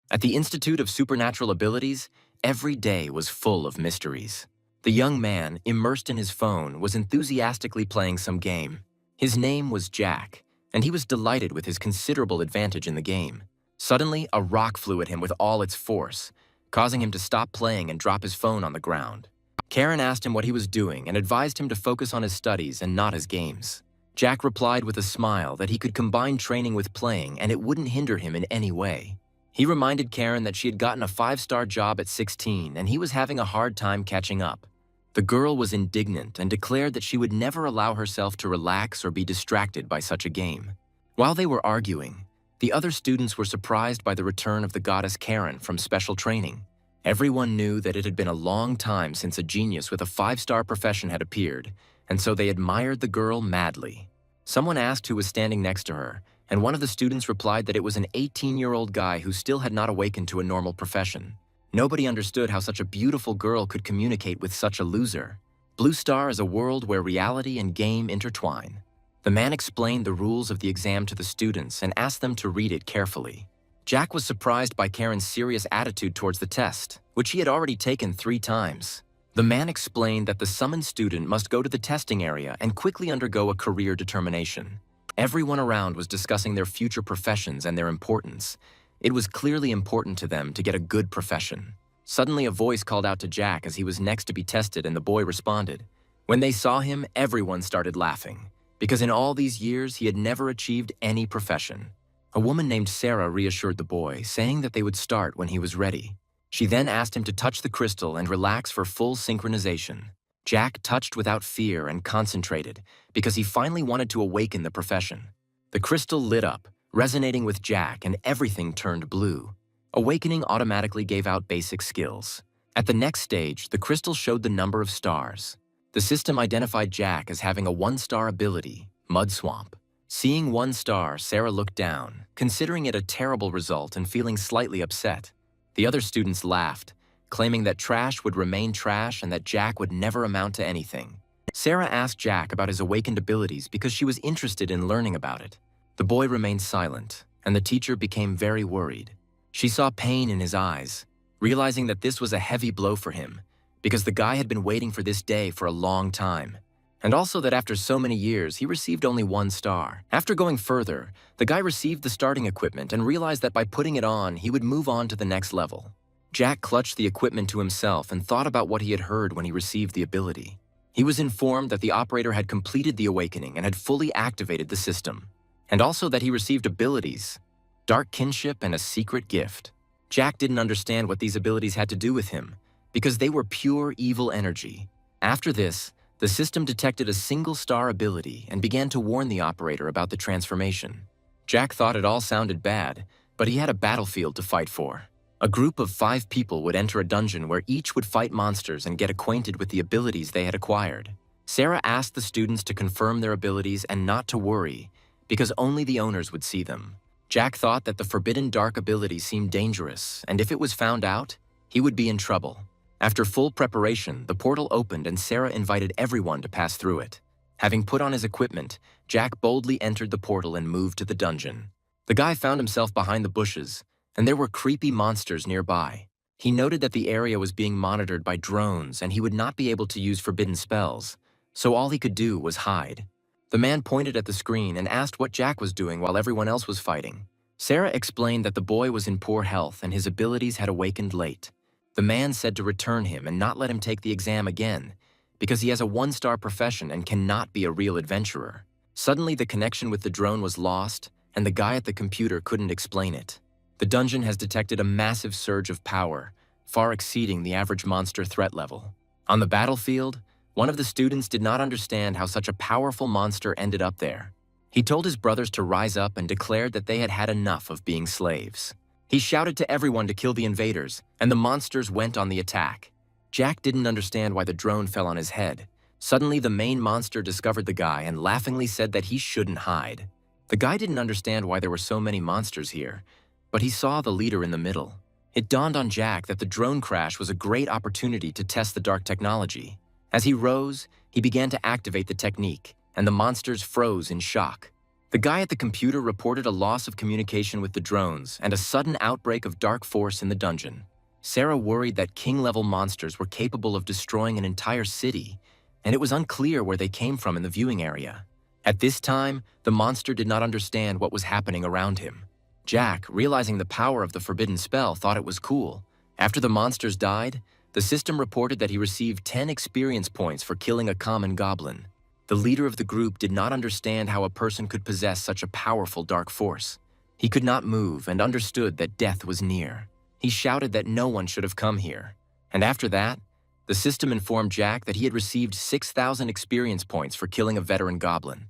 At the Institute of Supernatural Abilities, every day was full of mysteries. The young man, immersed in his phone, was enthusiastically playing some game. His name was Jack, and he was delighted with his considerable advantage in the game. Suddenly, a rock flew at him with all its force, causing him to stop playing and drop his phone on the ground. Karen asked him what he was doing and advised him to focus on his studies and not his games. Jack replied with a smile that he could combine training with playing and it wouldn't hinder him in any way. He reminded Karen that she had gotten a 5-star job at 16 and he was having a hard time catching up. The girl was indignant and declared that she would never allow herself to relax or be distracted by such a game. While they were arguing, the other students were surprised by the return of the goddess Karen from special training. Everyone knew that it had been a long time since a genius with a 5-star profession had appeared, and so they admired the girl madly. Someone asked who was standing next to her, and one of the students replied that it was an 18-year-old guy who still had not awakened to a normal profession. Nobody understood how such a beautiful girl could communicate with such a loser. Blue Star is a world where reality and game intertwine. The man explained the rules of the exam to the students and asked them to read it carefully. Jack was surprised by Karen's serious attitude towards the test, which he had already taken 3 times. The man explained that the summoned student must go to the testing area and quickly undergo a career determination. Everyone around was discussing their future professions and their importance. It was clearly important to them to get a good profession. Suddenly, a voice called out to Jack as he was next to be tested, and the boy responded. When they saw him, everyone started laughing, because in all these years, he had never achieved any profession. A woman named Sarah reassured the boy, saying that they would start when he was ready. She then asked him to touch the crystal and relax for full synchronization. Jack touched without fear and concentrated, because he finally wanted to awaken the profession. The crystal lit up, resonating with Jack, and everything turned blue. Awakening automatically gave out basic skills. At the next stage, the crystal showed the number of stars. The system identified Jack as having a 1-star ability, Mud Swamp. Seeing 1 star, Sarah looked down, considering it a terrible result and feeling slightly upset. The other students laughed, claiming that trash would remain trash and that Jack would never amount to anything. Sarah asked Jack about his awakened abilities because she was interested in learning about it. The boy remained silent, and the teacher became very worried. She saw pain in his eyes, realizing that this was a heavy blow for him, because the guy had been waiting for this day for a long time. And also that after so many years, he received only 1 star. After going further, the guy received the starting equipment and realized that by putting it on, he would move on to the next level. Jack clutched the equipment to himself and thought about what he had heard when he received the ability. He was informed that the operator had completed the awakening and had fully activated the system, and also that he received abilities, dark kinship and a secret gift. Jack didn't understand what these abilities had to do with him, because they were pure evil energy. After this, the system detected a single-star ability and began to warn the operator about the transformation. Jack thought it all sounded bad, but he had a battlefield to fight for. A group of 5 people would enter a dungeon where each would fight monsters and get acquainted with the abilities they had acquired. Sarah asked the students to confirm their abilities and not to worry, because only the owners would see them. Jack thought that the forbidden dark ability seemed dangerous, and if it was found out, he would be in trouble. After full preparation, the portal opened and Sarah invited everyone to pass through it. Having put on his equipment, Jack boldly entered the portal and moved to the dungeon. The guy found himself behind the bushes, and there were creepy monsters nearby. He noted that the area was being monitored by drones and he would not be able to use forbidden spells, so all he could do was hide. The man pointed at the screen and asked what Jack was doing while everyone else was fighting. Sarah explained that the boy was in poor health and his abilities had awakened late. The man said to return him and not let him take the exam again, because he has a 1-star profession and cannot be a real adventurer. Suddenly, the connection with the drone was lost, and the guy at the computer couldn't explain it. The dungeon has detected a massive surge of power, far exceeding the average monster threat level. On the battlefield, one of the students did not understand how such a powerful monster ended up there. He told his brothers to rise up and declared that they had had enough of being slaves. He shouted to everyone to kill the invaders, and the monsters went on the attack. Jack didn't understand why the drone fell on his head. Suddenly, the main monster discovered the guy and laughingly said that he shouldn't hide. The guy didn't understand why there were so many monsters here, but he saw the leader in the middle. It dawned on Jack that the drone crash was a great opportunity to test the dark technology. As he rose, he began to activate the technique, and the monsters froze in shock. The guy at the computer reported a loss of communication with the drones and a sudden outbreak of dark force in the dungeon. Sarah worried that king-level monsters were capable of destroying an entire city, and it was unclear where they came from in the viewing area. At this time, the monster did not understand what was happening around him. Jack, realizing the power of the forbidden spell, thought it was cool. After the monsters died, the system reported that he received 10 experience points for killing a common goblin. The leader of the group did not understand how a person could possess such a powerful dark force. He could not move and understood that death was near. He shouted that no one should have come here. And after that, the system informed Jack that he had received 6,000 experience points for killing a veteran goblin.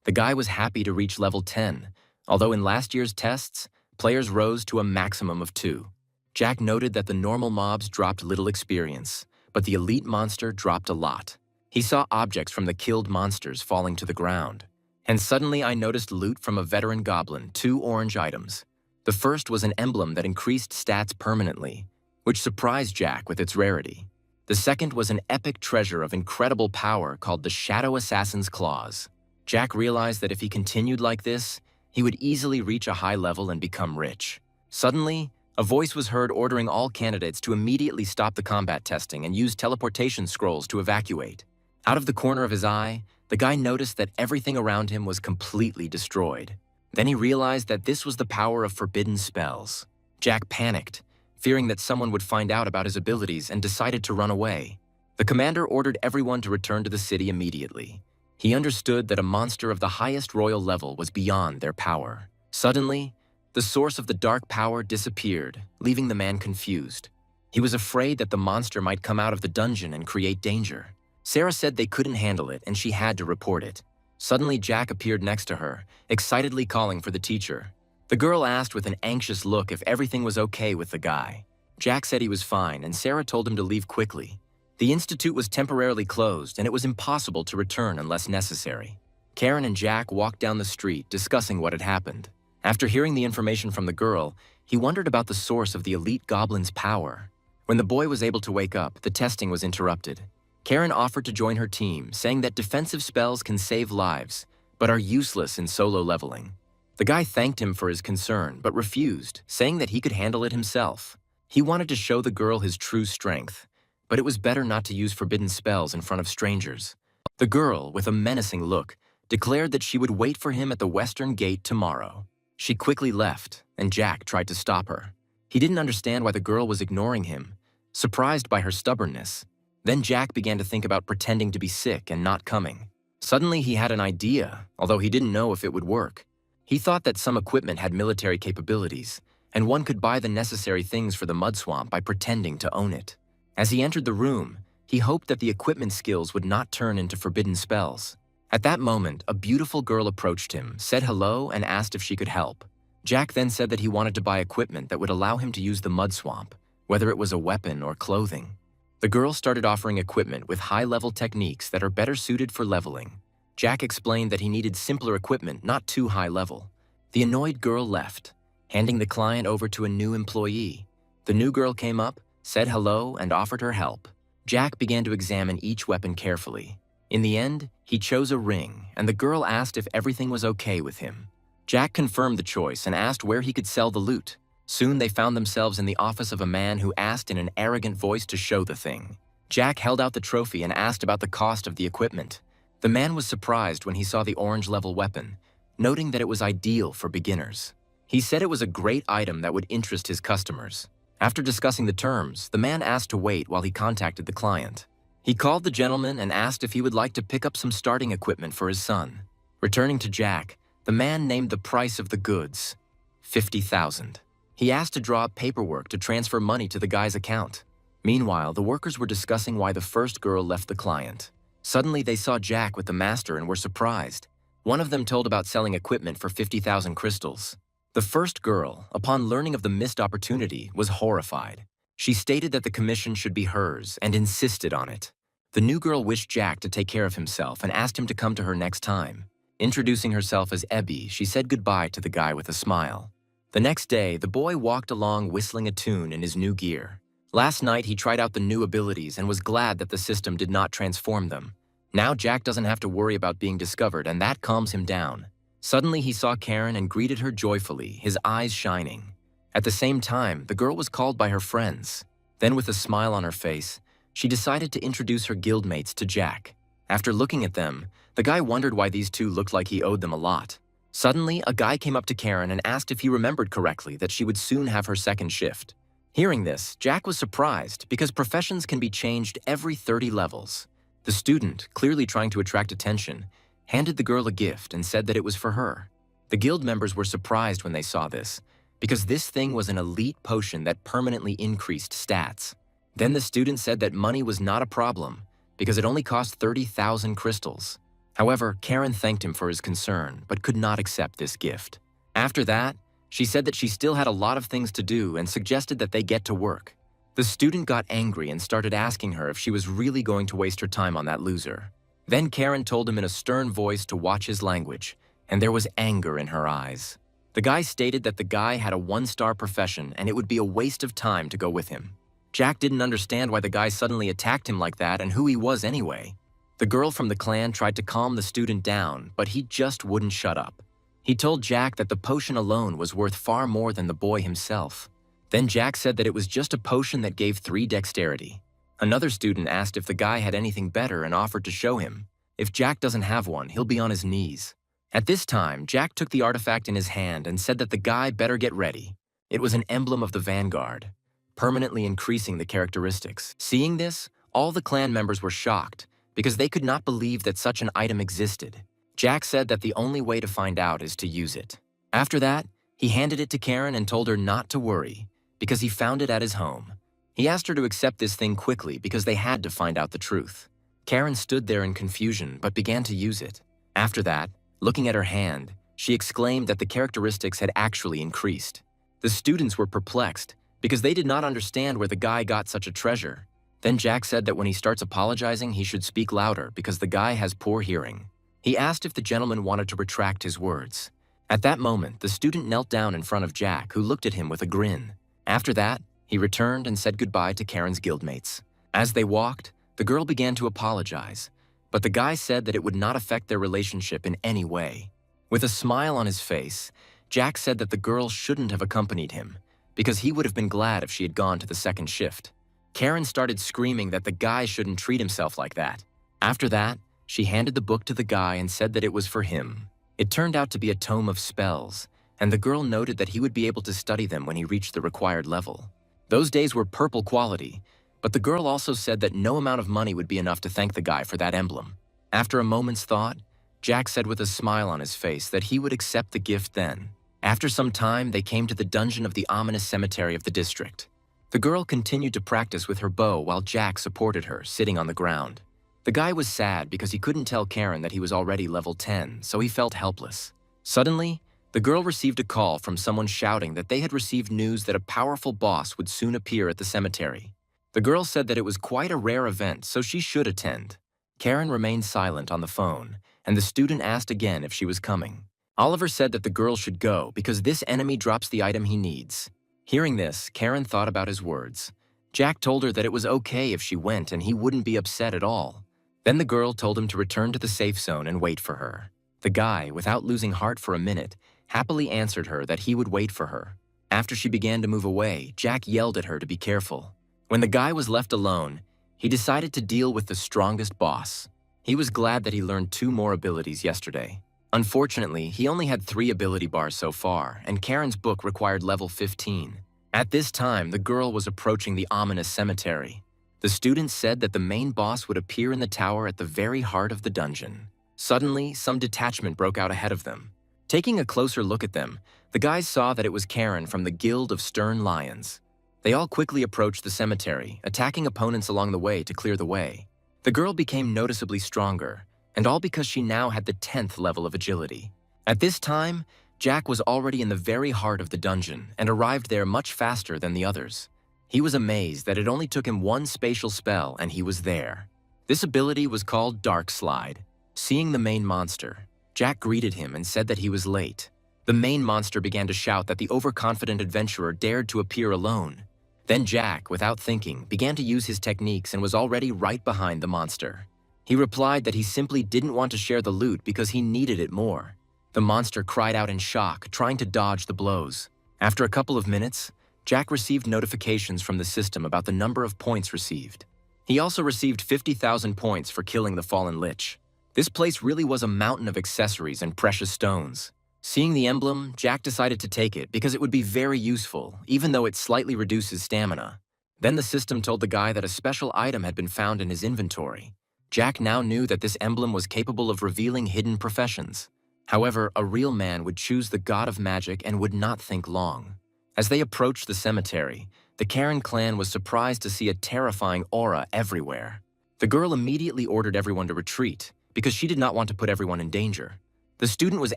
The guy was happy to reach level 10, although in last year's tests, players rose to a maximum of 2. Jack noted that the normal mobs dropped little experience, but the elite monster dropped a lot. He saw objects from the killed monsters falling to the ground. And suddenly I noticed loot from a veteran goblin, 2 orange items. The first was an emblem that increased stats permanently, which surprised Jack with its rarity. The second was an epic treasure of incredible power called the Shadow Assassin's Claws. Jack realized that if he continued like this, he would easily reach a high level and become rich. Suddenly, a voice was heard ordering all candidates to immediately stop the combat testing and use teleportation scrolls to evacuate. Out of the corner of his eye, the guy noticed that everything around him was completely destroyed. Then he realized that this was the power of forbidden spells. Jack panicked, fearing that someone would find out about his abilities, and decided to run away. The commander ordered everyone to return to the city immediately. He understood that a monster of the highest royal level was beyond their power. Suddenly, the source of the dark power disappeared, leaving the man confused. He was afraid that the monster might come out of the dungeon and create danger. Sarah said they couldn't handle it and she had to report it. Suddenly, Jack appeared next to her, excitedly calling for the teacher. The girl asked with an anxious look if everything was okay with the guy. Jack said he was fine, and Sarah told him to leave quickly. The institute was temporarily closed, and it was impossible to return unless necessary. Karen and Jack walked down the street, discussing what had happened. After hearing the information from the girl, he wondered about the source of the elite goblin's power. When the boy was able to wake up, the testing was interrupted. Karen offered to join her team, saying that defensive spells can save lives, but are useless in solo leveling. The guy thanked him for his concern, but refused, saying that he could handle it himself. He wanted to show the girl his true strength, but it was better not to use forbidden spells in front of strangers. The girl, with a menacing look, declared that she would wait for him at the western gate tomorrow. She quickly left, and Jack tried to stop her. He didn't understand why the girl was ignoring him, surprised by her stubbornness. Then Jack began to think about pretending to be sick and not coming. Suddenly he had an idea, although he didn't know if it would work. He thought that some equipment had military capabilities, and one could buy the necessary things for the mud swamp by pretending to own it. As he entered the room, he hoped that the equipment skills would not turn into forbidden spells. At that moment, a beautiful girl approached him, said hello, and asked if she could help. Jack then said that he wanted to buy equipment that would allow him to use the mud swamp, whether it was a weapon or clothing. The girl started offering equipment with high-level techniques that are better suited for leveling. Jack explained that he needed simpler equipment, not too high level. The annoyed girl left, handing the client over to a new employee. The new girl came up, said hello, and offered her help. Jack began to examine each weapon carefully. In the end, he chose a ring, and the girl asked if everything was okay with him. Jack confirmed the choice and asked where he could sell the loot. Soon they found themselves in the office of a man who asked in an arrogant voice to show the thing. Jack held out the trophy and asked about the cost of the equipment. The man was surprised when he saw the orange-level weapon, noting that it was ideal for beginners. He said it was a great item that would interest his customers. After discussing the terms, the man asked to wait while he contacted the client. He called the gentleman and asked if he would like to pick up some starting equipment for his son. Returning to Jack, the man named the price of the goods, $50,000. He asked to draw up paperwork to transfer money to the guy's account. Meanwhile, the workers were discussing why the first girl left the client. Suddenly, they saw Jack with the master and were surprised. One of them told about selling equipment for 50,000 crystals. The first girl, upon learning of the missed opportunity, was horrified. She stated that the commission should be hers and insisted on it. The new girl wished Jack to take care of himself and asked him to come to her next time. Introducing herself as Ebby, she said goodbye to the guy with a smile. The next day, the boy walked along whistling a tune in his new gear. Last night, he tried out the new abilities and was glad that the system did not transform them. Now Jack doesn't have to worry about being discovered, and that calms him down. Suddenly, he saw Karen and greeted her joyfully, his eyes shining. At the same time, the girl was called by her friends. Then, with a smile on her face, she decided to introduce her guildmates to Jack. After looking at them, the guy wondered why these two looked like he owed them a lot. Suddenly, a guy came up to Karen and asked if he remembered correctly that she would soon have her second shift. Hearing this, Jack was surprised because professions can be changed every 30 levels. The student, clearly trying to attract attention, handed the girl a gift and said that it was for her. The guild members were surprised when they saw this, because this thing was an elite potion that permanently increased stats. Then the student said that money was not a problem, because it only cost 30,000 crystals. However, Karen thanked him for his concern, but could not accept this gift. After that, she said that she still had a lot of things to do and suggested that they get to work. The student got angry and started asking her if she was really going to waste her time on that loser. Then Karen told him in a stern voice to watch his language, and there was anger in her eyes. The guy stated that the guy had a 1-star profession and it would be a waste of time to go with him. Jack didn't understand why the guy suddenly attacked him like that and who he was anyway. The girl from the clan tried to calm the student down, but he just wouldn't shut up. He told Jack that the potion alone was worth far more than the boy himself. Then Jack said that it was just a potion that gave 3 dexterity. Another student asked if the guy had anything better and offered to show him. If Jack doesn't have one, he'll be on his knees. At this time, Jack took the artifact in his hand and said that the guy better get ready. It was an emblem of the Vanguard, permanently increasing the characteristics. Seeing this, all the clan members were shocked because they could not believe that such an item existed. Jack said that the only way to find out is to use it. After that, he handed it to Karen and told her not to worry because he found it at his home. He asked her to accept this thing quickly because they had to find out the truth. Karen stood there in confusion but began to use it. After that, looking at her hand, she exclaimed that the characteristics had actually increased. The students were perplexed because they did not understand where the guy got such a treasure. Then Jack said that when he starts apologizing, he should speak louder because the guy has poor hearing. He asked if the gentleman wanted to retract his words. At that moment, the student knelt down in front of Jack, who looked at him with a grin. After that, he returned and said goodbye to Karen's guildmates. As they walked, the girl began to apologize, but the guy said that it would not affect their relationship in any way. With a smile on his face, Jack said that the girl shouldn't have accompanied him, because he would have been glad if she had gone to the second shift. Karen started screaming that the guy shouldn't treat himself like that. After that, she handed the book to the guy and said that it was for him. It turned out to be a tome of spells, and the girl noted that he would be able to study them when he reached the required level. Those days were purple quality, but the girl also said that no amount of money would be enough to thank the guy for that emblem. After a moment's thought, Jack said with a smile on his face that he would accept the gift then. After some time, they came to the dungeon of the ominous cemetery of the district. The girl continued to practice with her bow while Jack supported her, sitting on the ground. The guy was sad because he couldn't tell Karen that he was already level 10, so he felt helpless. Suddenly, the girl received a call from someone shouting that they had received news that a powerful boss would soon appear at the cemetery. The girl said that it was quite a rare event, so she should attend. Karen remained silent on the phone, and the student asked again if she was coming. Oliver said that the girl should go because this enemy drops the item he needs. Hearing this, Karen thought about his words. Jack told her that it was okay if she went and he wouldn't be upset at all. Then the girl told him to return to the safe zone and wait for her. The guy, without losing heart for a minute, happily answered her that he would wait for her. After she began to move away, Jack yelled at her to be careful. When the guy was left alone, he decided to deal with the strongest boss. He was glad that he learned 2 more abilities yesterday. Unfortunately, he only had 3 ability bars so far, and Karen's book required level 15. At this time, the girl was approaching the ominous cemetery. The student said that the main boss would appear in the tower at the very heart of the dungeon. Suddenly, some detachment broke out ahead of them. Taking a closer look at them, the guys saw that it was Karen from the Guild of Stern Lions. They all quickly approached the cemetery, attacking opponents along the way to clear the way. The girl became noticeably stronger, and all because she now had the 10th level of agility. At this time, Jack was already in the very heart of the dungeon and arrived there much faster than the others. He was amazed that it only took him 1 spatial spell and he was there. This ability was called Dark Slide. Seeing the main monster, Jack greeted him and said that he was late. The main monster began to shout that the overconfident adventurer dared to appear alone. Then Jack, without thinking, began to use his techniques and was already right behind the monster. He replied that he simply didn't want to share the loot because he needed it more. The monster cried out in shock, trying to dodge the blows. After a couple of minutes, Jack received notifications from the system about the number of points received. He also received 50,000 points for killing the fallen lich. This place really was a mountain of accessories and precious stones. Seeing the emblem, Jack decided to take it because it would be very useful, even though it slightly reduces stamina. Then the system told the guy that a special item had been found in his inventory. Jack now knew that this emblem was capable of revealing hidden professions. However, a real man would choose the god of magic and would not think long. As they approached the cemetery, the Karen clan was surprised to see a terrifying aura everywhere. The girl immediately ordered everyone to retreat because she did not want to put everyone in danger. The student was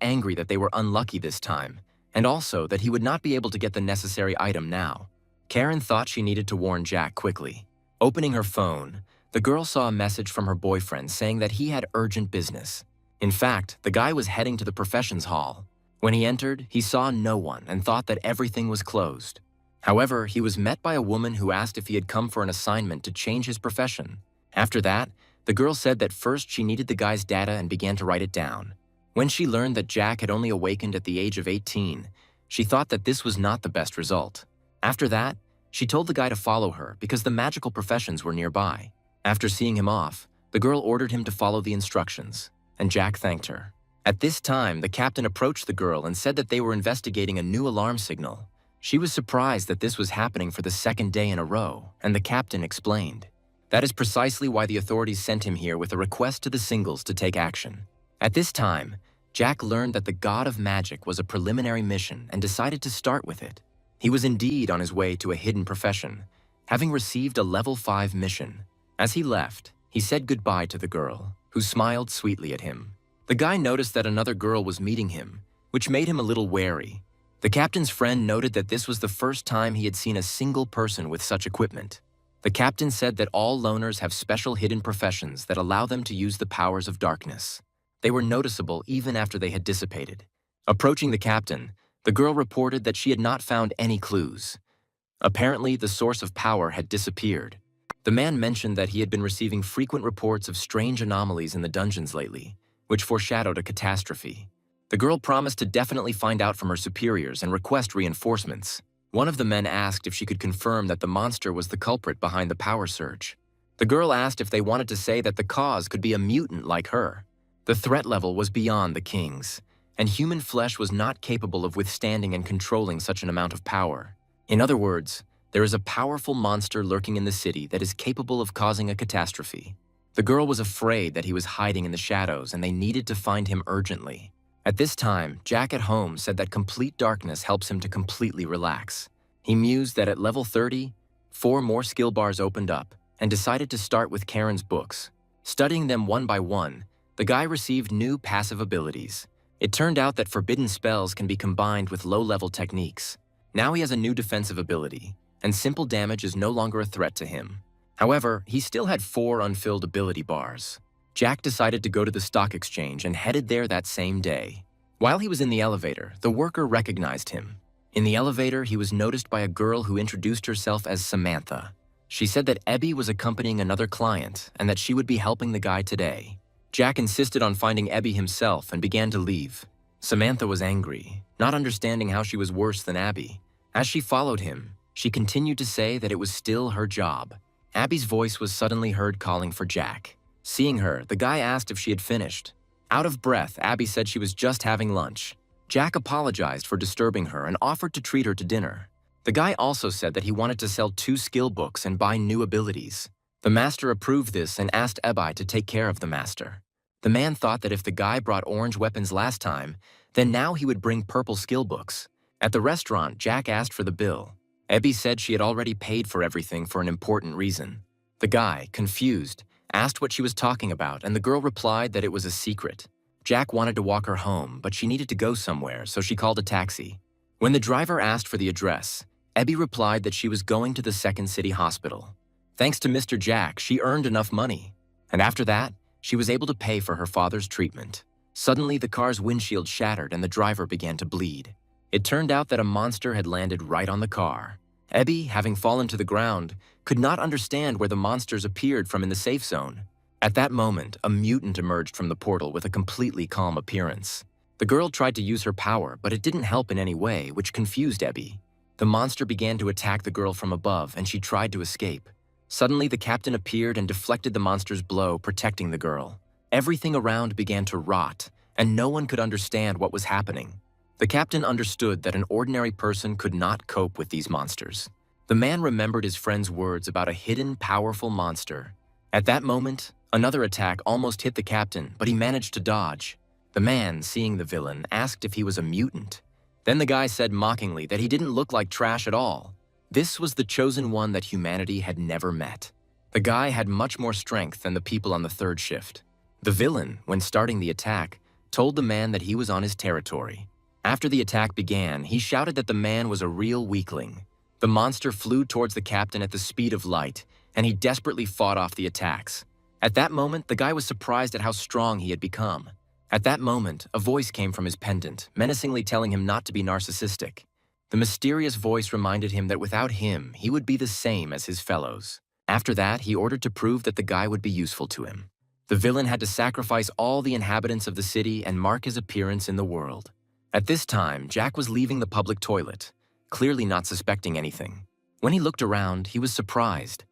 angry that they were unlucky this time, and also that he would not be able to get the necessary item now. Karen thought she needed to warn Jack quickly. Opening her phone, the girl saw a message from her boyfriend saying that he had urgent business. In fact, the guy was heading to the professions hall. When he entered, he saw no one and thought that everything was closed. However, he was met by a woman who asked if he had come for an assignment to change his profession. After that, the girl said that first she needed the guy's data and began to write it down. When she learned that Jack had only awakened at the age of 18, she thought that this was not the best result. After that, she told the guy to follow her because the magical professions were nearby. After seeing him off, the girl ordered him to follow the instructions, and Jack thanked her. At this time, the captain approached the girl and said that they were investigating a new alarm signal. She was surprised that this was happening for the second day in a row, and the captain explained. That is precisely why the authorities sent him here with a request to the singles to take action. At this time, Jack learned that the god of magic was a preliminary mission and decided to start with it. He was indeed on his way to a hidden profession, having received a level 5 mission. As he left, he said goodbye to the girl, who smiled sweetly at him. The guy noticed that another girl was meeting him, which made him a little wary. The captain's friend noted that this was the first time he had seen a single person with such equipment. The captain said that all loners have special hidden professions that allow them to use the powers of darkness. They were noticeable even after they had dissipated. Approaching the captain, the girl reported that she had not found any clues. Apparently, the source of power had disappeared. The man mentioned that he had been receiving frequent reports of strange anomalies in the dungeons lately, which foreshadowed a catastrophe. The girl promised to definitely find out from her superiors and request reinforcements. One of the men asked if she could confirm that the monster was the culprit behind the power surge. The girl asked if they wanted to say that the cause could be a mutant like her. The threat level was beyond the king's, and human flesh was not capable of withstanding and controlling such an amount of power. In other words, there is a powerful monster lurking in the city that is capable of causing a catastrophe. The girl was afraid that he was hiding in the shadows and they needed to find him urgently. At this time, Jack at home said that complete darkness helps him to completely relax. He mused that at level 30, 4 more skill bars opened up and decided to start with Karen's books. Studying them one by one, the guy received new passive abilities. It turned out that forbidden spells can be combined with low-level techniques. Now he has a new defensive ability, and simple damage is no longer a threat to him. However, he still had 4 unfilled ability bars. Jack decided to go to the stock exchange and headed there that same day. While he was in the elevator, the worker recognized him. In the elevator, he was noticed by a girl who introduced herself as Samantha. She said that Ebby was accompanying another client and that she would be helping the guy today. Jack insisted on finding Ebby himself and began to leave. Samantha was angry, not understanding how she was worse than Abby. As she followed him, she continued to say that it was still her job. Abby's voice was suddenly heard calling for Jack. Seeing her, the guy asked if she had finished. Out of breath, Abby said she was just having lunch. Jack apologized for disturbing her and offered to treat her to dinner. The guy also said that he wanted to sell 2 skill books and buy new abilities. The master approved this and asked Ebby to take care of the master. The man thought that if the guy brought orange weapons last time, then now he would bring purple skill books. At the restaurant, Jack asked for the bill. Ebby said she had already paid for everything for an important reason. The guy, confused, asked what she was talking about, and the girl replied that it was a secret. Jack wanted to walk her home, but she needed to go somewhere, so she called a taxi. When the driver asked for the address, Ebby replied that she was going to the Second City Hospital. Thanks to Mr. Jack, she earned enough money, and after that, she was able to pay for her father's treatment. Suddenly, the car's windshield shattered and the driver began to bleed. It turned out that a monster had landed right on the car. Ebby, having fallen to the ground, could not understand where the monsters appeared from in the safe zone. At that moment, a mutant emerged from the portal with a completely calm appearance. The girl tried to use her power, but it didn't help in any way, which confused Abby. The monster began to attack the girl from above, and she tried to escape. Suddenly, the captain appeared and deflected the monster's blow, protecting the girl. Everything around began to rot, and no one could understand what was happening. The captain understood that an ordinary person could not cope with these monsters. The man remembered his friend's words about a hidden, powerful monster. At that moment, another attack almost hit the captain, but he managed to dodge. The man, seeing the villain, asked if he was a mutant. Then the guy said mockingly that he didn't look like trash at all. This was the chosen one that humanity had never met. The guy had much more strength than the people on the third shift. The villain, when starting the attack, told the man that he was on his territory. After the attack began, he shouted that the man was a real weakling. The monster flew towards the captain at the speed of light, and he desperately fought off the attacks. At that moment, the guy was surprised at how strong he had become. At that moment, a voice came from his pendant, menacingly telling him not to be narcissistic. The mysterious voice reminded him that without him, he would be the same as his fellows. After that, he ordered to prove that the guy would be useful to him. The villain had to sacrifice all the inhabitants of the city and mark his appearance in the world. At this time, Jack was leaving the public toilet, clearly not suspecting anything. When he looked around, he was surprised.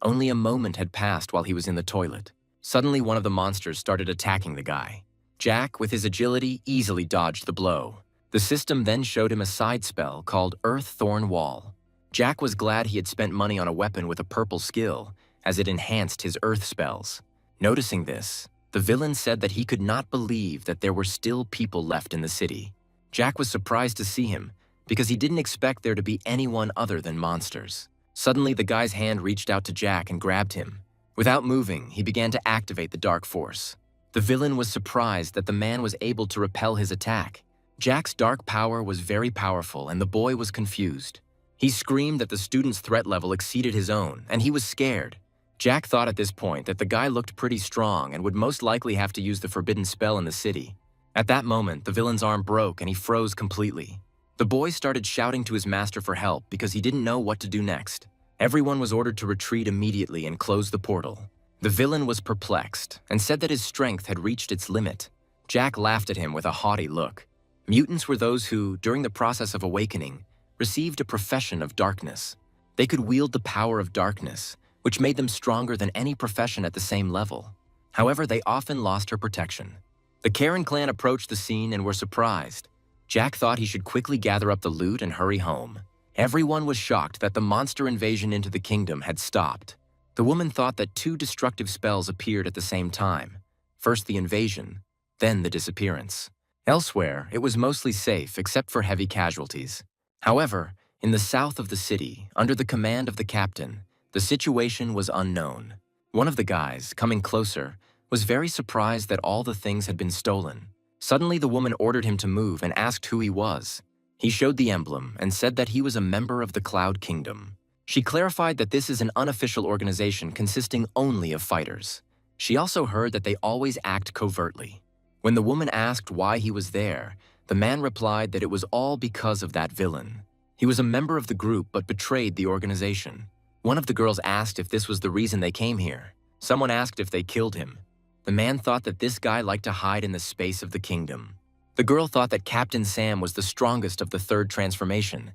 Only a moment had passed while he was in the toilet. Suddenly, one of the monsters started attacking the guy. Jack, with his agility, easily dodged the blow. The system then showed him a side spell called Earth Thorn Wall. Jack was glad he had spent money on a weapon with a purple skill, as it enhanced his earth spells. Noticing this, the villain said that he could not believe that there were still people left in the city. Jack was surprised to see him, because he didn't expect there to be anyone other than monsters. Suddenly, the guy's hand reached out to Jack and grabbed him. Without moving, he began to activate the dark force. The villain was surprised that the man was able to repel his attack. Jack's dark power was very powerful, and the boy was confused. He screamed that the student's threat level exceeded his own, and he was scared. Jack thought at this point that the guy looked pretty strong and would most likely have to use the forbidden spell in the city. At that moment, the villain's arm broke and he froze completely. The boy started shouting to his master for help because he didn't know what to do next. Everyone was ordered to retreat immediately and close the portal. The villain was perplexed and said that his strength had reached its limit. Jack laughed at him with a haughty look. Mutants were those who, during the process of awakening, received a profession of darkness. They could wield the power of darkness, which made them stronger than any profession at the same level. However, they often lost her protection. The Karen clan approached the scene and were surprised. Jack thought he should quickly gather up the loot and hurry home. Everyone was shocked that the monster invasion into the kingdom had stopped. The woman thought that two destructive spells appeared at the same time. First the invasion, then the disappearance. Elsewhere, it was mostly safe except for heavy casualties. However, in the south of the city, under the command of the captain, the situation was unknown. One of the guys, coming closer, was very surprised that all the things had been stolen. Suddenly, the woman ordered him to move and asked who he was. He showed the emblem and said that he was a member of the Cloud Kingdom. She clarified that this is an unofficial organization consisting only of fighters. She also heard that they always act covertly. When the woman asked why he was there, the man replied that it was all because of that villain. He was a member of the group but betrayed the organization. One of the girls asked if this was the reason they came here. Someone asked if they killed him. The man thought that this guy liked to hide in the space of the kingdom. The girl thought that Captain Sam was the strongest of the third transformation,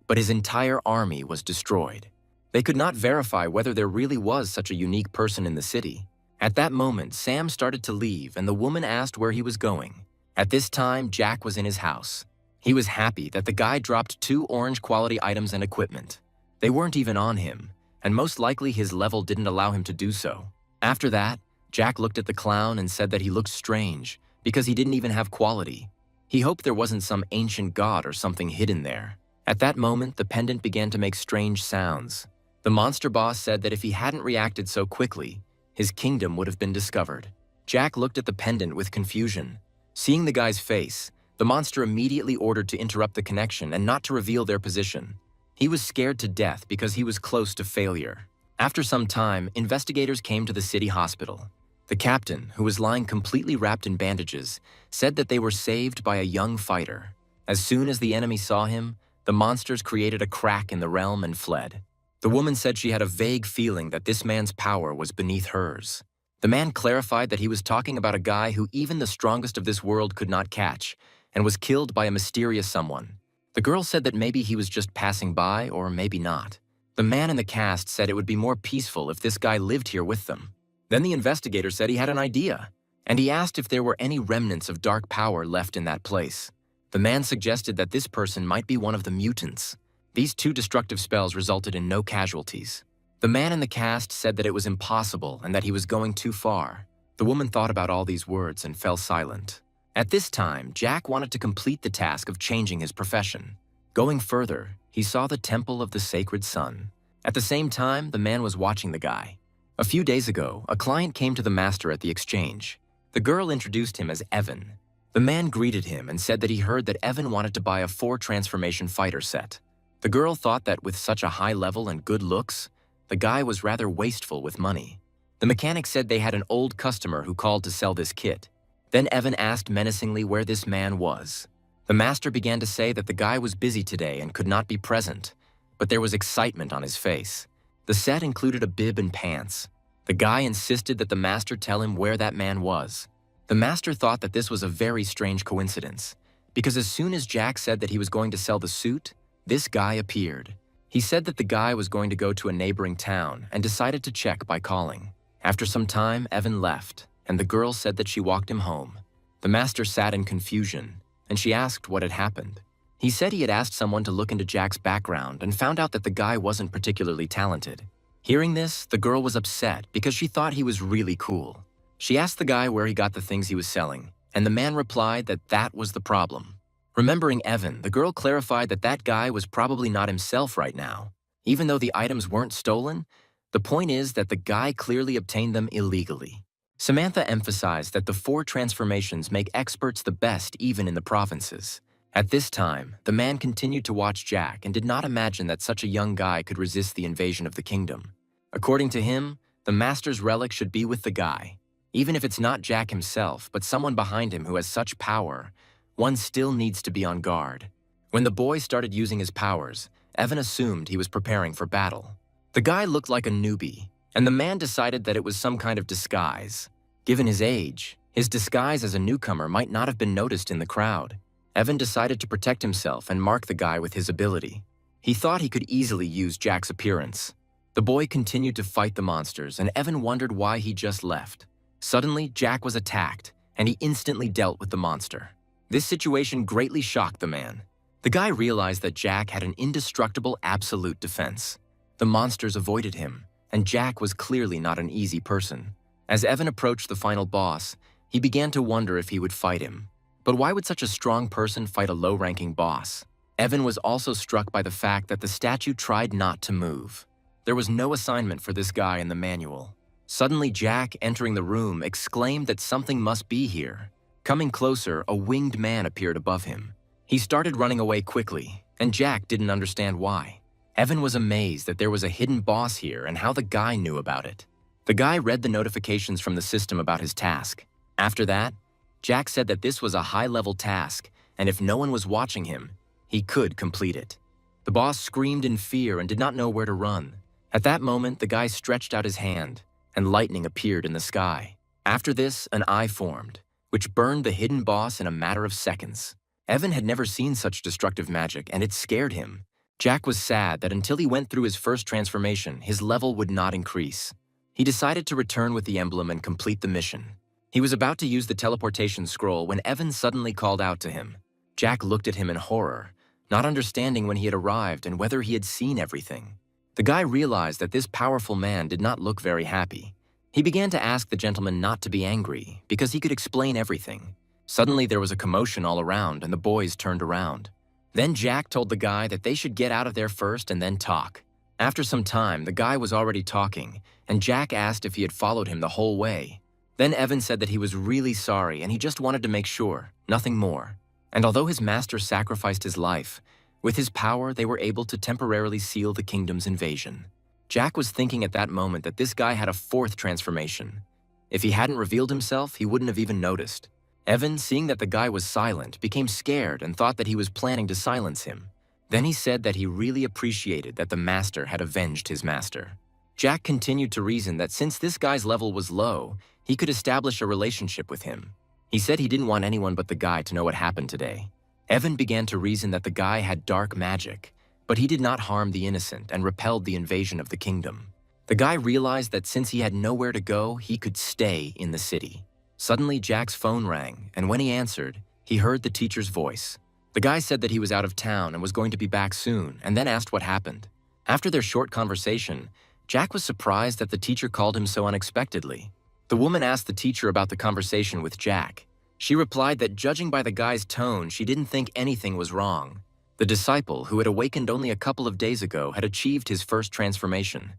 but his entire army was destroyed. They could not verify whether there really was such a unique person in the city. At that moment, Sam started to leave and the woman asked where he was going. At this time, Jack was in his house. He was happy that the guy dropped 2 orange quality items and equipment. They weren't even on him, and most likely his level didn't allow him to do so. After that, Jack looked at the clown and said that he looked strange because he didn't even have quality. He hoped there wasn't some ancient god or something hidden there. At that moment, the pendant began to make strange sounds. The monster boss said that if he hadn't reacted so quickly, his kingdom would have been discovered. Jack looked at the pendant with confusion. Seeing the guy's face, the monster immediately ordered to interrupt the connection and not to reveal their position. He was scared to death because he was close to failure. After some time, investigators came to the city hospital. The captain, who was lying completely wrapped in bandages, said that they were saved by a young fighter. As soon as the enemy saw him, the monsters created a crack in the realm and fled. The woman said she had a vague feeling that this man's power was beneath hers. The man clarified that he was talking about a guy who even the strongest of this world could not catch, and was killed by a mysterious someone. The girl said that maybe he was just passing by, or maybe not. The man in the cast said it would be more peaceful if this guy lived here with them. Then the investigator said he had an idea, and he asked if there were any remnants of dark power left in that place. The man suggested that this person might be one of the mutants. These 2 destructive spells resulted in no casualties. The man in the cast said that it was impossible and that he was going too far. The woman thought about all these words and fell silent. At this time, Jack wanted to complete the task of changing his profession. Going further, he saw the Temple of the Sacred Sun. At the same time, the man was watching the guy. A few days ago, a client came to the master at the exchange. The girl introduced him as Evan. The man greeted him and said that he heard that Evan wanted to buy a 4-transformation fighter set. The girl thought that with such a high level and good looks, the guy was rather wasteful with money. The mechanic said they had an old customer who called to sell this kit. Then Evan asked menacingly where this man was. The master began to say that the guy was busy today and could not be present, but there was excitement on his face. The set included a bib and pants. The guy insisted that the master tell him where that man was. The master thought that this was a very strange coincidence, because as soon as Jack said that he was going to sell the suit, this guy appeared. He said that the guy was going to go to a neighboring town and decided to check by calling. After some time, Evan left, and the girl said that she walked him home. The master sat in confusion, and she asked what had happened. He said he had asked someone to look into Jack's background and found out that the guy wasn't particularly talented. Hearing this, the girl was upset because she thought he was really cool. She asked the guy where he got the things he was selling, and the man replied that that was the problem. Remembering Evan, the girl clarified that that guy was probably not himself right now. Even though the items weren't stolen, the point is that the guy clearly obtained them illegally. Samantha emphasized that the 4 transformations make experts the best even in the provinces. At this time, the man continued to watch Jack and did not imagine that such a young guy could resist the invasion of the kingdom. According to him, the master's relic should be with the guy. Even if it's not Jack himself, but someone behind him who has such power, one still needs to be on guard. When the boy started using his powers, Evan assumed he was preparing for battle. The guy looked like a newbie, and the man decided that it was some kind of disguise. Given his age, his disguise as a newcomer might not have been noticed in the crowd. Evan decided to protect himself and mark the guy with his ability. He thought he could easily use Jack's appearance. The boy continued to fight the monsters, and Evan wondered why he just left. Suddenly, Jack was attacked, and he instantly dealt with the monster. This situation greatly shocked the man. The guy realized that Jack had an indestructible absolute defense. The monsters avoided him, and Jack was clearly not an easy person. As Evan approached the final boss, he began to wonder if he would fight him. But why would such a strong person fight a low-ranking boss? Evan was also struck by the fact that the statue tried not to move. There was no assignment for this guy in the manual. Suddenly, Jack, entering the room, exclaimed that something must be here. Coming closer, a winged man appeared above him. He started running away quickly, and Jack didn't understand why. Evan was amazed that there was a hidden boss here and how the guy knew about it. The guy read the notifications from the system about his task. After that, Jack said that this was a high-level task, and if no one was watching him, he could complete it. The boss screamed in fear and did not know where to run. At that moment, the guy stretched out his hand, and lightning appeared in the sky. After this, an eye formed, which burned the hidden boss in a matter of seconds. Evan had never seen such destructive magic, and it scared him. Jack was sad that until he went through his first transformation, his level would not increase. He decided to return with the emblem and complete the mission. He was about to use the teleportation scroll when Evan suddenly called out to him. Jack looked at him in horror, not understanding when he had arrived and whether he had seen everything. The guy realized that this powerful man did not look very happy. He began to ask the gentleman not to be angry, because he could explain everything. Suddenly there was a commotion all around, and the boys turned around. Then Jack told the guy that they should get out of there first and then talk. After some time, the guy was already talking, and Jack asked if he had followed him the whole way. Then Evan said that he was really sorry and he just wanted to make sure, nothing more. And although his master sacrificed his life, with his power they were able to temporarily seal the kingdom's invasion. Jack was thinking at that moment that this guy had a 4th transformation. If he hadn't revealed himself, he wouldn't have even noticed. Evan, seeing that the guy was silent, became scared and thought that he was planning to silence him. Then he said that he really appreciated that the master had avenged his master. Jack continued to reason that since this guy's level was low, he could establish a relationship with him. He said he didn't want anyone but the guy to know what happened today. Evan began to reason that the guy had dark magic, but he did not harm the innocent and repelled the invasion of the kingdom. The guy realized that since he had nowhere to go, he could stay in the city. Suddenly, Jack's phone rang, and when he answered, he heard the teacher's voice. The guy said that he was out of town and was going to be back soon, and then asked what happened. After their short conversation, Jack was surprised that the teacher called him so unexpectedly. The woman asked the teacher about the conversation with Jack. She replied that judging by the guy's tone, she didn't think anything was wrong. The disciple, who had awakened only a couple of days ago, had achieved his first transformation.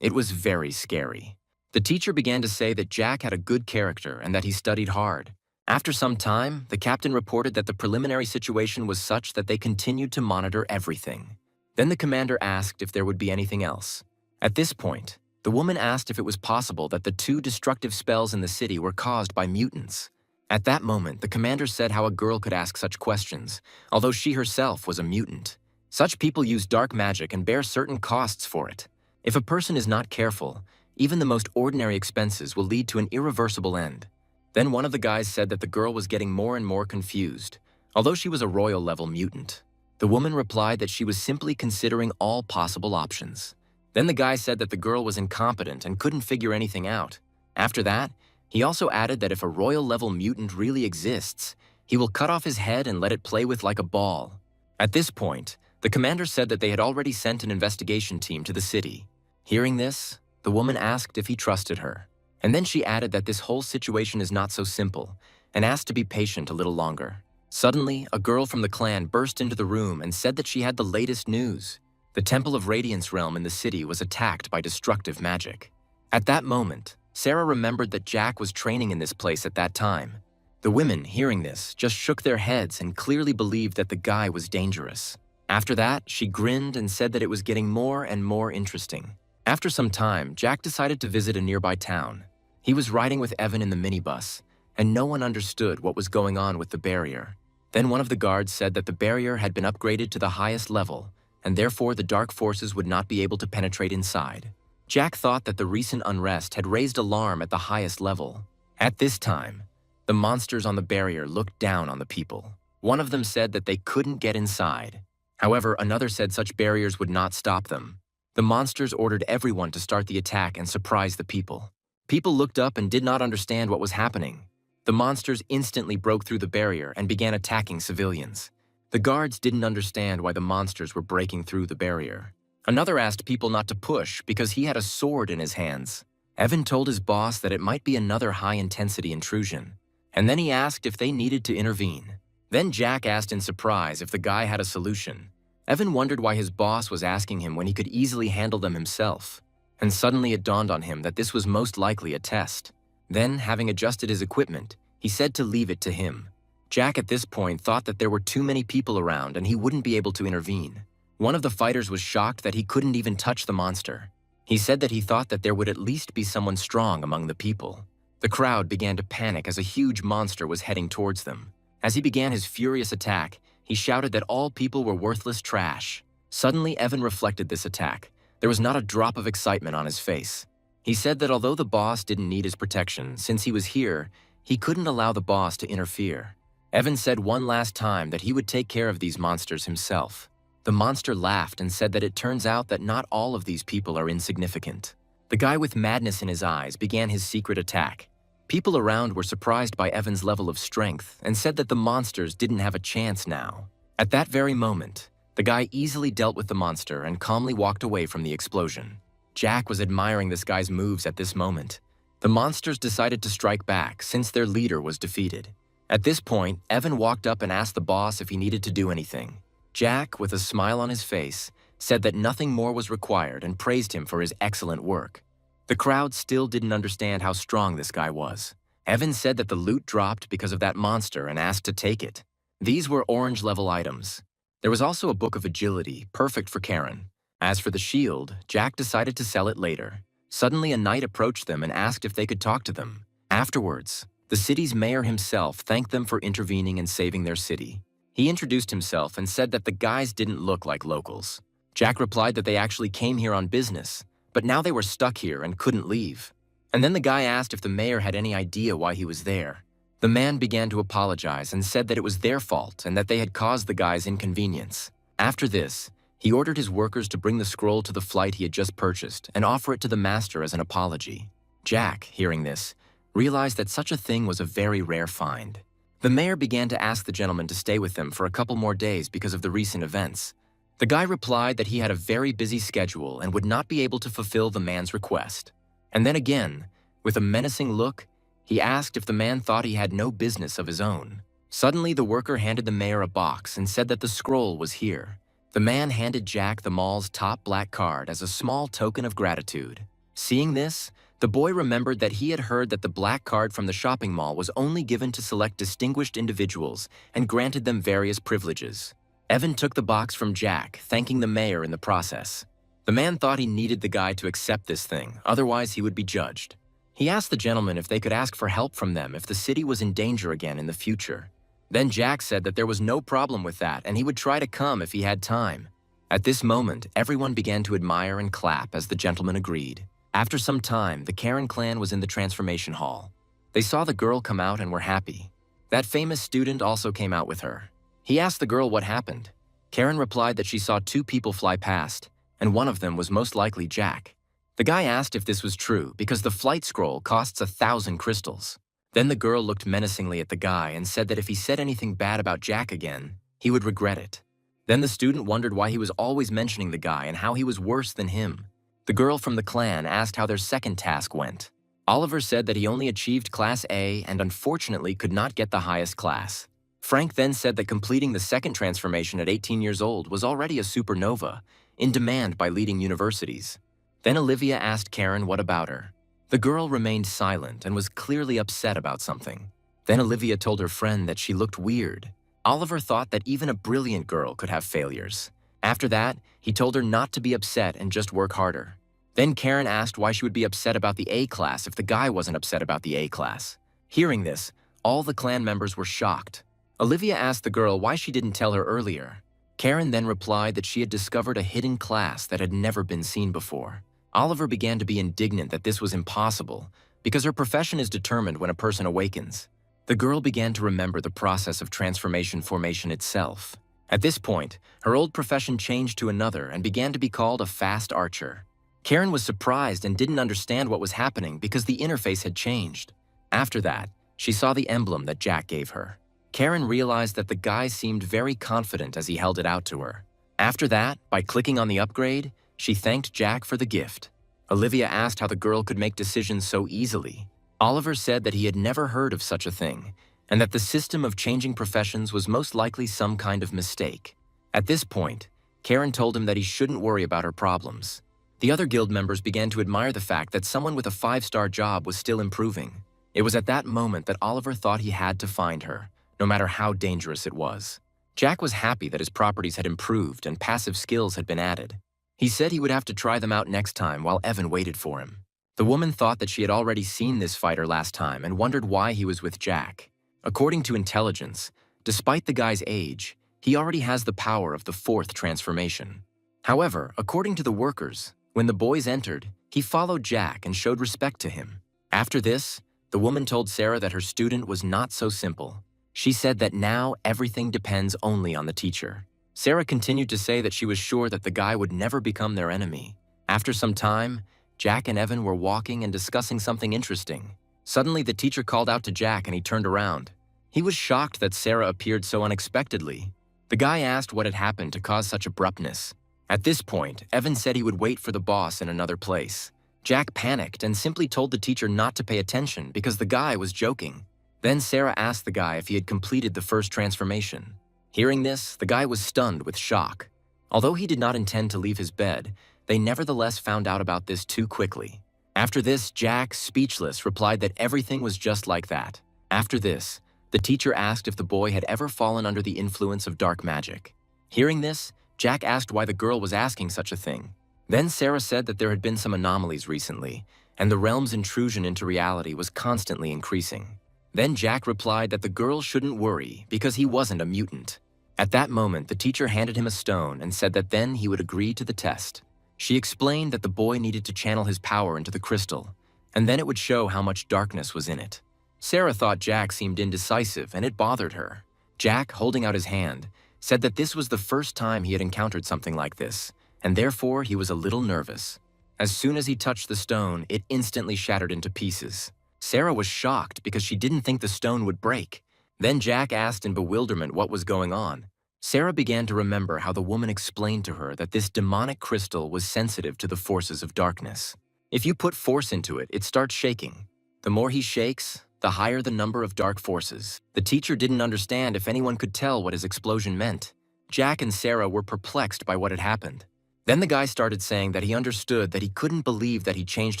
It was very scary. The teacher began to say that Jack had a good character and that he studied hard. After some time, the captain reported that the preliminary situation was such that they continued to monitor everything. Then the commander asked if there would be anything else. At this point, the woman asked if it was possible that the 2 destructive spells in the city were caused by mutants. At that moment, the commander said how a girl could ask such questions, although she herself was a mutant. Such people use dark magic and bear certain costs for it. If a person is not careful, even the most ordinary expenses will lead to an irreversible end. Then one of the guys said that the girl was getting more and more confused, although she was a royal-level mutant. The woman replied that she was simply considering all possible options. Then the guy said that the girl was incompetent and couldn't figure anything out. After that, he also added that if a royal-level mutant really exists, he will cut off his head and let it play with like a ball. At this point, the commander said that they had already sent an investigation team to the city. Hearing this, the woman asked if he trusted her. And then she added that this whole situation is not so simple, and asked to be patient a little longer. Suddenly, a girl from the clan burst into the room and said that she had the latest news. The Temple of Radiance realm in the city was attacked by destructive magic. At that moment, Sarah remembered that Jack was training in this place at that time. The women, hearing this, just shook their heads and clearly believed that the guy was dangerous. After that, she grinned and said that it was getting more and more interesting. After some time, Jack decided to visit a nearby town. He was riding with Evan in the minibus, and no one understood what was going on with the barrier. Then one of the guards said that the barrier had been upgraded to the highest level, and therefore the dark forces would not be able to penetrate inside. Jack thought that the recent unrest had raised alarm at the highest level. At this time, the monsters on the barrier looked down on the people. One of them said that they couldn't get inside. However, another said such barriers would not stop them. The monsters ordered everyone to start the attack and surprise the people. People looked up and did not understand what was happening. The monsters instantly broke through the barrier and began attacking civilians. The guards didn't understand why the monsters were breaking through the barrier. Another asked people not to push because he had a sword in his hands. Evan told his boss that it might be another high-intensity intrusion, and then he asked if they needed to intervene. Then Jack asked in surprise if the guy had a solution. Evan wondered why his boss was asking him when he could easily handle them himself, and suddenly it dawned on him that this was most likely a test. Then, having adjusted his equipment, he said to leave it to him. Jack at this point thought that there were too many people around and he wouldn't be able to intervene. One of the fighters was shocked that he couldn't even touch the monster. He said that he thought that there would at least be someone strong among the people. The crowd began to panic as a huge monster was heading towards them. As he began his furious attack, he shouted that all people were worthless trash. Suddenly, Evan reflected this attack. There was not a drop of excitement on his face. He said that although the boss didn't need his protection, since he was here, he couldn't allow the boss to interfere. Evan said one last time that he would take care of these monsters himself. The monster laughed and said that it turns out that not all of these people are insignificant. The guy with madness in his eyes began his secret attack. People around were surprised by Evan's level of strength and said that the monsters didn't have a chance now. At that very moment, the guy easily dealt with the monster and calmly walked away from the explosion. Jack was admiring this guy's moves at this moment. The monsters decided to strike back since their leader was defeated. At this point, Evan walked up and asked the boss if he needed to do anything. Jack, with a smile on his face, said that nothing more was required and praised him for his excellent work. The crowd still didn't understand how strong this guy was. Evan said that the loot dropped because of that monster and asked to take it. These were orange-level items. There was also a book of agility, perfect for Karen. As for the shield, Jack decided to sell it later. Suddenly, a knight approached them and asked if they could talk to them. Afterwards, the city's mayor himself thanked them for intervening and saving their city. He introduced himself and said that the guys didn't look like locals. Jack replied that they actually came here on business, but now they were stuck here and couldn't leave. And then the guy asked if the mayor had any idea why he was there. The man began to apologize and said that it was their fault and that they had caused the guy's inconvenience. After this, he ordered his workers to bring the scroll to the flight he had just purchased and offer it to the master as an apology. Jack, hearing this, realized that such a thing was a very rare find. The mayor began to ask the gentleman to stay with them for a couple more days because of the recent events. The guy replied that he had a very busy schedule and would not be able to fulfill the man's request. And then again, with a menacing look, he asked if the man thought he had no business of his own. Suddenly, the worker handed the mayor a box and said that the scroll was here. The man handed Jack the mall's top black card as a small token of gratitude. Seeing this, the boy remembered that he had heard that the black card from the shopping mall was only given to select distinguished individuals and granted them various privileges. Evan took the box from Jack, thanking the mayor in the process. The man thought he needed the guy to accept this thing, otherwise he would be judged. He asked the gentleman if they could ask for help from them if the city was in danger again in the future. Then Jack said that there was no problem with that and he would try to come if he had time. At this moment, everyone began to admire and clap as the gentleman agreed. After some time, the Karen clan was in the transformation hall. They saw the girl come out and were happy. That famous student also came out with her. He asked the girl what happened. Karen replied that she saw two people fly past, and one of them was most likely Jack. The guy asked if this was true because the flight scroll costs 1,000 crystals. Then the girl looked menacingly at the guy and said that if he said anything bad about Jack again, he would regret it. Then the student wondered why he was always mentioning the guy and how he was worse than him. The girl from the clan asked how their second task went. Oliver said that he only achieved Class A and unfortunately could not get the highest class. Frank then said that completing the second transformation at 18 years old was already a supernova, in demand by leading universities. Then Olivia asked Karen what about her. The girl remained silent and was clearly upset about something. Then Olivia told her friend that she looked weird. Oliver thought that even a brilliant girl could have failures. After that, he told her not to be upset and just work harder. Then Karen asked why she would be upset about the A class if the guy wasn't upset about the A class. Hearing this, all the clan members were shocked. Olivia asked the girl why she didn't tell her earlier. Karen then replied that she had discovered a hidden class that had never been seen before. Oliver began to be indignant that this was impossible because her profession is determined when a person awakens. The girl began to remember the process of transformation formation itself. At this point, her old profession changed to another and began to be called a fast archer. Karen was surprised and didn't understand what was happening because the interface had changed. After that, she saw the emblem that Jack gave her. Karen realized that the guy seemed very confident as he held it out to her. After that, by clicking on the upgrade, she thanked Jack for the gift. Olivia asked how the girl could make decisions so easily. Oliver said that he had never heard of such a thing, and that the system of changing professions was most likely some kind of mistake. At this point, Karen told him that he shouldn't worry about her problems. The other guild members began to admire the fact that someone with a 5-star job was still improving. It was at that moment that Oliver thought he had to find her, no matter how dangerous it was. Jack was happy that his properties had improved and passive skills had been added. He said he would have to try them out next time while Evan waited for him. The woman thought that she had already seen this fighter last time and wondered why he was with Jack. According to intelligence, despite the guy's age, he already has the power of the 4th transformation. However, according to the workers, when the boys entered, he followed Jack and showed respect to him. After this, the woman told Sarah that her student was not so simple. She said that now everything depends only on the teacher. Sarah continued to say that she was sure that the guy would never become their enemy. After some time, Jack and Evan were walking and discussing something interesting. Suddenly, the teacher called out to Jack and he turned around. He was shocked that Sarah appeared so unexpectedly. The guy asked what had happened to cause such abruptness. At this point, Evan said he would wait for the boss in another place. Jack panicked and simply told the teacher not to pay attention because the guy was joking. Then Sarah asked the guy if he had completed the 1st transformation. Hearing this, the guy was stunned with shock. Although he did not intend to leave his bed, they nevertheless found out about this too quickly. After this, Jack, speechless, replied that everything was just like that. After this, the teacher asked if the boy had ever fallen under the influence of dark magic. Hearing this, Jack asked why the girl was asking such a thing. Then Sarah said that there had been some anomalies recently, and the realm's intrusion into reality was constantly increasing. Then Jack replied that the girl shouldn't worry because he wasn't a mutant. At that moment, the teacher handed him a stone and said that then he would agree to the test. She explained that the boy needed to channel his power into the crystal, and then it would show how much darkness was in it. Sarah thought Jack seemed indecisive, and it bothered her. Jack, holding out his hand, said that this was the first time he had encountered something like this, and therefore he was a little nervous. As soon as he touched the stone, it instantly shattered into pieces. Sarah was shocked because she didn't think the stone would break. Then Jack asked in bewilderment what was going on. Sarah began to remember how the woman explained to her that this demonic crystal was sensitive to the forces of darkness. If you put force into it, it starts shaking. The more he shakes, the higher the number of dark forces. The teacher didn't understand if anyone could tell what his explosion meant. Jack and Sarah were perplexed by what had happened. Then the guy started saying that he understood that he couldn't believe that he changed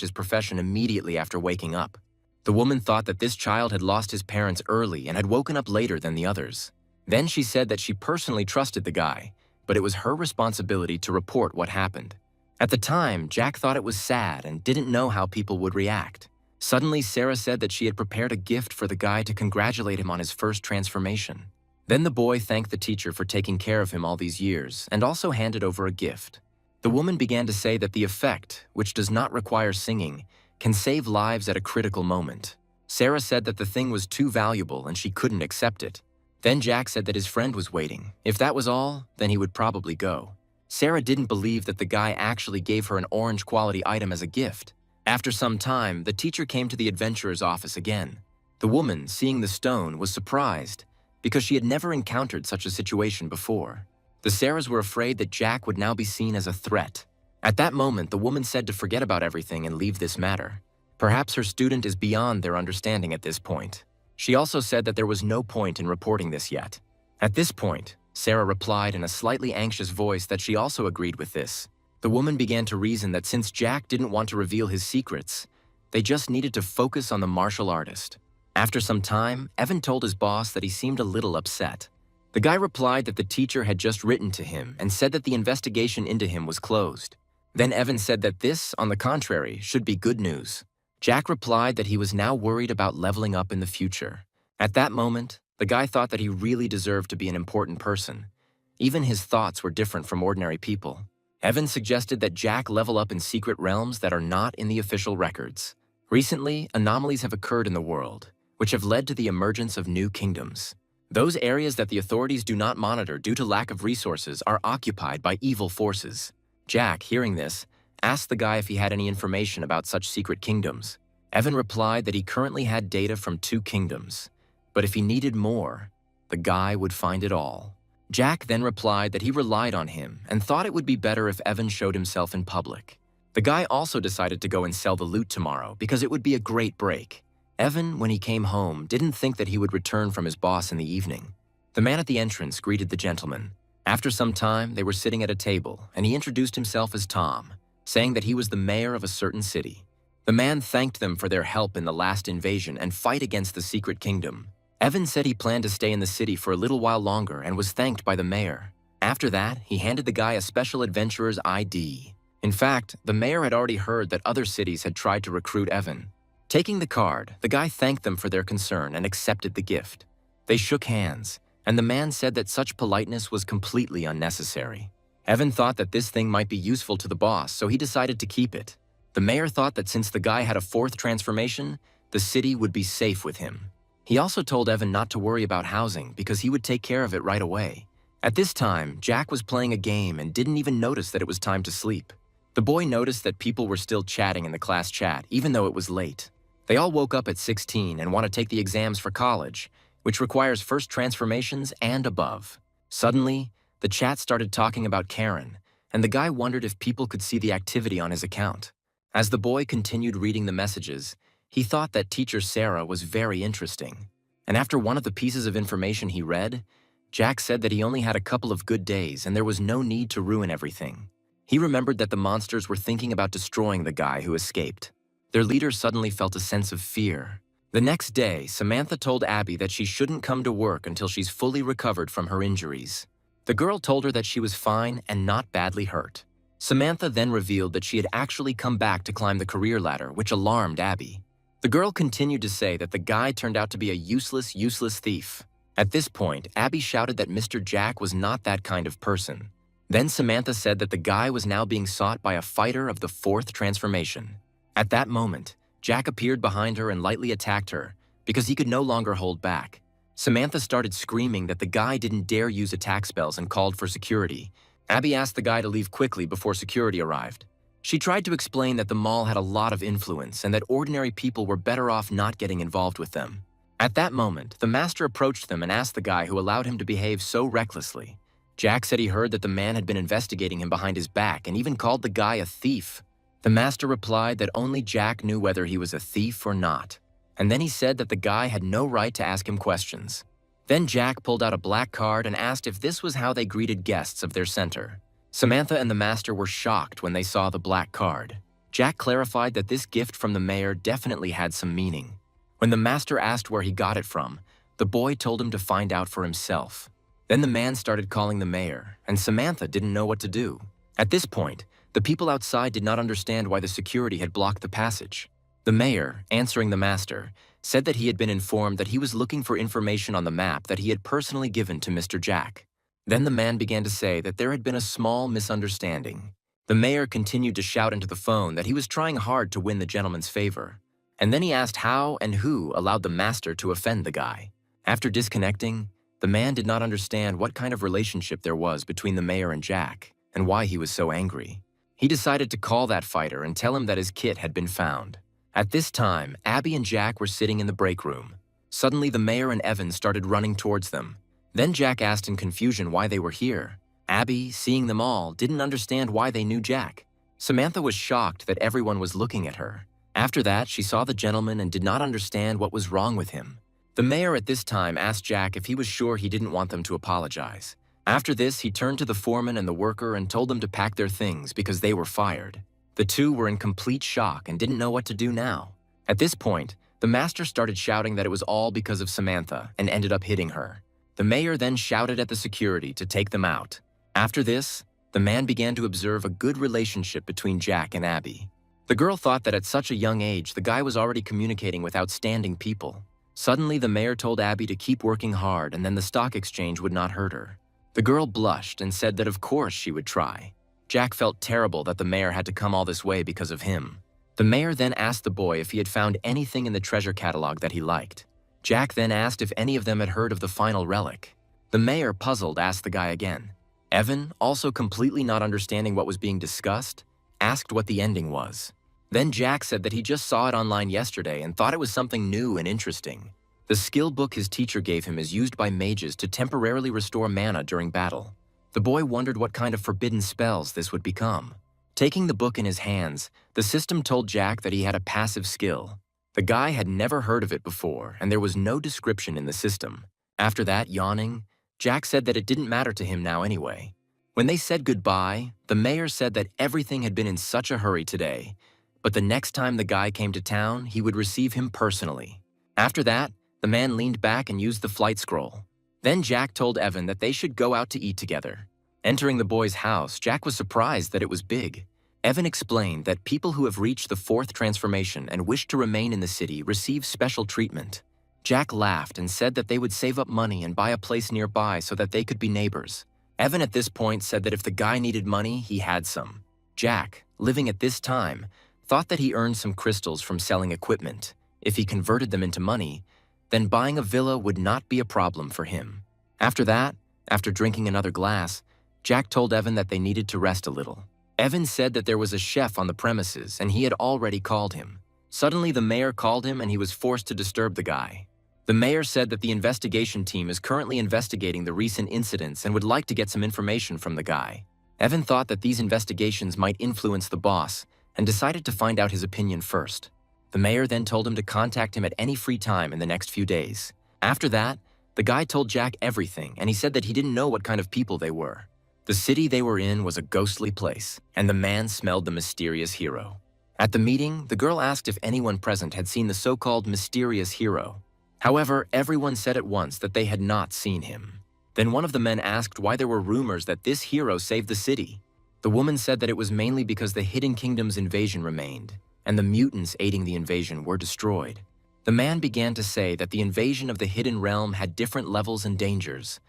his profession immediately after waking up. The woman thought that this child had lost his parents early and had woken up later than the others. Then she said that she personally trusted the guy, but it was her responsibility to report what happened. At the time, Jack thought it was sad and didn't know how people would react. Suddenly, Sarah said that she had prepared a gift for the guy to congratulate him on his first transformation. Then the boy thanked the teacher for taking care of him all these years and also handed over a gift. The woman began to say that the effect, which does not require singing, can save lives at a critical moment. Sarah said that the thing was too valuable and she couldn't accept it. Then Jack said that his friend was waiting. If that was all, then he would probably go. Sarah didn't believe that the guy actually gave her an orange-quality item as a gift. After some time, the teacher came to the adventurer's office again. The woman, seeing the stone, was surprised because she had never encountered such a situation before. The Sarahs were afraid that Jack would now be seen as a threat. At that moment, the woman said to forget about everything and leave this matter. Perhaps her student is beyond their understanding at this point. She also said that there was no point in reporting this yet. At this point, Sarah replied in a slightly anxious voice that she also agreed with this. The woman began to reason that since Jack didn't want to reveal his secrets, they just needed to focus on the martial artist. After some time, Evan told his boss that he seemed a little upset. The guy replied that the teacher had just written to him and said that the investigation into him was closed. Then Evan said that this, on the contrary, should be good news. Jack replied that he was now worried about leveling up in the future. At that moment, the guy thought that he really deserved to be an important person. Even his thoughts were different from ordinary people. Evan suggested that Jack level up in secret realms that are not in the official records. Recently, anomalies have occurred in the world, which have led to the emergence of new kingdoms. Those areas that the authorities do not monitor due to lack of resources are occupied by evil forces. Jack, hearing this, asked the guy if he had any information about such secret kingdoms. Evan replied that he currently had data from 2 kingdoms, but if he needed more, the guy would find it all. Jack then replied that he relied on him and thought it would be better if Evan showed himself in public. The guy also decided to go and sell the loot tomorrow because it would be a great break. Evan, when he came home, didn't think that he would return from his boss in the evening. The man at the entrance greeted the gentleman. After some time, they were sitting at a table, and he introduced himself as Tom, saying that he was the mayor of a certain city. The man thanked them for their help in the last invasion and fight against the secret kingdom. Evan said he planned to stay in the city for a little while longer and was thanked by the mayor. After that, he handed the guy a special adventurer's ID. In fact, the mayor had already heard that other cities had tried to recruit Evan. Taking the card, the guy thanked them for their concern and accepted the gift. They shook hands, and the man said that such politeness was completely unnecessary. Evan thought that this thing might be useful to the boss, so he decided to keep it. The mayor thought that since the guy had a 4th transformation, the city would be safe with him. He also told Evan not to worry about housing because he would take care of it right away. At this time, Jack was playing a game and didn't even notice that it was time to sleep. The boy noticed that people were still chatting in the class chat, even though it was late. They all woke up at 16 and want to take the exams for college, which requires first transformations and above. Suddenly, the chat started talking about Karen, and the guy wondered if people could see the activity on his account. As the boy continued reading the messages, he thought that teacher Sarah was very interesting. And after one of the pieces of information he read, Jack said that he only had a couple of good days and there was no need to ruin everything. He remembered that the monsters were thinking about destroying the guy who escaped. Their leader suddenly felt a sense of fear. The next day, Samantha told Abby that she shouldn't come to work until she's fully recovered from her injuries. The girl told her that she was fine and not badly hurt. Samantha then revealed that she had actually come back to climb the career ladder, which alarmed Abby. The girl continued to say that the guy turned out to be a useless thief. At this point, Abby shouted that Mr. Jack was not that kind of person. Then Samantha said that the guy was now being sought by a fighter of the fourth transformation. At that moment, Jack appeared behind her and lightly attacked her because he could no longer hold back. Samantha started screaming that the guy didn't dare use attack spells and called for security. Abby asked the guy to leave quickly before security arrived. She tried to explain that the mall had a lot of influence and that ordinary people were better off not getting involved with them. At that moment, the master approached them and asked the guy who allowed him to behave so recklessly. Jack said he heard that the man had been investigating him behind his back and even called the guy a thief. The master replied that only Jack knew whether he was a thief or not. And then he said that the guy had no right to ask him questions. Then Jack pulled out a black card and asked if this was how they greeted guests of their center. Samantha and the master were shocked when they saw the black card. Jack clarified that this gift from the mayor definitely had some meaning. When the master asked where he got it from, the boy told him to find out for himself. Then the man started calling the mayor, and Samantha didn't know what to do. At this point, the people outside did not understand why the security had blocked the passage. The mayor, answering the master, said that he had been informed that he was looking for information on the map that he had personally given to Mr. Jack. Then the man began to say that there had been a small misunderstanding. The mayor continued to shout into the phone that he was trying hard to win the gentleman's favor. And then he asked how and who allowed the master to offend the guy. After disconnecting, the man did not understand what kind of relationship there was between the mayor and Jack and why he was so angry. He decided to call that fighter and tell him that his kit had been found. At this time, Abby and Jack were sitting in the break room. Suddenly, the mayor and Evan started running towards them. Then Jack asked in confusion why they were here. Abby, seeing them all, didn't understand why they knew Jack. Samantha was shocked that everyone was looking at her. After that, she saw the gentleman and did not understand what was wrong with him. The mayor at this time asked Jack if he was sure he didn't want them to apologize. After this, he turned to the foreman and the worker and told them to pack their things because they were fired. The two were in complete shock and didn't know what to do now. At this point, the master started shouting that it was all because of Samantha and ended up hitting her. The mayor then shouted at the security to take them out. After this, the man began to observe a good relationship between Jack and Abby. The girl thought that at such a young age, the guy was already communicating with outstanding people. Suddenly, the mayor told Abby to keep working hard and then the stock exchange would not hurt her. The girl blushed and said that of course she would try. Jack felt terrible that the mayor had to come all this way because of him. The mayor then asked the boy if he had found anything in the treasure catalog that he liked. Jack then asked if any of them had heard of the final relic. The mayor, puzzled, asked the guy again. Evan, also completely not understanding what was being discussed, asked what the ending was. Then Jack said that he just saw it online yesterday and thought it was something new and interesting. The skill book his teacher gave him is used by mages to temporarily restore mana during battle. The boy wondered what kind of forbidden spells this would become. Taking the book in his hands, the system told Jack that he had a passive skill. The guy had never heard of it before, and there was no description in the system. After that, yawning, Jack said that it didn't matter to him now anyway. When they said goodbye, the mayor said that everything had been in such a hurry today, but the next time the guy came to town, he would receive him personally. After that, the man leaned back and used the flight scroll. Then Jack told Evan that they should go out to eat together. Entering the boy's house, Jack was surprised that it was big. Evan explained that people who have reached the fourth transformation and wish to remain in the city receive special treatment. Jack laughed and said that they would save up money and buy a place nearby so that they could be neighbors. Evan at this point said that if the guy needed money, he had some. Jack, living at this time, thought that he earned some crystals from selling equipment. If he converted them into money, then buying a villa would not be a problem for him. After that, after drinking another glass, Jack told Evan that they needed to rest a little. Evan said that there was a chef on the premises and he had already called him. Suddenly, the mayor called him and he was forced to disturb the guy. The mayor said that the investigation team is currently investigating the recent incidents and would like to get some information from the guy. Evan thought that these investigations might influence the boss and decided to find out his opinion first. The mayor then told him to contact him at any free time in the next few days. After that, the guy told Jack everything and he said that he didn't know what kind of people they were. The city they were in was a ghostly place, and the man smelled the mysterious hero. At the meeting, the girl asked if anyone present had seen the so-called mysterious hero. However, everyone said at once that they had not seen him. Then one of the men asked why there were rumors that this hero saved the city. The woman said that it was mainly because the Hidden Kingdom's invasion remained, and the mutants aiding the invasion were destroyed. The man began to say that the invasion of the Hidden Realm had different levels and dangers.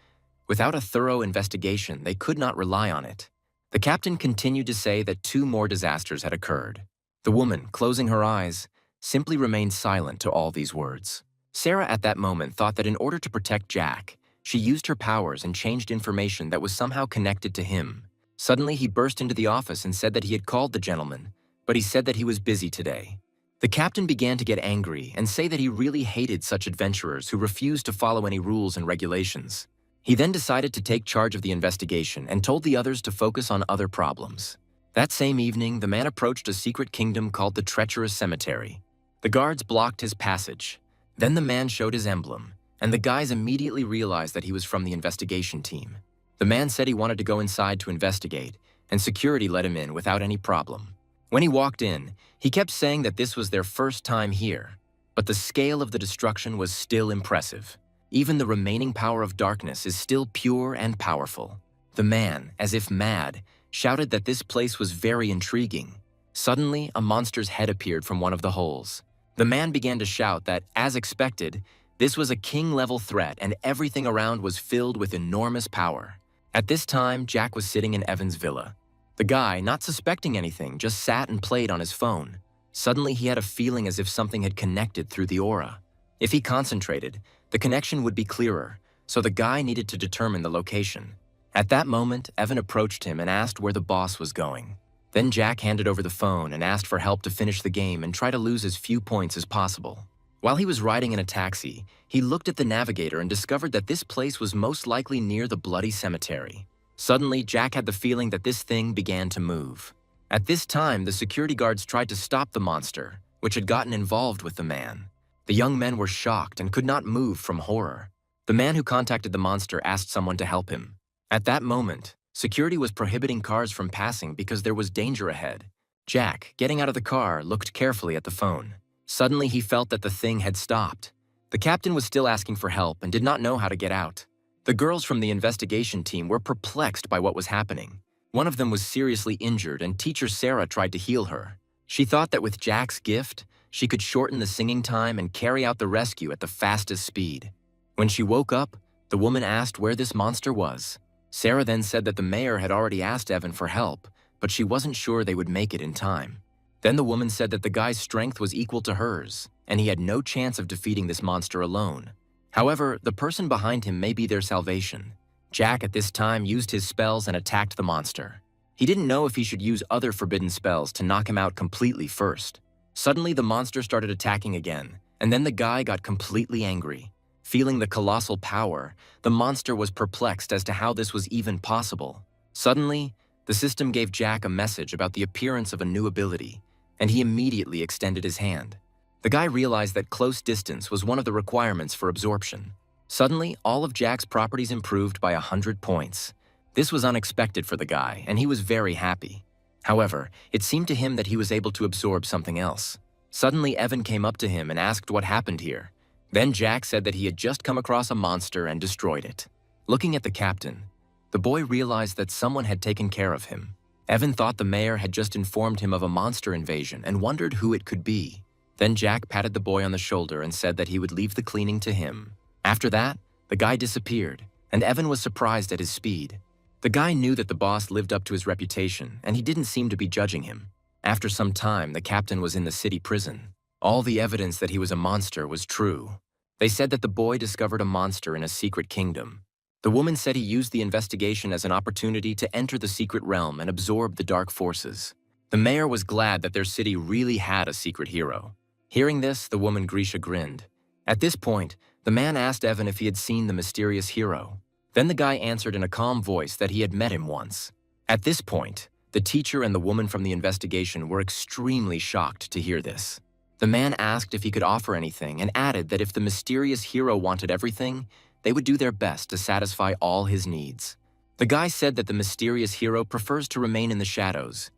Without a thorough investigation, they could not rely on it. The captain continued to say that 2 more disasters had occurred. The woman, closing her eyes, simply remained silent to all these words. Sarah at that moment thought that in order to protect Jack, she used her powers and changed information that was somehow connected to him. Suddenly, he burst into the office and said that he had called the gentleman, but he said that he was busy today. The captain began to get angry and say that he really hated such adventurers who refused to follow any rules and regulations. He then decided to take charge of the investigation and told the others to focus on other problems. That same evening, the man approached a secret kingdom called the Treacherous Cemetery. The guards blocked his passage. Then the man showed his emblem, and the guys immediately realized that he was from the investigation team. The man said he wanted to go inside to investigate, and security let him in without any problem. When he walked in, he kept saying that this was their first time here, but the scale of the destruction was still impressive. Even the remaining power of darkness is still pure and powerful. The man, as if mad, shouted that this place was very intriguing. Suddenly, a monster's head appeared from one of the holes. The man began to shout that, as expected, this was a king-level threat and everything around was filled with enormous power. At this time, Jack was sitting in Evan's villa. The guy, not suspecting anything, just sat and played on his phone. Suddenly, he had a feeling as if something had connected through the aura. If he concentrated, the connection would be clearer, so the guy needed to determine the location. At that moment, Evan approached him and asked where the boss was going. Then Jack handed over the phone and asked for help to finish the game and try to lose as few points as possible. While he was riding in a taxi, he looked at the navigator and discovered that this place was most likely near the bloody cemetery. Suddenly, Jack had the feeling that this thing began to move. At this time, the security guards tried to stop the monster, which had gotten involved with the man. The young men were shocked and could not move from horror. The man who contacted the monster asked someone to help him. At that moment, security was prohibiting cars from passing because there was danger ahead. Jack, getting out of the car, looked carefully at the phone. Suddenly, he felt that the thing had stopped. The captain was still asking for help and did not know how to get out. The girls from the investigation team were perplexed by what was happening. One of them was seriously injured and teacher Sarah tried to heal her. She thought that with Jack's gift, she could shorten the singing time and carry out the rescue at the fastest speed. When she woke up, the woman asked where this monster was. Sarah then said that the mayor had already asked Evan for help, but she wasn't sure they would make it in time. Then the woman said that the guy's strength was equal to hers, and he had no chance of defeating this monster alone. However, the person behind him may be their salvation. Jack at this time used his spells and attacked the monster. He didn't know if he should use other forbidden spells to knock him out completely first. Suddenly, the monster started attacking again, and then the guy got completely angry. Feeling the colossal power, the monster was perplexed as to how this was even possible. Suddenly, the system gave Jack a message about the appearance of a new ability, and he immediately extended his hand. The guy realized that close distance was one of the requirements for absorption. Suddenly, all of Jack's properties improved by 100 points. This was unexpected for the guy, and he was very happy. However, it seemed to him that he was able to absorb something else. Suddenly, Evan came up to him and asked what happened here. Then Jack said that he had just come across a monster and destroyed it. Looking at the captain, the boy realized that someone had taken care of him. Evan thought the mayor had just informed him of a monster invasion and wondered who it could be. Then Jack patted the boy on the shoulder and said that he would leave the cleaning to him. After that, the guy disappeared, and Evan was surprised at his speed. The guy knew that the boss lived up to his reputation, and he didn't seem to be judging him. After some time, the captain was in the city prison. All the evidence that he was a monster was true. They said that the boy discovered a monster in a secret kingdom. The woman said he used the investigation as an opportunity to enter the secret realm and absorb the dark forces. The mayor was glad that their city really had a secret hero. Hearing this, the woman Grisha grinned. At this point, the man asked Evan if he had seen the mysterious hero. Then the guy answered in a calm voice that he had met him once. At this point, the teacher and the woman from the investigation were extremely shocked to hear this. The man asked if he could offer anything and added that if the mysterious hero wanted everything, they would do their best to satisfy all his needs. The guy said that the mysterious hero prefers to remain in the shadows.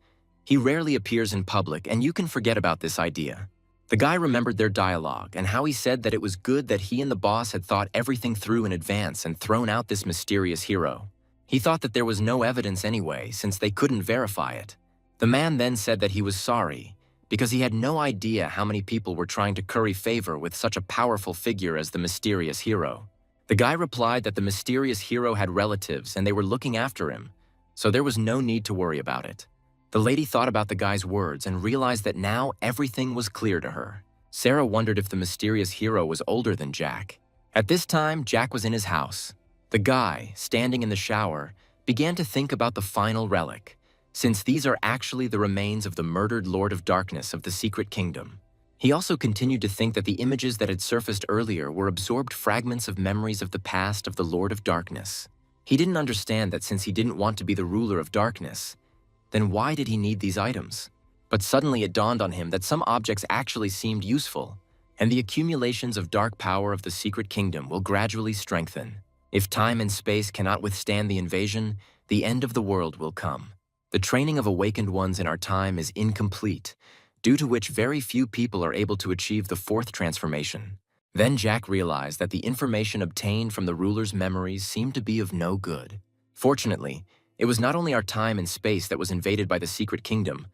He rarely appears in public, and you can forget about this idea. The guy remembered their dialogue and how he said that it was good that he and the boss had thought everything through in advance and thrown out this mysterious hero. He thought that there was no evidence anyway, since they couldn't verify it. The man then said that he was sorry, because he had no idea how many people were trying to curry favor with such a powerful figure as the mysterious hero. The guy replied that the mysterious hero had relatives and they were looking after him, so there was no need to worry about it. The lady thought about the guy's words and realized that now everything was clear to her. Sarah wondered if the mysterious hero was older than Jack. At this time, Jack was in his house. The guy, standing in the shower, began to think about the final relic, since these are actually the remains of the murdered Lord of Darkness of the Secret Kingdom. He also continued to think that the images that had surfaced earlier were absorbed fragments of memories of the past of the Lord of Darkness. He didn't understand that since he didn't want to be the ruler of darkness, then why did he need these items? But suddenly it dawned on him that some objects actually seemed useful, and the accumulations of dark power of the Secret Kingdom will gradually strengthen. If time and space cannot withstand the invasion, the end of the world will come. The training of awakened ones in our time is incomplete, due to which very few people are able to achieve the fourth transformation. Then Jack realized that the information obtained from the ruler's memories seemed to be of no good. Fortunately, it was not only our time and space that was invaded by the Secret Kingdom,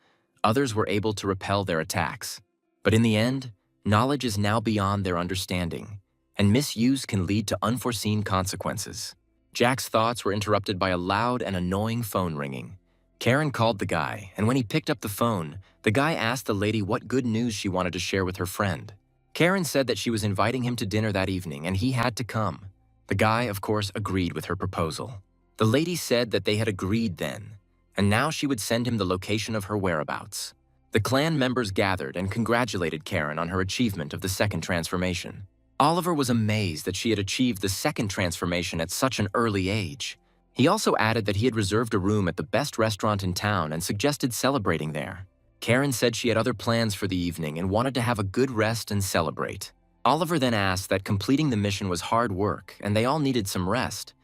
others were able to repel their attacks. But in the end, knowledge is now beyond their understanding, and misuse can lead to unforeseen consequences. Jack's thoughts were interrupted by a loud and annoying phone ringing. Karen called the guy, and when he picked up the phone, the guy asked the lady what good news she wanted to share with her friend. Karen said that she was inviting him to dinner that evening and he had to come. The guy, of course, agreed with her proposal. The lady said that they had agreed then, and now she would send him the location of her whereabouts. The clan members gathered and congratulated Karen on her achievement of the second transformation. Oliver was amazed that she had achieved the second transformation at such an early age. He also added that he had reserved a room at the best restaurant in town and suggested celebrating there. Karen said she had other plans for the evening and wanted to have a good rest and celebrate. Oliver then asked that completing the mission was hard work and they all needed some rest.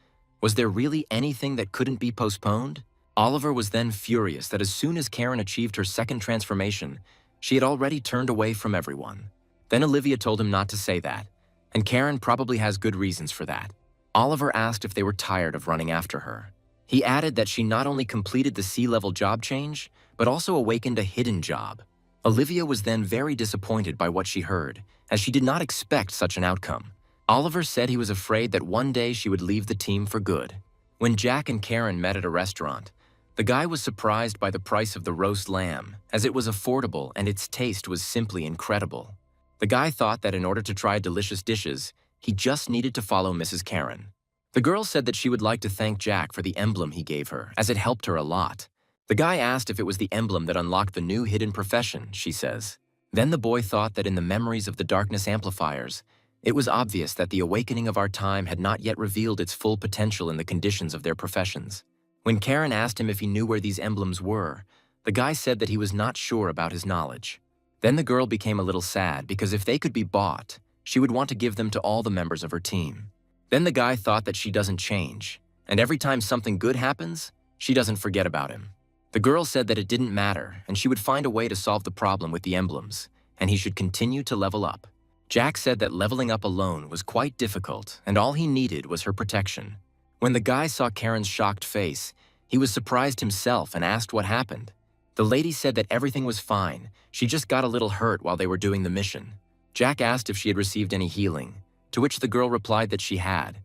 Was there really anything that couldn't be postponed? Oliver was then furious that as soon as Karen achieved her second transformation, she had already turned away from everyone. Then Olivia told him not to say that, and Karen probably has good reasons for that. Oliver asked if they were tired of running after her. He added that she not only completed the C-level job change, but also awakened a hidden job. Olivia was then very disappointed by what she heard, as she did not expect such an outcome. Oliver said he was afraid that one day she would leave the team for good. When Jack and Karen met at a restaurant, the guy was surprised by the price of the roast lamb, as it was affordable and its taste was simply incredible. The guy thought that in order to try delicious dishes, he just needed to follow Mrs. Karen. The girl said that she would like to thank Jack for the emblem he gave her, as it helped her a lot. The guy asked if it was the emblem that unlocked the new hidden profession, she says. Then the boy thought that in the memories of the darkness amplifiers, it was obvious that the awakening of our time had not yet revealed its full potential in the conditions of their professions. When Karen asked him if he knew where these emblems were, the guy said that he was not sure about his knowledge. Then the girl became a little sad because if they could be bought, she would want to give them to all the members of her team. Then the guy thought that she doesn't change, and every time something good happens, she doesn't forget about him. The girl said that it didn't matter, and she would find a way to solve the problem with the emblems, and he should continue to level up. Jack said that leveling up alone was quite difficult, and all he needed was her protection. When the guy saw Karen's shocked face, he was surprised himself and asked what happened. The lady said that everything was fine, she just got a little hurt while they were doing the mission. Jack asked if she had received any healing, to which the girl replied that she had.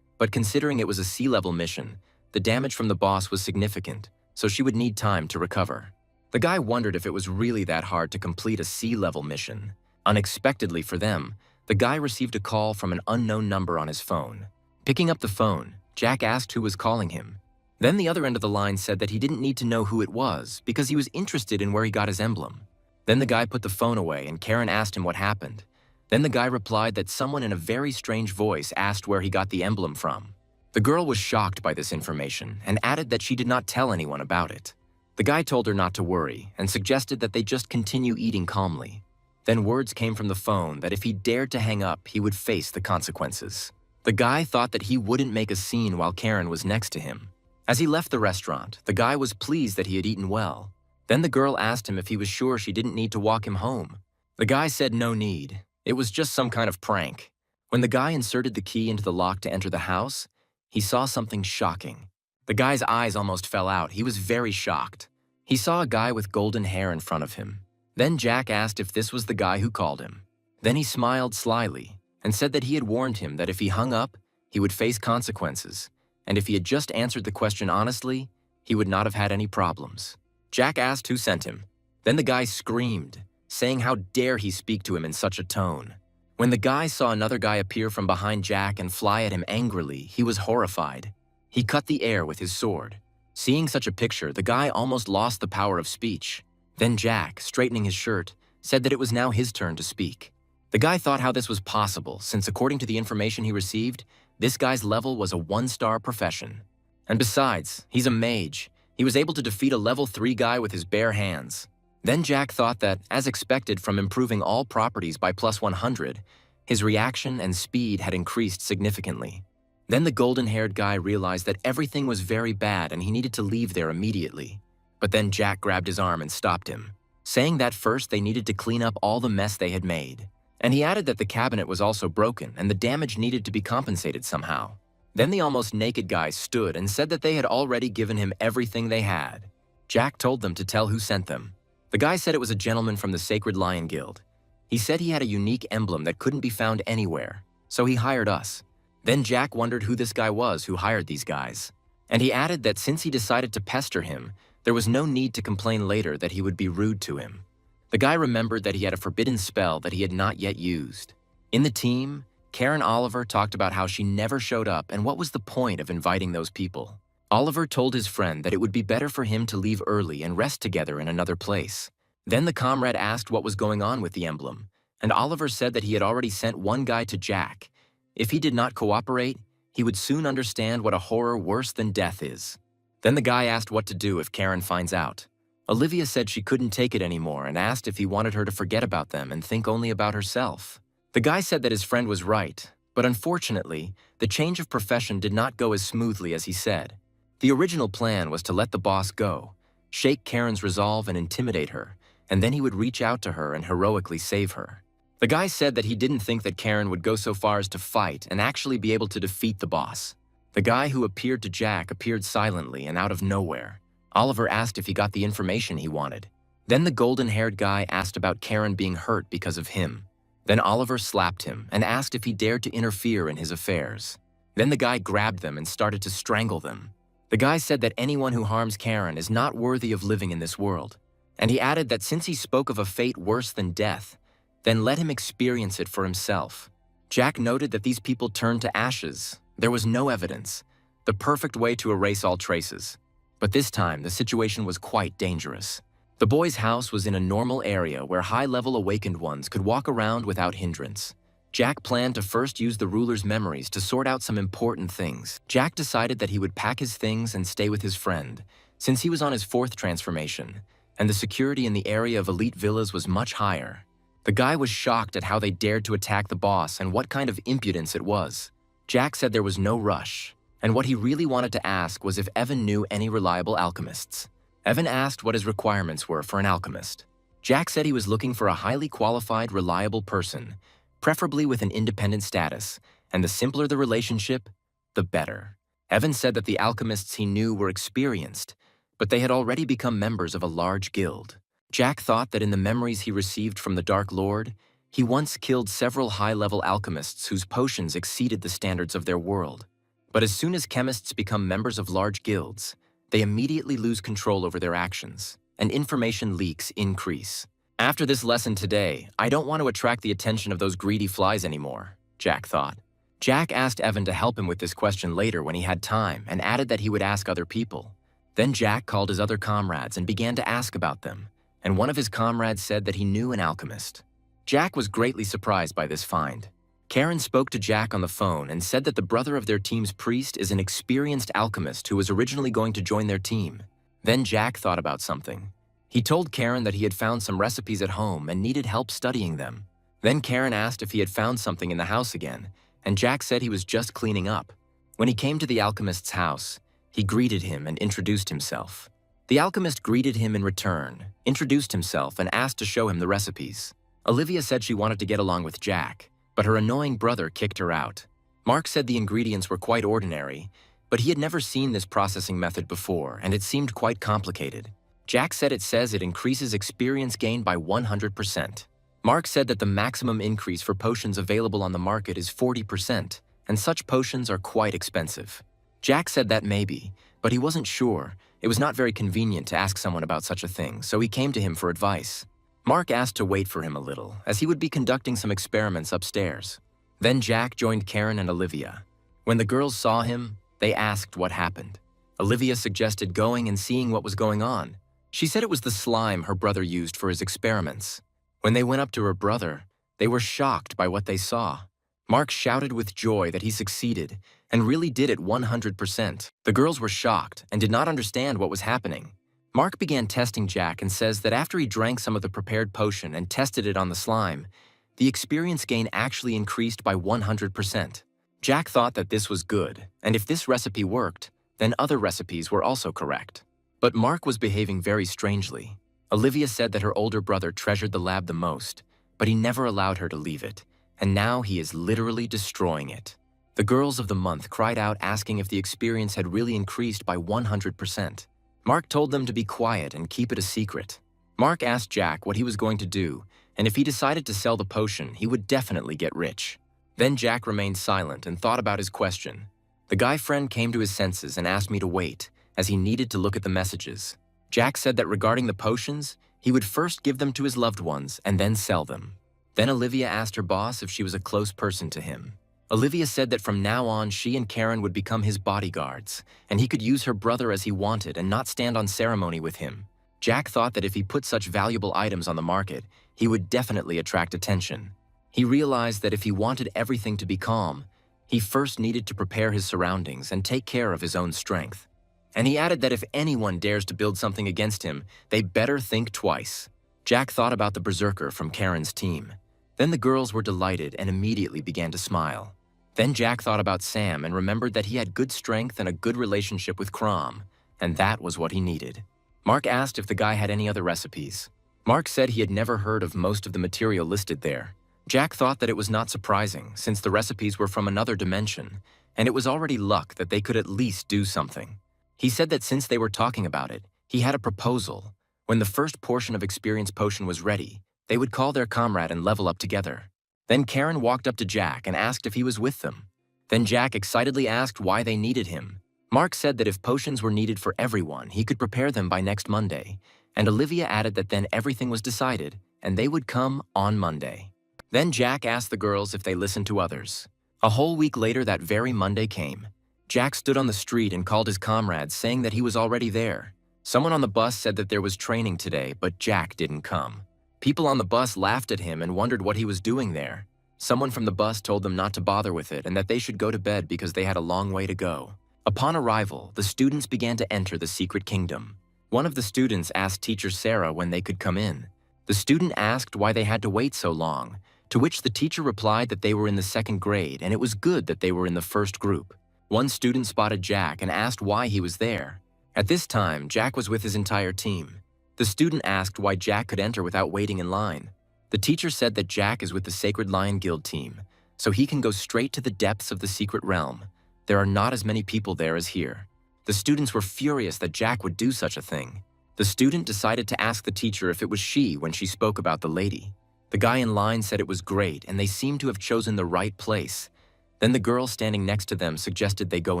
But considering it was a C-level mission, the damage from the boss was significant, so she would need time to recover. The guy wondered if it was really that hard to complete a C-level mission. Unexpectedly for them, the guy received a call from an unknown number on his phone. Picking up the phone, Jack asked who was calling him. Then the other end of the line said that he didn't need to know who it was because he was interested in where he got his emblem. Then the guy put the phone away and Karen asked him what happened. Then the guy replied that someone in a very strange voice asked where he got the emblem from. The girl was shocked by this information and added that she did not tell anyone about it. The guy told her not to worry and suggested that they just continue eating calmly. Then words came from the phone that if he dared to hang up, he would face the consequences. The guy thought that he wouldn't make a scene while Karen was next to him. As he left the restaurant, the guy was pleased that he had eaten well. Then the girl asked him if he was sure she didn't need to walk him home. The guy said no need. It was just some kind of prank. When the guy inserted the key into the lock to enter the house, he saw something shocking. The guy's eyes almost fell out. He was very shocked. He saw a guy with golden hair in front of him. Then Jack asked if this was the guy who called him. Then he smiled slyly and said that he had warned him that if he hung up, he would face consequences, and if he had just answered the question honestly, he would not have had any problems. Jack asked who sent him. Then the guy screamed, saying how dare he speak to him in such a tone. When the guy saw another guy appear from behind Jack and fly at him angrily, he was horrified. He cut the air with his sword. Seeing such a picture, the guy almost lost the power of speech. Then Jack, straightening his shirt, said that it was now his turn to speak. The guy thought how this was possible, since according to the information he received, this guy's level was a 1-star profession. And besides, he's a mage. He was able to defeat a level 3 guy with his bare hands. Then Jack thought that, as expected from improving all properties by plus 100, his reaction and speed had increased significantly. Then the golden-haired guy realized that everything was very bad and he needed to leave there immediately. But then Jack grabbed his arm and stopped him, saying that first they needed to clean up all the mess they had made. And he added that the cabinet was also broken and the damage needed to be compensated somehow. Then the almost naked guy stood and said that they had already given him everything they had. Jack told them to tell who sent them. The guy said it was a gentleman from the Sacred Lion Guild. He said he had a unique emblem that couldn't be found anywhere, so he hired us. Then Jack wondered who this guy was who hired these guys. And he added that since he decided to pester him, there was no need to complain later that he would be rude to him. The guy remembered that he had a forbidden spell that he had not yet used. In the team, Karen Oliver talked about how she never showed up and what was the point of inviting those people. Oliver told his friend that it would be better for him to leave early and rest together in another place. Then the comrade asked what was going on with the emblem, and Oliver said that he had already sent one guy to Jack. If he did not cooperate, he would soon understand what a horror worse than death is. Then the guy asked what to do if Karen finds out. Olivia said she couldn't take it anymore and asked if he wanted her to forget about them and think only about herself. The guy said that his friend was right, but unfortunately, the change of profession did not go as smoothly as he said. The original plan was to let the boss go, shake Karen's resolve and intimidate her, and then he would reach out to her and heroically save her. The guy said that he didn't think that Karen would go so far as to fight and actually be able to defeat the boss. The guy who appeared to Jack appeared silently and out of nowhere. Oliver asked if he got the information he wanted. Then the golden-haired guy asked about Karen being hurt because of him. Then Oliver slapped him and asked if he dared to interfere in his affairs. Then the guy grabbed them and started to strangle them. The guy said that anyone who harms Karen is not worthy of living in this world. And he added that since he spoke of a fate worse than death, then let him experience it for himself. Jack noted that these people turned to ashes. There was no evidence, the perfect way to erase all traces. But this time, the situation was quite dangerous. The boy's house was in a normal area where high-level awakened ones could walk around without hindrance. Jack planned to first use the ruler's memories to sort out some important things. Jack decided that he would pack his things and stay with his friend, since he was on his 4th transformation, and the security in the area of elite villas was much higher. The guy was shocked at how they dared to attack the boss and what kind of impudence it was. Jack said there was no rush, and what he really wanted to ask was if Evan knew any reliable alchemists. Evan asked what his requirements were for an alchemist. Jack said he was looking for a highly qualified, reliable person, preferably with an independent status, and the simpler the relationship, the better. Evan said that the alchemists he knew were experienced, but they had already become members of a large guild. Jack thought that in the memories he received from the Dark Lord, he once killed several high-level alchemists whose potions exceeded the standards of their world. But as soon as chemists become members of large guilds, they immediately lose control over their actions, and information leaks increase. After this lesson today, I don't want to attract the attention of those greedy flies anymore, Jack thought. Jack asked Evan to help him with this question later when he had time and added that he would ask other people. Then Jack called his other comrades and began to ask about them, and one of his comrades said that he knew an alchemist. Jack was greatly surprised by this find. Karen spoke to Jack on the phone and said that the brother of their team's priest is an experienced alchemist who was originally going to join their team. Then Jack thought about something. He told Karen that he had found some recipes at home and needed help studying them. Then Karen asked if he had found something in the house again, and Jack said he was just cleaning up. When he came to the alchemist's house, he greeted him and introduced himself. The alchemist greeted him in return, introduced himself, and asked to show him the recipes. Olivia said she wanted to get along with Jack, but her annoying brother kicked her out. Mark said the ingredients were quite ordinary, but he had never seen this processing method before, and it seemed quite complicated. Jack said it says it increases experience gain by 100%. Mark said that the maximum increase for potions available on the market is 40%, and such potions are quite expensive. Jack said that maybe, but he wasn't sure. It was not very convenient to ask someone about such a thing, so he came to him for advice. Mark asked to wait for him a little, as he would be conducting some experiments upstairs. Then Jack joined Karen and Olivia. When the girls saw him, they asked what happened. Olivia suggested going and seeing what was going on. She said it was the slime her brother used for his experiments. When they went up to her brother, they were shocked by what they saw. Mark shouted with joy that he succeeded and really did it 100%. The girls were shocked and did not understand what was happening. Mark began testing Jack and says that after he drank some of the prepared potion and tested it on the slime, the experience gain actually increased by 100%. Jack thought that this was good, and if this recipe worked, then other recipes were also correct. But Mark was behaving very strangely. Olivia said that her older brother treasured the lab the most, but he never allowed her to leave it, and now he is literally destroying it. The girls of the month cried out asking if the experience had really increased by 100%. Mark told them to be quiet and keep it a secret. Mark asked Jack what he was going to do, and if he decided to sell the potion, he would definitely get rich. Then Jack remained silent and thought about his question. The guy friend came to his senses and asked me to wait, as he needed to look at the messages. Jack said that regarding the potions, he would first give them to his loved ones and then sell them. Then Olivia asked her boss if she was a close person to him. Olivia said that from now on she and Karen would become his bodyguards, and he could use her brother as he wanted and not stand on ceremony with him. Jack thought that if he put such valuable items on the market, he would definitely attract attention. He realized that if he wanted everything to be calm, he first needed to prepare his surroundings and take care of his own strength. And he added that if anyone dares to build something against him, they better think twice. Jack thought about the berserker from Karen's team. Then the girls were delighted and immediately began to smile. Then Jack thought about Sam and remembered that he had good strength and a good relationship with Crom, and that was what he needed. Mark asked if the guy had any other recipes. Mark said he had never heard of most of the material listed there. Jack thought that it was not surprising, since the recipes were from another dimension, and it was already luck that they could at least do something. He said that since they were talking about it, he had a proposal. When the first portion of Experience Potion was ready, they would call their comrade and level up together. Then Karen walked up to Jack and asked if he was with them. Then Jack excitedly asked why they needed him. Mark said that if potions were needed for everyone, he could prepare them by next Monday, and Olivia added that then everything was decided, and they would come on Monday. Then Jack asked the girls if they listened to others. A whole week later, that very Monday came. Jack stood on the street and called his comrades, saying that he was already there. Someone on the bus said that there was training today, but Jack didn't come. People on the bus laughed at him and wondered what he was doing there. Someone from the bus told them not to bother with it and that they should go to bed because they had a long way to go. Upon arrival, the students began to enter the secret kingdom. One of the students asked teacher Sarah when they could come in. The student asked why they had to wait so long, to which the teacher replied that they were in the second grade and it was good that they were in the first group. One student spotted Jack and asked why he was there. At this time, Jack was with his entire team. The student asked why Jack could enter without waiting in line. The teacher said that Jack is with the Sacred Lion Guild team, so he can go straight to the depths of the secret realm. There are not as many people there as here. The students were furious that Jack would do such a thing. The student decided to ask the teacher if it was she when she spoke about the lady. The guy in line said it was great and they seemed to have chosen the right place. Then the girl standing next to them suggested they go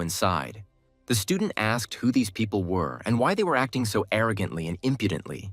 inside. The student asked who these people were and why they were acting so arrogantly and impudently.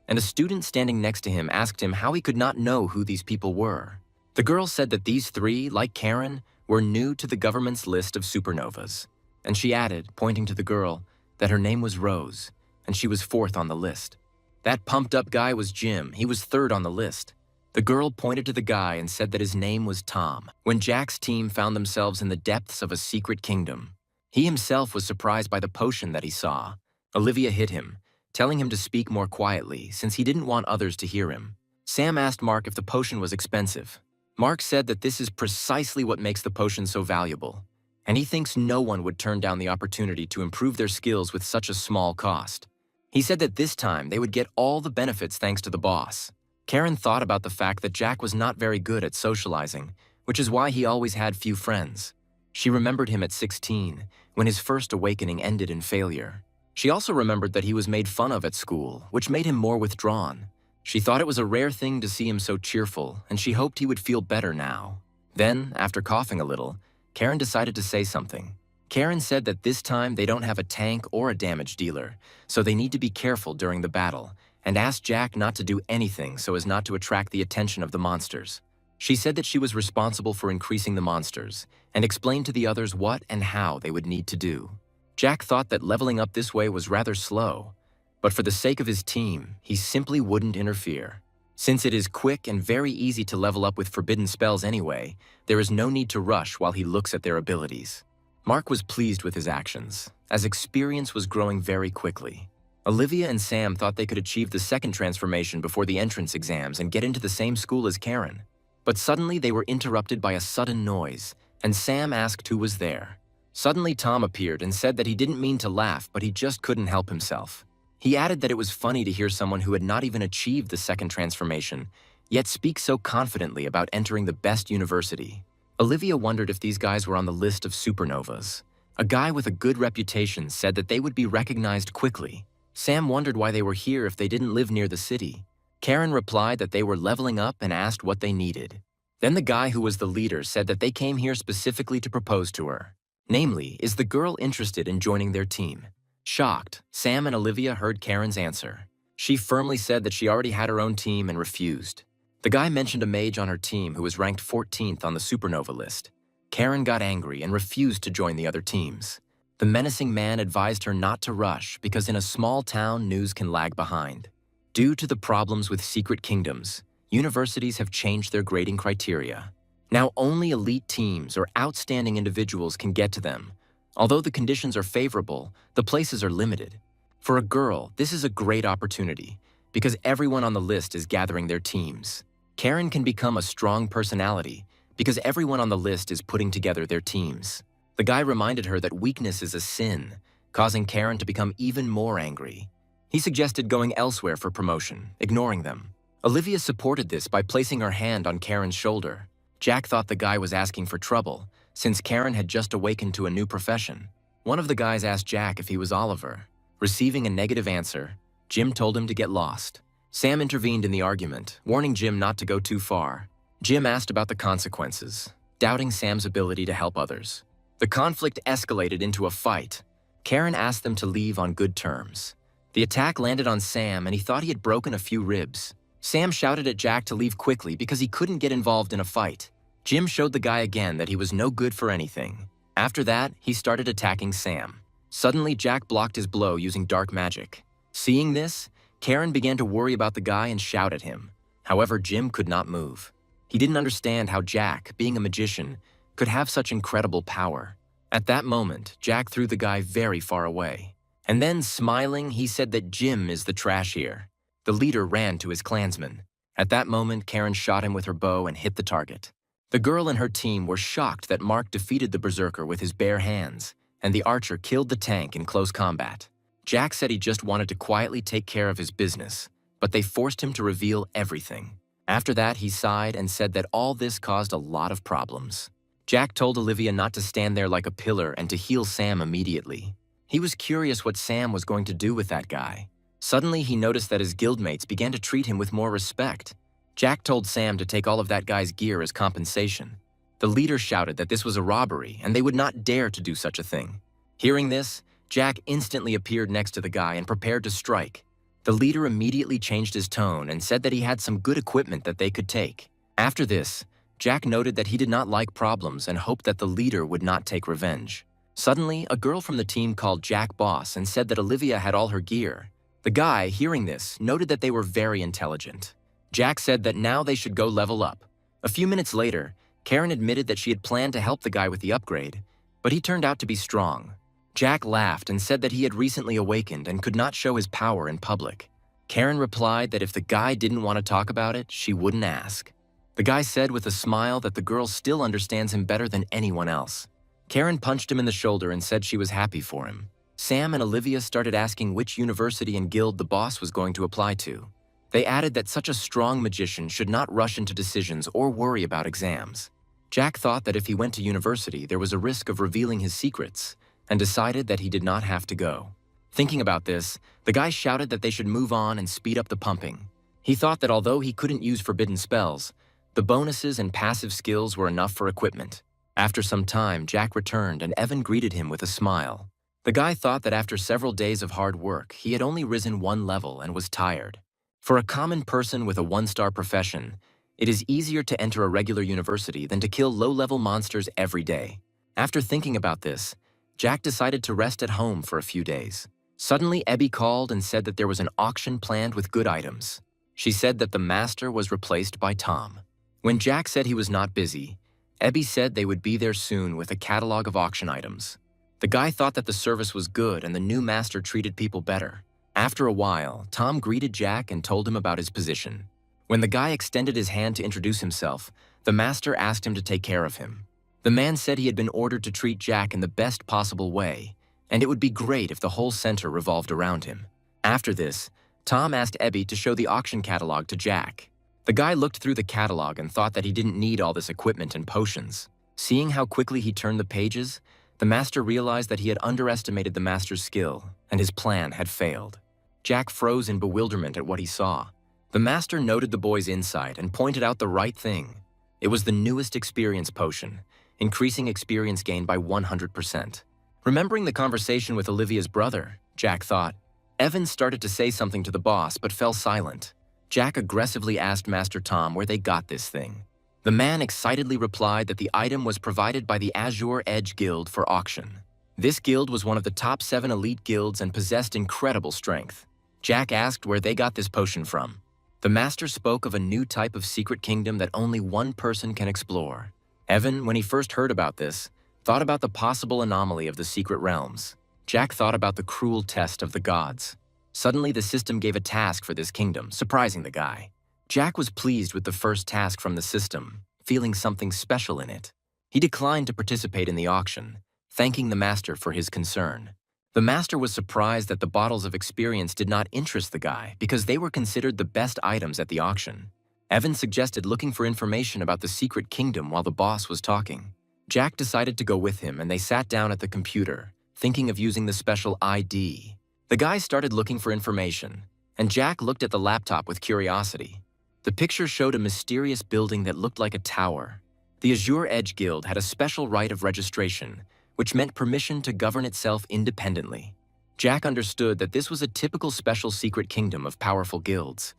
And a student standing next to him asked him how he could not know who these people were. The girl said that these three, like Karen, were new to the government's list of supernovas. And she added, pointing to the girl, that her name was Rose, and she was fourth on the list. That pumped-up guy was Jim. He was third on the list. The girl pointed to the guy and said that his name was Tom. When Jack's team found themselves in the depths of a secret kingdom, he himself was surprised by the potion that he saw. Olivia hit him, telling him to speak more quietly since he didn't want others to hear him. Sam asked Mark if the potion was expensive. Mark said that this is precisely what makes the potion so valuable, and he thinks no one would turn down the opportunity to improve their skills with such a small cost. He said that this time they would get all the benefits thanks to the boss. Karen thought about the fact that Jack was not very good at socializing, which is why he always had few friends. She remembered him at 16, when his first awakening ended in failure. She also remembered that he was made fun of at school, which made him more withdrawn. She thought it was a rare thing to see him so cheerful, and she hoped he would feel better now. Then, after coughing a little, Karen decided to say something. Karen said that this time they don't have a tank or a damage dealer, so they need to be careful during the battle, and asked Jack not to do anything so as not to attract the attention of the monsters. She said that she was responsible for increasing the monsters, and explained to the others what and how they would need to do. Jack thought that leveling up this way was rather slow, but for the sake of his team, he simply wouldn't interfere. Since it is quick and very easy to level up with forbidden spells anyway, there is no need to rush while he looks at their abilities. Mark was pleased with his actions, as experience was growing very quickly. Olivia and Sam thought they could achieve the second transformation before the entrance exams and get into the same school as Karen. But suddenly they were interrupted by a sudden noise, and Sam asked who was there. Suddenly Tom appeared and said that he didn't mean to laugh, but he just couldn't help himself. He added that it was funny to hear someone who had not even achieved the second transformation, yet speak so confidently about entering the best university. Olivia wondered if these guys were on the list of supernovas. A guy with a good reputation said that they would be recognized quickly. Sam wondered why they were here if they didn't live near the city. Karen replied that they were leveling up and asked what they needed. Then the guy who was the leader said that they came here specifically to propose to her. Namely, is the girl interested in joining their team? Shocked, Sam and Olivia heard Karen's answer. She firmly said that she already had her own team and refused. The guy mentioned a mage on her team who was ranked 14th on the supernova list. Karen got angry and refused to join the other teams. The menacing man advised her not to rush because in a small town, news can lag behind. Due to the problems with secret kingdoms, universities have changed their grading criteria. Now only elite teams or outstanding individuals can get to them. Although the conditions are favorable, the places are limited. For a girl, this is a great opportunity because everyone on the list is gathering their teams. Karen can become a strong personality because everyone on the list is putting together their teams. The guy reminded her that weakness is a sin, causing Karen to become even more angry. He suggested going elsewhere for promotion, ignoring them. Olivia supported this by placing her hand on Karen's shoulder. Jack thought the guy was asking for trouble, since Karen had just awakened to a new profession. One of the guys asked Jack if he was Oliver. Receiving a negative answer, Jim told him to get lost. Sam intervened in the argument, warning Jim not to go too far. Jim asked about the consequences, doubting Sam's ability to help others. The conflict escalated into a fight. Karen asked them to leave on good terms. The attack landed on Sam and he thought he had broken a few ribs. Sam shouted at Jack to leave quickly because he couldn't get involved in a fight. Jim showed the guy again that he was no good for anything. After that, he started attacking Sam. Suddenly, Jack blocked his blow using dark magic. Seeing this, Karen began to worry about the guy and shout at him. However, Jim could not move. He didn't understand how Jack, being a magician, could have such incredible power. At that moment, Jack threw the guy very far away. And then, smiling, he said that Jim is the trash here. The leader ran to his clansmen. At that moment, Karen shot him with her bow and hit the target. The girl and her team were shocked that Mark defeated the berserker with his bare hands, and the archer killed the tank in close combat. Jack said he just wanted to quietly take care of his business, but they forced him to reveal everything. After that, he sighed and said that all this caused a lot of problems. Jack told Olivia not to stand there like a pillar and to heal Sam immediately. He was curious what Sam was going to do with that guy. Suddenly, he noticed that his guildmates began to treat him with more respect. Jack told Sam to take all of that guy's gear as compensation. The leader shouted that this was a robbery and they would not dare to do such a thing. Hearing this, Jack instantly appeared next to the guy and prepared to strike. The leader immediately changed his tone and said that he had some good equipment that they could take. After this, Jack noted that he did not like problems and hoped that the leader would not take revenge. Suddenly, a girl from the team called Jack boss and said that Olivia had all her gear. The guy, hearing this, noted that they were very intelligent. Jack said that now they should go level up. A few minutes later, Karen admitted that she had planned to help the guy with the upgrade, but he turned out to be strong. Jack laughed and said that he had recently awakened and could not show his power in public. Karen replied that if the guy didn't want to talk about it, she wouldn't ask. The guy said with a smile that the girl still understands him better than anyone else. Karen punched him in the shoulder and said she was happy for him. Sam and Olivia started asking which university and guild the boss was going to apply to. They added that such a strong magician should not rush into decisions or worry about exams. Jack thought that if he went to university, there was a risk of revealing his secrets, and decided that he did not have to go. Thinking about this, the guy shouted that they should move on and speed up the pumping. He thought that although he couldn't use forbidden spells, the bonuses and passive skills were enough for equipment. After some time, Jack returned and Evan greeted him with a smile. The guy thought that after several days of hard work, he had only risen one level and was tired. For a common person with a one-star profession, it is easier to enter a regular university than to kill low-level monsters every day. After thinking about this, Jack decided to rest at home for a few days. Suddenly, Ebby called and said that there was an auction planned with good items. She said that the master was replaced by Tom. When Jack said he was not busy, Ebby said they would be there soon with a catalog of auction items. The guy thought that the service was good and the new master treated people better. After a while, Tom greeted Jack and told him about his position. When the guy extended his hand to introduce himself, the master asked him to take care of him. The man said he had been ordered to treat Jack in the best possible way, and it would be great if the whole center revolved around him. After this, Tom asked Ebby to show the auction catalog to Jack. The guy looked through the catalog and thought that he didn't need all this equipment and potions. Seeing how quickly he turned the pages, the master realized that he had underestimated the master's skill, and his plan had failed. Jack froze in bewilderment at what he saw. The master noted the boy's insight and pointed out the right thing. It was the newest experience potion, increasing experience gain by 100%. Remembering the conversation with Olivia's brother, Jack thought. Evan started to say something to the boss but fell silent. Jack aggressively asked Master Tom where they got this thing. The man excitedly replied that the item was provided by the Azure Edge Guild for auction. This guild was one of the top 7 elite guilds and possessed incredible strength. Jack asked where they got this potion from. The master spoke of a new type of secret kingdom that only one person can explore. Evan, when he first heard about this, thought about the possible anomaly of the secret realms. Jack thought about the cruel test of the gods. Suddenly, the system gave a task for this kingdom, surprising the guy. Jack was pleased with the first task from the system, feeling something special in it. He declined to participate in the auction, thanking the master for his concern. The master was surprised that the bottles of experience did not interest the guy because they were considered the best items at the auction. Evan suggested looking for information about the secret kingdom while the boss was talking. Jack decided to go with him and they sat down at the computer, thinking of using the special ID. The guy started looking for information, and Jack looked at the laptop with curiosity. The picture showed a mysterious building that looked like a tower. The Azure Edge Guild had a special right of registration, which meant permission to govern itself independently. Jack understood that this was a typical special secret kingdom of powerful guilds,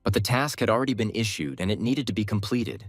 but the task had already been issued and it needed to be completed.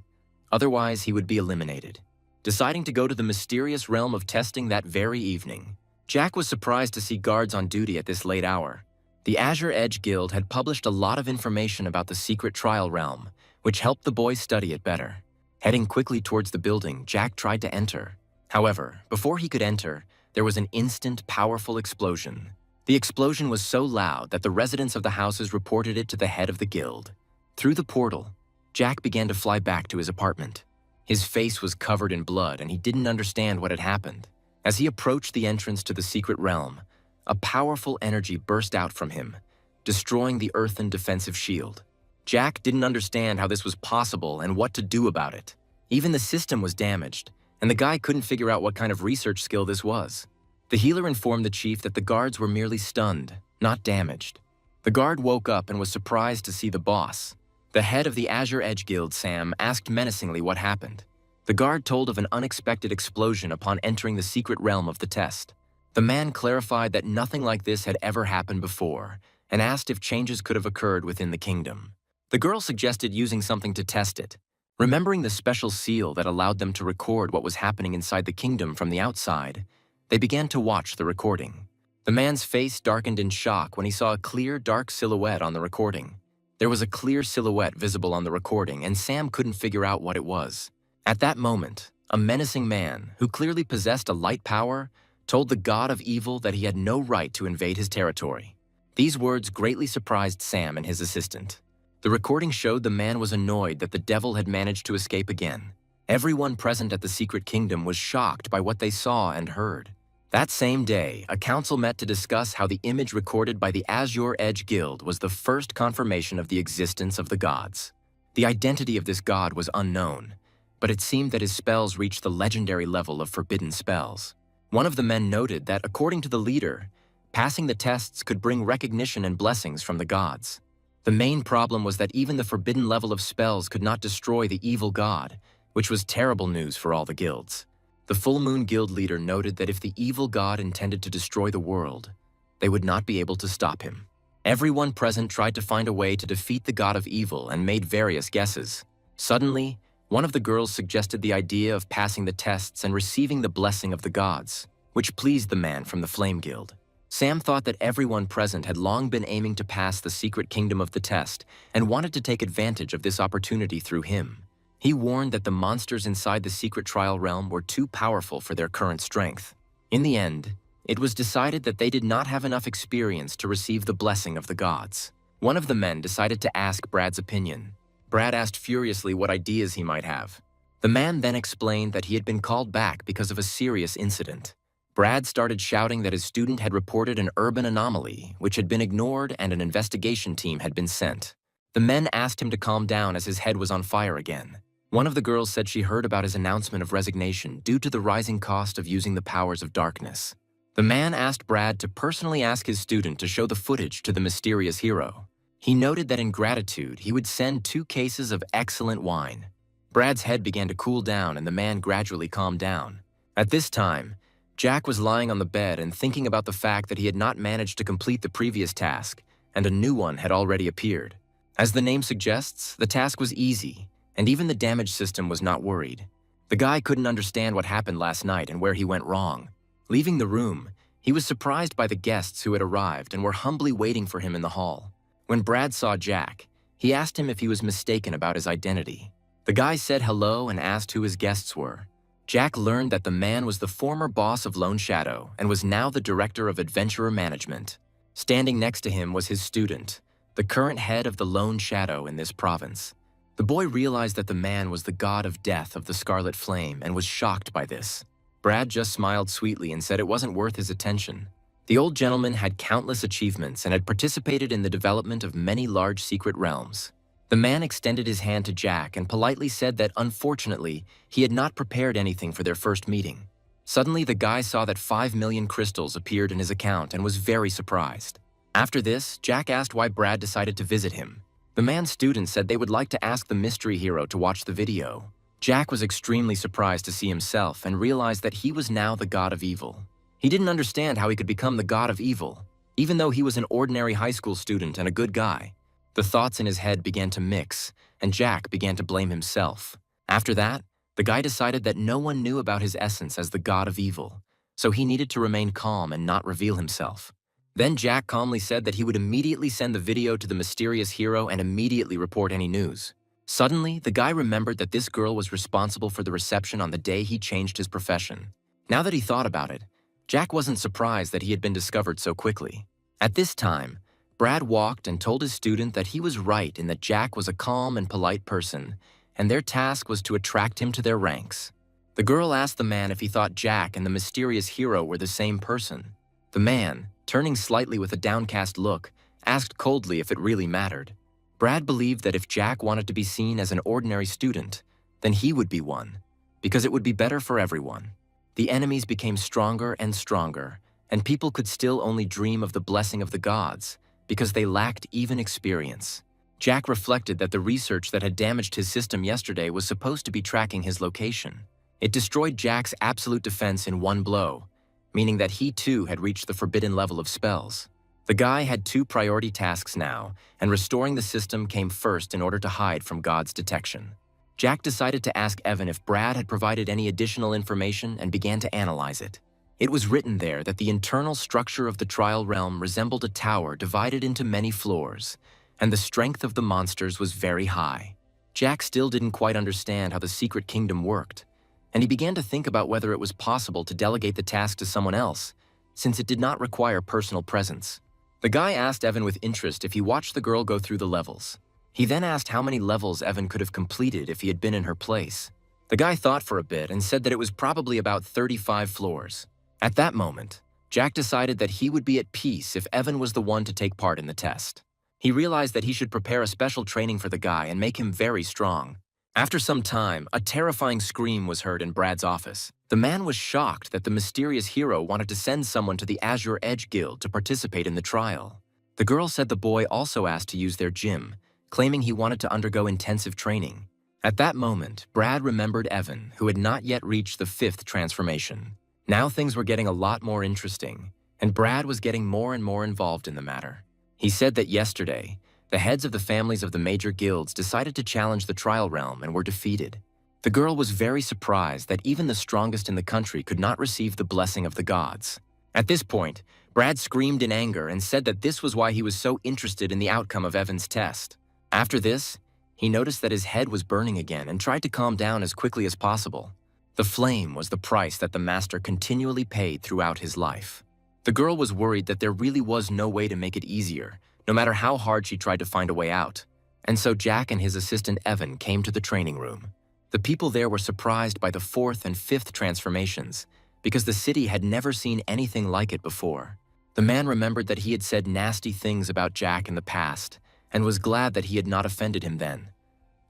Otherwise, he would be eliminated. Deciding to go to the mysterious realm of testing that very evening, Jack was surprised to see guards on duty at this late hour. The Azure Edge Guild had published a lot of information about the secret trial realm, which helped the boys study it better. Heading quickly towards the building, Jack tried to enter. However, before he could enter, there was an instant, powerful explosion. The explosion was so loud that the residents of the houses reported it to the head of the guild. Through the portal, Jack began to fly back to his apartment. His face was covered in blood and he didn't understand what had happened. As he approached the entrance to the secret realm, a powerful energy burst out from him, destroying the earthen defensive shield. Jack didn't understand how this was possible and what to do about it. Even the system was damaged, and the guy couldn't figure out what kind of research skill this was. The healer informed the chief that the guards were merely stunned, not damaged. The guard woke up and was surprised to see the boss. The head of the Azure Edge Guild, Sam, asked menacingly what happened. The guard told of an unexpected explosion upon entering the secret realm of the test. The man clarified that nothing like this had ever happened before and asked if changes could have occurred within the kingdom. The girl suggested using something to test it. Remembering the special seal that allowed them to record what was happening inside the kingdom from the outside, they began to watch the recording. The man's face darkened in shock when he saw a clear, dark silhouette on the recording. There was a clear silhouette visible on the recording, and Sam couldn't figure out what it was. At that moment, a menacing man, who clearly possessed a light power, told the god of evil that he had no right to invade his territory. These words greatly surprised Sam and his assistant. The recording showed the man was annoyed that the devil had managed to escape again. Everyone present at the secret kingdom was shocked by what they saw and heard. That same day, a council met to discuss how the image recorded by the Azure Edge Guild was the first confirmation of the existence of the gods. The identity of this god was unknown, but it seemed that his spells reached the legendary level of forbidden spells. One of the men noted that, according to the leader, passing the tests could bring recognition and blessings from the gods. The main problem was that even the forbidden level of spells could not destroy the evil god, which was terrible news for all the guilds. The Full Moon Guild leader noted that if the evil god intended to destroy the world, they would not be able to stop him. Everyone present tried to find a way to defeat the god of evil and made various guesses. Suddenly, one of the girls suggested the idea of passing the tests and receiving the blessing of the gods, which pleased the man from the Flame Guild. Sam thought that everyone present had long been aiming to pass the secret kingdom of the test and wanted to take advantage of this opportunity through him. He warned that the monsters inside the secret trial realm were too powerful for their current strength. In the end, it was decided that they did not have enough experience to receive the blessing of the gods. One of the men decided to ask Brad's opinion. Brad asked furiously what ideas he might have. The man then explained that he had been called back because of a serious incident. Brad started shouting that his student had reported an urban anomaly, which had been ignored, and an investigation team had been sent. The men asked him to calm down as his head was on fire again. One of the girls said she heard about his announcement of resignation due to the rising cost of using the powers of darkness. The man asked Brad to personally ask his student to show the footage to the mysterious hero. He noted that in gratitude, he would send 2 cases of excellent wine. Brad's head began to cool down and the man gradually calmed down. At this time, Jack was lying on the bed and thinking about the fact that he had not managed to complete the previous task, and a new one had already appeared. As the name suggests, the task was easy, and even the damage system was not worried. The guy couldn't understand what happened last night and where he went wrong. Leaving the room, he was surprised by the guests who had arrived and were humbly waiting for him in the hall. When Brad saw Jack, he asked him if he was mistaken about his identity. The guy said hello and asked who his guests were. Jack learned that the man was the former boss of Lone Shadow and was now the director of adventurer management. Standing next to him was his student, the current head of the Lone Shadow in this province. The boy realized that the man was the god of death of the Scarlet Flame and was shocked by this. Brad just smiled sweetly and said it wasn't worth his attention. The old gentleman had countless achievements and had participated in the development of many large secret realms. The man extended his hand to Jack and politely said that, unfortunately, he had not prepared anything for their first meeting. Suddenly, the guy saw that 5 million crystals appeared in his account and was very surprised. After this, Jack asked why Brad decided to visit him. The man's student said they would like to ask the mystery hero to watch the video. Jack was extremely surprised to see himself and realized that he was now the god of evil. He didn't understand how he could become the god of evil, even though he was an ordinary high school student and a good guy. The thoughts in his head began to mix, and Jack began to blame himself. After that, the guy decided that no one knew about his essence as the god of evil, so he needed to remain calm and not reveal himself. Then Jack calmly said that he would immediately send the video to the mysterious hero and immediately report any news. Suddenly, the guy remembered that this girl was responsible for the reception on the day he changed his profession. Now that he thought about it, Jack wasn't surprised that he had been discovered so quickly. At this time, Brad walked and told his student that he was right in that Jack was a calm and polite person, and their task was to attract him to their ranks. The girl asked the man if he thought Jack and the mysterious hero were the same person. The man, turning slightly with a downcast look, asked coldly if it really mattered. Brad believed that if Jack wanted to be seen as an ordinary student, then he would be one, because it would be better for everyone. The enemies became stronger and stronger, and people could still only dream of the blessing of the gods, because they lacked even experience. Jack reflected that the research that had damaged his system yesterday was supposed to be tracking his location. It destroyed Jack's absolute defense in one blow, meaning that he too had reached the forbidden level of spells. The guy had 2 priority tasks now, and restoring the system came first in order to hide from God's detection. Jack decided to ask Evan if Brad had provided any additional information and began to analyze it. It was written there that the internal structure of the trial realm resembled a tower divided into many floors, and the strength of the monsters was very high. Jack still didn't quite understand how the secret kingdom worked, and he began to think about whether it was possible to delegate the task to someone else, since it did not require personal presence. The guy asked Evan with interest if he watched the girl go through the levels. He then asked how many levels Evan could have completed if he had been in her place. The guy thought for a bit and said that it was probably about 35 floors. At that moment, Jack decided that he would be at peace if Evan was the one to take part in the test. He realized that he should prepare a special training for the guy and make him very strong. After some time, a terrifying scream was heard in Brad's office. The man was shocked that the mysterious hero wanted to send someone to the Azure Edge Guild to participate in the trial. The girl said the boy also asked to use their gym, claiming he wanted to undergo intensive training. At that moment, Brad remembered Evan, who had not yet reached the fifth transformation. Now things were getting a lot more interesting, and Brad was getting more and more involved in the matter. He said that yesterday, the heads of the families of the major guilds decided to challenge the trial realm and were defeated. The girl was very surprised that even the strongest in the country could not receive the blessing of the gods. At this point, Brad screamed in anger and said that this was why he was so interested in the outcome of Evan's test. After this, he noticed that his head was burning again and tried to calm down as quickly as possible. The flame was the price that the master continually paid throughout his life. The girl was worried that there really was no way to make it easier, no matter how hard she tried to find a way out. And so Jack and his assistant Evan came to the training room. The people there were surprised by the fourth and fifth transformations, because the city had never seen anything like it before. The man remembered that he had said nasty things about Jack in the past, and was glad that he had not offended him then.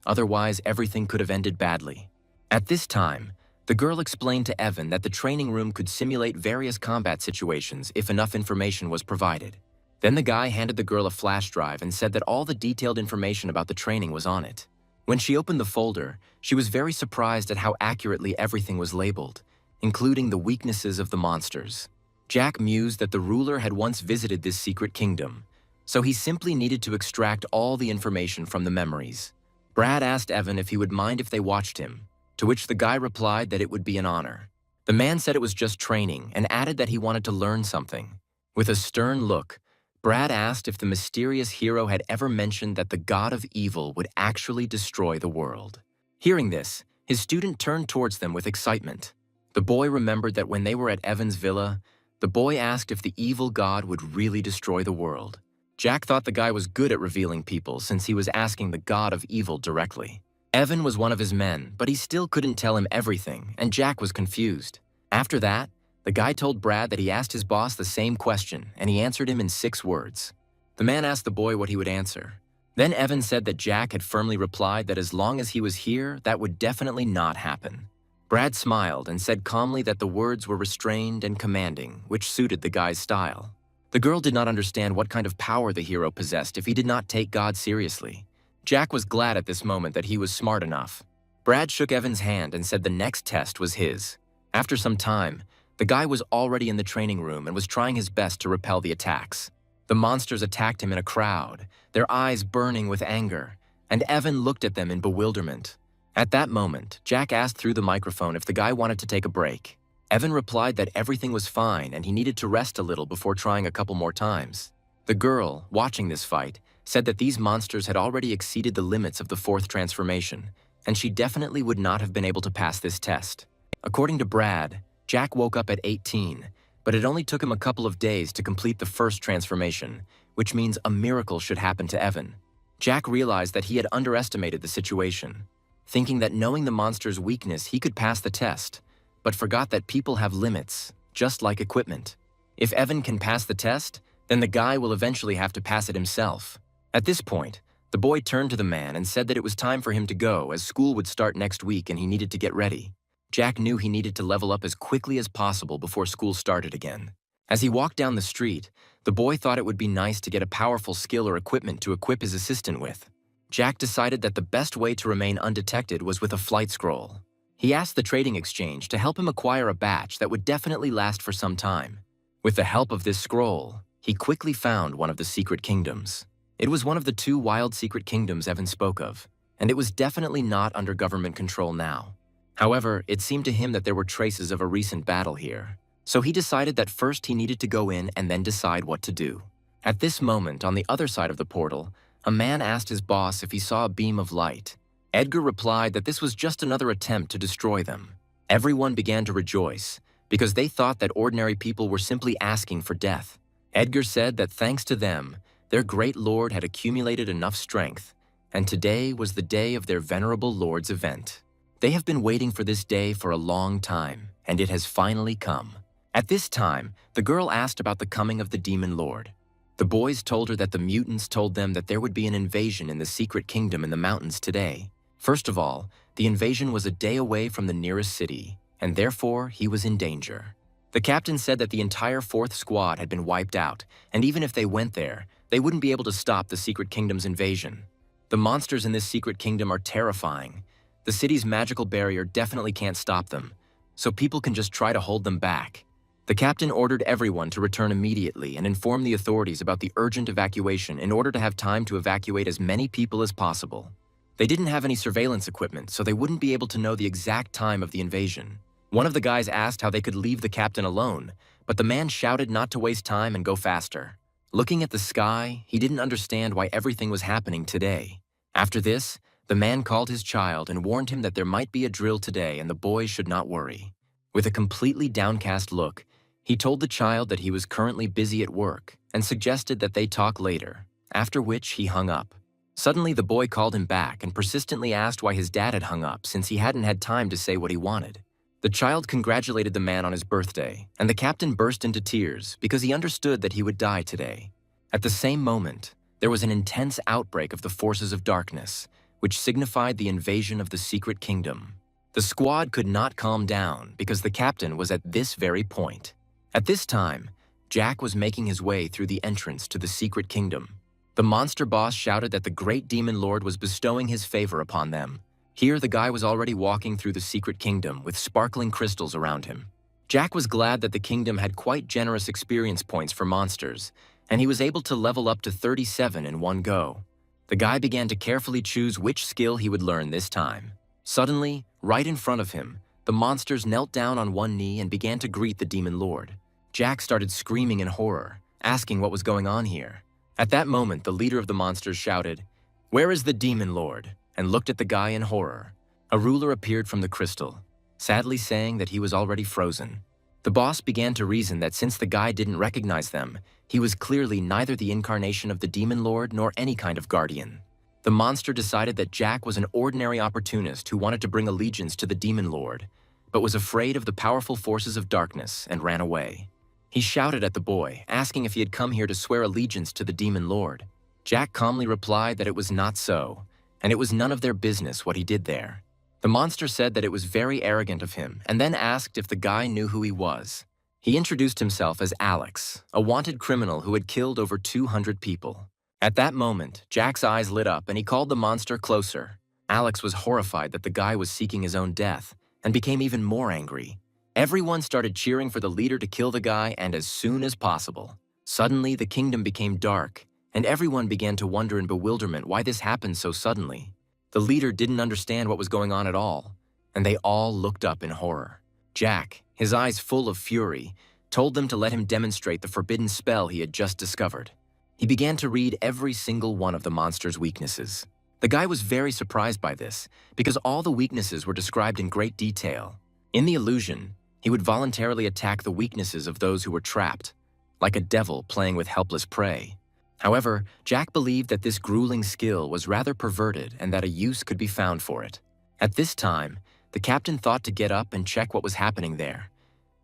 Otherwise, everything could have ended badly. At this time, the girl explained to Evan that the training room could simulate various combat situations if enough information was provided. Then the guy handed the girl a flash drive and said that all the detailed information about the training was on it. When she opened the folder, she was very surprised at how accurately everything was labeled, including the weaknesses of the monsters. Jack mused that the ruler had once visited this secret kingdom, so he simply needed to extract all the information from the memories. Brad asked Evan if he would mind if they watched him, to which the guy replied that it would be an honor. The man said it was just training and added that he wanted to learn something. With a stern look, Brad asked if the mysterious hero had ever mentioned that the god of evil would actually destroy the world. Hearing this, his student turned towards them with excitement. The boy remembered that when they were at Evan's villa, the boy asked if the evil god would really destroy the world. Jack thought the guy was good at revealing people since he was asking the god of evil directly. Evan was one of his men, but he still couldn't tell him everything, and Jack was confused. After that, the guy told Brad that he asked his boss the same question, and he answered him in 6 words. The man asked the boy what he would answer. Then Evan said that Jack had firmly replied that as long as he was here, that would definitely not happen. Brad smiled and said calmly that the words were restrained and commanding, which suited the guy's style. The girl did not understand what kind of power the hero possessed if he did not take God seriously. Jack was glad at this moment that he was smart enough. Brad shook Evan's hand and said the next test was his. After some time, the guy was already in the training room and was trying his best to repel the attacks. The monsters attacked him in a crowd, their eyes burning with anger, and Evan looked at them in bewilderment. At that moment, Jack asked through the microphone if the guy wanted to take a break. Evan replied that everything was fine and he needed to rest a little before trying a couple more times. The girl, watching this fight, said that these monsters had already exceeded the limits of the fourth transformation, and she definitely would not have been able to pass this test. According to Brad, Jack woke up at 18, but it only took him a couple of days to complete the first transformation, which means a miracle should happen to Evan. Jack realized that he had underestimated the situation, thinking that knowing the monster's weakness he could pass the test, but forgot that people have limits, just like equipment. If Evan can pass the test, then the guy will eventually have to pass it himself. At this point, the boy turned to the man and said that it was time for him to go as school would start next week and he needed to get ready. Jack knew he needed to level up as quickly as possible before school started again. As he walked down the street, the boy thought it would be nice to get a powerful skill or equipment to equip his assistant with. Jack decided that the best way to remain undetected was with a flight scroll. He asked the trading exchange to help him acquire a batch that would definitely last for some time. With the help of this scroll, he quickly found one of the secret kingdoms. It was one of the 2 wild secret kingdoms Evan spoke of, and it was definitely not under government control now. However, it seemed to him that there were traces of a recent battle here, so he decided that first he needed to go in and then decide what to do. At this moment, on the other side of the portal, a man asked his boss if he saw a beam of light. Edgar replied that this was just another attempt to destroy them. Everyone began to rejoice, because they thought that ordinary people were simply asking for death. Edgar said that thanks to them, their great lord had accumulated enough strength, and today was the day of their venerable lord's event. They have been waiting for this day for a long time, and it has finally come. At this time, the girl asked about the coming of the demon lord. The boys told her that the mutants told them that there would be an invasion in the secret kingdom in the mountains today. First of all, the invasion was a day away from the nearest city, and therefore he was in danger. The captain said that the entire 4th squad had been wiped out, and even if they went there, they wouldn't be able to stop the secret kingdom's invasion. The monsters in this secret kingdom are terrifying, The city's magical barrier definitely can't stop them, so people can just try to hold them back. The captain ordered everyone to return immediately and inform the authorities about the urgent evacuation in order to have time to evacuate as many people as possible. They didn't have any surveillance equipment, so they wouldn't be able to know the exact time of the invasion. One of the guys asked how they could leave the captain alone, but the man shouted not to waste time and go faster. Looking at the sky, he didn't understand why everything was happening today. After this, the man called his child and warned him that there might be a drill today and the boy should not worry. With a completely downcast look, he told the child that he was currently busy at work and suggested that they talk later, after which he hung up. Suddenly, the boy called him back and persistently asked why his dad had hung up since he hadn't had time to say what he wanted. The child congratulated the man on his birthday, and the captain burst into tears because he understood that he would die today. At the same moment, there was an intense outbreak of the forces of darkness, which signified the invasion of the secret kingdom. The squad could not calm down because the captain was at this very point. At this time, Jack was making his way through the entrance to the secret kingdom. The monster boss shouted that the great demon lord was bestowing his favor upon them. Here, the guy was already walking through the secret kingdom with sparkling crystals around him. Jack was glad that the kingdom had quite generous experience points for monsters, and he was able to level up to 37 in one go. The guy began to carefully choose which skill he would learn this time. Suddenly, right in front of him, the monsters knelt down on one knee and began to greet the demon lord. Jack started screaming in horror, asking what was going on here. At that moment, the leader of the monsters shouted, "Where is the demon lord?" and looked at the guy in horror. A ruler appeared from the crystal, sadly saying that he was already frozen. The boss began to reason that since the guy didn't recognize them, he was clearly neither the incarnation of the demon lord nor any kind of guardian. The monster decided that Jack was an ordinary opportunist who wanted to bring allegiance to the demon lord, but was afraid of the powerful forces of darkness and ran away. He shouted at the boy, asking if he had come here to swear allegiance to the demon lord. Jack calmly replied that it was not so, and it was none of their business what he did there. The monster said that it was very arrogant of him, and then asked if the guy knew who he was. He introduced himself as Alex, a wanted criminal who had killed over 200 people. At that moment, Jack's eyes lit up and he called the monster closer. Alex was horrified that the guy was seeking his own death, and became even more angry. Everyone started cheering for the leader to kill the guy, and as soon as possible. Suddenly, the kingdom became dark, and everyone began to wonder in bewilderment why this happened so suddenly. The leader didn't understand what was going on at all, and they all looked up in horror. Jack, his eyes full of fury, told them to let him demonstrate the forbidden spell he had just discovered. He began to read every single one of the monster's weaknesses. The guy was very surprised by this, because all the weaknesses were described in great detail. In the illusion, he would voluntarily attack the weaknesses of those who were trapped, like a devil playing with helpless prey. However, Jack believed that this grueling skill was rather perverted and that a use could be found for it. At this time, the captain thought to get up and check what was happening there,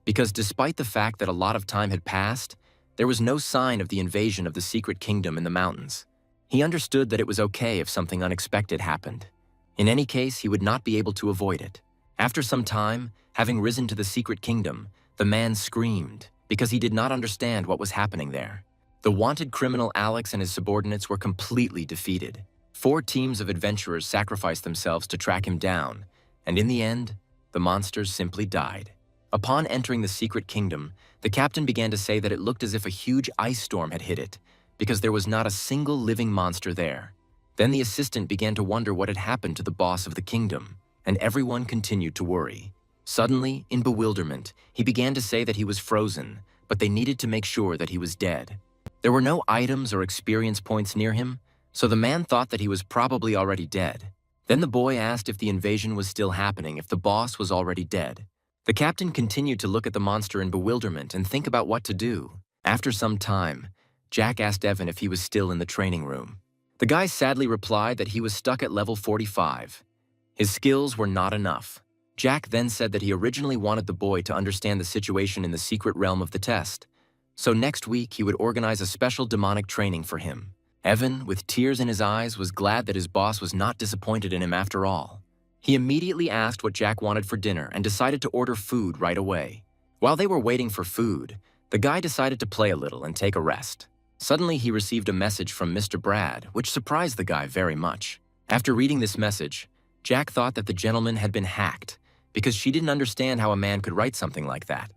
because despite the fact that a lot of time had passed, there was no sign of the invasion of the secret kingdom in the mountains. He understood that it was okay if something unexpected happened. In any case, he would not be able to avoid it. After some time, having risen to the secret kingdom, the man screamed because he did not understand what was happening there. The wanted criminal Alex and his subordinates were completely defeated. 4 teams of adventurers sacrificed themselves to track him down, and in the end, the monsters simply died. Upon entering the secret kingdom, the captain began to say that it looked as if a huge ice storm had hit it, because there was not a single living monster there. Then the assistant began to wonder what had happened to the boss of the kingdom, and everyone continued to worry. Suddenly, in bewilderment, he began to say that he was frozen, but they needed to make sure that he was dead. There were no items or experience points near him, so the man thought that he was probably already dead. Then the boy asked if the invasion was still happening if the boss was already dead. The captain continued to look at the monster in bewilderment and think about what to do. After some time, Jack asked Evan if he was still in the training room. The guy sadly replied that he was stuck at level 45. His skills were not enough. Jack then said that he originally wanted the boy to understand the situation in the secret realm of the test, so next week he would organize a special demonic training for him. Evan, with tears in his eyes, was glad that his boss was not disappointed in him after all. He immediately asked what Jack wanted for dinner and decided to order food right away. While they were waiting for food, the guy decided to play a little and take a rest. Suddenly he received a message from Mr. Brad, which surprised the guy very much. After reading this message, Jack thought that the gentleman had been hacked because she didn't understand how a man could write something like that.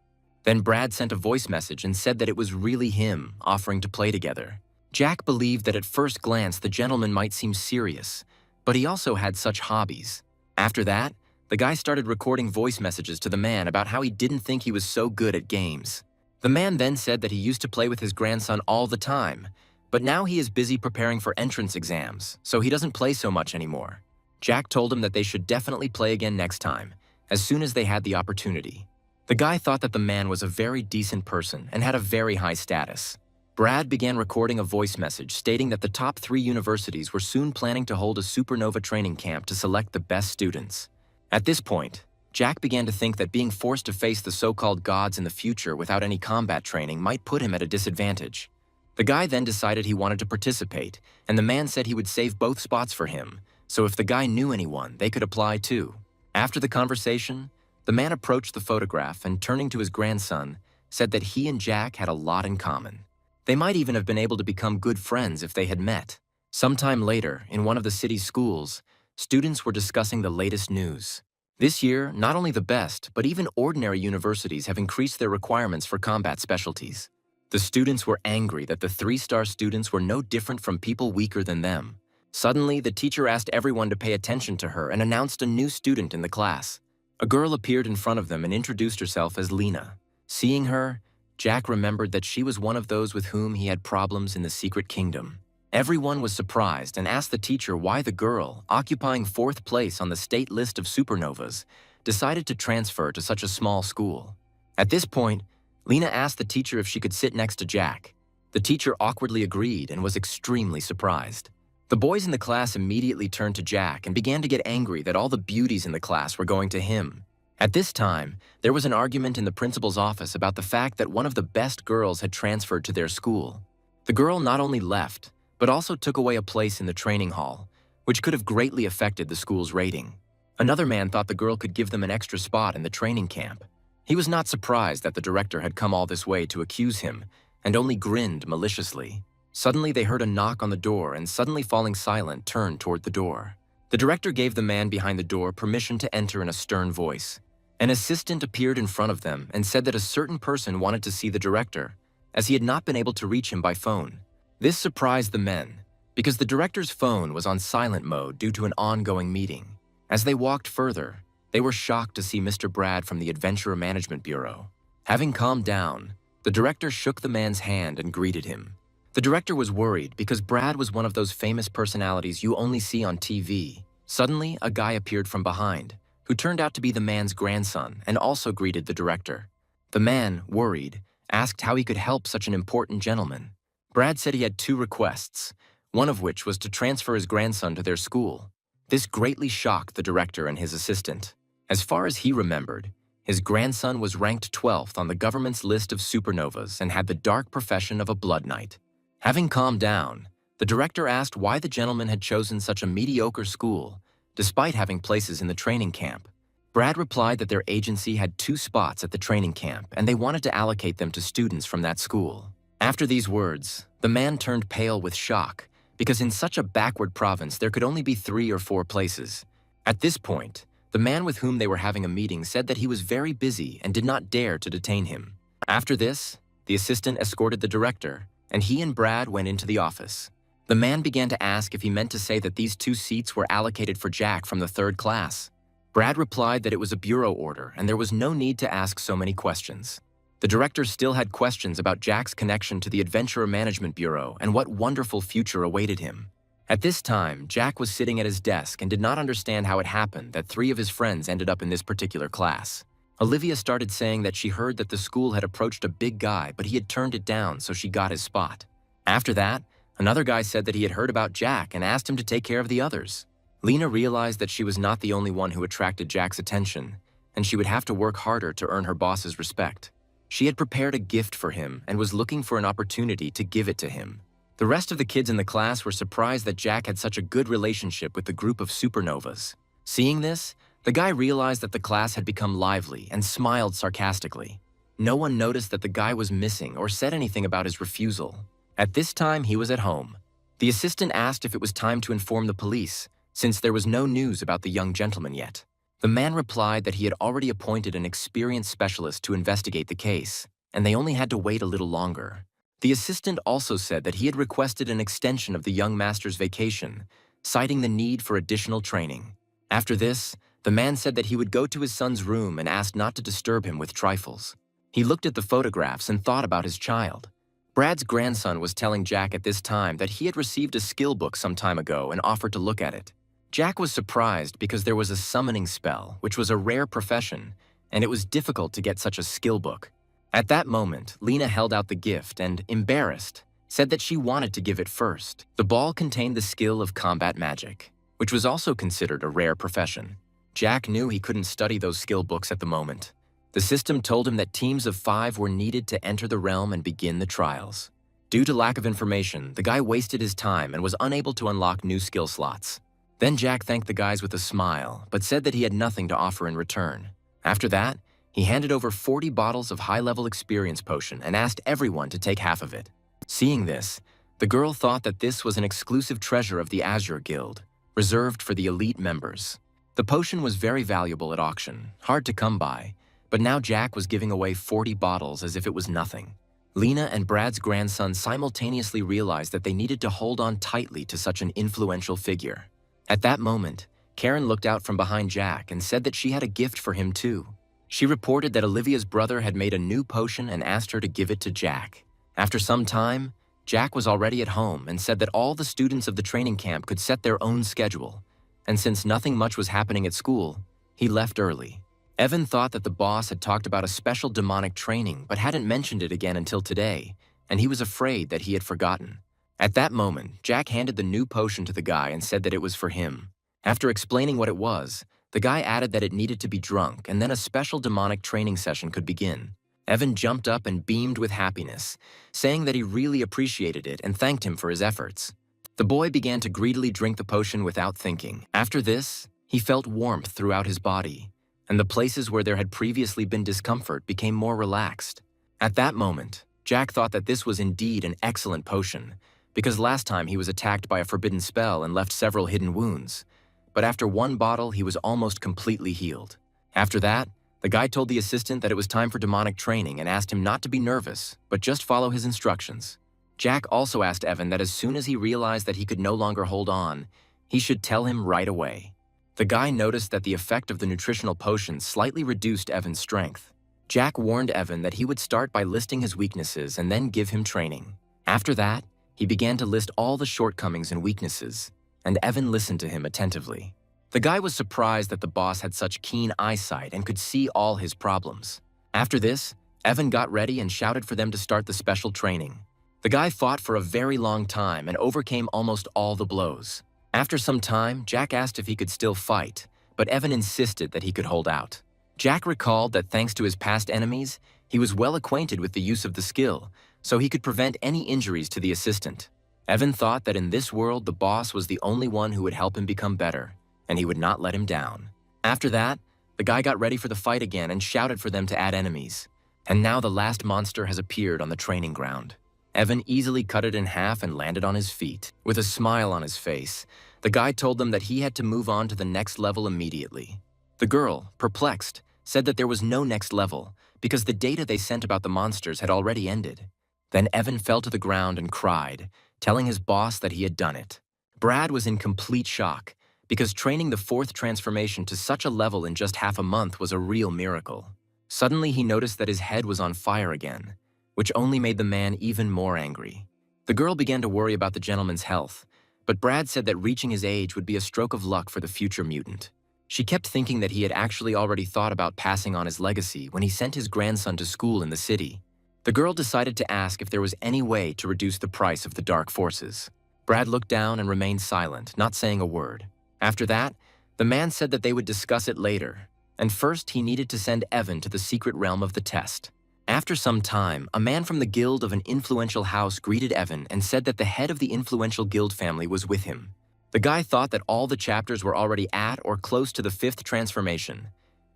Then Brad sent a voice message and said that it was really him offering to play together. Jack believed that at first glance the gentleman might seem serious, but he also had such hobbies. After that, the guy started recording voice messages to the man about how he didn't think he was so good at games. The man then said that he used to play with his grandson all the time, but now he is busy preparing for entrance exams, so he doesn't play so much anymore. Jack told him that they should definitely play again next time, as soon as they had the opportunity. The guy thought that the man was a very decent person and had a very high status. Brad began recording a voice message stating that the top 3 universities were soon planning to hold a supernova training camp to select the best students. At this point, Jack began to think that being forced to face the so-called gods in the future without any combat training might put him at a disadvantage. The guy then decided he wanted to participate, and the man said he would save both spots for him, so if the guy knew anyone, they could apply too. After the conversation, the man approached the photograph and, turning to his grandson, said that he and Jack had a lot in common. They might even have been able to become good friends if they had met. Sometime later, in one of the city's schools, students were discussing the latest news. This year, not only the best, but even ordinary universities have increased their requirements for combat specialties. The students were angry that the 3-star students were no different from people weaker than them. Suddenly, the teacher asked everyone to pay attention to her and announced a new student in the class. A girl appeared in front of them and introduced herself as Lena. Seeing her, Jack remembered that she was one of those with whom he had problems in the secret kingdom. Everyone was surprised and asked the teacher why the girl, occupying 4th place on the state list of supernovas, decided to transfer to such a small school. At this point, Lena asked the teacher if she could sit next to Jack. The teacher awkwardly agreed and was extremely surprised. The boys in the class immediately turned to Jack and began to get angry that all the beauties in the class were going to him. At this time, there was an argument in the principal's office about the fact that one of the best girls had transferred to their school. The girl not only left, but also took away a place in the training hall, which could have greatly affected the school's rating. Another man thought the girl could give them an extra spot in the training camp. He was not surprised that the director had come all this way to accuse him, and only grinned maliciously. Suddenly, they heard a knock on the door and, suddenly falling silent, turned toward the door. The director gave the man behind the door permission to enter in a stern voice. An assistant appeared in front of them and said that a certain person wanted to see the director, as he had not been able to reach him by phone. This surprised the men, because the director's phone was on silent mode due to an ongoing meeting. As they walked further, they were shocked to see Mr. Brad from the Adventurer Management Bureau. Having calmed down, the director shook the man's hand and greeted him. The director was worried because Brad was one of those famous personalities you only see on TV. Suddenly, a guy appeared from behind, who turned out to be the man's grandson and also greeted the director. The man, worried, asked how he could help such an important gentleman. Brad said he had 2 requests, one of which was to transfer his grandson to their school. This greatly shocked the director and his assistant. As far as he remembered, his grandson was ranked 12th on the government's list of supernovas and had the dark profession of a blood knight. Having calmed down, the director asked why the gentleman had chosen such a mediocre school, despite having places in the training camp. Brad replied that their agency had 2 spots at the training camp and they wanted to allocate them to students from that school. After these words, the man turned pale with shock, because in such a backward province there could only be 3 or 4 places. At this point, the man with whom they were having a meeting said that he was very busy and did not dare to detain him. After this, the assistant escorted the director, and he and Brad went into the office. The man began to ask if he meant to say that these 2 seats were allocated for Jack from the 3rd class. Brad replied that it was a bureau order and there was no need to ask so many questions. The director still had questions about Jack's connection to the Adventurer Management Bureau and what wonderful future awaited him. At this time, Jack was sitting at his desk and did not understand how it happened that 3 of his friends ended up in this particular class. Olivia started saying that she heard that the school had approached a big guy, but he had turned it down, so she got his spot. After that, another guy said that he had heard about Jack and asked him to take care of the others. Lena realized that she was not the only one who attracted Jack's attention, and she would have to work harder to earn her boss's respect. She had prepared a gift for him and was looking for an opportunity to give it to him. The rest of the kids in the class were surprised that Jack had such a good relationship with the group of supernovas. Seeing this, the guy realized that the class had become lively and smiled sarcastically. No one noticed that the guy was missing or said anything about his refusal. At this time, he was at home. The assistant asked if it was time to inform the police, since there was no news about the young gentleman yet. The man replied that he had already appointed an experienced specialist to investigate the case, and they only had to wait a little longer. The assistant also said that he had requested an extension of the young master's vacation, citing the need for additional training. After this, the man said that he would go to his son's room and asked not to disturb him with trifles. He looked at the photographs and thought about his child. Brad's grandson was telling Jack at this time that he had received a skill book some time ago and offered to look at it. Jack was surprised because there was a summoning spell, which was a rare profession, and it was difficult to get such a skill book. At that moment, Lena held out the gift and, embarrassed, said that she wanted to give it first. The ball contained the skill of combat magic, which was also considered a rare profession. Jack knew he couldn't study those skill books at the moment. The system told him that teams of 5 were needed to enter the realm and begin the trials. Due to lack of information, the guy wasted his time and was unable to unlock new skill slots. Then Jack thanked the guys with a smile, but said that he had nothing to offer in return. After that, he handed over 40 bottles of high-level experience potion and asked everyone to take half of it. Seeing this, the girl thought that this was an exclusive treasure of the Azure Guild, reserved for the elite members. The potion was very valuable at auction, hard to come by, but now Jack was giving away 40 bottles as if it was nothing. Lena and Brad's grandson simultaneously realized that they needed to hold on tightly to such an influential figure. At that moment, Karen looked out from behind Jack and said that she had a gift for him too. She reported that Olivia's brother had made a new potion and asked her to give it to Jack. After some time, Jack was already at home and said that all the students of the training camp could set their own schedule, and since nothing much was happening at school, he left early. Evan thought that the boss had talked about a special demonic training but hadn't mentioned it again until today, and he was afraid that he had forgotten. At that moment, Jack handed the new potion to the guy and said that it was for him. After explaining what it was, the guy added that it needed to be drunk and then a special demonic training session could begin. Evan jumped up and beamed with happiness, saying that he really appreciated it and thanked him for his efforts. The boy began to greedily drink the potion without thinking. After this, he felt warmth throughout his body, and the places where there had previously been discomfort became more relaxed. At that moment, Jack thought that this was indeed an excellent potion, because last time he was attacked by a forbidden spell and left several hidden wounds. But after one bottle, he was almost completely healed. After that, the guy told the assistant that it was time for demonic training and asked him not to be nervous, but just follow his instructions. Jack also asked Evan that as soon as he realized that he could no longer hold on, he should tell him right away. The guy noticed that the effect of the nutritional potion slightly reduced Evan's strength. Jack warned Evan that he would start by listing his weaknesses and then give him training. After that, he began to list all the shortcomings and weaknesses, and Evan listened to him attentively. The guy was surprised that the boss had such keen eyesight and could see all his problems. After this, Evan got ready and shouted for them to start the special training. The guy fought for a very long time and overcame almost all the blows. After some time, Jack asked if he could still fight, but Evan insisted that he could hold out. Jack recalled that thanks to his past enemies, he was well acquainted with the use of the skill, so he could prevent any injuries to the assistant. Evan thought that in this world the boss was the only one who would help him become better, and he would not let him down. After that, the guy got ready for the fight again and shouted for them to add enemies. And now the last monster has appeared on the training ground. Evan easily cut it in half and landed on his feet. With a smile on his face, the guy told them that he had to move on to the next level immediately. The girl, perplexed, said that there was no next level because the data they sent about the monsters had already ended. Then Evan fell to the ground and cried, telling his boss that he had done it. Brad was in complete shock because training the 4th transformation to such a level in just half a month was a real miracle. Suddenly he noticed that his head was on fire again, which only made the man even more angry. The girl began to worry about the gentleman's health, but Brad said that reaching his age would be a stroke of luck for the future mutant. She kept thinking that he had actually already thought about passing on his legacy when he sent his grandson to school in the city. The girl decided to ask if there was any way to reduce the price of the dark forces. Brad looked down and remained silent, not saying a word. After that, the man said that they would discuss it later, and first he needed to send Evan to the secret realm of the test. After some time, a man from the guild of an influential house greeted Evan and said that the head of the influential guild family was with him. The guy thought that all the chapters were already at or close to the 5th transformation,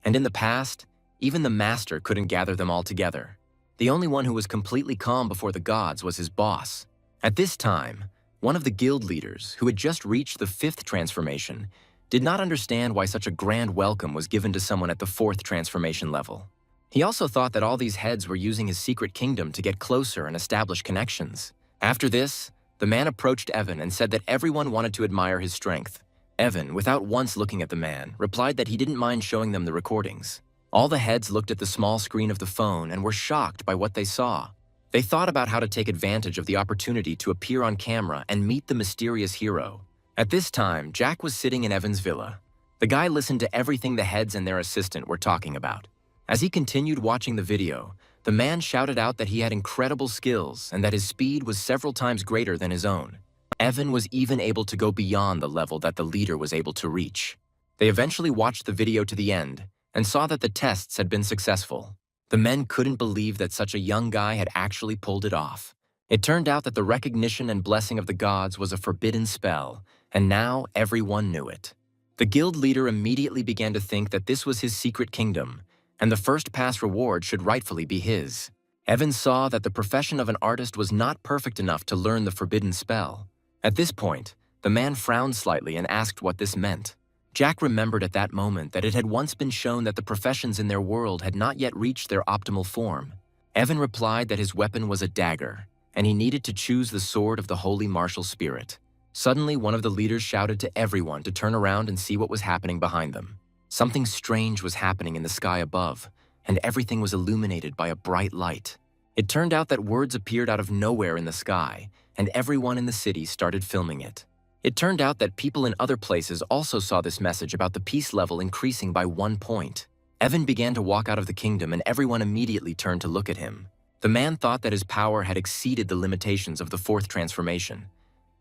and in the past, even the master couldn't gather them all together. The only one who was completely calm before the gods was his boss. At this time, one of the guild leaders, who had just reached the 5th transformation, did not understand why such a grand welcome was given to someone at the 4th transformation level. He also thought that all these heads were using his secret kingdom to get closer and establish connections. After this, the man approached Evan and said that everyone wanted to admire his strength. Evan, without once looking at the man, replied that he didn't mind showing them the recordings. All the heads looked at the small screen of the phone and were shocked by what they saw. They thought about how to take advantage of the opportunity to appear on camera and meet the mysterious hero. At this time, Jack was sitting in Evan's villa. The guy listened to everything the heads and their assistant were talking about. As he continued watching the video, the man shouted out that he had incredible skills and that his speed was several times greater than his own. Evan was even able to go beyond the level that the leader was able to reach. They eventually watched the video to the end and saw that the tests had been successful. The men couldn't believe that such a young guy had actually pulled it off. It turned out that the recognition and blessing of the gods was a forbidden spell, and now everyone knew it. The guild leader immediately began to think that this was his secret kingdom, and the first pass reward should rightfully be his. Evan saw that the profession of an artist was not perfect enough to learn the forbidden spell. At this point, the man frowned slightly and asked what this meant. Jack remembered at that moment that it had once been shown that the professions in their world had not yet reached their optimal form. Evan replied that his weapon was a dagger, and he needed to choose the sword of the holy martial spirit. Suddenly, one of the leaders shouted to everyone to turn around and see what was happening behind them. Something strange was happening in the sky above, and everything was illuminated by a bright light. It turned out that words appeared out of nowhere in the sky, and everyone in the city started filming it. It turned out that people in other places also saw this message about the peace level increasing by 1 point. Evan began to walk out of the kingdom, and everyone immediately turned to look at him. The man thought that his power had exceeded the limitations of the 4th transformation,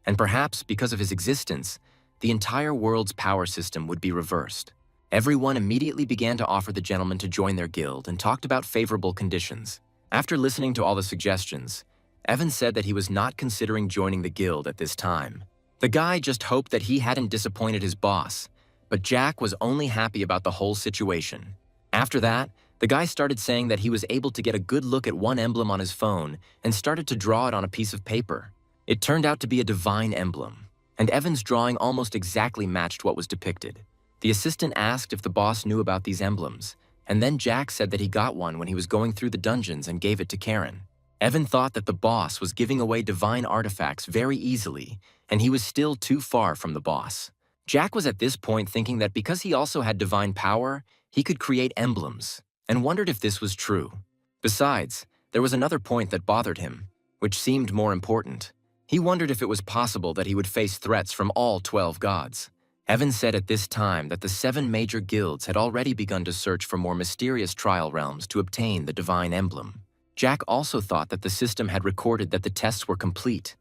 and perhaps because of his existence, the entire world's power system would be reversed. Everyone immediately began to offer the gentleman to join their guild and talked about favorable conditions. After listening to all the suggestions, Evan said that he was not considering joining the guild at this time. The guy just hoped that he hadn't disappointed his boss, but Jack was only happy about the whole situation. After that, the guy started saying that he was able to get a good look at one emblem on his phone and started to draw it on a piece of paper. It turned out to be a divine emblem, and Evan's drawing almost exactly matched what was depicted. The assistant asked if the boss knew about these emblems, and then Jack said that he got one when he was going through the dungeons and gave it to Karen. Evan thought that the boss was giving away divine artifacts very easily, and he was still too far from the boss. Jack was at this point thinking that because he also had divine power, he could create emblems, and wondered if this was true. Besides, there was another point that bothered him, which seemed more important. He wondered if it was possible that he would face threats from all 12 gods. Evan said at this time that the 7 major guilds had already begun to search for more mysterious trial realms to obtain the divine emblem. Jack also thought that the system had recorded that the tests were complete,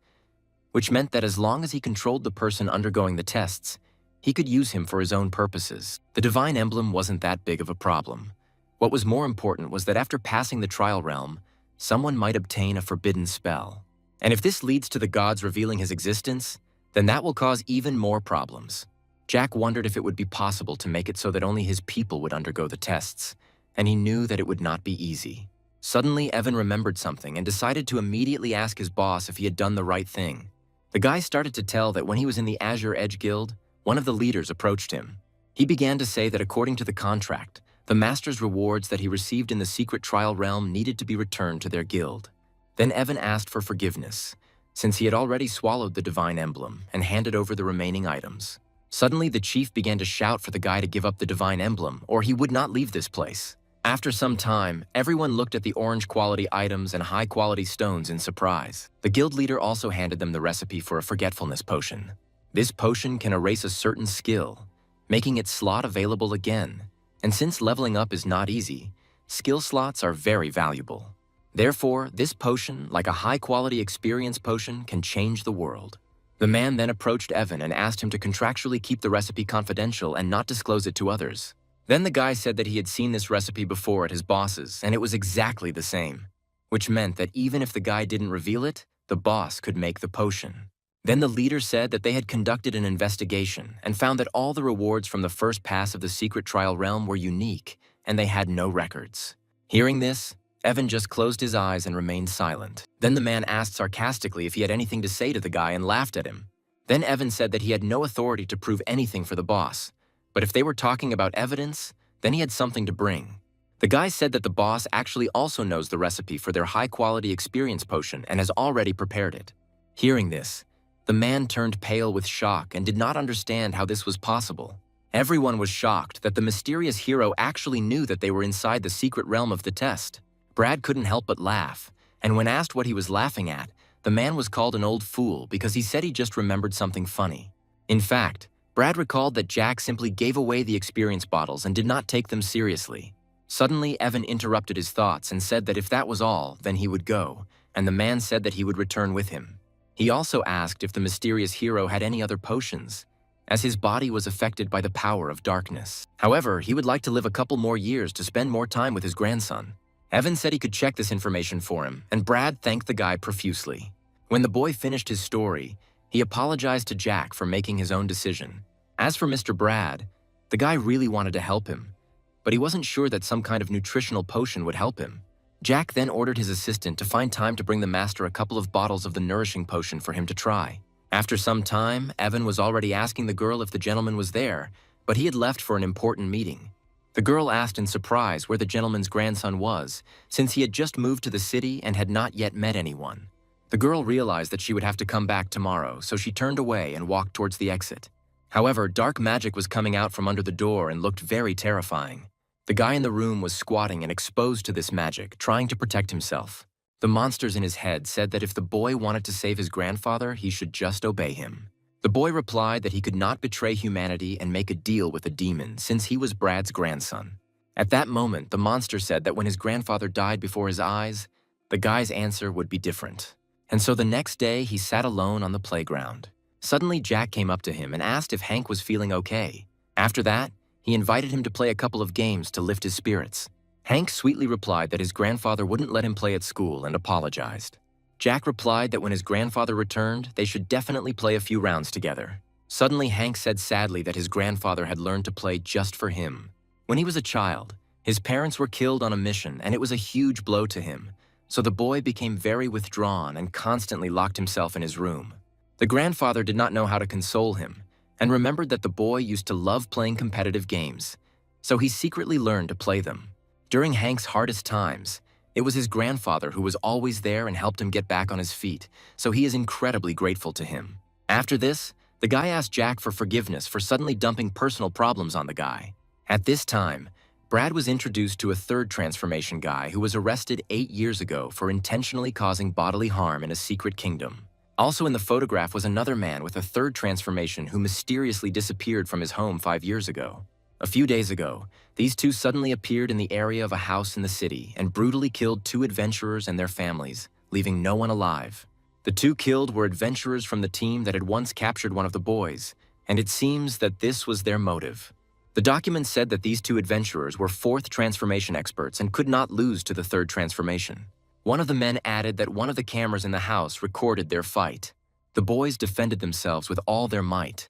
which meant that as long as he controlled the person undergoing the tests, he could use him for his own purposes. The divine emblem wasn't that big of a problem. What was more important was that after passing the trial realm, someone might obtain a forbidden spell. And if this leads to the gods revealing his existence, then that will cause even more problems. Jack wondered if it would be possible to make it so that only his people would undergo the tests, and he knew that it would not be easy. Suddenly, Evan remembered something and decided to immediately ask his boss if he had done the right thing. The guy started to tell that when he was in the Azure Edge Guild, one of the leaders approached him. He began to say that according to the contract, the master's rewards that he received in the secret trial realm needed to be returned to their guild. Then Evan asked for forgiveness, since he had already swallowed the divine emblem and handed over the remaining items. Suddenly, the chief began to shout for the guy to give up the divine emblem, or he would not leave this place. After some time, everyone looked at the orange-quality items and high-quality stones in surprise. The guild leader also handed them the recipe for a forgetfulness potion. This potion can erase a certain skill, making its slot available again. And since leveling up is not easy, skill slots are very valuable. Therefore, this potion, like a high-quality experience potion, can change the world. The man then approached Evan and asked him to contractually keep the recipe confidential and not disclose it to others. Then the guy said that he had seen this recipe before at his boss's, and it was exactly the same, which meant that even if the guy didn't reveal it, the boss could make the potion. Then the leader said that they had conducted an investigation and found that all the rewards from the first pass of the secret trial realm were unique, and they had no records. Hearing this, Evan just closed his eyes and remained silent. Then the man asked sarcastically if he had anything to say to the guy and laughed at him. Then Evan said that he had no authority to prove anything for the boss, but if they were talking about evidence, then he had something to bring. The guy said that the boss actually also knows the recipe for their high-quality experience potion and has already prepared it. Hearing this, the man turned pale with shock and did not understand how this was possible. Everyone was shocked that the mysterious hero actually knew that they were inside the secret realm of the test. Brad couldn't help but laugh, and when asked what he was laughing at, the man was called an old fool because he said he just remembered something funny. In fact, Brad recalled that Jack simply gave away the experience bottles and did not take them seriously. Suddenly, Evan interrupted his thoughts and said that if that was all, then he would go, and the man said that he would return with him. He also asked if the mysterious hero had any other potions, as his body was affected by the power of darkness. However, he would like to live a couple more years to spend more time with his grandson. Evan said he could check this information for him, and Brad thanked the guy profusely. When the boy finished his story, he apologized to Jack for making his own decision. As for Mr. Brad, the guy really wanted to help him, but he wasn't sure that some kind of nutritional potion would help him. Jack then ordered his assistant to find time to bring the master a couple of bottles of the nourishing potion for him to try. After some time, Evan was already asking the girl if the gentleman was there, but he had left for an important meeting. The girl asked in surprise where the gentleman's grandson was, since he had just moved to the city and had not yet met anyone. The girl realized that she would have to come back tomorrow, so she turned away and walked towards the exit. However, dark magic was coming out from under the door and looked very terrifying. The guy in the room was squatting and exposed to this magic, trying to protect himself. The monsters in his head said that if the boy wanted to save his grandfather, he should just obey him. The boy replied that he could not betray humanity and make a deal with a demon since he was Brad's grandson. At that moment, the monster said that when his grandfather died before his eyes, the guy's answer would be different. And so the next day, he sat alone on the playground. Suddenly, Jack came up to him and asked if Hank was feeling okay. After that, he invited him to play a couple of games to lift his spirits. Hank sweetly replied that his grandfather wouldn't let him play at school and apologized. Jack replied that when his grandfather returned, they should definitely play a few rounds together. Suddenly, Hank said sadly that his grandfather had learned to play just for him. When he was a child, his parents were killed on a mission, and it was a huge blow to him, so the boy became very withdrawn and constantly locked himself in his room. The grandfather did not know how to console him, and remembered that the boy used to love playing competitive games, so he secretly learned to play them. During Hank's hardest times, it was his grandfather who was always there and helped him get back on his feet, so he is incredibly grateful to him. After this, the guy asked Jack for forgiveness for suddenly dumping personal problems on the guy. At this time, Brad was introduced to a third transformation guy who was arrested 8 years ago for intentionally causing bodily harm in a secret kingdom. Also in the photograph was another man with a third transformation who mysteriously disappeared from his home 5 years ago. A few days ago, these two suddenly appeared in the area of a house in the city and brutally killed 2 adventurers and their families, leaving no one alive. The 2 killed were adventurers from the team that had once captured one of the boys, and it seems that this was their motive. The document said that these 2 adventurers were 4th transformation experts and could not lose to the 3rd transformation. One of the men added that one of the cameras in the house recorded their fight. The boys defended themselves with all their might,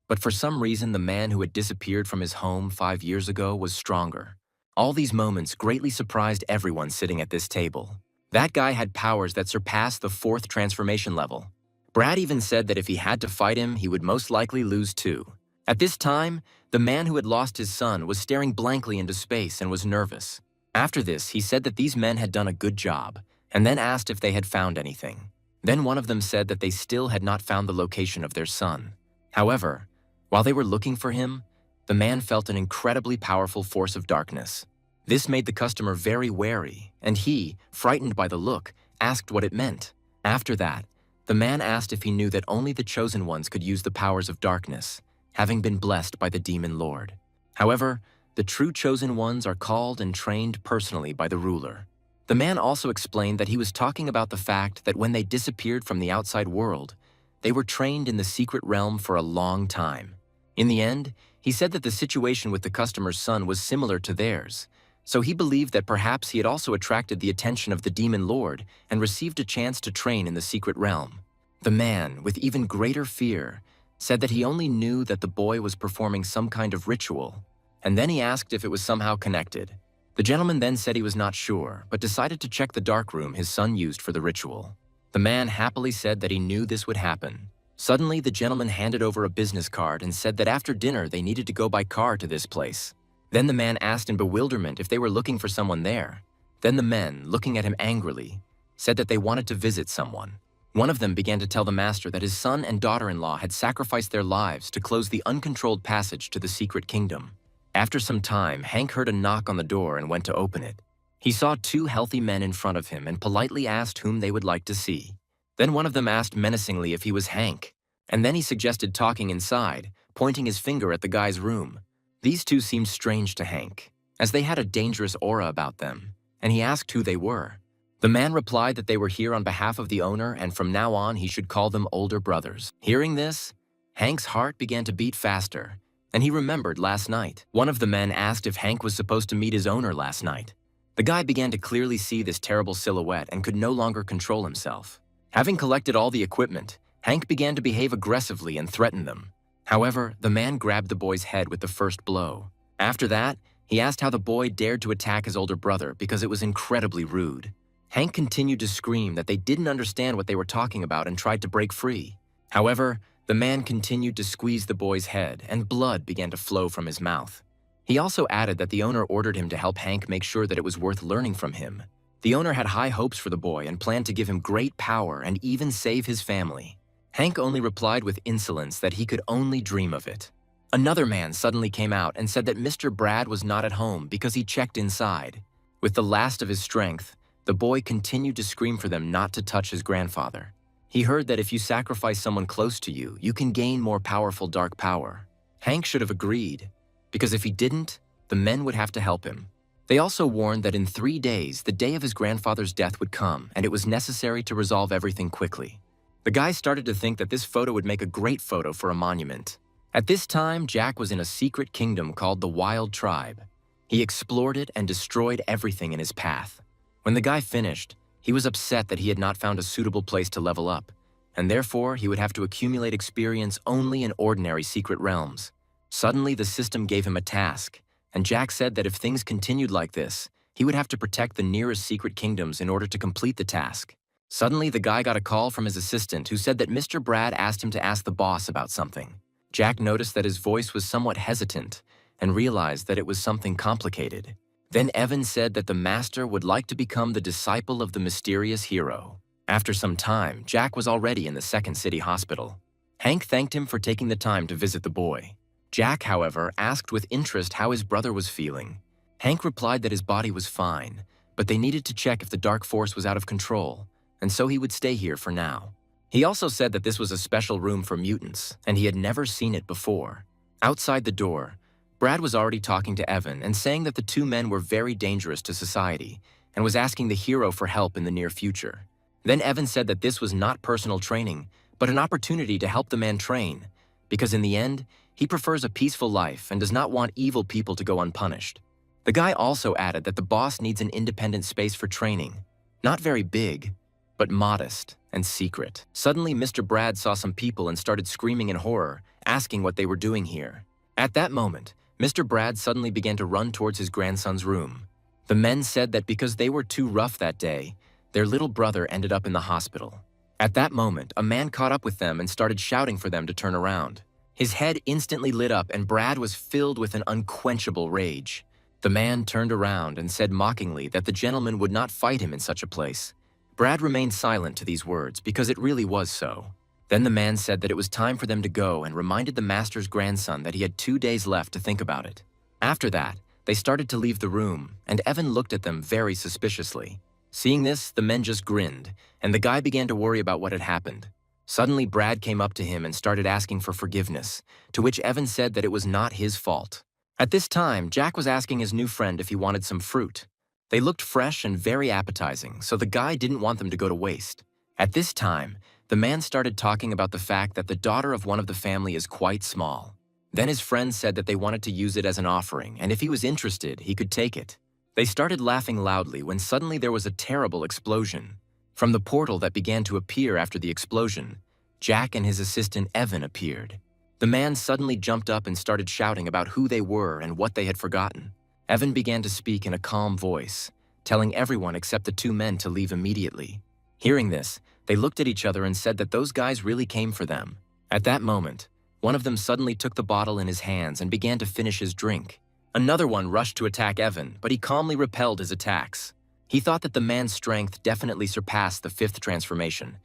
but for some reason the man who had disappeared from his home 5 years ago was stronger. All these moments greatly surprised everyone sitting at this table. That guy had powers that surpassed the 4th transformation level. Brad even said that if he had to fight him, he would most likely lose too. At this time, the man who had lost his son was staring blankly into space and was nervous. After this, he said that these men had done a good job, and then asked if they had found anything. Then one of them said that they still had not found the location of their son. However, while they were looking for him, the man felt an incredibly powerful force of darkness. This made the customer very wary, and he, frightened by the look, asked what it meant. After that, the man asked if he knew that only the chosen ones could use the powers of darkness, having been blessed by the demon lord. However, the true chosen ones are called and trained personally by the ruler. The man also explained that he was talking about the fact that when they disappeared from the outside world, they were trained in the secret realm for a long time. In the end, he said that the situation with the customer's son was similar to theirs, so he believed that perhaps he had also attracted the attention of the demon lord and received a chance to train in the secret realm. The man, with even greater fear, said that he only knew that the boy was performing some kind of ritual, and then he asked if it was somehow connected. The gentleman then said he was not sure, but decided to check the dark room his son used for the ritual. The man happily said that he knew this would happen. Suddenly, the gentleman handed over a business card and said that after dinner they needed to go by car to this place. Then the man asked in bewilderment if they were looking for someone there. Then the men, looking at him angrily, said that they wanted to visit someone. One of them began to tell the master that his son and daughter-in-law had sacrificed their lives to close the uncontrolled passage to the secret kingdom. After some time, Hank heard a knock on the door and went to open it. He saw two healthy men in front of him and politely asked whom they would like to see. Then one of them asked menacingly if he was Hank, and then he suggested talking inside, pointing his finger at the guy's room. These two seemed strange to Hank, as they had a dangerous aura about them, and he asked who they were. The man replied that they were here on behalf of the owner and from now on he should call them older brothers. Hearing this, Hank's heart began to beat faster, and he remembered last night. One of the men asked if Hank was supposed to meet his owner last night. The guy began to clearly see this terrible silhouette and could no longer control himself. Having collected all the equipment, Hank began to behave aggressively and threaten them. However, the man grabbed the boy's head with the first blow. After that, he asked how the boy dared to attack his older brother because it was incredibly rude. Hank continued to scream that they didn't understand what they were talking about and tried to break free. However, the man continued to squeeze the boy's head, and blood began to flow from his mouth. He also added that the owner ordered him to help Hank make sure that it was worth learning from him. The owner had high hopes for the boy and planned to give him great power and even save his family. Hank only replied with insolence that he could only dream of it. Another man suddenly came out and said that Mr. Brad was not at home because he checked inside. With the last of his strength, the boy continued to scream for them not to touch his grandfather. He heard that if you sacrifice someone close to you, you can gain more powerful dark power. Hank should have agreed, because if he didn't, the men would have to help him. They also warned that in 3 days, the day of his grandfather's death would come, and it was necessary to resolve everything quickly. The guy started to think that this photo would make a great photo for a monument. At this time, Jack was in a secret kingdom called the Wild Tribe. He explored it and destroyed everything in his path. When the guy finished, he was upset that he had not found a suitable place to level up, and therefore he would have to accumulate experience only in ordinary secret realms. Suddenly, the system gave him a task, and Jack said that if things continued like this, he would have to protect the nearest secret kingdoms in order to complete the task. Suddenly, the guy got a call from his assistant who said that Mr. Brad asked him to ask the boss about something. Jack noticed that his voice was somewhat hesitant and realized that it was something complicated. Then Evan said that the master would like to become the disciple of the mysterious hero. After some time, Jack was already in the second city hospital. Hank thanked him for taking the time to visit the boy. Jack, however, asked with interest how his brother was feeling. Hank replied that his body was fine, but they needed to check if the dark force was out of control, and so he would stay here for now. He also said that this was a special room for mutants, and he had never seen it before. Outside the door, Brad was already talking to Evan and saying that the two men were very dangerous to society and was asking the hero for help in the near future. Then Evan said that this was not personal training, but an opportunity to help the man train, because in the end, he prefers a peaceful life and does not want evil people to go unpunished. The guy also added that the boss needs an independent space for training, not very big, but modest and secret. Suddenly, Mr. Brad saw some people and started screaming in horror, asking what they were doing here. At that moment, Mr. Brad suddenly began to run towards his grandson's room. The men said that because they were too rough that day, their little brother ended up in the hospital. At that moment, a man caught up with them and started shouting for them to turn around. His head instantly lit up and Brad was filled with an unquenchable rage. The man turned around and said mockingly that the gentleman would not fight him in such a place. Brad remained silent to these words because it really was so. Then the man said that it was time for them to go and reminded the master's grandson that he had 2 days left to think about it. After that, they started to leave the room, and Evan looked at them very suspiciously. Seeing this, the men just grinned, and the guy began to worry about what had happened. Suddenly, Brad came up to him and started asking for forgiveness, to which Evan said that it was not his fault. At this time, Jack was asking his new friend if he wanted some fruit. They looked fresh and very appetizing, so the guy didn't want them to go to waste. At this time, the man started talking about the fact that the daughter of one of the family is quite small. Then his friend said that they wanted to use it as an offering, and if he was interested, he could take it. They started laughing loudly when suddenly there was a terrible explosion. From the portal that began to appear after the explosion, Jack and his assistant Evan appeared. The man suddenly jumped up and started shouting about who they were and what they had forgotten. Evan began to speak in a calm voice, telling everyone except the two men to leave immediately. Hearing this, they looked at each other and said that those guys really came for them. At that moment, one of them suddenly took the bottle in his hands and began to finish his drink. Another one rushed to attack Evan, but he calmly repelled his attacks. He thought that the man's strength definitely surpassed the fifth transformation,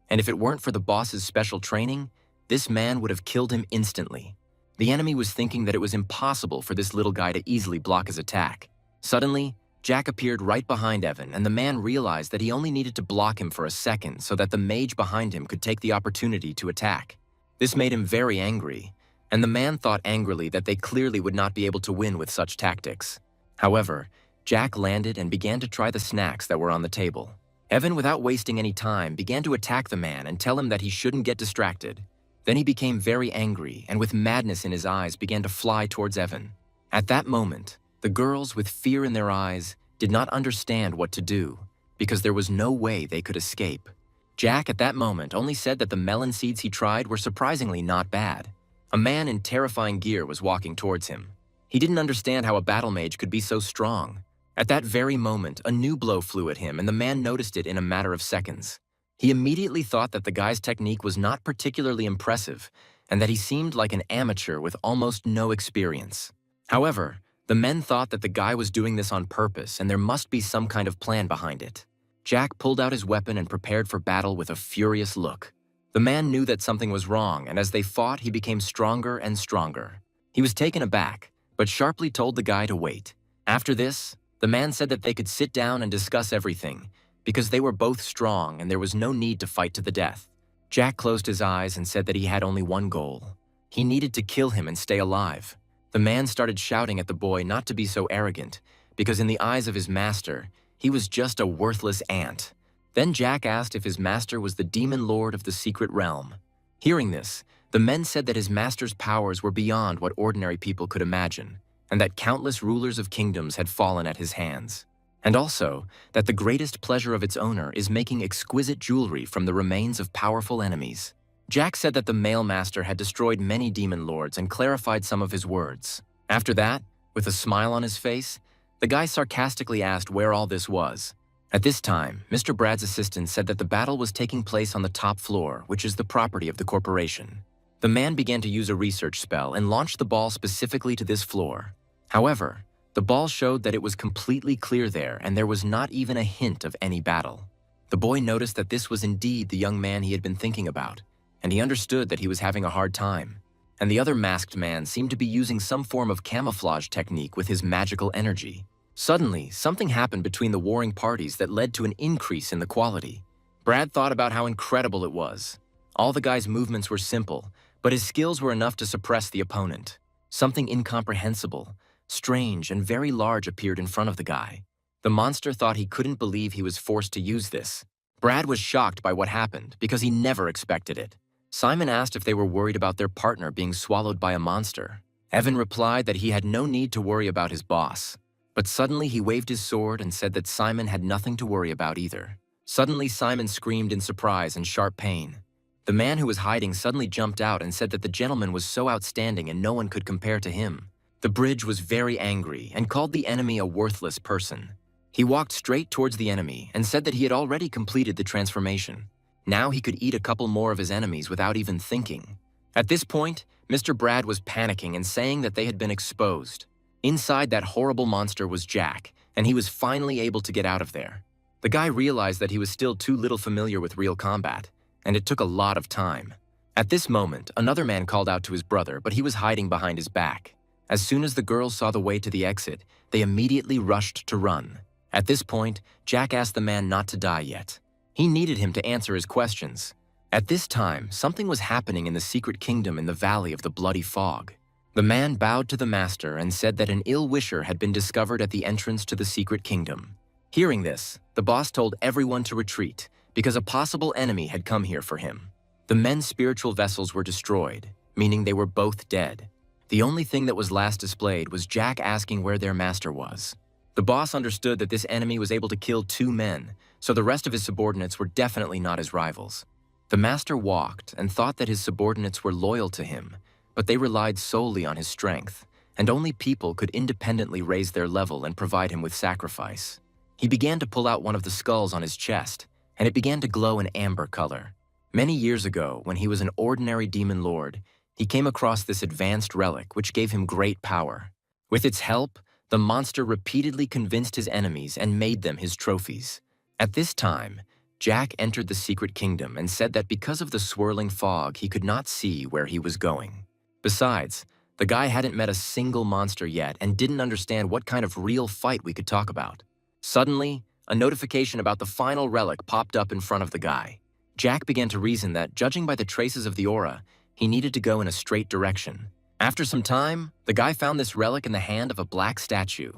and if it weren't for the boss's special training, this man would have killed him instantly. The enemy was thinking that it was impossible for this little guy to easily block his attack. Suddenly, Jack appeared right behind Evan, and the man realized that he only needed to block him for a second so that the mage behind him could take the opportunity to attack. This made him very angry, and the man thought angrily that they clearly would not be able to win with such tactics. However, Jack landed and began to try the snacks that were on the table. Evan, without wasting any time, began to attack the man and tell him that he shouldn't get distracted. Then he became very angry and with madness in his eyes began to fly towards Evan. At that moment, the girls, with fear in their eyes, did not understand what to do because there was no way they could escape. Jack at that moment only said that the melon seeds he tried were surprisingly not bad. A man in terrifying gear was walking towards him. He didn't understand how a battle mage could be so strong. At that very moment, a new blow flew at him and the man noticed it in a matter of seconds. He immediately thought that the guy's technique was not particularly impressive and that he seemed like an amateur with almost no experience. However, the men thought that the guy was doing this on purpose and there must be some kind of plan behind it. Jack pulled out his weapon and prepared for battle with a furious look. The man knew that something was wrong, and as they fought, he became stronger and stronger. He was taken aback, but sharply told the guy to wait. After this, the man said that they could sit down and discuss everything, because they were both strong and there was no need to fight to the death. Jack closed his eyes and said that he had only one goal. He needed to kill him and stay alive. The man started shouting at the boy not to be so arrogant, because in the eyes of his master, he was just a worthless ant. Then Jack asked if his master was the demon lord of the secret realm. Hearing this, the men said that his master's powers were beyond what ordinary people could imagine, and that countless rulers of kingdoms had fallen at his hands. And also, that the greatest pleasure of its owner is making exquisite jewelry from the remains of powerful enemies. Jack said that the male master had destroyed many demon lords and clarified some of his words. After that, with a smile on his face, the guy sarcastically asked where all this was. At this time, Mr. Brad's assistant said that the battle was taking place on the top floor, which is the property of the corporation. The man began to use a research spell and launched the ball specifically to this floor. However, the ball showed that it was completely clear there and there was not even a hint of any battle. The boy noticed that this was indeed the young man he had been thinking about, and he understood that he was having a hard time. And the other masked man seemed to be using some form of camouflage technique with his magical energy. Suddenly, something happened between the warring parties that led to an increase in the quality. Brad thought about how incredible it was. All the guy's movements were simple, but his skills were enough to suppress the opponent. Something incomprehensible, strange, and very large appeared in front of the guy. The monster thought he couldn't believe he was forced to use this. Brad was shocked by what happened because he never expected it. Simon asked if they were worried about their partner being swallowed by a monster. Evan replied that he had no need to worry about his boss. But suddenly he waved his sword and said that Simon had nothing to worry about either. Suddenly Simon screamed in surprise and sharp pain. The man who was hiding suddenly jumped out and said that the gentleman was so outstanding and no one could compare to him. The bridge was very angry and called the enemy a worthless person. He walked straight towards the enemy and said that he had already completed the transformation. Now he could eat a couple more of his enemies without even thinking. At this point, Mr. Brad was panicking and saying that they had been exposed. Inside that horrible monster was Jack, and he was finally able to get out of there. The guy realized that he was still too little familiar with real combat, and it took a lot of time. At this moment, another man called out to his brother, but he was hiding behind his back. As soon as the girls saw the way to the exit, they immediately rushed to run. At this point, Jack asked the man not to die yet. He needed him to answer his questions. At this time, something was happening in the secret kingdom in the Valley of the Bloody Fog. The man bowed to the master and said that an ill-wisher had been discovered at the entrance to the secret kingdom. Hearing this, the boss told everyone to retreat because a possible enemy had come here for him. The men's spiritual vessels were destroyed, meaning they were both dead. The only thing that was last displayed was Jack asking where their master was. The boss understood that this enemy was able to kill 2 men, so the rest of his subordinates were definitely not his rivals. The master walked and thought that his subordinates were loyal to him, but they relied solely on his strength, and only people could independently raise their level and provide him with sacrifice. He began to pull out one of the skulls on his chest, and it began to glow an amber color. Many years ago, when he was an ordinary demon lord, he came across this advanced relic which gave him great power. With its help, the monster repeatedly convinced his enemies and made them his trophies. At this time, Jack entered the secret kingdom and said that because of the swirling fog, he could not see where he was going. Besides, the guy hadn't met a single monster yet and didn't understand what kind of real fight we could talk about. Suddenly, a notification about the final relic popped up in front of the guy. Jack began to reason that, judging by the traces of the aura, he needed to go in a straight direction. After some time, the guy found this relic in the hand of a black statue.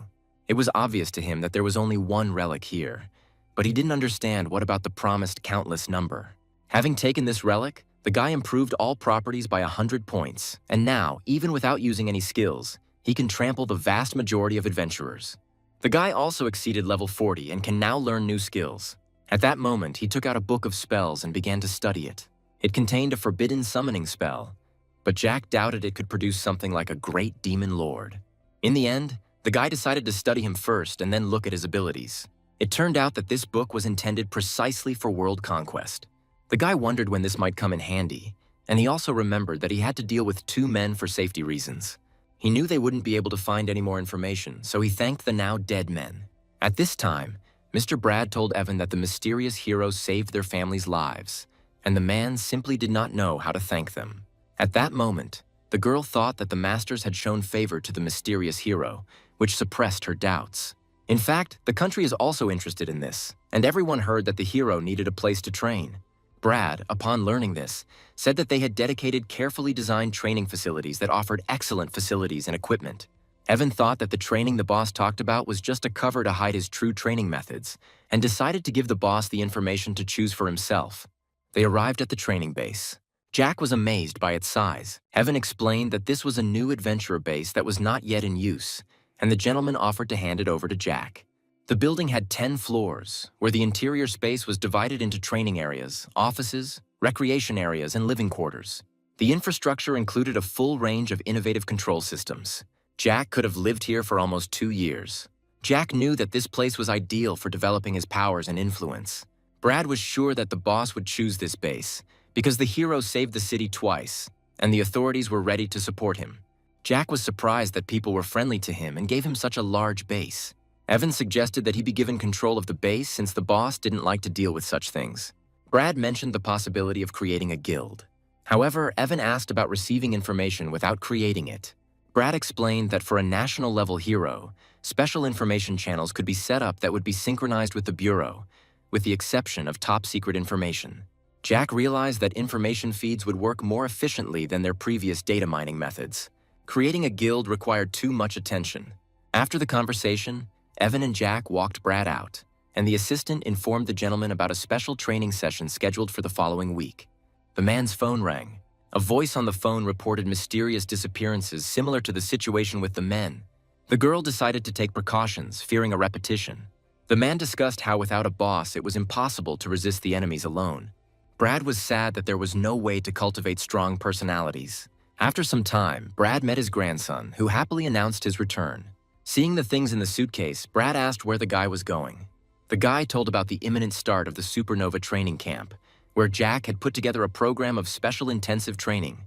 It was obvious to him that there was only one relic here, but he didn't understand what about the promised countless number. Having taken this relic, the guy improved all properties by 100 points, and now, even without using any skills, he can trample the vast majority of adventurers. The guy also exceeded level 40 and can now learn new skills. At that moment, he took out a book of spells and began to study it. It contained a forbidden summoning spell, but Jack doubted it could produce something like a great demon lord. In the end, the guy decided to study him first and then look at his abilities. It turned out that this book was intended precisely for world conquest. The guy wondered when this might come in handy, and he also remembered that he had to deal with 2 men for safety reasons. He knew they wouldn't be able to find any more information, so he thanked the now dead men. At this time, Mr. Brad told Evan that the mysterious heroes saved their families' lives, and the man simply did not know how to thank them. At that moment, the girl thought that the masters had shown favor to the mysterious hero, which suppressed her doubts. In fact, the country is also interested in this, and everyone heard that the hero needed a place to train. Brad, upon learning this, said that they had dedicated carefully designed training facilities that offered excellent facilities and equipment. Evan thought that the training the boss talked about was just a cover to hide his true training methods, and decided to give the boss the information to choose for himself. They arrived at the training base. Jack was amazed by its size. Evan explained that this was a new adventurer base that was not yet in use, and the gentleman offered to hand it over to Jack. The building had 10 floors, where the interior space was divided into training areas, offices, recreation areas, and living quarters. The infrastructure included a full range of innovative control systems. Jack could have lived here for almost 2 years. Jack knew that this place was ideal for developing his powers and influence. Brad was sure that the boss would choose this base, because the hero saved the city twice, and the authorities were ready to support him. Jack was surprised that people were friendly to him and gave him such a large base. Evan suggested that he be given control of the base since the boss didn't like to deal with such things. Brad mentioned the possibility of creating a guild. However, Evan asked about receiving information without creating it. Brad explained that for a national-level hero, special information channels could be set up that would be synchronized with the Bureau, with the exception of top-secret information. Jack realized that information feeds would work more efficiently than their previous data mining methods. Creating a guild required too much attention. After the conversation, Evan and Jack walked Brad out, and the assistant informed the gentleman about a special training session scheduled for the following week. The man's phone rang. A voice on the phone reported mysterious disappearances similar to the situation with the men. The girl decided to take precautions, fearing a repetition. The man discussed how without a boss it was impossible to resist the enemies alone. Brad was sad that there was no way to cultivate strong personalities. After some time, Brad met his grandson, who happily announced his return. Seeing the things in the suitcase, Brad asked where the guy was going. The guy told about the imminent start of the Supernova training camp, where Jack had put together a program of special intensive training.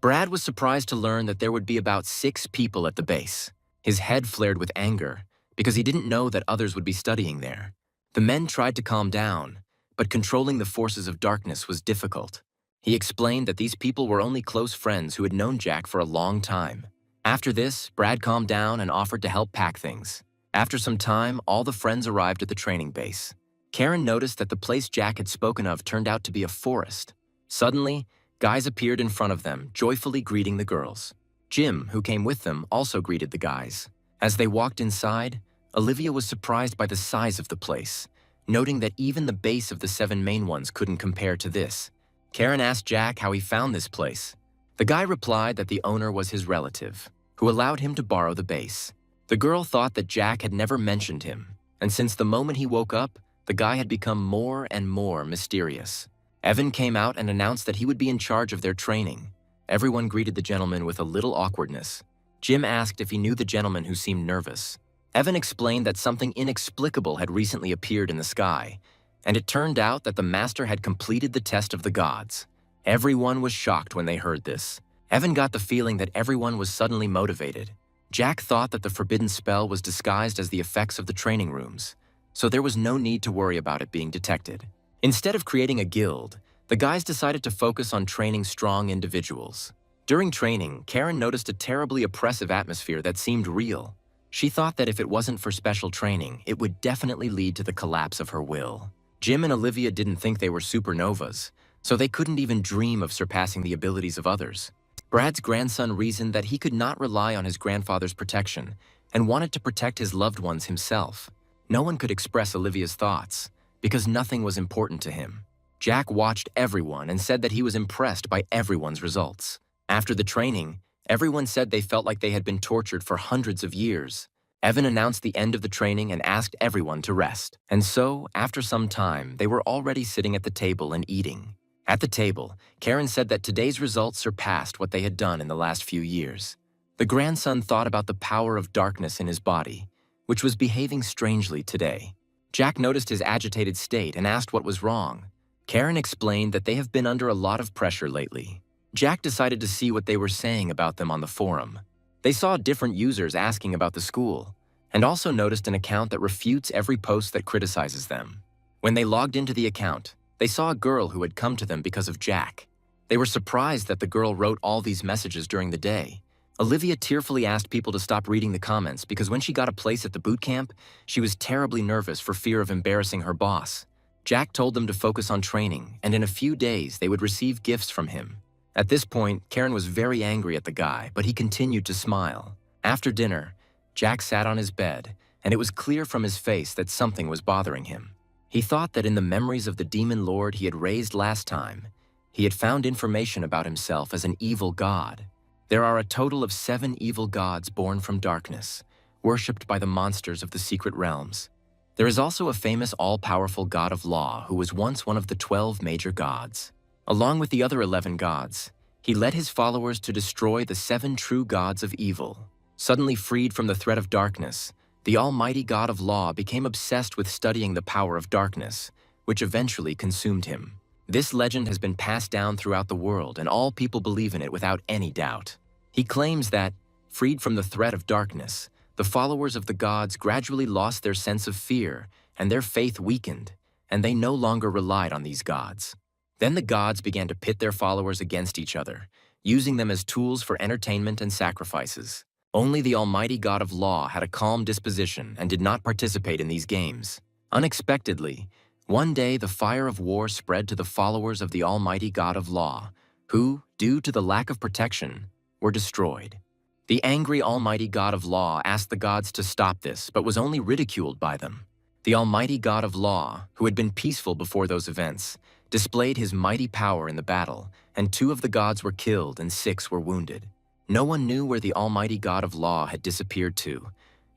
Brad was surprised to learn that there would be about 6 people at the base. His head flared with anger, because he didn't know that others would be studying there. The men tried to calm down, but controlling the forces of darkness was difficult. He explained that these people were only close friends who had known Jack for a long time. After this, Brad calmed down and offered to help pack things. After some time, all the friends arrived at the training base. Karen noticed that the place Jack had spoken of turned out to be a forest. Suddenly, guys appeared in front of them, joyfully greeting the girls. Jim, who came with them, also greeted the guys. As they walked inside, Olivia was surprised by the size of the place, noting that even the base of the 7 main ones couldn't compare to this. Karen asked Jack how he found this place. The guy replied that the owner was his relative, who allowed him to borrow the base. The girl thought that Jack had never mentioned him, and since the moment he woke up, the guy had become more and more mysterious. Evan came out and announced that he would be in charge of their training. Everyone greeted the gentleman with a little awkwardness. Jim asked if he knew the gentleman who seemed nervous. Evan explained that something inexplicable had recently appeared in the sky, and it turned out that the master had completed the test of the gods. Everyone was shocked when they heard this. Evan got the feeling that everyone was suddenly motivated. Jack thought that the forbidden spell was disguised as the effects of the training rooms, so there was no need to worry about it being detected. Instead of creating a guild, the guys decided to focus on training strong individuals. During training, Karen noticed a terribly oppressive atmosphere that seemed real. She thought that if it wasn't for special training, it would definitely lead to the collapse of her will. Jim and Olivia didn't think they were supernovas, so they couldn't even dream of surpassing the abilities of others. Brad's grandson reasoned that he could not rely on his grandfather's protection and wanted to protect his loved ones himself. No one could express Olivia's thoughts, because nothing was important to him. Jack watched everyone and said that he was impressed by everyone's results. After the training, everyone said they felt like they had been tortured for hundreds of years. Evan announced the end of the training and asked everyone to rest. And so, after some time, they were already sitting at the table and eating. At the table, Karen said that today's results surpassed what they had done in the last few years. The grandson thought about the power of darkness in his body, which was behaving strangely today. Jack noticed his agitated state and asked what was wrong. Karen explained that they have been under a lot of pressure lately. Jack decided to see what they were saying about them on the forum. They saw different users asking about the school, and also noticed an account that refutes every post that criticizes them. When they logged into the account, they saw a girl who had come to them because of Jack. They were surprised that the girl wrote all these messages during the day. Olivia tearfully asked people to stop reading the comments because when she got a place at the boot camp, she was terribly nervous for fear of embarrassing her boss. Jack told them to focus on training, and in a few days they would receive gifts from him. At this point, Karen was very angry at the guy, but he continued to smile. After dinner, Jack sat on his bed, and it was clear from his face that something was bothering him. He thought that in the memories of the demon lord he had raised last time, he had found information about himself as an evil god. There are a total of 7 evil gods born from darkness, worshipped by the monsters of the secret realms. There is also a famous all-powerful god of law who was once one of the 12 major gods. Along with the other 11 gods, he led his followers to destroy the 7 true gods of evil. Suddenly freed from the threat of darkness, the almighty god of law became obsessed with studying the power of darkness, which eventually consumed him. This legend has been passed down throughout the world, and all people believe in it without any doubt. He claims that, freed from the threat of darkness, the followers of the gods gradually lost their sense of fear, and their faith weakened, and they no longer relied on these gods. Then the gods began to pit their followers against each other, using them as tools for entertainment and sacrifices. Only the almighty god of law had a calm disposition and did not participate in these games. Unexpectedly, one day the fire of war spread to the followers of the almighty god of law, who, due to the lack of protection, were destroyed. The angry almighty god of law asked the gods to stop this, but was only ridiculed by them. The almighty god of law, who had been peaceful before those events, displayed his mighty power in the battle, and 2 of the gods were killed and 6 were wounded. No one knew where the almighty god of law had disappeared to,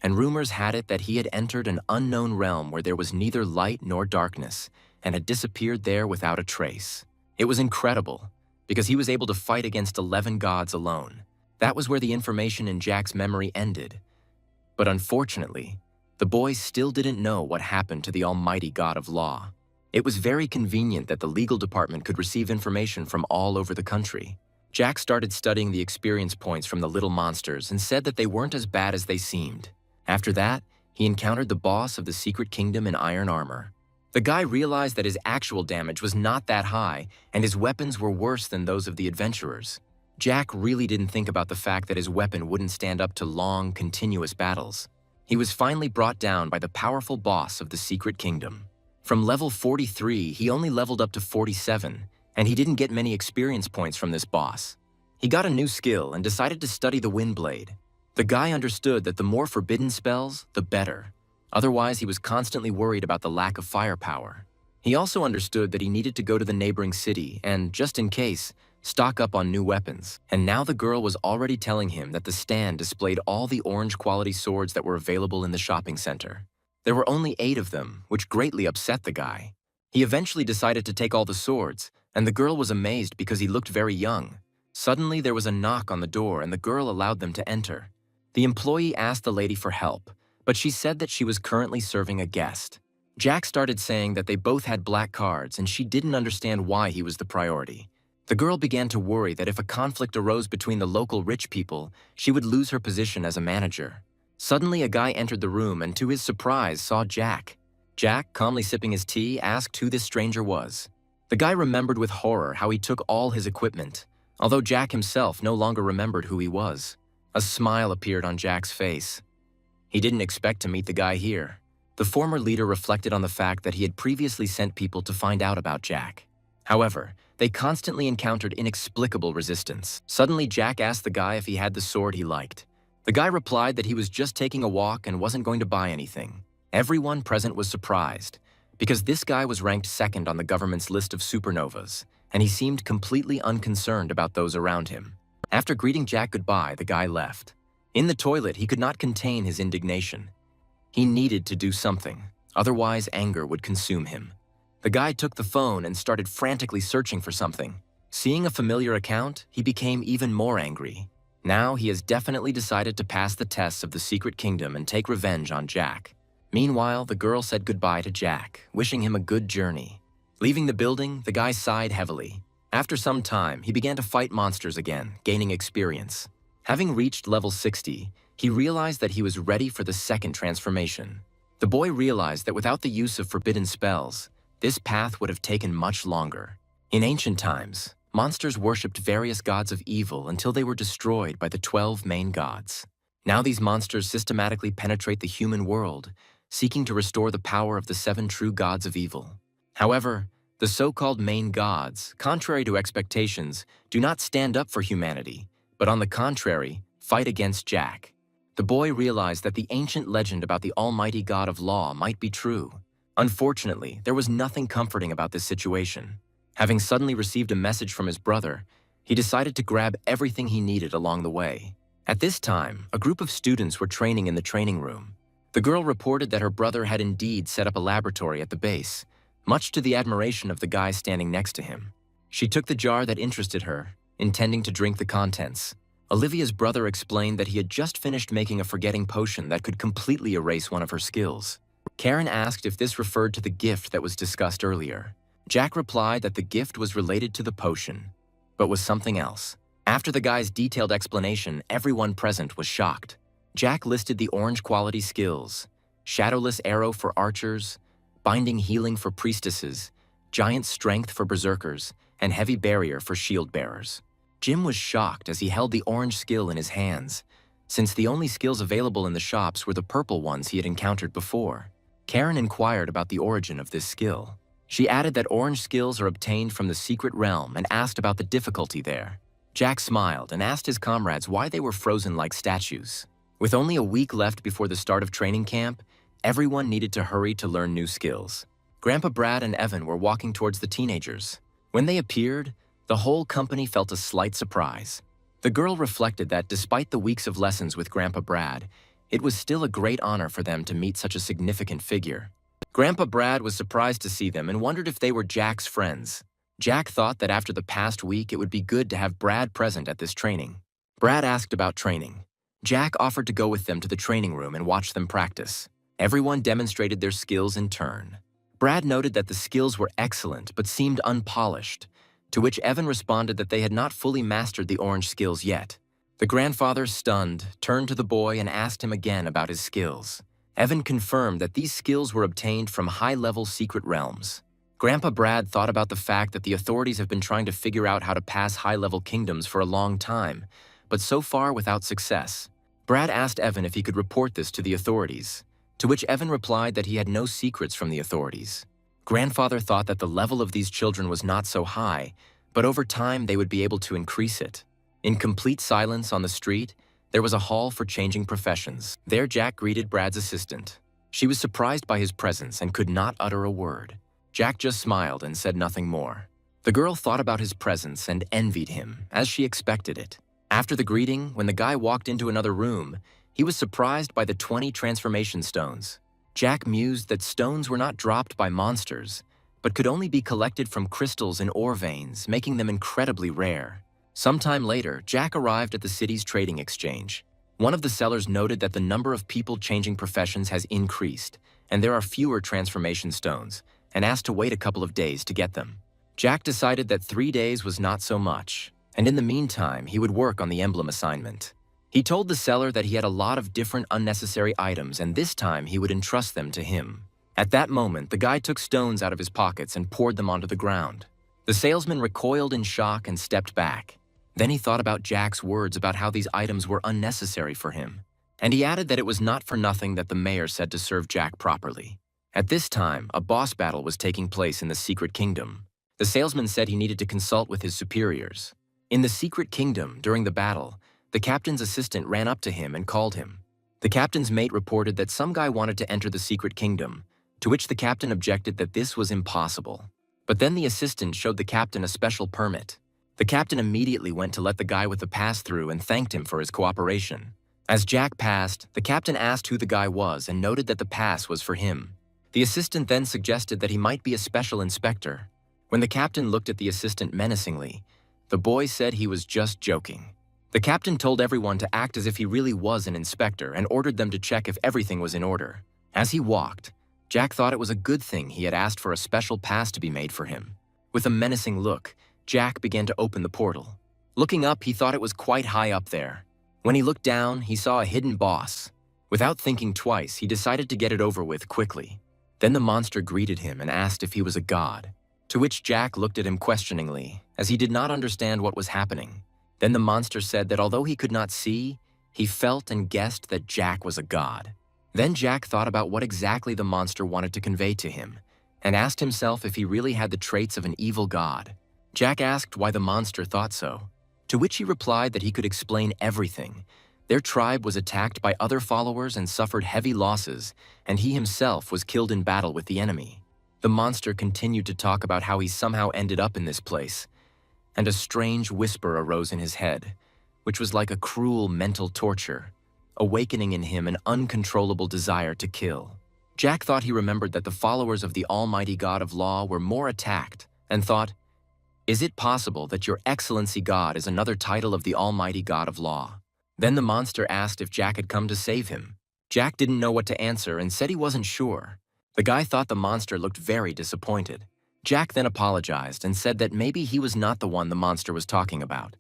and rumors had it that he had entered an unknown realm where there was neither light nor darkness, and had disappeared there without a trace. It was incredible, because he was able to fight against 11 gods alone. That was where the information in Jack's memory ended. But unfortunately, the boys still didn't know what happened to the almighty god of law. It was very convenient that the legal department could receive information from all over the country. Jack started studying the experience points from the little monsters and said that they weren't as bad as they seemed. After that, he encountered the boss of the secret kingdom in iron armor. The guy realized that his actual damage was not that high, and his weapons were worse than those of the adventurers. Jack really didn't think about the fact that his weapon wouldn't stand up to long, continuous battles. He was finally brought down by the powerful boss of the secret kingdom. From level 43, he only leveled up to 47, and he didn't get many experience points from this boss. He got a new skill and decided to study the wind blade. The guy understood that the more forbidden spells, the better. Otherwise, he was constantly worried about the lack of firepower. He also understood that he needed to go to the neighboring city and, just in case, stock up on new weapons. And now the girl was already telling him that the stand displayed all the orange quality swords that were available in the shopping center. There were only 8 of them, which greatly upset the guy. He eventually decided to take all the swords, and the girl was amazed because he looked very young. Suddenly there was a knock on the door and the girl allowed them to enter. The employee asked the lady for help, but she said that she was currently serving a guest. Jack started saying that they both had black cards and she didn't understand why he was the priority. The girl began to worry that if a conflict arose between the local rich people, she would lose her position as a manager. Suddenly, a guy entered the room and, to his surprise, saw Jack. Jack, calmly sipping his tea, asked who this stranger was. The guy remembered with horror how he took all his equipment, although Jack himself no longer remembered who he was. A smile appeared on Jack's face. He didn't expect to meet the guy here. The former leader reflected on the fact that he had previously sent people to find out about Jack. However, they constantly encountered inexplicable resistance. Suddenly, Jack asked the guy if he had the sword he liked. The guy replied that he was just taking a walk and wasn't going to buy anything. Everyone present was surprised, because this guy was ranked second on the government's list of supernovas, and he seemed completely unconcerned about those around him. After greeting Jack goodbye, the guy left. In the toilet, he could not contain his indignation. He needed to do something, otherwise anger would consume him. The guy took the phone and started frantically searching for something. Seeing a familiar account, he became even more angry. Now he has definitely decided to pass the tests of the Secret Kingdom and take revenge on Jack. Meanwhile, the girl said goodbye to Jack, wishing him a good journey. Leaving the building, the guy sighed heavily. After some time, he began to fight monsters again, gaining experience. Having reached level 60, he realized that he was ready for the second transformation. The boy realized that without the use of forbidden spells, this path would have taken much longer. In ancient times, monsters worshipped various gods of evil until they were destroyed by the 12 main gods. Now these monsters systematically penetrate the human world, seeking to restore the power of the 7 true gods of evil. However, the so-called main gods, contrary to expectations, do not stand up for humanity, but on the contrary, fight against Jack. The boy realized that the ancient legend about the almighty god of law might be true. Unfortunately, there was nothing comforting about this situation. Having suddenly received a message from his brother, he decided to grab everything he needed along the way. At this time, a group of students were training in the training room. The girl reported that her brother had indeed set up a laboratory at the base, much to the admiration of the guy standing next to him. She took the jar that interested her, intending to drink the contents. Olivia's brother explained that he had just finished making a forgetting potion that could completely erase one of her skills. Karen asked if this referred to the gift that was discussed earlier. Jack replied that the gift was related to the potion, but was something else. After the guy's detailed explanation, everyone present was shocked. Jack listed the orange quality skills: shadowless arrow for archers, binding healing for priestesses, giant strength for berserkers, and heavy barrier for shield bearers. Jim was shocked as he held the orange skill in his hands, since the only skills available in the shops were the purple ones he had encountered before. Karen inquired about the origin of this skill. She added that orange skills are obtained from the secret realm and asked about the difficulty there. Jack smiled and asked his comrades why they were frozen like statues. With only a week left before the start of training camp, everyone needed to hurry to learn new skills. Grandpa Brad and Evan were walking towards the teenagers. When they appeared, the whole company felt a slight surprise. The girl reflected that despite the weeks of lessons with Grandpa Brad, it was still a great honor for them to meet such a significant figure. Grandpa Brad was surprised to see them and wondered if they were Jack's friends. Jack thought that after the past week, it would be good to have Brad present at this training. Brad asked about training. Jack offered to go with them to the training room and watch them practice. Everyone demonstrated their skills in turn. Brad noted that the skills were excellent but seemed unpolished, to which Evan responded that they had not fully mastered the orange skills yet. The grandfather, stunned, turned to the boy and asked him again about his skills. Evan confirmed that these skills were obtained from high-level secret realms. Grandpa Brad thought about the fact that the authorities have been trying to figure out how to pass high-level kingdoms for a long time, but so far without success. Brad asked Evan if he could report this to the authorities, to which Evan replied that he had no secrets from the authorities. Grandfather thought that the level of these children was not so high, but over time they would be able to increase it. In complete silence on the street, there was a hall for changing professions. There Jack greeted Brad's assistant. She was surprised by his presence and could not utter a word. Jack just smiled and said nothing more. The girl thought about his presence and envied him, as she expected it. After the greeting, when the guy walked into another room, he was surprised by the 20 transformation stones. Jack mused that stones were not dropped by monsters, but could only be collected from crystals in ore veins, making them incredibly rare. Sometime later, Jack arrived at the city's trading exchange. One of the sellers noted that the number of people changing professions has increased, and there are fewer transformation stones, and asked to wait a couple of days to get them. Jack decided that 3 days was not so much, and in the meantime, he would work on the emblem assignment. He told the seller that he had a lot of different unnecessary items, and this time he would entrust them to him. At that moment, the guy took stones out of his pockets and poured them onto the ground. The salesman recoiled in shock and stepped back. Then he thought about Jack's words about how these items were unnecessary for him, and he added that it was not for nothing that the mayor said to serve Jack properly. At this time, a boss battle was taking place in the Secret Kingdom. The salesman said he needed to consult with his superiors. In the Secret Kingdom, during the battle, the captain's assistant ran up to him and called him. The captain's mate reported that some guy wanted to enter the Secret Kingdom, to which the captain objected that this was impossible. But then the assistant showed the captain a special permit. The captain immediately went to let the guy with the pass through and thanked him for his cooperation. As Jack passed, the captain asked who the guy was and noted that the pass was for him. The assistant then suggested that he might be a special inspector. When the captain looked at the assistant menacingly, the boy said he was just joking. The captain told everyone to act as if he really was an inspector and ordered them to check if everything was in order. As he walked, Jack thought it was a good thing he had asked for a special pass to be made for him. With a menacing look, Jack began to open the portal. Looking up, he thought it was quite high up there. When he looked down, he saw a hidden boss. Without thinking twice, he decided to get it over with quickly. Then the monster greeted him and asked if he was a god, to which Jack looked at him questioningly, as he did not understand what was happening. Then the monster said that although he could not see, he felt and guessed that Jack was a god. Then Jack thought about what exactly the monster wanted to convey to him, and asked himself if he really had the traits of an evil god. Jack asked why the monster thought so, to which he replied that he could explain everything. Their tribe was attacked by other followers and suffered heavy losses, and he himself was killed in battle with the enemy. The monster continued to talk about how he somehow ended up in this place, and a strange whisper arose in his head, which was like a cruel mental torture, awakening in him an uncontrollable desire to kill. Jack thought he remembered that the followers of the Almighty God of Law were more attacked, and thought, "Is it possible that your Excellency God is another title of the Almighty God of Law?" Then the monster asked if Jack had come to save him. Jack didn't know what to answer and said he wasn't sure. The guy thought the monster looked very disappointed. Jack then apologized and said that maybe he was not the one the monster was talking about,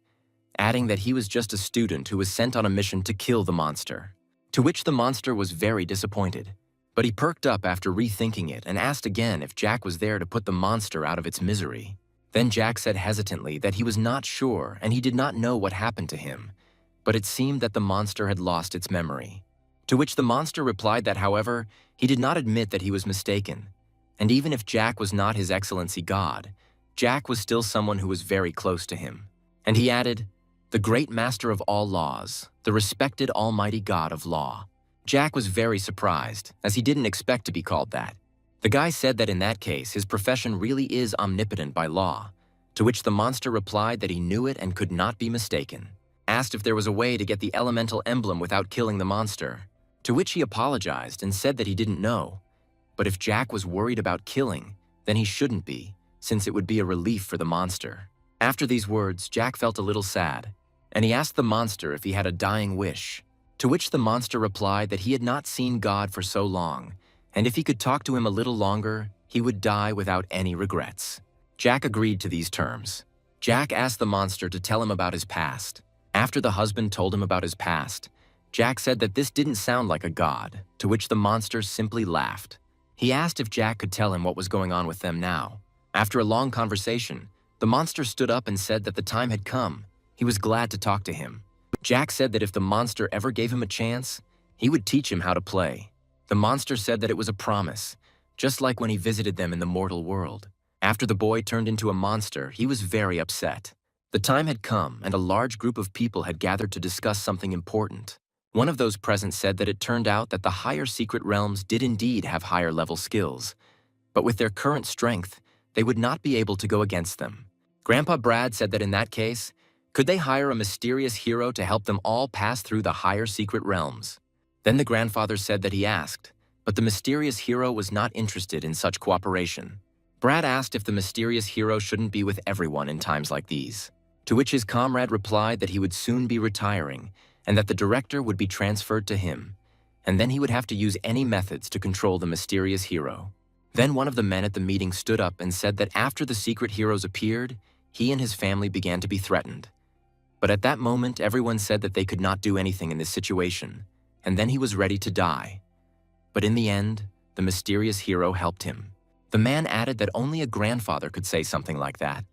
adding that he was just a student who was sent on a mission to kill the monster. To which the monster was very disappointed, but he perked up after rethinking it and asked again if Jack was there to put the monster out of its misery. Then Jack said hesitantly that he was not sure and he did not know what happened to him, but it seemed that the monster had lost its memory. To which the monster replied that, however, he did not admit that he was mistaken, and even if Jack was not His Excellency God, Jack was still someone who was very close to him. And he added, "The great master of all laws, the respected Almighty God of Law." Jack was very surprised, as he didn't expect to be called that. The guy said that in that case, his profession really is omnipotent by law, to which the monster replied that he knew it and could not be mistaken. Asked if there was a way to get the elemental emblem without killing the monster, to which he apologized and said that he didn't know. But if Jack was worried about killing, then he shouldn't be, since it would be a relief for the monster. After these words, Jack felt a little sad, and he asked the monster if he had a dying wish, to which the monster replied that he had not seen God for so long, and if he could talk to him a little longer, he would die without any regrets. Jack agreed to these terms. Jack asked the monster to tell him about his past. After the husband told him about his past, Jack said that this didn't sound like a god, to which the monster simply laughed. He asked if Jack could tell him what was going on with them now. After a long conversation, the monster stood up and said that the time had come. He was glad to talk to him. Jack said that if the monster ever gave him a chance, he would teach him how to play. The monster said that it was a promise, just like when he visited them in the mortal world. After the boy turned into a monster, he was very upset. The time had come, and a large group of people had gathered to discuss something important. One of those present said that it turned out that the higher secret realms did indeed have higher level skills, but with their current strength, they would not be able to go against them. Grandpa Brad said that in that case, could they hire a mysterious hero to help them all pass through the higher secret realms? Then the grandfather said that he asked, but the mysterious hero was not interested in such cooperation. Brad asked if the mysterious hero shouldn't be with everyone in times like these, to which his comrade replied that he would soon be retiring, and that the director would be transferred to him, and then he would have to use any methods to control the mysterious hero. Then one of the men at the meeting stood up and said that after the secret heroes appeared, he and his family began to be threatened. But at that moment, everyone said that they could not do anything in this situation, and then he was ready to die. But in the end, the mysterious hero helped him. The man added that only a grandfather could say something like that.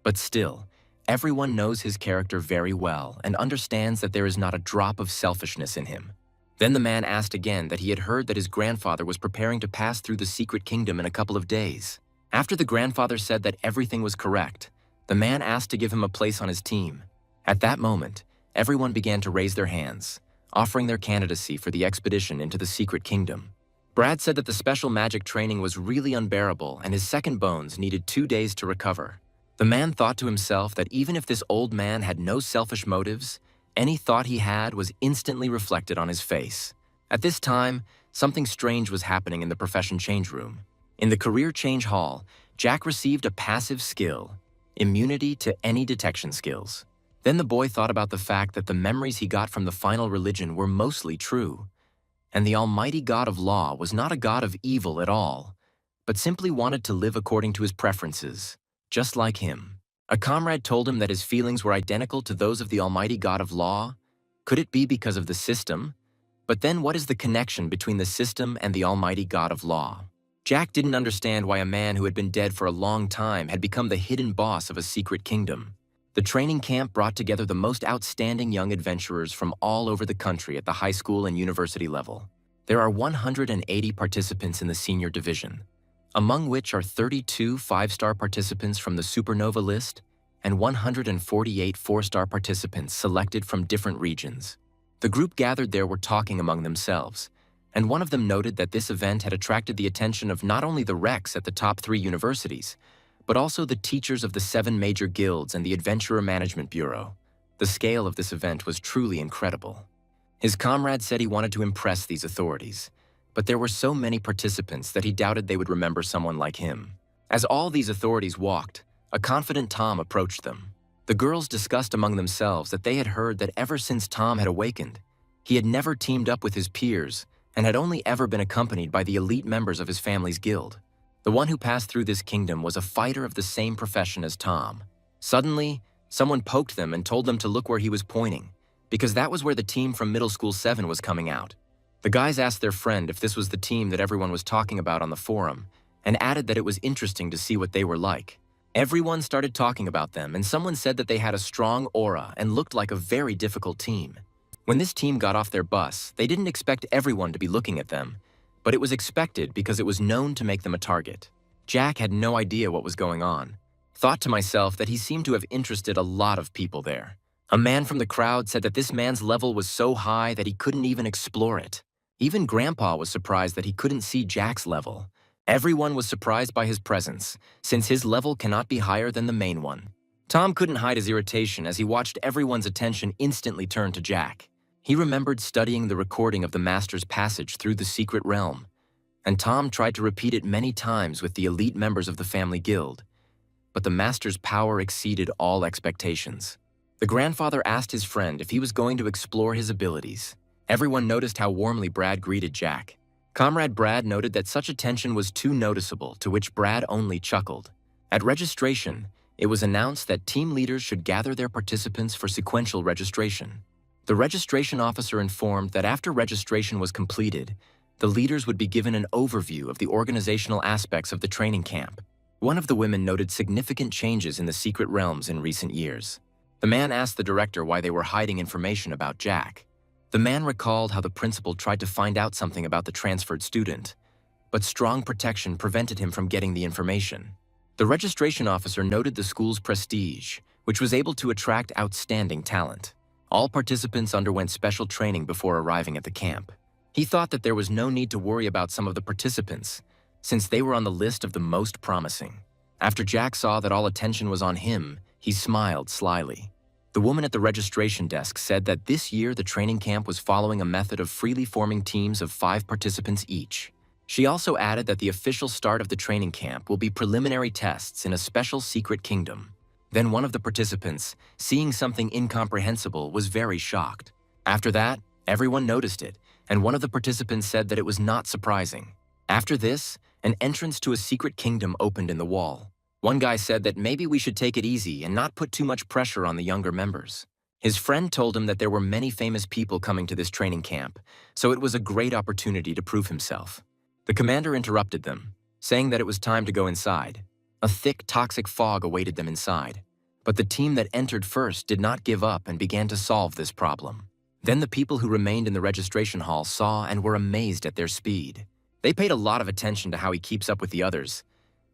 But still, everyone knows his character very well and understands that there is not a drop of selfishness in him. Then the man asked again that he had heard that his grandfather was preparing to pass through the secret kingdom in a couple of days. After the grandfather said that everything was correct, the man asked to give him a place on his team. At that moment, everyone began to raise their hands, offering their candidacy for the expedition into the secret kingdom. Brad said that the special magic training was really unbearable and his second bones needed 2 days to recover. The man thought to himself that even if this old man had no selfish motives, any thought he had was instantly reflected on his face. At this time, something strange was happening in the profession change room. In the career change hall, Jack received a passive skill, immunity to any detection skills. Then the boy thought about the fact that the memories he got from the final religion were mostly true, and the almighty God of law was not a god of evil at all, but simply wanted to live according to his preferences, just like him. A comrade told him that his feelings were identical to those of the almighty God of law. Could it be because of the system? But then what is the connection between the system and the almighty God of law? Jack didn't understand why a man who had been dead for a long time had become the hidden boss of a secret kingdom. The training camp brought together the most outstanding young adventurers from all over the country at the high school and university level. There are 180 participants in the senior division, among which are 32 5-star participants from the Supernova list and 148 4-star participants selected from different regions. The group gathered there were talking among themselves, and one of them noted that this event had attracted the attention of not only the Recs at the top 3 universities, but also the teachers of the 7 major guilds and the Adventurer Management Bureau. The scale of this event was truly incredible. His comrade said he wanted to impress these authorities, but there were so many participants that he doubted they would remember someone like him. As all these authorities walked, a confident Tom approached them. The girls discussed among themselves that they had heard that ever since Tom had awakened, he had never teamed up with his peers and had only ever been accompanied by the elite members of his family's guild. The one who passed through this kingdom was a fighter of the same profession as Tom. Suddenly, someone poked them and told them to look where he was pointing, because that was where the team from Middle School 7 was coming out. The guys asked their friend if this was the team that everyone was talking about on the forum, and added that it was interesting to see what they were like. Everyone started talking about them, and someone said that they had a strong aura and looked like a very difficult team. When this team got off their bus, they didn't expect everyone to be looking at them, but it was expected because it was known to make them a target. Jack had no idea what was going on. Thought to myself that he seemed to have interested a lot of people there. A man from the crowd said that this man's level was so high that he couldn't even explore it. Even Grandpa was surprised that he couldn't see Jack's level. Everyone was surprised by his presence, since his level cannot be higher than the main one. Tom couldn't hide his irritation as he watched everyone's attention instantly turn to Jack. He remembered studying the recording of the Master's passage through the secret realm, and Tom tried to repeat it many times with the elite members of the family guild. But the Master's power exceeded all expectations. The grandfather asked his friend if he was going to explore his abilities. Everyone noticed how warmly Brad greeted Jack. Comrade Brad noted that such attention was too noticeable, to which Brad only chuckled. At registration, it was announced that team leaders should gather their participants for sequential registration. The registration officer informed that after registration was completed, the leaders would be given an overview of the organizational aspects of the training camp. One of the women noted significant changes in the secret realms in recent years. The man asked the director why they were hiding information about Jack. The man recalled how the principal tried to find out something about the transferred student, but strong protection prevented him from getting the information. The registration officer noted the school's prestige, which was able to attract outstanding talent. All participants underwent special training before arriving at the camp. He thought that there was no need to worry about some of the participants, since they were on the list of the most promising. After Jack saw that all attention was on him, he smiled slyly. The woman at the registration desk said that this year the training camp was following a method of freely forming teams of 5 participants each. She also added that the official start of the training camp will be preliminary tests in a special secret kingdom. Then one of the participants, seeing something incomprehensible, was very shocked. After that, everyone noticed it, and one of the participants said that it was not surprising. After this, an entrance to a secret kingdom opened in the wall. One guy said that maybe we should take it easy and not put too much pressure on the younger members. His friend told him that there were many famous people coming to this training camp, so it was a great opportunity to prove himself. The commander interrupted them, saying that it was time to go inside. A thick, toxic fog awaited them inside, but the team that entered first did not give up and began to solve this problem. Then the people who remained in the registration hall saw and were amazed at their speed. They paid a lot of attention to how he keeps up with the others.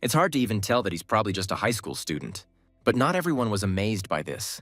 It's hard to even tell that he's probably just a high school student. But not everyone was amazed by this.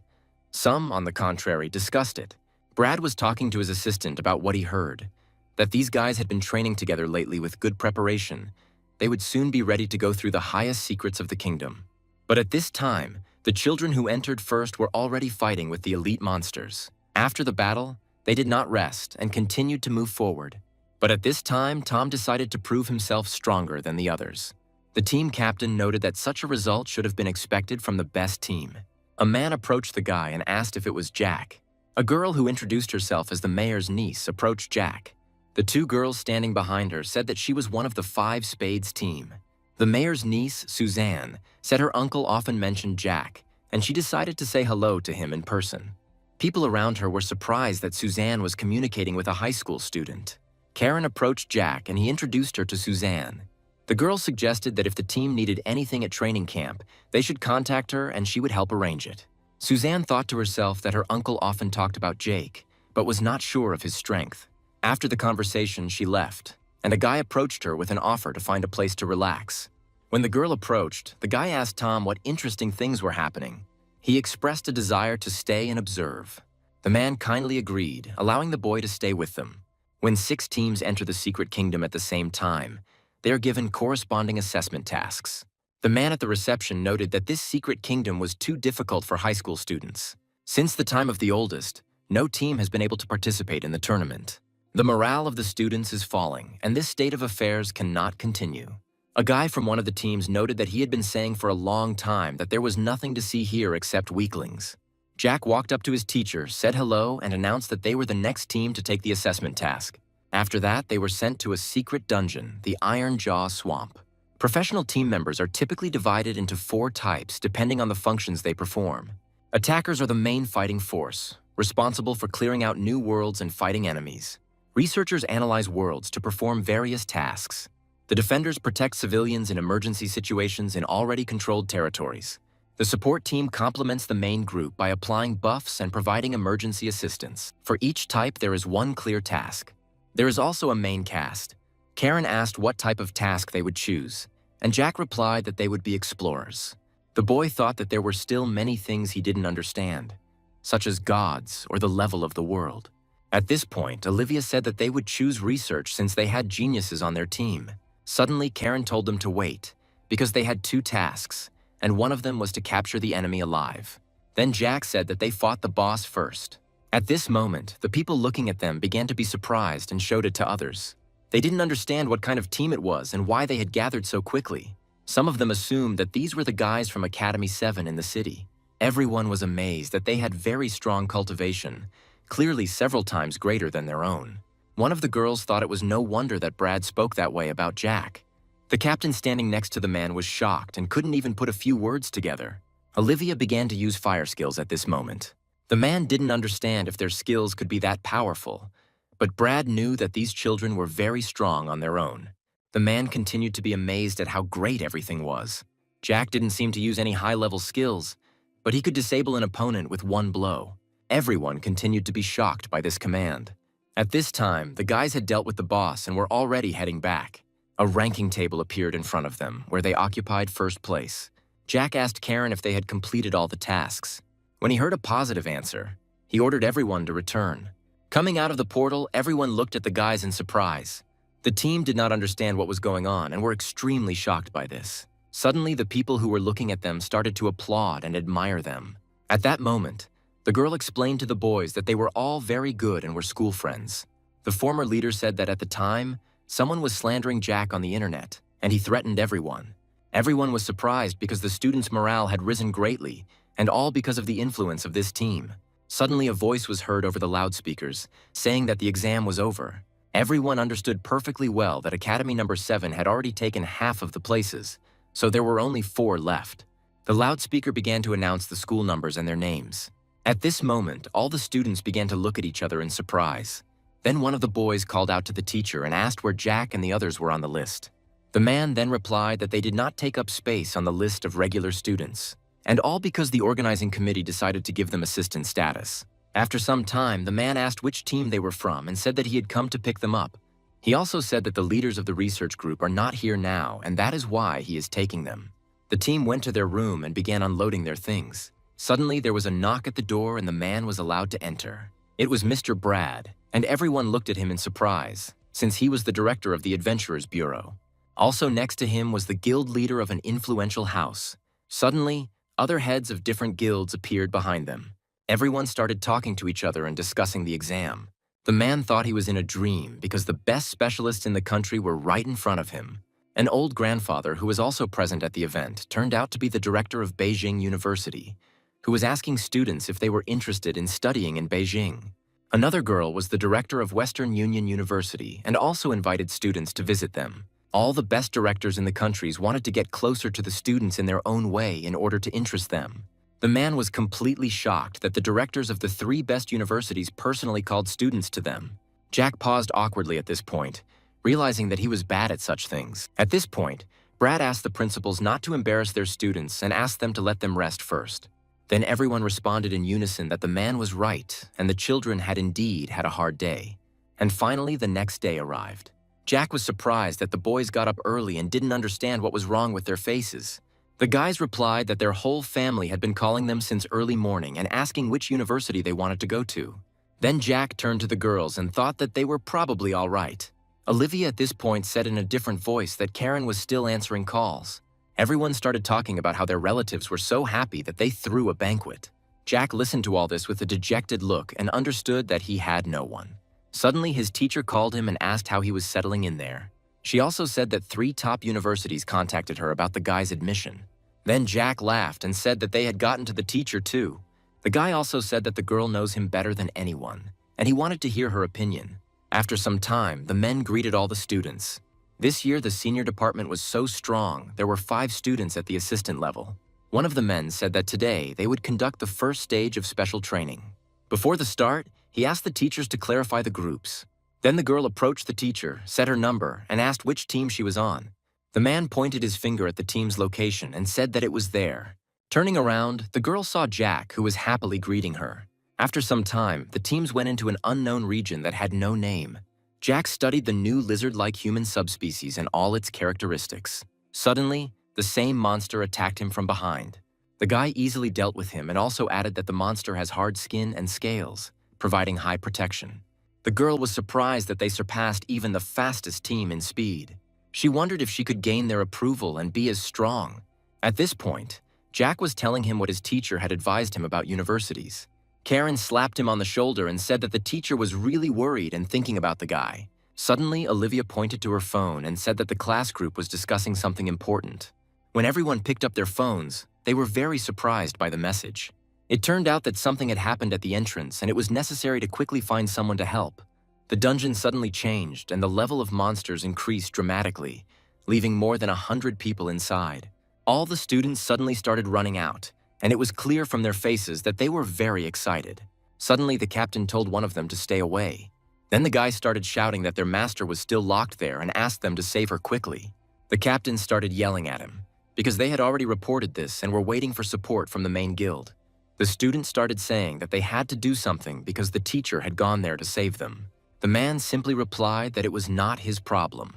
Some, on the contrary, discussed it. Brad was talking to his assistant about what he heard, that these guys had been training together lately with good preparation. They would soon be ready to go through the highest secrets of the kingdom. But at this time, the children who entered first were already fighting with the elite monsters. After the battle, they did not rest and continued to move forward. But at this time, Tom decided to prove himself stronger than the others. The team captain noted that such a result should have been expected from the best team. A man approached the guy and asked if it was Jack. A girl who introduced herself as the mayor's niece approached Jack. The two girls standing behind her said that she was one of the 5 Spades team. The mayor's niece, Suzanne, said her uncle often mentioned Jack, and she decided to say hello to him in person. People around her were surprised that Suzanne was communicating with a high school student. Karen approached Jack and he introduced her to Suzanne. The girl suggested that if the team needed anything at training camp, they should contact her and she would help arrange it. Suzanne thought to herself that her uncle often talked about Jake, but was not sure of his strength. After the conversation, she left, and a guy approached her with an offer to find a place to relax. When the girl approached, the guy asked Tom what interesting things were happening. He expressed a desire to stay and observe. The man kindly agreed, allowing the boy to stay with them. When 6 teams enter the secret kingdom at the same time, they are given corresponding assessment tasks. The man at the reception noted that this secret kingdom was too difficult for high school students. Since the time of the oldest, no team has been able to participate in the tournament. The morale of the students is falling, and this state of affairs cannot continue. A guy from one of the teams noted that he had been saying for a long time that there was nothing to see here except weaklings. Jack walked up to his teacher, said hello, and announced that they were the next team to take the assessment task. After that, they were sent to a secret dungeon, the Iron Jaw Swamp. Professional team members are typically divided into 4 types depending on the functions they perform. Attackers are the main fighting force, responsible for clearing out new worlds and fighting enemies. Researchers analyze worlds to perform various tasks. The defenders protect civilians in emergency situations in already controlled territories. The support team complements the main group by applying buffs and providing emergency assistance. For each type, there is one clear task. There is also a main cast. Karen asked what type of task they would choose, and Jack replied that they would be explorers. The boy thought that there were still many things he didn't understand, such as gods or the level of the world. At this point, Olivia said that they would choose research since they had geniuses on their team. Suddenly, Karen told them to wait, because they had 2 tasks, and one of them was to capture the enemy alive. Then Jack said that they fought the boss first. At this moment, the people looking at them began to be surprised and showed it to others. They didn't understand what kind of team it was and why they had gathered so quickly. Some of them assumed that these were the guys from Academy 7 in the city. Everyone was amazed that they had very strong cultivation, clearly several times greater than their own. One of the girls thought it was no wonder that Brad spoke that way about Jack. The captain standing next to the man was shocked and couldn't even put a few words together. Olivia began to use fire skills at this moment. The man didn't understand if their skills could be that powerful, but Brad knew that these children were very strong on their own. The man continued to be amazed at how great everything was. Jack didn't seem to use any high-level skills, but he could disable an opponent with one blow. Everyone continued to be shocked by this command. At this time, the guys had dealt with the boss and were already heading back. A ranking table appeared in front of them, where they occupied first place. Jack asked Karen if they had completed all the tasks. When he heard a positive answer, he ordered everyone to return. Coming out of the portal, everyone looked at the guys in surprise. The team did not understand what was going on and were extremely shocked by this. Suddenly, the people who were looking at them started to applaud and admire them. At that moment, the girl explained to the boys that they were all very good and were school friends. The former leader said that at the time, someone was slandering Jack on the internet, and he threatened everyone. Everyone was surprised because the students' morale had risen greatly, and all because of the influence of this team. Suddenly, a voice was heard over the loudspeakers, saying that the exam was over. Everyone understood perfectly well that Academy number 7 had already taken half of the places, so there were only 4 left. The loudspeaker began to announce the school numbers and their names. At this moment, all the students began to look at each other in surprise. Then one of the boys called out to the teacher and asked where Jack and the others were on the list. The man then replied that they did not take up space on the list of regular students, and all because the organizing committee decided to give them assistant status. After some time, the man asked which team they were from and said that he had come to pick them up. He also said that the leaders of the research group are not here now, and that is why he is taking them. The team went to their room and began unloading their things. Suddenly, there was a knock at the door and the man was allowed to enter. It was Mr. Brad, and everyone looked at him in surprise, since he was the director of the Adventurers Bureau. Also next to him was the guild leader of an influential house. Suddenly, other heads of different guilds appeared behind them. Everyone started talking to each other and discussing the exam. The man thought he was in a dream because the best specialists in the country were right in front of him. An old grandfather who was also present at the event turned out to be the director of Beijing University, who was asking students if they were interested in studying in Beijing. Another girl was the director of Western Union University and also invited students to visit them. All the best directors in the countries wanted to get closer to the students in their own way in order to interest them. The man was completely shocked that the directors of the 3 best universities personally called students to them. Jack paused awkwardly at this point, realizing that he was bad at such things. At this point, Brad asked the principals not to embarrass their students and asked them to let them rest first. Then everyone responded in unison that the man was right and the children had indeed had a hard day. And finally, the next day arrived. Jack was surprised that the boys got up early and didn't understand what was wrong with their faces. The guys replied that their whole family had been calling them since early morning and asking which university they wanted to go to. Then Jack turned to the girls and thought that they were probably all right. Olivia at this point said in a different voice that Karen was still answering calls. Everyone started talking about how their relatives were so happy that they threw a banquet. Jack listened to all this with a dejected look and understood that he had no one. Suddenly, his teacher called him and asked how he was settling in there. She also said that 3 top universities contacted her about the guy's admission. Then Jack laughed and said that they had gotten to the teacher too. The guy also said that the girl knows him better than anyone, and he wanted to hear her opinion. After some time, the men greeted all the students. This year, the senior department was so strong, there were 5 students at the assistant level. One of the men said that today they would conduct the first stage of special training. Before the start, he asked the teachers to clarify the groups. Then the girl approached the teacher, said her number, and asked which team she was on. The man pointed his finger at the team's location and said that it was there. Turning around, the girl saw Jack, who was happily greeting her. After some time, the teams went into an unknown region that had no name. Jack studied the new lizard-like human subspecies and all its characteristics. Suddenly, the same monster attacked him from behind. The guy easily dealt with him and also added that the monster has hard skin and scales, providing high protection. The girl was surprised that they surpassed even the fastest team in speed. She wondered if she could gain their approval and be as strong. At this point, Jack was telling him what his teacher had advised him about universities. Karen slapped him on the shoulder and said that the teacher was really worried and thinking about the guy. Suddenly, Olivia pointed to her phone and said that the class group was discussing something important. When everyone picked up their phones, they were very surprised by the message. It turned out that something had happened at the entrance and it was necessary to quickly find someone to help. The dungeon suddenly changed and the level of monsters increased dramatically, leaving more than 100 people inside. All the students suddenly started running out, and it was clear from their faces that they were very excited. Suddenly, the captain told one of them to stay away. Then the guy started shouting that their master was still locked there and asked them to save her quickly. The captain started yelling at him, because they had already reported this and were waiting for support from the main guild. The students started saying that they had to do something because the teacher had gone there to save them. The man simply replied that it was not his problem,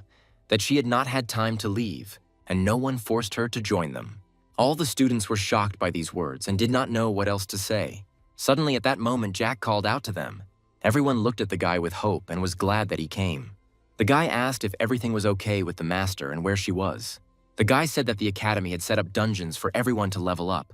that she had not had time to leave, and no one forced her to join them. All the students were shocked by these words and did not know what else to say. Suddenly, at that moment, Jack called out to them. Everyone looked at the guy with hope and was glad that he came. The guy asked if everything was okay with the master and where she was. The guy said that the academy had set up dungeons for everyone to level up.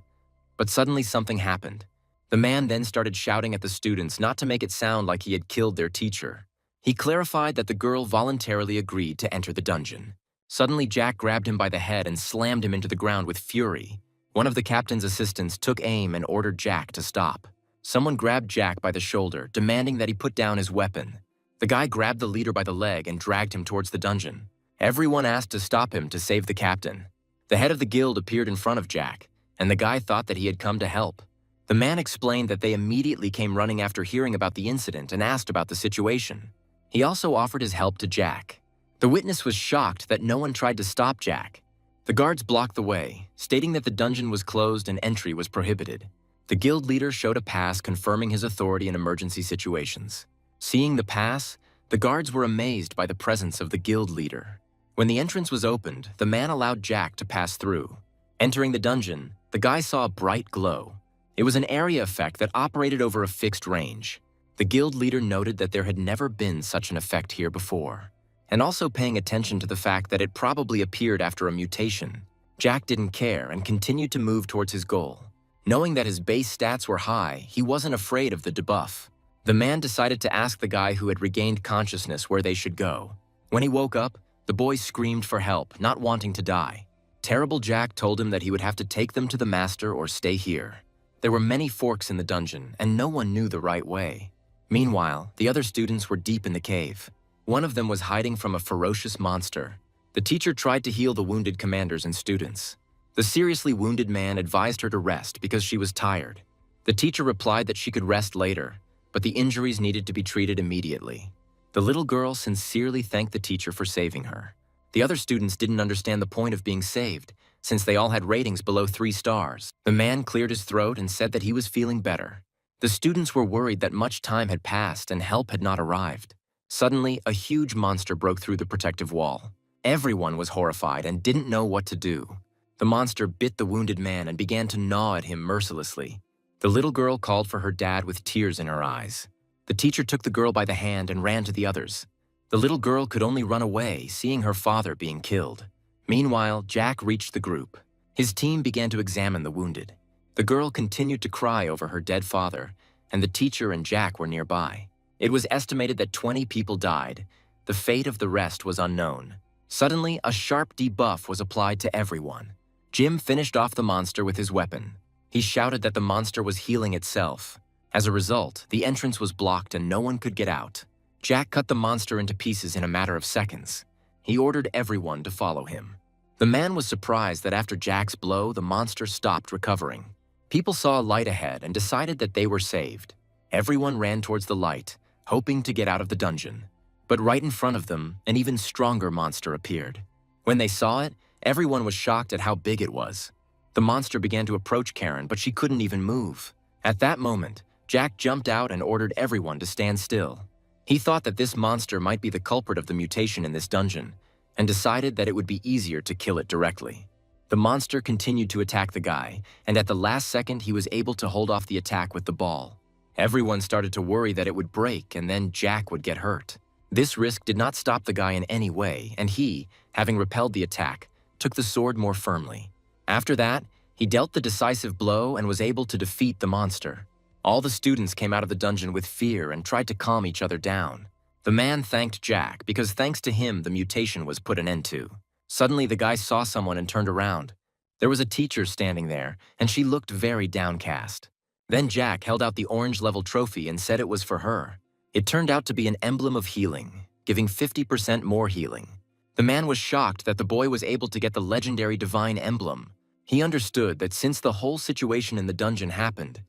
But suddenly something happened. The man then started shouting at the students not to make it sound like he had killed their teacher. He clarified that the girl voluntarily agreed to enter the dungeon. Suddenly, Jack grabbed him by the head and slammed him into the ground with fury. One of the captain's assistants took aim and ordered Jack to stop. Someone grabbed Jack by the shoulder, demanding that he put down his weapon. The guy grabbed the leader by the leg and dragged him towards the dungeon. Everyone asked to stop him to save the captain. The head of the guild appeared in front of Jack, and the guy thought that he had come to help. The man explained that they immediately came running after hearing about the incident and asked about the situation. He also offered his help to Jack. The witness was shocked that no one tried to stop Jack. The guards blocked the way, stating that the dungeon was closed and entry was prohibited. The guild leader showed a pass confirming his authority in emergency situations. Seeing the pass, the guards were amazed by the presence of the guild leader. When the entrance was opened, the man allowed Jack to pass through. Entering the dungeon, the guy saw a bright glow. It was an area effect that operated over a fixed range. The guild leader noted that there had never been such an effect here before, and also paying attention to the fact that it probably appeared after a mutation. Jack didn't care and continued to move towards his goal. Knowing that his base stats were high, he wasn't afraid of the debuff. The man decided to ask the guy who had regained consciousness where they should go. When he woke up, the boy screamed for help, not wanting to die. Terrible Jack told him that he would have to take them to the master or stay here. There were many forks in the dungeon, and no one knew the right way. Meanwhile, the other students were deep in the cave. One of them was hiding from a ferocious monster. The teacher tried to heal the wounded commanders and students. The seriously wounded man advised her to rest because she was tired. The teacher replied that she could rest later, but the injuries needed to be treated immediately. The little girl sincerely thanked the teacher for saving her. The other students didn't understand the point of being saved, since they all had ratings below 3 stars. The man cleared his throat and said that he was feeling better. The students were worried that much time had passed and help had not arrived. Suddenly, a huge monster broke through the protective wall. Everyone was horrified and didn't know what to do. The monster bit the wounded man and began to gnaw at him mercilessly. The little girl called for her dad with tears in her eyes. The teacher took the girl by the hand and ran to the others. The little girl could only run away, seeing her father being killed. Meanwhile, Jack reached the group. His team began to examine the wounded. The girl continued to cry over her dead father, and the teacher and Jack were nearby. It was estimated that 20 people died. The fate of the rest was unknown. Suddenly, a sharp debuff was applied to everyone. Jim finished off the monster with his weapon. He shouted that the monster was healing itself. As a result, the entrance was blocked and no one could get out. Jack cut the monster into pieces in a matter of seconds. He ordered everyone to follow him. The man was surprised that after Jack's blow, the monster stopped recovering. People saw a light ahead and decided that they were saved. Everyone ran towards the light, hoping to get out of the dungeon. But right in front of them, an even stronger monster appeared. When they saw it, everyone was shocked at how big it was. The monster began to approach Karen, but she couldn't even move. At that moment, Jack jumped out and ordered everyone to stand still. He thought that this monster might be the culprit of the mutation in this dungeon, and decided that it would be easier to kill it directly. The monster continued to attack the guy, and at the last second he was able to hold off the attack with the ball. Everyone started to worry that it would break and then Jack would get hurt. This risk did not stop the guy in any way, and he, having repelled the attack, took the sword more firmly. After that, he dealt the decisive blow and was able to defeat the monster. All the students came out of the dungeon with fear and tried to calm each other down. The man thanked Jack because thanks to him the mutation was put an end to. Suddenly the guy saw someone and turned around. There was a teacher standing there, and she looked very downcast. Then Jack held out the orange-level trophy and said it was for her. It turned out to be an emblem of healing, giving 50% more healing. The man was shocked that the boy was able to get the legendary divine emblem. He understood that since the whole situation in the dungeon happened,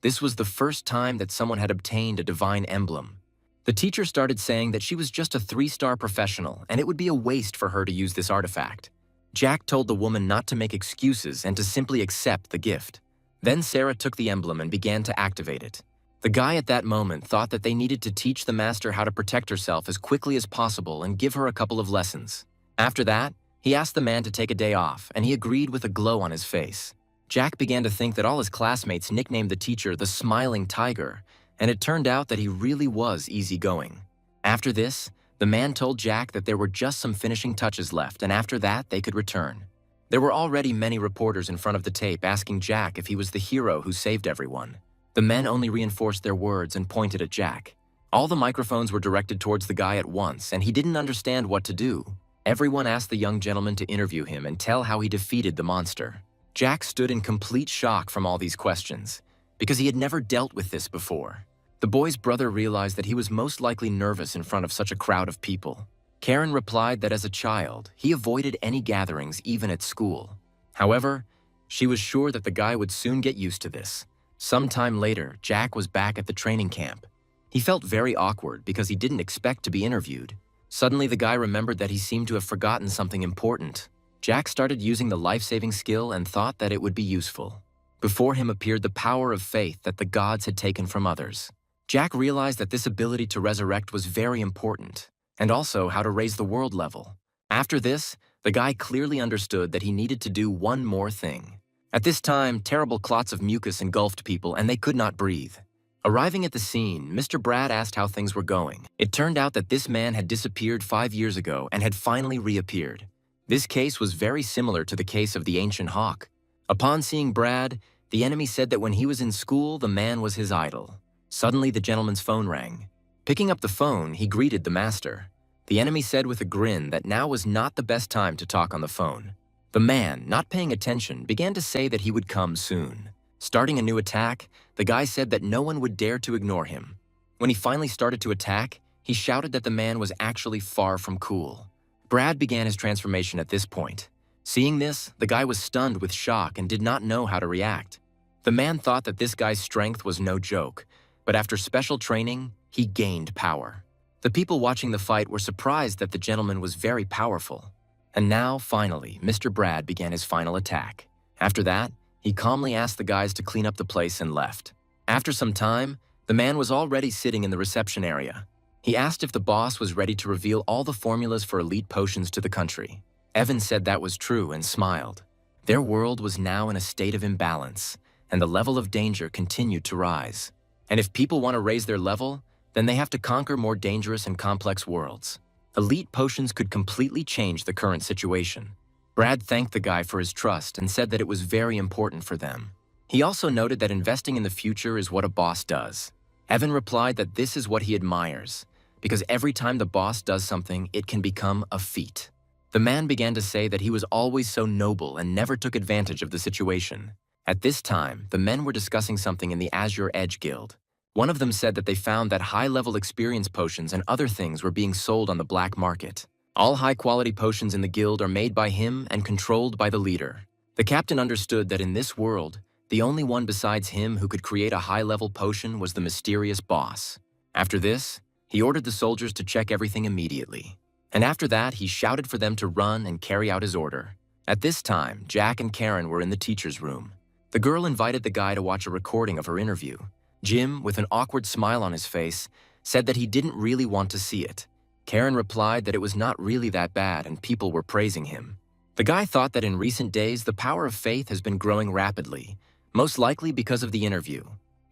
this was the first time that someone had obtained a divine emblem. The teacher started saying that she was just a 3-star professional and it would be a waste for her to use this artifact. Jack told the woman not to make excuses and to simply accept the gift. Then Sarah took the emblem and began to activate it. The guy at that moment thought that they needed to teach the master how to protect herself as quickly as possible and give her a couple of lessons. After that, he asked the man to take a day off, and he agreed with a glow on his face. Jack began to think that all his classmates nicknamed the teacher the Smiling Tiger, and it turned out that he really was easygoing. After this, the man told Jack that there were just some finishing touches left, and after that, they could return. There were already many reporters in front of the tape asking Jack if he was the hero who saved everyone. The men only reinforced their words and pointed at Jack. All the microphones were directed towards the guy at once, and he didn't understand what to do. Everyone asked the young gentleman to interview him and tell how he defeated the monster. Jack stood in complete shock from all these questions. because he had never dealt with this before. The boy's brother realized that he was most likely nervous in front of such a crowd of people. Karen replied that as a child, he avoided any gatherings even at school. However, she was sure that the guy would soon get used to this. Sometime later, Jack was back at the training camp. He felt very awkward because he didn't expect to be interviewed. Suddenly, the guy remembered that he seemed to have forgotten something important. Jack started using the life-saving skill and thought that it would be useful. Before him appeared the power of faith that the gods had taken from others. Jack realized that this ability to resurrect was very important, and also how to raise the world level. After this, the guy clearly understood that he needed to do one more thing. At this time, terrible clots of mucus engulfed people and they could not breathe. Arriving at the scene, Mr. Brad asked how things were going. It turned out that this man had disappeared 5 years ago and had finally reappeared. This case was very similar to the case of the ancient hawk. Upon seeing Brad, the enemy said that when he was in school, the man was his idol. Suddenly, the gentleman's phone rang. Picking up the phone, he greeted the master. The enemy said with a grin that now was not the best time to talk on the phone. The man, not paying attention, began to say that he would come soon. Starting a new attack, the guy said that no one would dare to ignore him. When he finally started to attack, he shouted that the man was actually far from cool. Brad began his transformation at this point. Seeing this, the guy was stunned with shock and did not know how to react. The man thought that this guy's strength was no joke, but after special training, he gained power. The people watching the fight were surprised that the gentleman was very powerful. And now, finally, Mr. Brad began his final attack. After that, he calmly asked the guys to clean up the place and left. After some time, the man was already sitting in the reception area. He asked if the boss was ready to reveal all the formulas for elite potions to the country. Evan said that was true and smiled. Their world was now in a state of imbalance, and the level of danger continued to rise. And if people want to raise their level, then they have to conquer more dangerous and complex worlds. Elite potions could completely change the current situation. Brad thanked the guy for his trust and said that it was very important for them. He also noted that investing in the future is what a boss does. Evan replied that this is what he admires, because every time the boss does something, it can become a feat. The man began to say that he was always so noble and never took advantage of the situation. At this time, the men were discussing something in the Azure Edge Guild. One of them said that they found that high-level experience potions and other things were being sold on the black market. All high-quality potions in the guild are made by him and controlled by the leader. The captain understood that in this world, the only one besides him who could create a high-level potion was the mysterious boss. After this, he ordered the soldiers to check everything immediately. And after that, he shouted for them to run and carry out his order. At this time, Jack and Karen were in the teacher's room. The girl invited the guy to watch a recording of her interview. Jim, with an awkward smile on his face, said that he didn't really want to see it. Karen replied that it was not really that bad and people were praising him. The guy thought that in recent days, the power of faith has been growing rapidly, most likely because of the interview.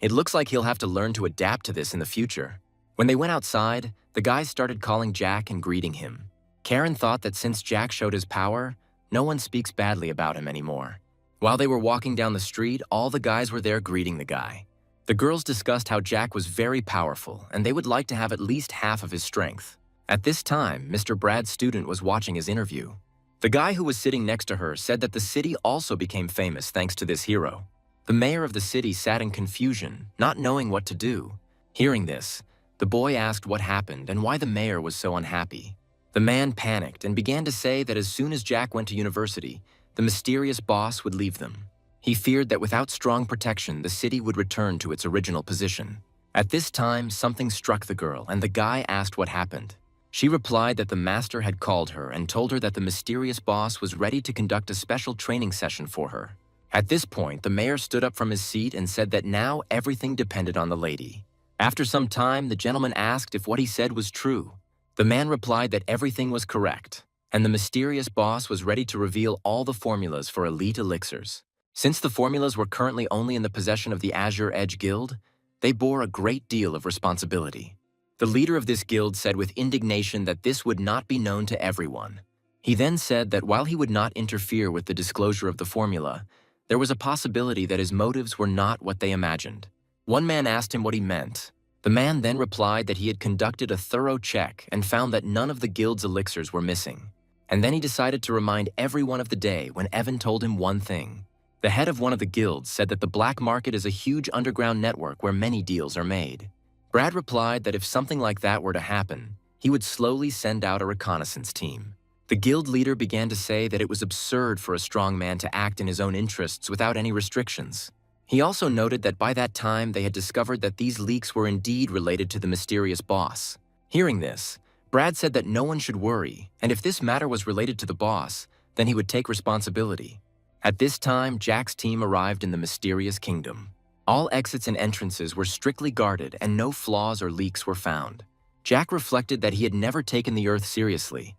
It looks like he'll have to learn to adapt to this in the future. When they went outside, the guys started calling Jack and greeting him. Karen thought that since Jack showed his power, no one speaks badly about him anymore. While they were walking down the street, all the guys were there greeting the guy. The girls discussed how Jack was very powerful and they would like to have at least half of his strength. At this time, Mr. Brad's student was watching his interview. The guy who was sitting next to her said that the city also became famous thanks to this hero. The mayor of the city sat in confusion, not knowing what to do. Hearing this, the boy asked what happened and why the mayor was so unhappy. The man panicked and began to say that as soon as Jack went to university, the mysterious boss would leave them. He feared that without strong protection, the city would return to its original position. At this time, something struck the girl, and the guy asked what happened. She replied that the master had called her and told her that the mysterious boss was ready to conduct a special training session for her. At this point, the mayor stood up from his seat and said that now everything depended on the lady. After some time, the gentleman asked if what he said was true. The man replied that everything was correct, and the mysterious boss was ready to reveal all the formulas for elite elixirs. Since the formulas were currently only in the possession of the Azure Edge Guild, they bore a great deal of responsibility. The leader of this guild said with indignation that this would not be known to everyone. He then said that while he would not interfere with the disclosure of the formula, there was a possibility that his motives were not what they imagined. One man asked him what he meant. The man then replied that he had conducted a thorough check and found that none of the guild's elixirs were missing. And then he decided to remind everyone of the day when Evan told him one thing, The head of one of the guilds said that the black market is a huge underground network where many deals are made. Brad replied that if something like that were to happen, he would slowly send out a reconnaissance team. The guild leader began to say that it was absurd for a strong man to act in his own interests without any restrictions. He also noted that by that time they had discovered that these leaks were indeed related to the mysterious boss. Hearing this, Brad said that no one should worry, and if this matter was related to the boss, then he would take responsibility. At this time, Jack's team arrived in the mysterious kingdom. All exits and entrances were strictly guarded and no flaws or leaks were found. Jack reflected that he had never taken the Earth seriously,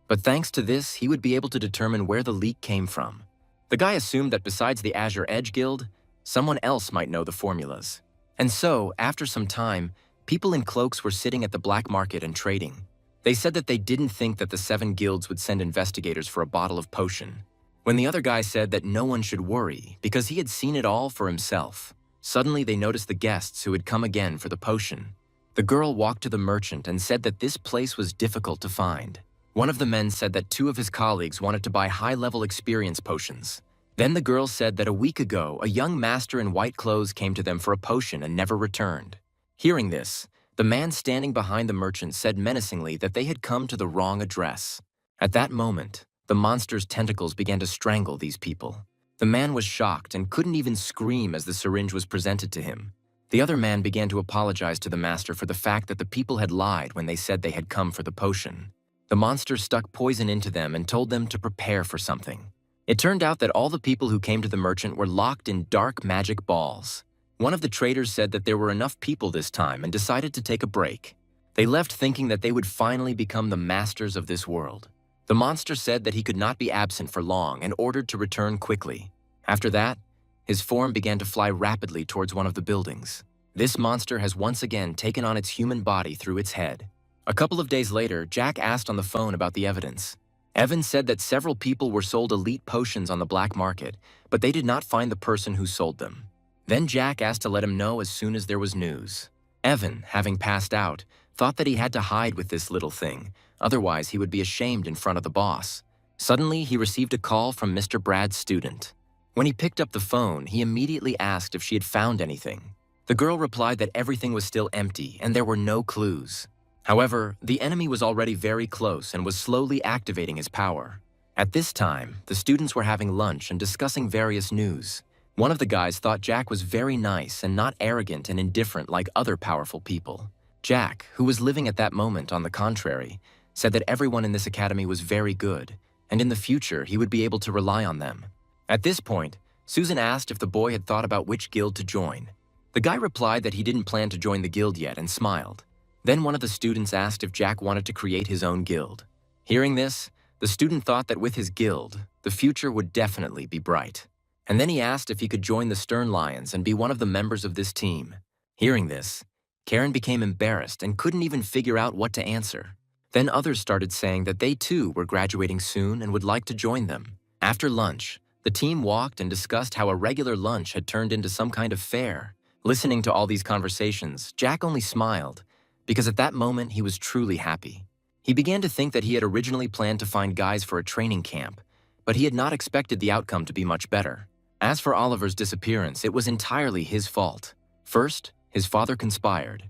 but thanks to this, he would be able to determine where the leak came from. The guy assumed that besides the Azure Edge Guild, someone else might know the formulas. And so, after some time, people in cloaks were sitting at the black market and trading. They said that they didn't think that the 7 guilds would send investigators for a bottle of potion. When the other guy said that no one should worry because he had seen it all for himself, suddenly they noticed the guests who had come again for the potion. The girl walked to the merchant and said that this place was difficult to find. One of the men said that 2 of his colleagues wanted to buy high-level experience potions. Then the girl said that a week ago, a young master in white clothes came to them for a potion and never returned. Hearing this, the man standing behind the merchant said menacingly that they had come to the wrong address. At that moment, the monster's tentacles began to strangle these people. The man was shocked and couldn't even scream as the syringe was presented to him. The other man began to apologize to the master for the fact that the people had lied when they said they had come for the potion. The monster stuck poison into them and told them to prepare for something. It turned out that all the people who came to the merchant were locked in dark magic balls. One of the traders said that there were enough people this time and decided to take a break. They left thinking that they would finally become the masters of this world. The monster said that he could not be absent for long and ordered to return quickly. After that, his form began to fly rapidly towards one of the buildings. This monster has once again taken on its human body through its head. A couple of days later, Jack asked on the phone about the evidence. Evan said that several people were sold elite potions on the black market, but they did not find the person who sold them. Then Jack asked to let him know as soon as there was news. Evan, having passed out, thought that he had to hide with this little thing, otherwise he would be ashamed in front of the boss. Suddenly, he received a call from Mr. Brad's student. When he picked up the phone, he immediately asked if she had found anything. The girl replied that everything was still empty and there were no clues. However, the enemy was already very close and was slowly activating his power. At this time, the students were having lunch and discussing various news. One of the guys thought Jack was very nice and not arrogant and indifferent like other powerful people. Jack, who was living at that moment, on the contrary, said that everyone in this academy was very good, and in the future he would be able to rely on them. At this point, Susan asked if the boy had thought about which guild to join. The guy replied that he didn't plan to join the guild yet and smiled. Then one of the students asked if Jack wanted to create his own guild. Hearing this, the student thought that with his guild, the future would definitely be bright. And then he asked if he could join the Stern Lions and be one of the members of this team. Hearing this, Karen became embarrassed and couldn't even figure out what to answer. Then others started saying that they too were graduating soon and would like to join them. After lunch, the team walked and discussed how a regular lunch had turned into some kind of fair. Listening to all these conversations, Jack only smiled, because at that moment he was truly happy. He began to think that he had originally planned to find guys for a training camp, but he had not expected the outcome to be much better. As for Oliver's disappearance, it was entirely his fault. First, his father conspired,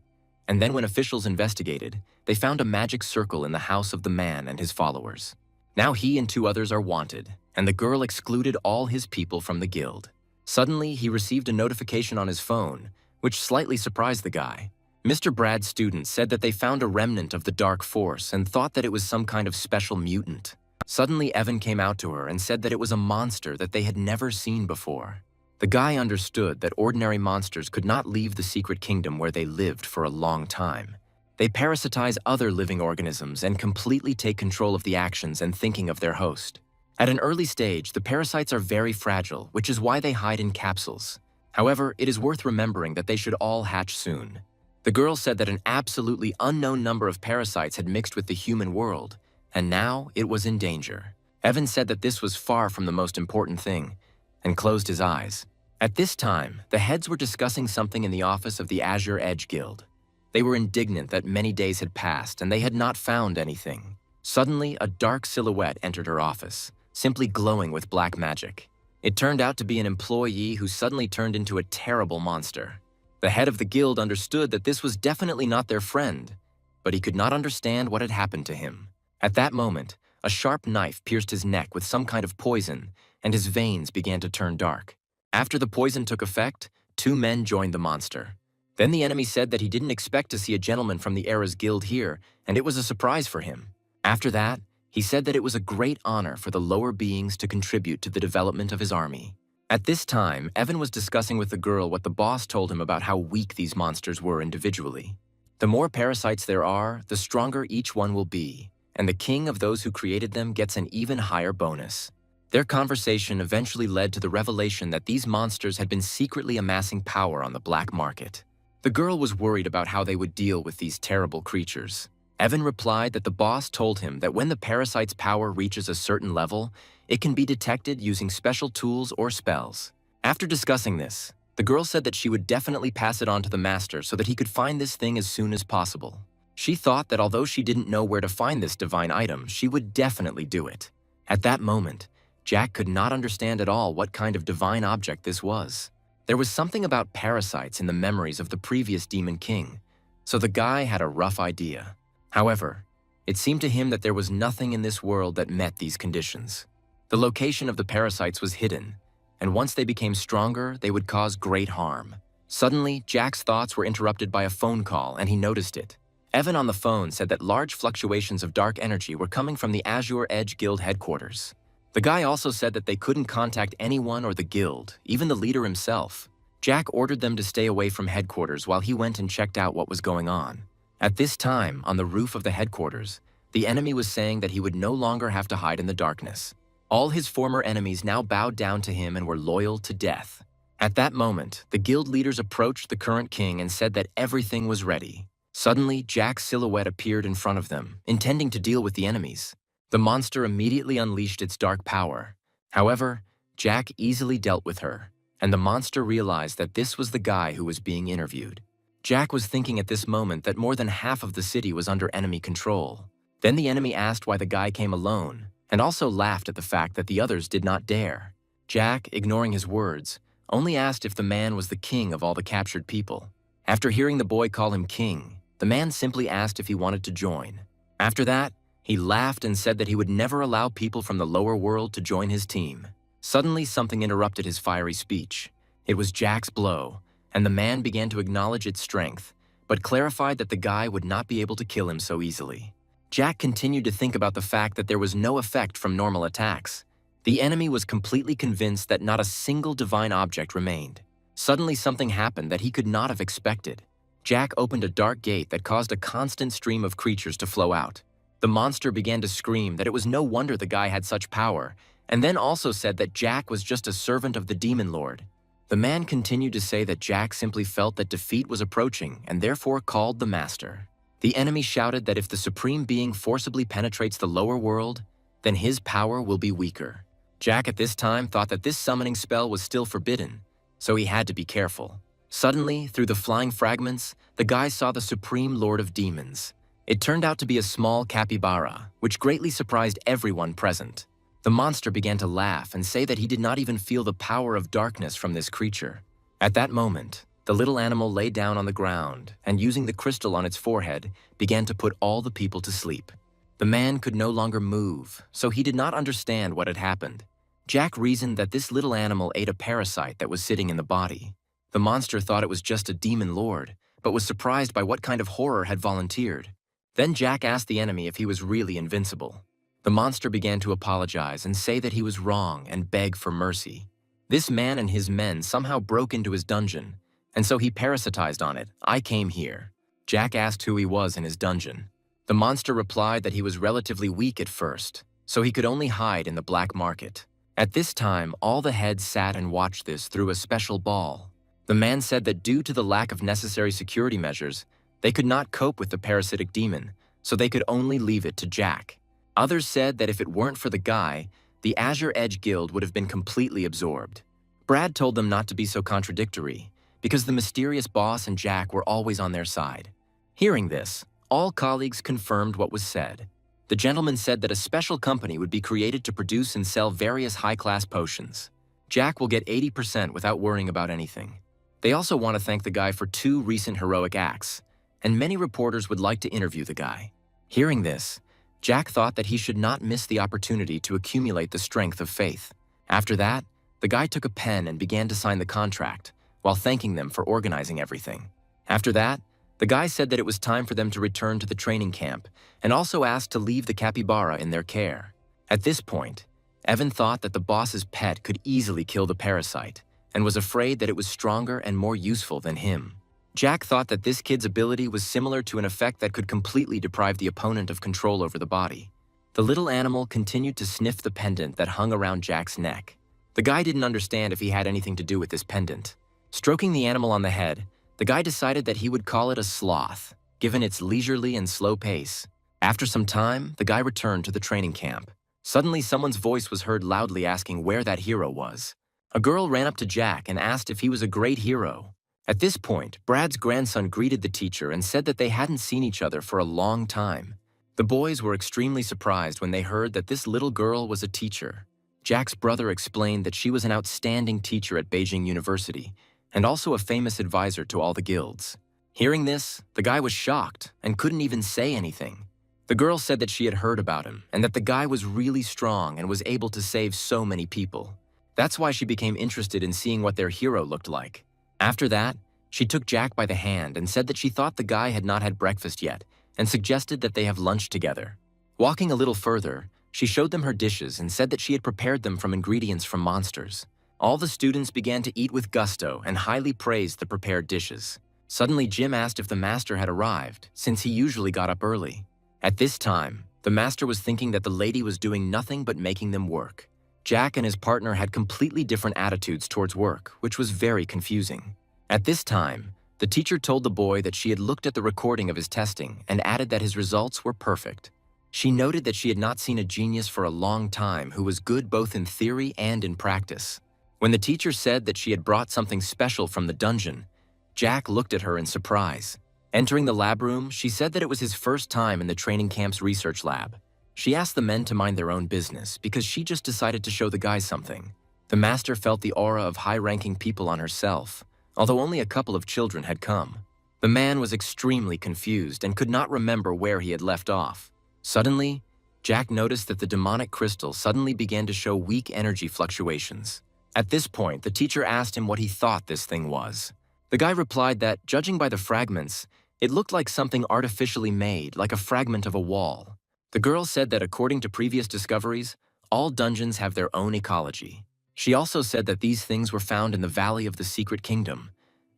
and then when officials investigated, they found a magic circle in the house of the man and his followers. Now he and 2 others are wanted, and the girl excluded all his people from the guild. Suddenly, he received a notification on his phone, which slightly surprised the guy. Mr. Brad's student said that they found a remnant of the dark force and thought that it was some kind of special mutant. Suddenly, Evan came out to her and said that it was a monster that they had never seen before. The guy understood that ordinary monsters could not leave the secret kingdom where they lived for a long time. They parasitize other living organisms and completely take control of the actions and thinking of their host. At an early stage, the parasites are very fragile, which is why they hide in capsules. However, it is worth remembering that they should all hatch soon. The girl said that an absolutely unknown number of parasites had mixed with the human world, and now it was in danger. Evan said that this was far from the most important thing, and closed his eyes. At this time, the heads were discussing something in the office of the Azure Edge Guild. They were indignant that many days had passed and they had not found anything. Suddenly, a dark silhouette entered her office, simply glowing with black magic. It turned out to be an employee who suddenly turned into a terrible monster. The head of the guild understood that this was definitely not their friend, but he could not understand what had happened to him. At that moment, a sharp knife pierced his neck with some kind of poison, and his veins began to turn dark. After the poison took effect, 2 men joined the monster. Then the enemy said that he didn't expect to see a gentleman from the Era's guild here, and it was a surprise for him. After that, he said that it was a great honor for the lower beings to contribute to the development of his army. At this time, Evan was discussing with the girl what the boss told him about how weak these monsters were individually. The more parasites there are, the stronger each one will be, and the king of those who created them gets an even higher bonus. Their conversation eventually led to the revelation that these monsters had been secretly amassing power on the black market. The girl was worried about how they would deal with these terrible creatures. Evan replied that the boss told him that when the parasite's power reaches a certain level, it can be detected using special tools or spells. After discussing this, the girl said that she would definitely pass it on to the master so that he could find this thing as soon as possible. She thought that although she didn't know where to find this divine item, she would definitely do it. At that moment, Jack could not understand at all what kind of divine object this was. There was something about parasites in the memories of the previous Demon King, so the guy had a rough idea. However, it seemed to him that there was nothing in this world that met these conditions. The location of the parasites was hidden, and once they became stronger, they would cause great harm. Suddenly, Jack's thoughts were interrupted by a phone call, and he noticed it. Evan on the phone said that large fluctuations of dark energy were coming from the Azure Edge Guild headquarters. The guy also said that they couldn't contact anyone or the guild, even the leader himself. Jack ordered them to stay away from headquarters while he went and checked out what was going on. At this time, on the roof of the headquarters, the enemy was saying that he would no longer have to hide in the darkness. All his former enemies now bowed down to him and were loyal to death. At that moment, the guild leaders approached the current king and said that everything was ready. Suddenly, Jack's silhouette appeared in front of them, intending to deal with the enemies. The monster immediately unleashed its dark power. However, Jack easily dealt with her, and the monster realized that this was the guy who was being interviewed. Jack was thinking at this moment that more than half of the city was under enemy control. Then the enemy asked why the guy came alone, and also laughed at the fact that the others did not dare. Jack, ignoring his words, only asked if the man was the king of all the captured people. After hearing the boy call him king, the man simply asked if he wanted to join. After that, he laughed and said that he would never allow people from the lower world to join his team. Suddenly, something interrupted his fiery speech. It was Jack's blow, and the man began to acknowledge its strength, but clarified that the guy would not be able to kill him so easily. Jack continued to think about the fact that there was no effect from normal attacks. The enemy was completely convinced that not a single divine object remained. Suddenly, something happened that he could not have expected. Jack opened a dark gate that caused a constant stream of creatures to flow out. The monster began to scream that it was no wonder the guy had such power, and then also said that Jack was just a servant of the Demon Lord. The man continued to say that Jack simply felt that defeat was approaching and therefore called the master. The enemy shouted that if the Supreme Being forcibly penetrates the lower world, then his power will be weaker. Jack at this time thought that this summoning spell was still forbidden, so he had to be careful. Suddenly, through the flying fragments, the guy saw the Supreme Lord of Demons. It turned out to be a small capybara, which greatly surprised everyone present. The monster began to laugh and say that he did not even feel the power of darkness from this creature. At that moment, the little animal lay down on the ground and, using the crystal on its forehead, began to put all the people to sleep. The man could no longer move, so he did not understand what had happened. Jack reasoned that this little animal ate a parasite that was sitting in the body. The monster thought it was just a demon lord, but was surprised by what kind of horror had volunteered. Then Jack asked the enemy if he was really invincible. The monster began to apologize and say that he was wrong and beg for mercy. This man and his men somehow broke into his dungeon, and so he parasitized on it. "I came here." Jack asked who he was in his dungeon. The monster replied that he was relatively weak at first, so he could only hide in the black market. At this time, all the heads sat and watched this through a special ball. The man said that due to the lack of necessary security measures, they could not cope with the parasitic demon, so they could only leave it to Jack. Others said that if it weren't for the guy, the Azure Edge Guild would have been completely absorbed. Brad told them not to be so contradictory, because the mysterious boss and Jack were always on their side. Hearing this, all colleagues confirmed what was said. The gentleman said that a special company would be created to produce and sell various high-class potions. Jack will get 80% without worrying about anything. They also want to thank the guy for 2 recent heroic acts, and many reporters would like to interview the guy. Hearing this, Jack thought that he should not miss the opportunity to accumulate the strength of faith. After that, the guy took a pen and began to sign the contract, while thanking them for organizing everything. After that, the guy said that it was time for them to return to the training camp, and also asked to leave the capybara in their care. At this point, Evan thought that the boss's pet could easily kill the parasite, and was afraid that it was stronger and more useful than him. Jack thought that this kid's ability was similar to an effect that could completely deprive the opponent of control over the body. The little animal continued to sniff the pendant that hung around Jack's neck. The guy didn't understand if he had anything to do with this pendant. Stroking the animal on the head, the guy decided that he would call it a sloth, given its leisurely and slow pace. After some time, the guy returned to the training camp. Suddenly, someone's voice was heard loudly asking where that hero was. A girl ran up to Jack and asked if he was a great hero. At this point, Brad's grandson greeted the teacher and said that they hadn't seen each other for a long time. The boys were extremely surprised when they heard that this little girl was a teacher. Jack's brother explained that she was an outstanding teacher at Beijing University, and also a famous advisor to all the guilds. Hearing this, the guy was shocked and couldn't even say anything. The girl said that she had heard about him and that the guy was really strong and was able to save so many people. That's why she became interested in seeing what their hero looked like. After that, she took Jack by the hand and said that she thought the guy had not had breakfast yet and suggested that they have lunch together. Walking a little further, she showed them her dishes and said that she had prepared them from ingredients from monsters. All the students began to eat with gusto and highly praised the prepared dishes. Suddenly, Jim asked if the master had arrived, since he usually got up early. At this time, the master was thinking that the lady was doing nothing but making them work. Jack and his partner had completely different attitudes towards work, which was very confusing. At this time, the teacher told the boy that she had looked at the recording of his testing and added that his results were perfect. She noted that she had not seen a genius for a long time who was good both in theory and in practice. When the teacher said that she had brought something special from the dungeon, Jack looked at her in surprise. Entering the lab room, she said that it was his first time in the training camp's research lab. She asked the men to mind their own business because she just decided to show the guys something. The master felt the aura of high-ranking people on herself, although only a couple of children had come. The man was extremely confused and could not remember where he had left off. Suddenly, Jack noticed that the demonic crystal suddenly began to show weak energy fluctuations. At this point, the teacher asked him what he thought this thing was. The guy replied that, judging by the fragments, it looked like something artificially made, like a fragment of a wall. The girl said that according to previous discoveries, all dungeons have their own ecology. She also said that these things were found in the Valley of the Secret Kingdom,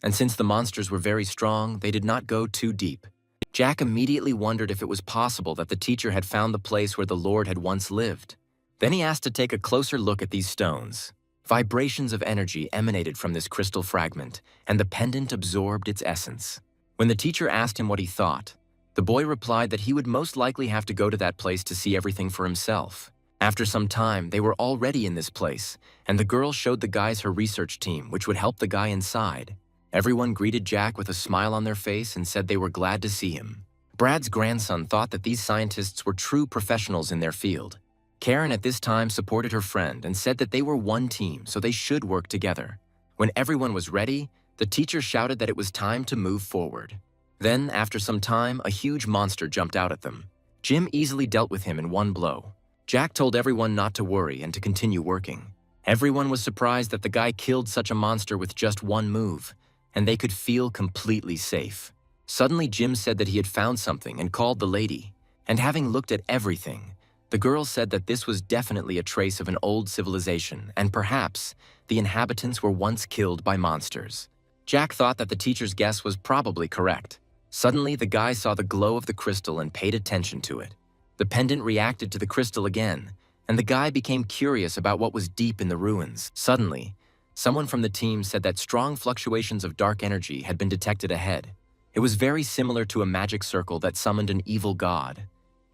and since the monsters were very strong, they did not go too deep. Jack immediately wondered if it was possible that the teacher had found the place where the Lord had once lived. Then he asked to take a closer look at these stones. Vibrations of energy emanated from this crystal fragment, and the pendant absorbed its essence. When the teacher asked him what he thought, the boy replied that he would most likely have to go to that place to see everything for himself. After some time, they were already in this place, and the girl showed the guys her research team, which would help the guy inside. Everyone greeted Jack with a smile on their face and said they were glad to see him. Brad's grandson thought that these scientists were true professionals in their field. Karen at this time supported her friend and said that they were one team, so they should work together. When everyone was ready, the teacher shouted that it was time to move forward. Then, after some time, a huge monster jumped out at them. Jim easily dealt with him in one blow. Jack told everyone not to worry and to continue working. Everyone was surprised that the guy killed such a monster with just one move, and they could feel completely safe. Suddenly, Jim said that he had found something and called the lady, and having looked at everything, the girl said that this was definitely a trace of an old civilization, and perhaps the inhabitants were once killed by monsters. Jack thought that the teacher's guess was probably correct. Suddenly, the guy saw the glow of the crystal and paid attention to it. The pendant reacted to the crystal again, and the guy became curious about what was deep in the ruins. Suddenly, someone from the team said that strong fluctuations of dark energy had been detected ahead. It was very similar to a magic circle that summoned an evil god,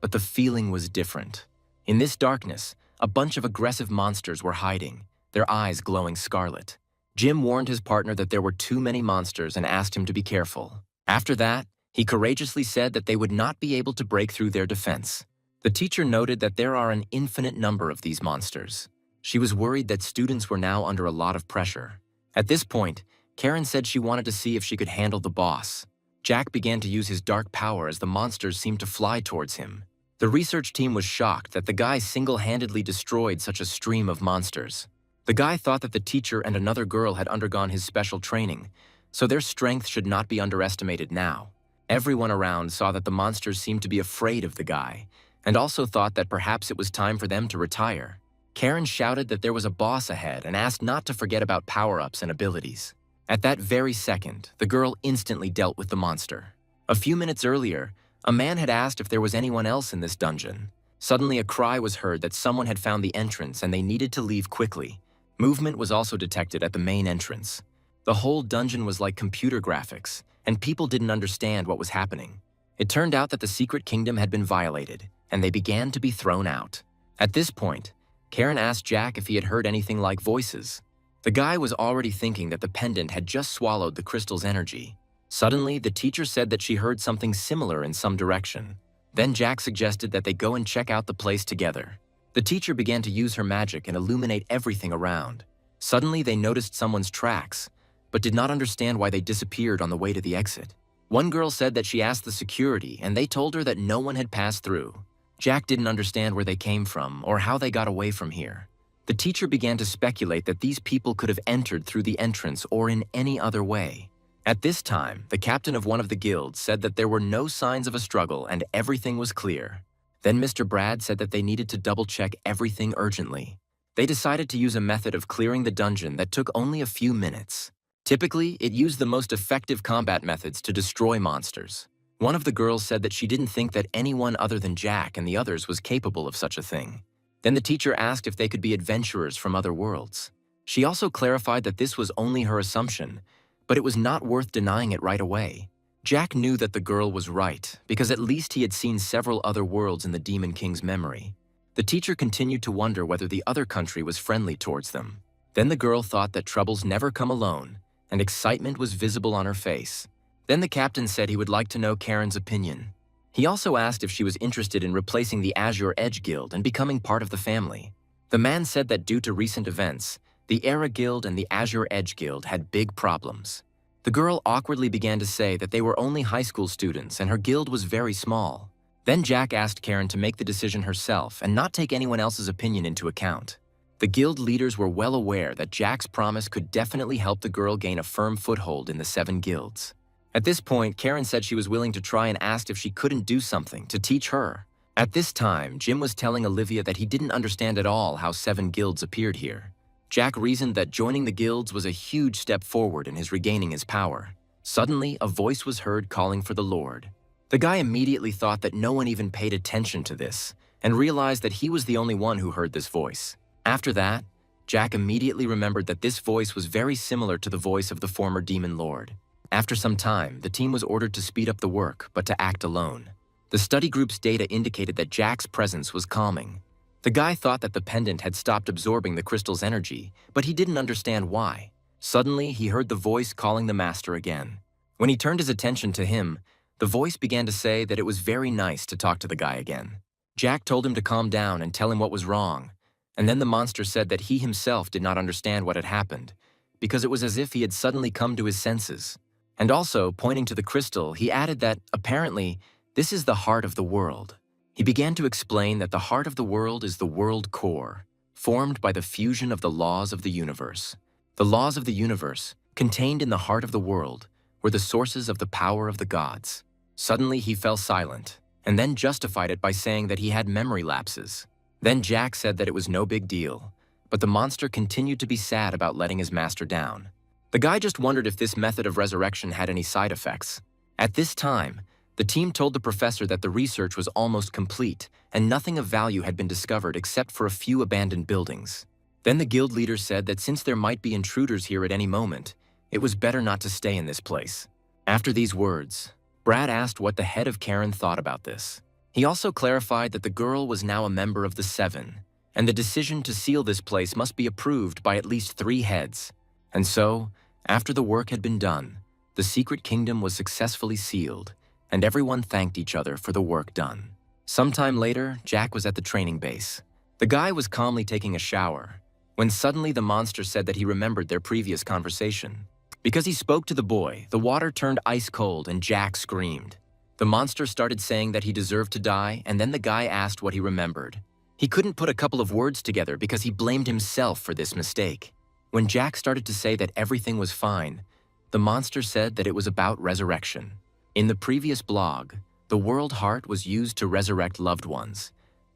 but the feeling was different. In this darkness, a bunch of aggressive monsters were hiding, their eyes glowing scarlet. Jim warned his partner that there were too many monsters and asked him to be careful. After that, he courageously said that they would not be able to break through their defense. The teacher noted that there are an infinite number of these monsters. She was worried that students were now under a lot of pressure. At this point, Karen said she wanted to see if she could handle the boss. Jack began to use his dark power as the monsters seemed to fly towards him. The research team was shocked that the guy single-handedly destroyed such a stream of monsters. The guy thought that the teacher and another girl had undergone his special training, so their strength should not be underestimated now. Everyone around saw that the monsters seemed to be afraid of the guy, and also thought that perhaps it was time for them to retire. Karen shouted that there was a boss ahead and asked not to forget about power-ups and abilities. At that very second, the girl instantly dealt with the monster. A few minutes earlier, a man had asked if there was anyone else in this dungeon. Suddenly, a cry was heard that someone had found the entrance and they needed to leave quickly. Movement was also detected at the main entrance. The whole dungeon was like computer graphics, and people didn't understand what was happening. It turned out that the secret kingdom had been violated, and they began to be thrown out. At this point, Karen asked Jack if he had heard anything like voices. The guy was already thinking that the pendant had just swallowed the crystal's energy. Suddenly, the teacher said that she heard something similar in some direction. Then Jack suggested that they go and check out the place together. The teacher began to use her magic and illuminate everything around. Suddenly, they noticed someone's tracks, but did not understand why they disappeared on the way to the exit. One girl said that she asked the security, and they told her that no one had passed through. Jack didn't understand where they came from or how they got away from here. The teacher began to speculate that these people could have entered through the entrance or in any other way. At this time, the captain of one of the guilds said that there were no signs of a struggle and everything was clear. Then Mr. Brad said that they needed to double-check everything urgently. They decided to use a method of clearing the dungeon that took only a few minutes. Typically, it used the most effective combat methods to destroy monsters. One of the girls said that she didn't think that anyone other than Jack and the others was capable of such a thing. Then the teacher asked if they could be adventurers from other worlds. She also clarified that this was only her assumption, but it was not worth denying it right away. Jack knew that the girl was right, because at least he had seen several other worlds in the Demon King's memory. The teacher continued to wonder whether the other country was friendly towards them. Then the girl thought that troubles never come alone, and excitement was visible on her face. Then the captain said he would like to know Karen's opinion. He also asked if she was interested in replacing the Azure Edge Guild and becoming part of the family. The man said that due to recent events, the Era Guild and the Azure Edge Guild had big problems. The girl awkwardly began to say that they were only high school students and her guild was very small. Then Jack asked Karen to make the decision herself and not take anyone else's opinion into account. The guild leaders were well aware that Jack's promise could definitely help the girl gain a firm foothold in the 7 guilds. At this point, Karen said she was willing to try and asked if she couldn't do something to teach her. At this time, Jim was telling Olivia that he didn't understand at all how 7 guilds appeared here. Jack reasoned that joining the guilds was a huge step forward in his regaining his power. Suddenly, a voice was heard calling for the Lord. The guy immediately thought that no one even paid attention to this, and realized that he was the only one who heard this voice. After that, Jack immediately remembered that this voice was very similar to the voice of the former Demon Lord. After some time, the team was ordered to speed up the work, but to act alone. The study group's data indicated that Jack's presence was calming. The guy thought that the pendant had stopped absorbing the crystal's energy, but he didn't understand why. Suddenly, he heard the voice calling the master again. When he turned his attention to him, the voice began to say that it was very nice to talk to the guy again. Jack told him to calm down and tell him what was wrong, and then the monster said that he himself did not understand what had happened, because it was as if he had suddenly come to his senses. And also, pointing to the crystal, he added that, apparently, this is the heart of the world. He began to explain that the heart of the world is the world core, formed by the fusion of the laws of the universe. The laws of the universe, contained in the heart of the world, were the sources of the power of the gods. Suddenly, he fell silent, and then justified it by saying that he had memory lapses. Then Jack said that it was no big deal, but the monster continued to be sad about letting his master down. The guy just wondered if this method of resurrection had any side effects. At this time, the team told the professor that the research was almost complete and nothing of value had been discovered except for a few abandoned buildings. Then the guild leader said that since there might be intruders here at any moment, it was better not to stay in this place. After these words, Brad asked what the head of Karen thought about this. He also clarified that the girl was now a member of the 7, and the decision to seal this place must be approved by at least 3 heads. And so, after the work had been done, the secret kingdom was successfully sealed, and everyone thanked each other for the work done. Sometime later, Jack was at the training base. The guy was calmly taking a shower. when suddenly the monster said that he remembered their previous conversation. Because he spoke to the boy, the water turned ice cold and Jack screamed. The monster started saying that he deserved to die, and then the guy asked what he remembered. He couldn't put a couple of words together because he blamed himself for this mistake. When Jack started to say that everything was fine, the monster said that it was about resurrection. In the previous blog, the world heart was used to resurrect loved ones.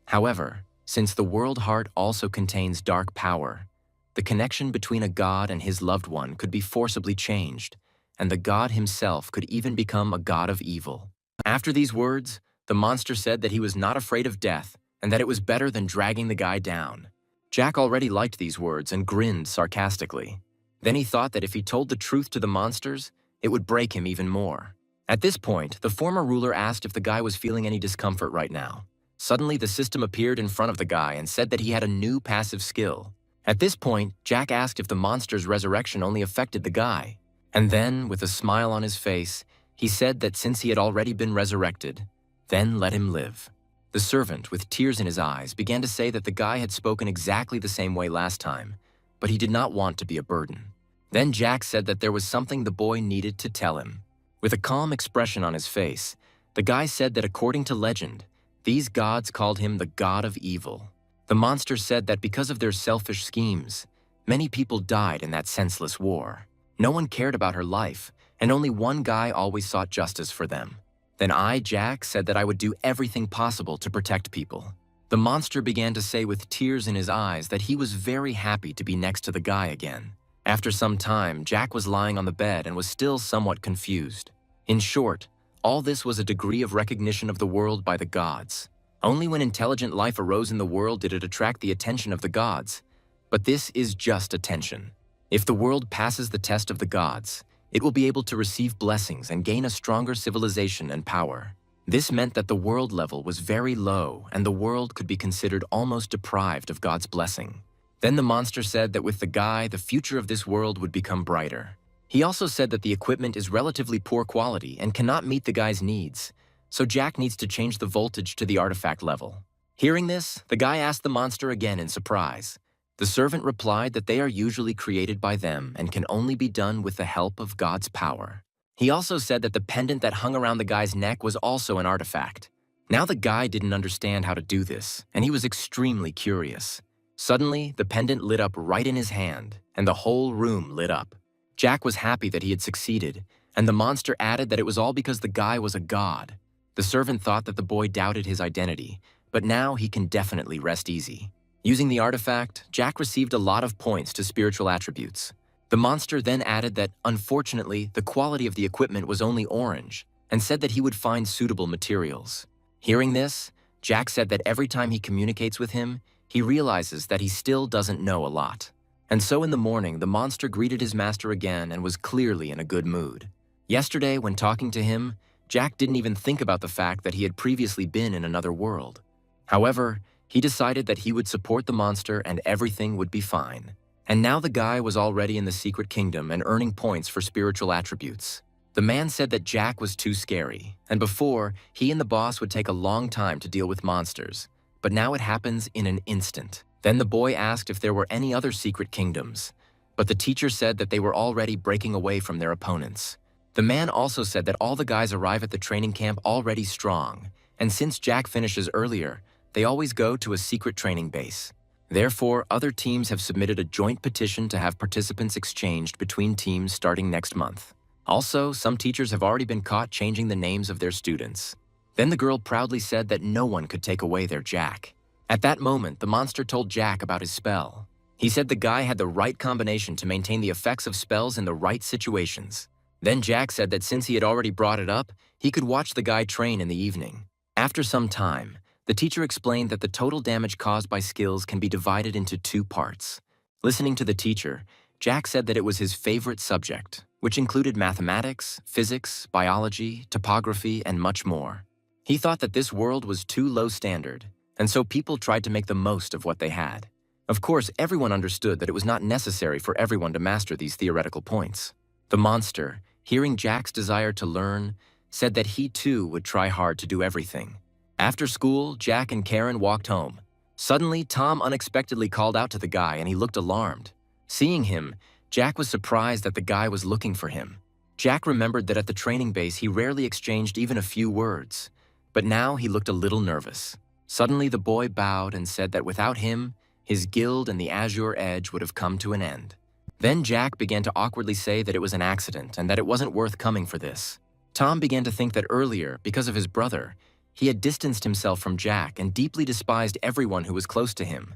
However, since the world heart also contains dark power, the connection between a god and his loved one could be forcibly changed, and the god himself could even become a god of evil. After these words, the monster said that he was not afraid of death and that it was better than dragging the guy down. Jack already liked these words and grinned sarcastically. Then he thought that if he told the truth to the monsters, it would break him even more. At this point, the former ruler asked if the guy was feeling any discomfort right now. Suddenly, the system appeared in front of the guy and said that he had a new passive skill. At this point, Jack asked if the monster's resurrection only affected the guy. And then, with a smile on his face, he said that since he had already been resurrected, then let him live. The servant, with tears in his eyes, began to say that the guy had spoken exactly the same way last time, but he did not want to be a burden. Then Jack said that there was something the boy needed to tell him. With a calm expression on his face, the guy said that according to legend, these gods called him the god of evil. The monster said that because of their selfish schemes, many people died in that senseless war. No one cared about her life, and only one guy always sought justice for them. Then I, Jack, said that I would do everything possible to protect people. The monster began to say with tears in his eyes that he was very happy to be next to the guy again. After some time, Jack was lying on the bed and was still somewhat confused. In short, all this was a degree of recognition of the world by the gods. Only when intelligent life arose in the world did it attract the attention of the gods. But this is just attention. If the world passes the test of the gods, it will be able to receive blessings and gain a stronger civilization and power. This meant that the world level was very low and the world could be considered almost deprived of God's blessing. Then the monster said that with the guy, the future of this world would become brighter. He also said that the equipment is relatively poor quality and cannot meet the guy's needs, so Jack needs to change the voltage to the artifact level. Hearing this, the guy asked the monster again in surprise. The servant replied that they are usually created by them and can only be done with the help of God's power. He also said that the pendant that hung around the guy's neck was also an artifact. Now the guy didn't understand how to do this, and he was extremely curious. Suddenly, the pendant lit up right in his hand, and the whole room lit up. Jack was happy that he had succeeded, and the monster added that it was all because the guy was a god. The servant thought that the boy doubted his identity, but now he can definitely rest easy. Using the artifact, Jack received a lot of points to spiritual attributes. The monster then added that, unfortunately, the quality of the equipment was only orange, and said that he would find suitable materials. Hearing this, Jack said that every time he communicates with him, he realizes that he still doesn't know a lot. And so in the morning, the monster greeted his master again and was clearly in a good mood. Yesterday, when talking to him, Jack didn't even think about the fact that he had previously been in another world. However, he decided that he would support the monster and everything would be fine. And now the guy was already in the secret kingdom and earning points for spiritual attributes. The man said that Jack was too scary, and before, he and the boss would take a long time to deal with monsters. But now it happens in an instant. Then the boy asked if there were any other secret kingdoms, but the teacher said that they were already breaking away from their opponents. The man also said that all the guys arrive at the training camp already strong, and since Jack finishes earlier, they always go to a secret training base. Therefore, other teams have submitted a joint petition to have participants exchanged between teams starting next month. Also, some teachers have already been caught changing the names of their students. Then the girl proudly said that no one could take away their Jack. At that moment, the monster told Jack about his spell. He said the guy had the right combination to maintain the effects of spells in the right situations. Then Jack said that since he had already brought it up, he could watch the guy train in the evening. After some time, the teacher explained that the total damage caused by skills can be divided into two parts. Listening to the teacher, Jack said that it was his favorite subject, which included mathematics, physics, biology, topography, and much more. He thought that this world was too low standard, and so people tried to make the most of what they had. Of course, everyone understood that it was not necessary for everyone to master these theoretical points. The monster, hearing Jack's desire to learn, said that he too would try hard to do everything. After school, Jack and Karen walked home. Suddenly, Tom unexpectedly called out to the guy and he looked alarmed. Seeing him, Jack was surprised that the guy was looking for him. Jack remembered that at the training base he rarely exchanged even a few words, but now he looked a little nervous. Suddenly the boy bowed and said that without him, his guild and the Azure Edge would have come to an end. Then Jack began to awkwardly say that it was an accident and that it wasn't worth coming for this. Tom began to think that earlier, because of his brother, he had distanced himself from Jack and deeply despised everyone who was close to him.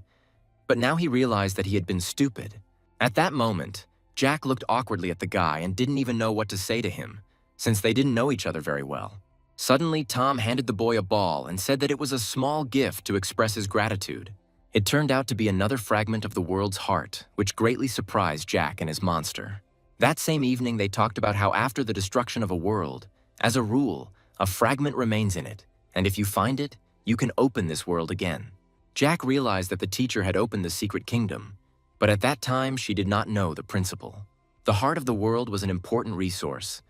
But now he realized that he had been stupid. At that moment, Jack looked awkwardly at the guy and didn't even know what to say to him, since they didn't know each other very well. Suddenly, Tom handed the boy a ball and said that it was a small gift to express his gratitude. It turned out to be another fragment of the world's heart, which greatly surprised Jack and his monster. That same evening, they talked about how after the destruction of a world, as a rule, a fragment remains in it, and if you find it, you can open this world again. Jack realized that the teacher had opened the secret kingdom, but at that time she did not know the principle. The heart of the world was an important resource,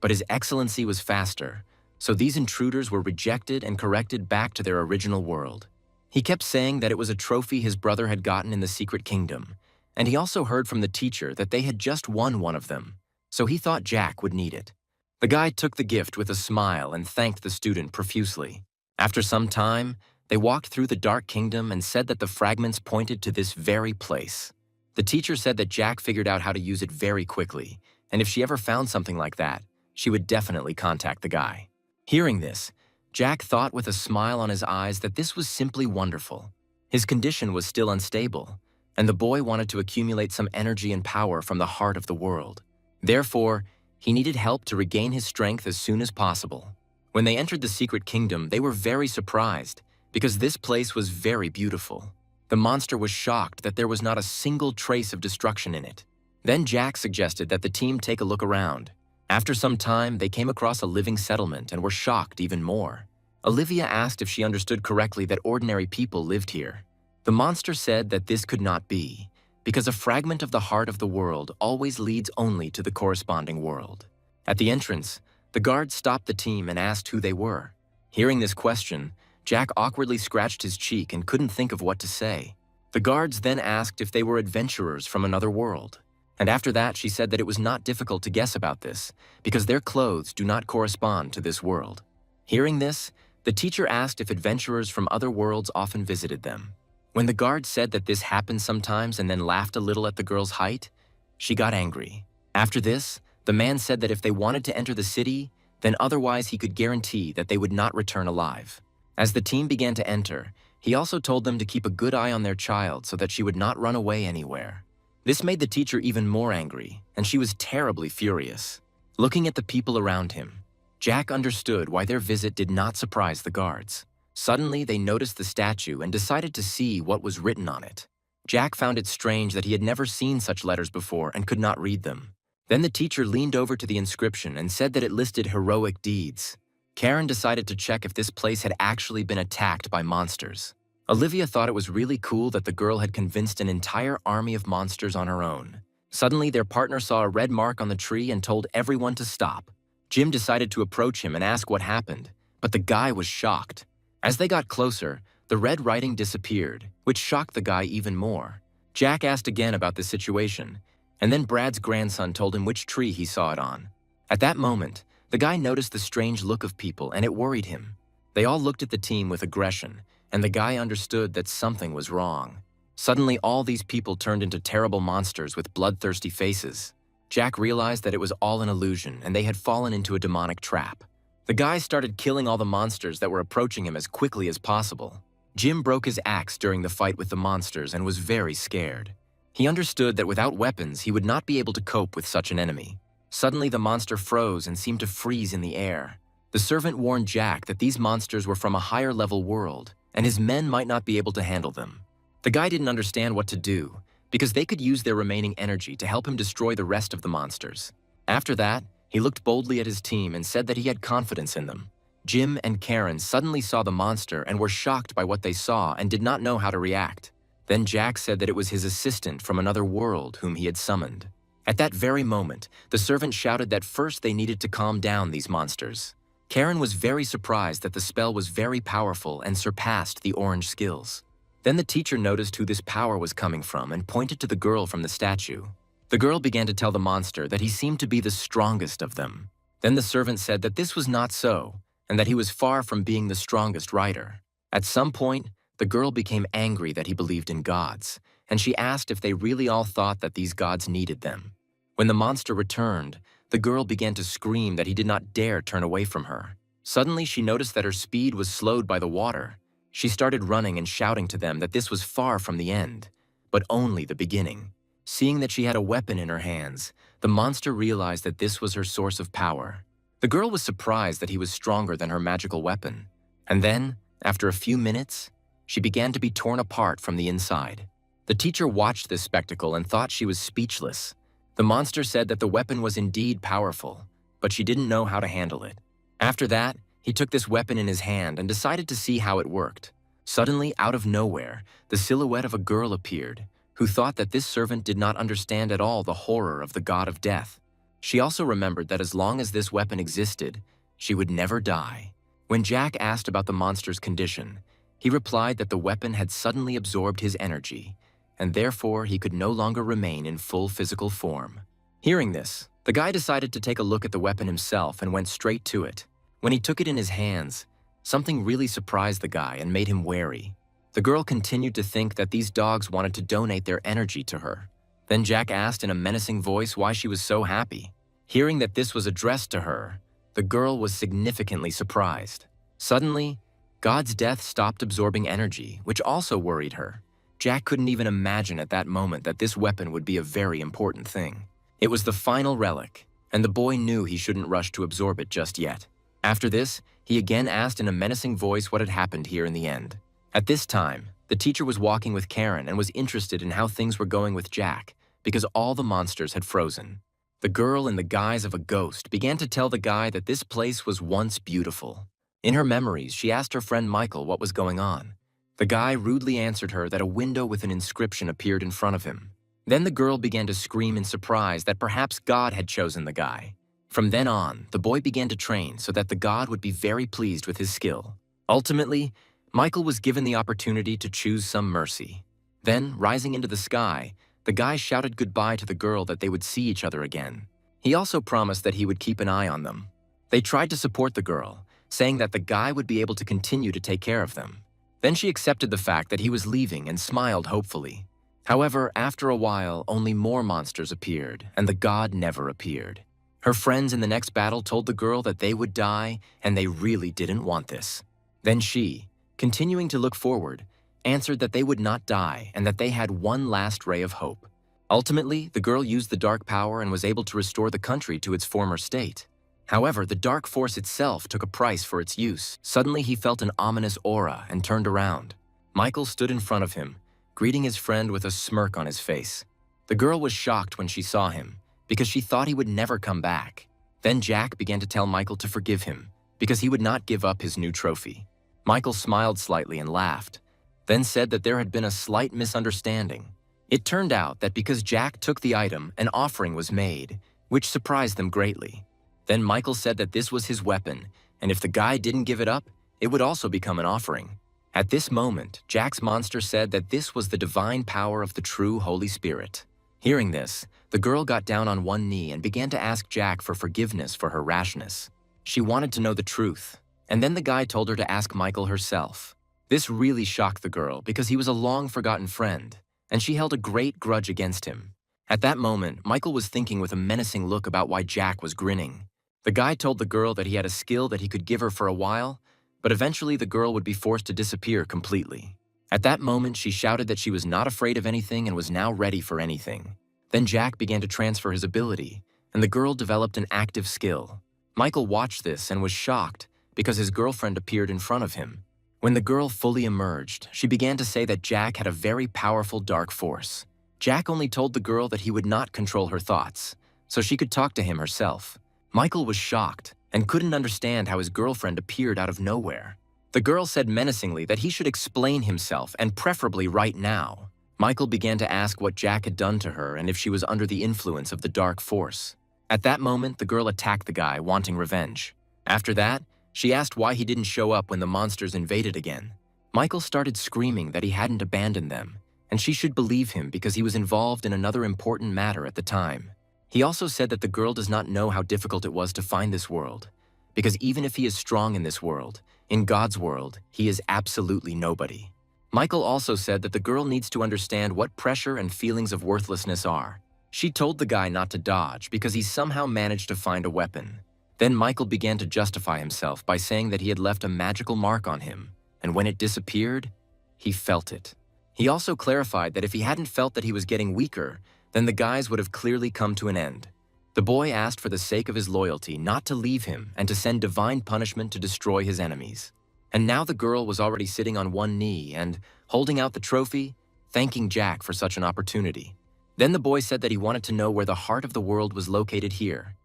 but his excellency was faster, so these intruders were rejected and corrected back to their original world. He kept saying that it was a trophy his brother had gotten in the secret kingdom, and he also heard from the teacher that they had just won one of them, so he thought Jack would need it. The guy took the gift with a smile and thanked the student profusely. After some time, they walked through the Dark Kingdom and said that the fragments pointed to this very place. The teacher said that Jack figured out how to use it very quickly, and if she ever found something like that, she would definitely contact the guy. Hearing this, Jack thought with a smile on his eyes that this was simply wonderful. His condition was still unstable, and the boy wanted to accumulate some energy and power from the heart of the world. Therefore, he needed help to regain his strength as soon as possible. When they entered the secret kingdom, they were very surprised, because this place was very beautiful. The monster was shocked that there was not a single trace of destruction in it. Then Jack suggested that the team take a look around. After some time, they came across a living settlement and were shocked even more. Olivia asked if she understood correctly that ordinary people lived here. The monster said that this could not be, because a fragment of the heart of the world always leads only to the corresponding world. At the entrance, the guards stopped the team and asked who they were. Hearing this question, Jack awkwardly scratched his cheek and couldn't think of what to say. The guards then asked if they were adventurers from another world. And after that, she said that it was not difficult to guess about this, because their clothes do not correspond to this world. Hearing this, the teacher asked if adventurers from other worlds often visited them. When the guard said that this happened sometimes and then laughed a little at the girl's height, she got angry. After this, the man said that if they wanted to enter the city, then otherwise he could guarantee that they would not return alive. As the team began to enter, he also told them to keep a good eye on their child so that she would not run away anywhere. This made the teacher even more angry, and she was terribly furious. Looking at the people around him, Jack understood why their visit did not surprise the guards. Suddenly, they noticed the statue and decided to see what was written on it. Jack found it strange that he had never seen such letters before and could not read them. Then the teacher leaned over to the inscription and said that it listed heroic deeds. Karen decided to check if this place had actually been attacked by monsters. Olivia thought it was really cool that the girl had convinced an entire army of monsters on her own. Suddenly, their partner saw a red mark on the tree and told everyone to stop. Jim decided to approach him and ask what happened, but the guy was shocked. As they got closer, the red writing disappeared, which shocked the guy even more. Jack asked again about the situation, and then Brad's grandson told him which tree he saw it on. At that moment, the guy noticed the strange look of people and it worried him. They all looked at the team with aggression, and the guy understood that something was wrong. Suddenly, all these people turned into terrible monsters with bloodthirsty faces. Jack realized that it was all an illusion and they had fallen into a demonic trap. The guy started killing all the monsters that were approaching him as quickly as possible. Jim broke his axe during the fight with the monsters and was very scared. He understood that without weapons, he would not be able to cope with such an enemy. Suddenly, the monster froze and seemed to freeze in the air. The servant warned Jack that these monsters were from a higher-level world, and his men might not be able to handle them. The guy didn't understand what to do, because they could use their remaining energy to help him destroy the rest of the monsters. After that, he looked boldly at his team and said that he had confidence in them. Jim and Karen suddenly saw the monster and were shocked by what they saw and did not know how to react. Then Jack said that it was his assistant from another world whom he had summoned. At that very moment, the servant shouted that first they needed to calm down these monsters. Karen was very surprised that the spell was very powerful and surpassed the orange skills. Then the teacher noticed who this power was coming from and pointed to the girl from the statue. The girl began to tell the monster that he seemed to be the strongest of them. Then the servant said that this was not so, and that he was far from being the strongest rider. At some point, the girl became angry that he believed in gods, and she asked if they really all thought that these gods needed them. When the monster returned, the girl began to scream that he did not dare turn away from her. Suddenly, she noticed that her speed was slowed by the water. She started running and shouting to them that this was far from the end, but only the beginning. Seeing that she had a weapon in her hands, the monster realized that this was her source of power. The girl was surprised that he was stronger than her magical weapon. And then, after a few minutes, she began to be torn apart from the inside. The teacher watched this spectacle and thought she was speechless. The monster said that the weapon was indeed powerful, but she didn't know how to handle it. After that, he took this weapon in his hand and decided to see how it worked. Suddenly, out of nowhere, the silhouette of a girl appeared, who thought that this servant did not understand at all the horror of the god of death. She also remembered that as long as this weapon existed, she would never die. When Jack asked about the monster's condition, he replied that the weapon had suddenly absorbed his energy, and therefore he could no longer remain in full physical form. Hearing this, the guy decided to take a look at the weapon himself and went straight to it. When he took it in his hands, something really surprised the guy and made him wary. The girl continued to think that these dogs wanted to donate their energy to her. Then Jack asked in a menacing voice why she was so happy. Hearing that this was addressed to her, the girl was significantly surprised. Suddenly, God's death stopped absorbing energy, which also worried her. Jack couldn't even imagine at that moment that this weapon would be a very important thing. It was the final relic, and the boy knew he shouldn't rush to absorb it just yet. After this, he again asked in a menacing voice what had happened here in the end. At this time, the teacher was walking with Karen and was interested in how things were going with Jack, because all the monsters had frozen. The girl, in the guise of a ghost, began to tell the guy that this place was once beautiful. In her memories, she asked her friend Michael what was going on. The guy rudely answered her that a window with an inscription appeared in front of him. Then the girl began to scream in surprise that perhaps God had chosen the guy. From then on, the boy began to train so that the god would be very pleased with his skill. Ultimately, Michael was given the opportunity to choose some mercy. Then, rising into the sky, the guy shouted goodbye to the girl that they would see each other again. He also promised that he would keep an eye on them. They tried to support the girl, saying that the guy would be able to continue to take care of them. Then she accepted the fact that he was leaving and smiled hopefully. However, after a while, only more monsters appeared, and the god never appeared. Her friends in the next battle told the girl that they would die, and they really didn't want this. Then she, continuing to look forward, answered that they would not die and that they had one last ray of hope. Ultimately, the girl used the dark power and was able to restore the country to its former state. However, the dark force itself took a price for its use. Suddenly, he felt an ominous aura and turned around. Michael stood in front of him, greeting his friend with a smirk on his face. The girl was shocked when she saw him, because she thought he would never come back. Then Jack began to tell Michael to forgive him, because he would not give up his new trophy. Michael smiled slightly and laughed, then said that there had been a slight misunderstanding. It turned out that because Jack took the item, an offering was made, which surprised them greatly. Then Michael said that this was his weapon, and if the guy didn't give it up, it would also become an offering. At this moment, Jack's monster said that this was the divine power of the true Holy Spirit. Hearing this, the girl got down on one knee and began to ask Jack for forgiveness for her rashness. She wanted to know the truth, and then the guy told her to ask Michael herself. This really shocked the girl because he was a long-forgotten friend, and she held a great grudge against him. At that moment, Michael was thinking with a menacing look about why Jack was grinning. The guy told the girl that he had a skill that he could give her for a while, but eventually the girl would be forced to disappear completely. At that moment, she shouted that she was not afraid of anything and was now ready for anything. Then Jack began to transfer his ability, and the girl developed an active skill. Michael watched this and was shocked because his girlfriend appeared in front of him. When the girl fully emerged, she began to say that Jack had a very powerful dark force. Jack only told the girl that he would not control her thoughts, so she could talk to him herself. Michael was shocked and couldn't understand how his girlfriend appeared out of nowhere. The girl said menacingly that he should explain himself, and preferably right now. Michael began to ask what Jack had done to her and if she was under the influence of the dark force. At that moment, the girl attacked the guy, wanting revenge. After that, she asked why he didn't show up when the monsters invaded again. Michael started screaming that he hadn't abandoned them, and she should believe him because he was involved in another important matter at the time. He also said that the girl does not know how difficult it was to find this world, because even if he is strong in this world, in God's world, he is absolutely nobody. Michael also said that the girl needs to understand what pressure and feelings of worthlessness are. She told the guy not to dodge because he somehow managed to find a weapon. Then Michael began to justify himself by saying that he had left a magical mark on him, and when it disappeared, he felt it. He also clarified that if he hadn't felt that he was getting weaker, then the guys would have clearly come to an end. The boy asked for the sake of his loyalty not to leave him and to send divine punishment to destroy his enemies. And now the girl was already sitting on one knee and, holding out the trophy, thanking Jack for such an opportunity. Then the boy said that he wanted to know where the heart of the world was located here.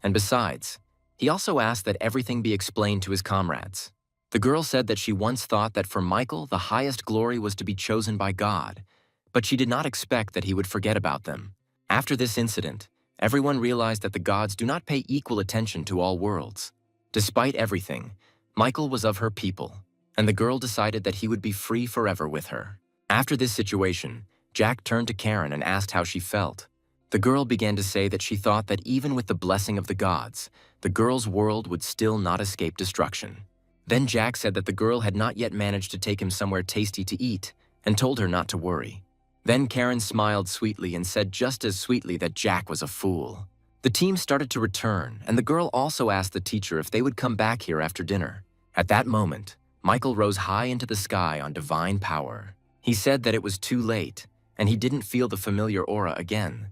And besides, he also asked that everything be explained to his comrades. The girl said that she once thought that for Michael the highest glory was to be chosen by God, but she did not expect that he would forget about them. After this incident, everyone realized that the gods do not pay equal attention to all worlds. Despite everything, Michael was of her people, and the girl decided that he would be free forever with her. After this situation, Jack turned to Karen and asked how she felt. The girl began to say that she thought that even with the blessing of the gods, the girl's world would still not escape destruction. Then Jack said that the girl had not yet managed to take him somewhere tasty to eat, and told her not to worry. Then Karen smiled sweetly and said just as sweetly that Jack was a fool. The team started to return, and the girl also asked the teacher if they would come back here after dinner. At that moment, Michael rose high into the sky on divine power. He said that it was too late, and he didn't feel the familiar aura again.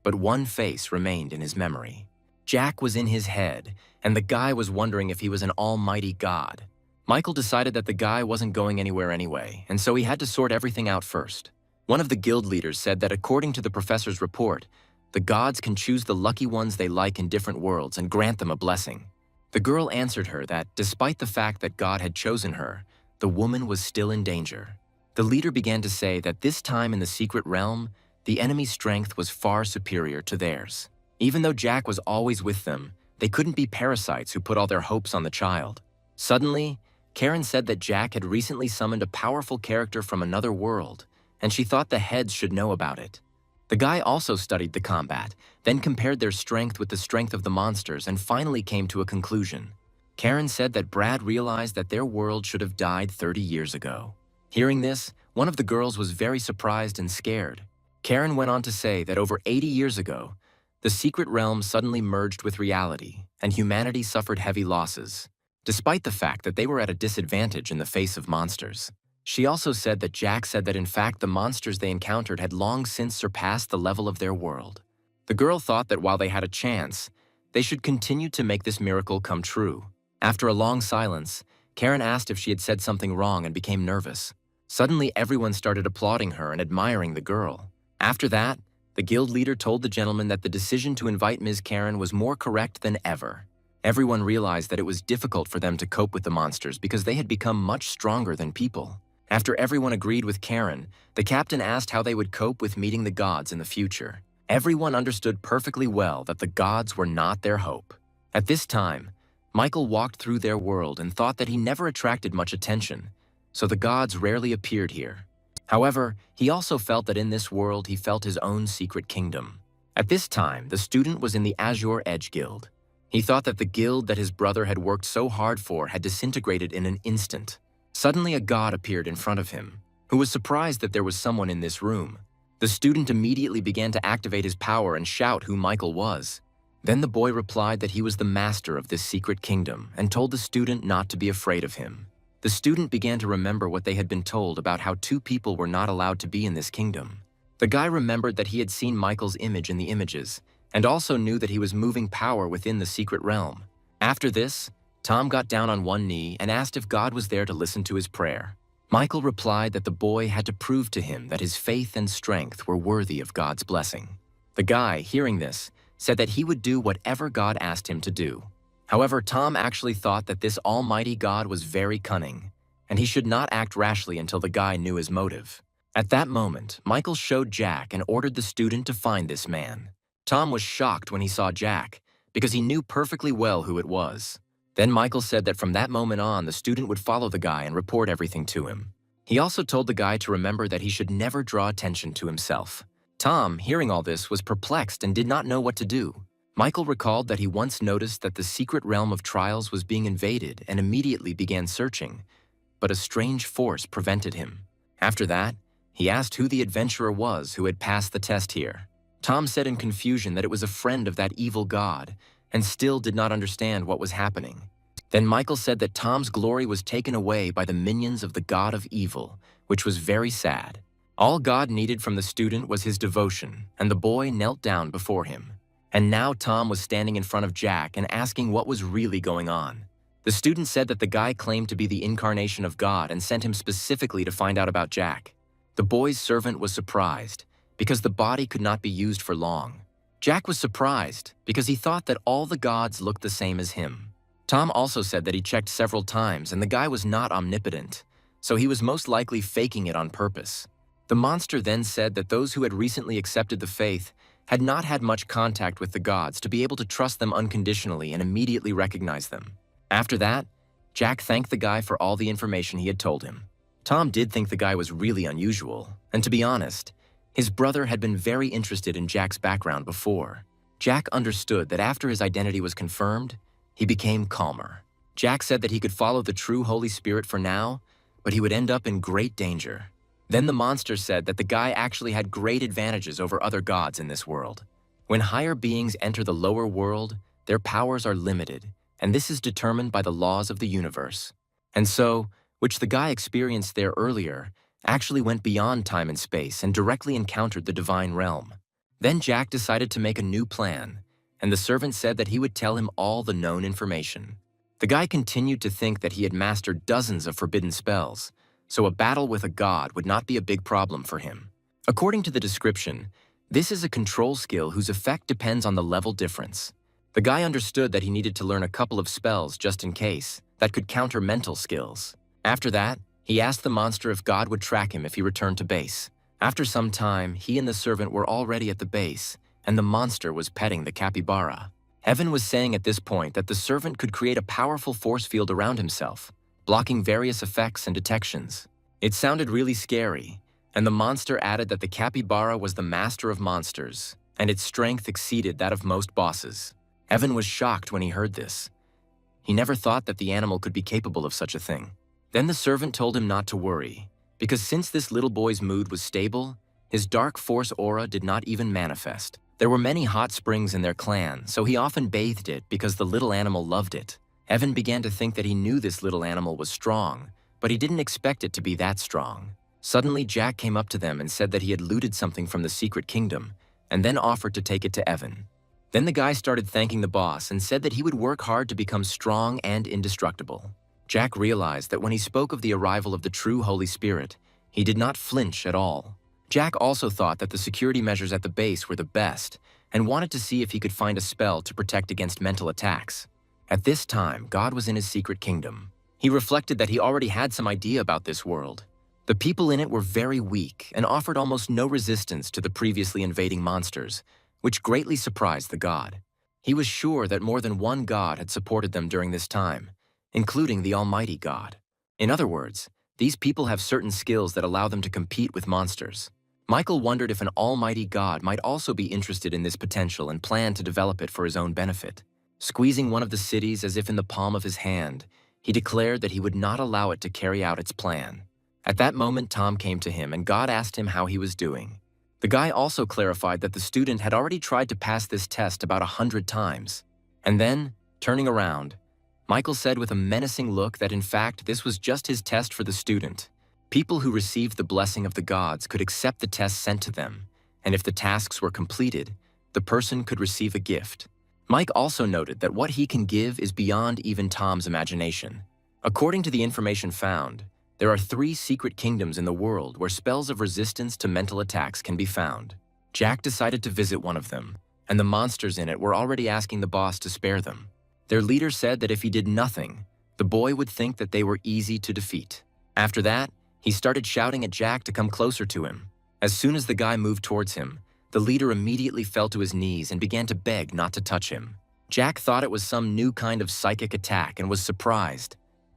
But one face remained in his memory. Jack was in his head, and the guy was wondering if he was an almighty god. Michael decided that the guy wasn't going anywhere anyway, and so he had to sort everything out first. One of the guild leaders said that according to the professor's report, the gods can choose the lucky ones they like in different worlds and grant them a blessing. The girl answered her that, despite the fact that God had chosen her, the woman was still in danger. The leader began to say that this time in the secret realm, the enemy's strength was far superior to theirs. Even though Jack was always with them, they couldn't be parasites who put all their hopes on the child. Suddenly, Karen said that Jack had recently summoned a powerful character from another world, and she thought the heads should know about it. The guy also studied the combat, then compared their strength with the strength of the monsters and finally came to a conclusion. Karen said that Brad realized that their world should have died 30 years ago. Hearing this, one of the girls was very surprised and scared. Karen went on to say that over 80 years ago, the secret realm suddenly merged with reality, and humanity suffered heavy losses, despite the fact that they were at a disadvantage in the face of monsters. She also said that Jack said that in fact the monsters they encountered had long since surpassed the level of their world. The girl thought that while they had a chance, they should continue to make this miracle come true. After a long silence, Karen asked if she had said something wrong and became nervous. Suddenly everyone started applauding her and admiring the girl. After that, the guild leader told the gentleman that the decision to invite Ms. Karen was more correct than ever. Everyone realized that it was difficult for them to cope with the monsters because they had become much stronger than people. After everyone agreed with Karen, the captain asked how they would cope with meeting the gods in the future. Everyone understood perfectly well that the gods were not their hope. At this time, Michael walked through their world and thought that he never attracted much attention, so the gods rarely appeared here. However, he also felt that in this world he felt his own secret kingdom. At this time, the student was in the Azure Edge Guild. He thought that the guild that his brother had worked so hard for had disintegrated in an instant. Suddenly a god appeared in front of him, who was surprised that there was someone in this room. The student immediately began to activate his power and shout who Michael was. Then the boy replied that he was the master of this secret kingdom and told the student not to be afraid of him. The student began to remember what they had been told about how two people were not allowed to be in this kingdom. The guy remembered that he had seen Michael's image in the images and also knew that he was moving power within the secret realm. After this, Tom got down on one knee and asked if God was there to listen to his prayer. Michael replied that the boy had to prove to him that his faith and strength were worthy of God's blessing. The guy, hearing this, said that he would do whatever God asked him to do. However, Tom actually thought that this almighty God was very cunning, and he should not act rashly until the guy knew his motive. At that moment, Michael showed Jack and ordered the student to find this man. Tom was shocked when he saw Jack, because he knew perfectly well who it was. Then Michael said that from that moment on, the student would follow the guy and report everything to him. He also told the guy to remember that he should never draw attention to himself. Tom, hearing all this, was perplexed and did not know what to do. Michael recalled that he once noticed that the secret realm of trials was being invaded and immediately began searching, but a strange force prevented him. After that, he asked who the adventurer was who had passed the test here. Tom said in confusion that it was a friend of that evil god, and still did not understand what was happening. Then Michael said that Tom's glory was taken away by the minions of the god of evil, which was very sad. All God needed from the student was his devotion, and the boy knelt down before him. And now Tom was standing in front of Jack and asking what was really going on. The student said that the guy claimed to be the incarnation of God and sent him specifically to find out about Jack. The boy's servant was surprised, because the body could not be used for long. Jack was surprised, because he thought that all the gods looked the same as him. Tom also said that he checked several times and the guy was not omnipotent, so he was most likely faking it on purpose. The monster then said that those who had recently accepted the faith had not had much contact with the gods to be able to trust them unconditionally and immediately recognize them. After that, Jack thanked the guy for all the information he had told him. Tom did think the guy was really unusual, and to be honest, his brother had been very interested in Jack's background before. Jack understood that after his identity was confirmed, he became calmer. Jack said that he could follow the true Holy Spirit for now, but he would end up in great danger. Then the monster said that the guy actually had great advantages over other gods in this world. When higher beings enter the lower world, their powers are limited, and this is determined by the laws of the universe. And so, which the guy experienced there earlier, actually went beyond time and space and directly encountered the divine realm. Then Jack decided to make a new plan, and the servant said that he would tell him all the known information. The guy continued to think that he had mastered dozens of forbidden spells, so a battle with a god would not be a big problem for him. According to the description, this is a control skill whose effect depends on the level difference. The guy understood that he needed to learn a couple of spells just in case that could counter mental skills. After that, he asked the monster if God would track him if he returned to base. After some time, he and the servant were already at the base, and the monster was petting the capybara. Evan was saying at this point that the servant could create a powerful force field around himself, blocking various effects and detections. It sounded really scary, and the monster added that the capybara was the master of monsters, and its strength exceeded that of most bosses. Evan was shocked when he heard this. He never thought that the animal could be capable of such a thing. Then the servant told him not to worry, because since this little boy's mood was stable, his dark force aura did not even manifest. There were many hot springs in their clan, so he often bathed it because the little animal loved it. Evan began to think that he knew this little animal was strong, but he didn't expect it to be that strong. Suddenly, Jack came up to them and said that he had looted something from the secret kingdom, and then offered to take it to Evan. Then the guy started thanking the boss and said that he would work hard to become strong and indestructible. Jack realized that when he spoke of the arrival of the true Holy Spirit, he did not flinch at all. Jack also thought that the security measures at the base were the best and wanted to see if he could find a spell to protect against mental attacks. At this time, God was in his secret kingdom. He reflected that he already had some idea about this world. The people in it were very weak and offered almost no resistance to the previously invading monsters, which greatly surprised the god. He was sure that more than one god had supported them during this time, including the Almighty God. In other words, these people have certain skills that allow them to compete with monsters. Michael wondered if an almighty god might also be interested in this potential and planned to develop it for his own benefit. Squeezing one of the cities as if in the palm of his hand, he declared that he would not allow it to carry out its plan. At that moment, Tom came to him and God asked him how he was doing. The guy also clarified that the student had already tried to pass this test about 100 times. And then, turning around, Michael said with a menacing look that in fact this was just his test for the student. People who received the blessing of the gods could accept the test sent to them, and if the tasks were completed, the person could receive a gift. Mike also noted that what he can give is beyond even Tom's imagination. According to the information found, there are 3 secret kingdoms in the world where spells of resistance to mental attacks can be found. Jack decided to visit one of them, and the monsters in it were already asking the boss to spare them. Their leader said that if he did nothing, the boy would think that they were easy to defeat. After that, he started shouting at Jack to come closer to him. As soon as the guy moved towards him, the leader immediately fell to his knees and began to beg not to touch him. Jack thought it was some new kind of psychic attack and was surprised.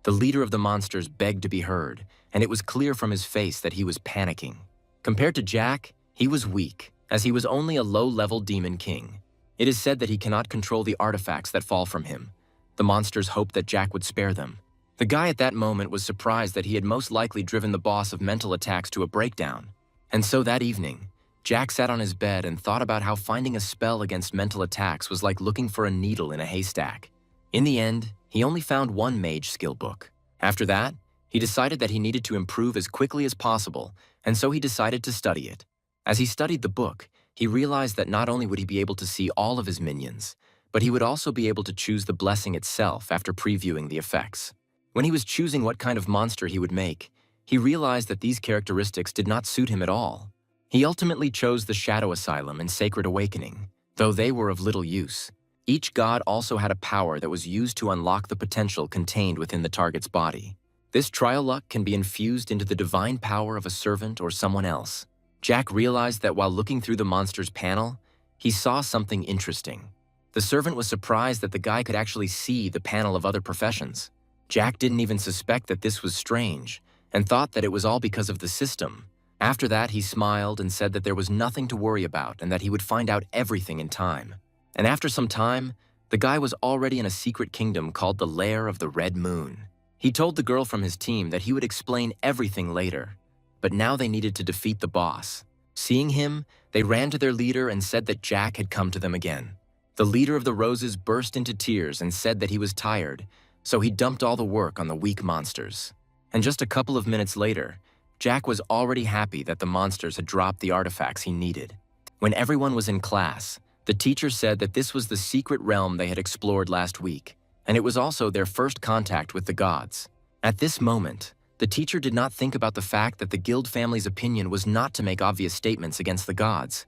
The leader of the monsters begged to be heard, and it was clear from his face that he was panicking. Compared to Jack, he was weak, as he was only a low-level demon king. It is said that he cannot control the artifacts that fall from him. The monsters hoped that Jack would spare them. The guy at that moment was surprised that he had most likely driven the boss of mental attacks to a breakdown. And so that evening, Jack sat on his bed and thought about how finding a spell against mental attacks was like looking for a needle in a haystack. In the end, he only found one mage skill book. After that, he decided that he needed to improve as quickly as possible, and so he decided to study it. As he studied the book, he realized that not only would he be able to see all of his minions, but he would also be able to choose the blessing itself after previewing the effects. When he was choosing what kind of monster he would make, he realized that these characteristics did not suit him at all. He ultimately chose the Shadow Asylum and Sacred Awakening, though they were of little use. Each god also had a power that was used to unlock the potential contained within the target's body. This trial luck can be infused into the divine power of a servant or someone else. Jack realized that while looking through the monster's panel, he saw something interesting. The servant was surprised that the guy could actually see the panel of other professions. Jack didn't even suspect that this was strange, and thought that it was all because of the system. After that, he smiled and said that there was nothing to worry about and that he would find out everything in time. And after some time, the guy was already in a secret kingdom called the Lair of the Red Moon. He told the girl from his team that he would explain everything later, but now they needed to defeat the boss. Seeing him, they ran to their leader and said that Jack had come to them again. The leader of the Roses burst into tears and said that he was tired, so he dumped all the work on the weak monsters. And just a couple of minutes later, Jack was already happy that the monsters had dropped the artifacts he needed. When everyone was in class, the teacher said that this was the secret realm they had explored last week, and it was also their first contact with the gods. At this moment, the teacher did not think about the fact that the guild family's opinion was not to make obvious statements against the gods,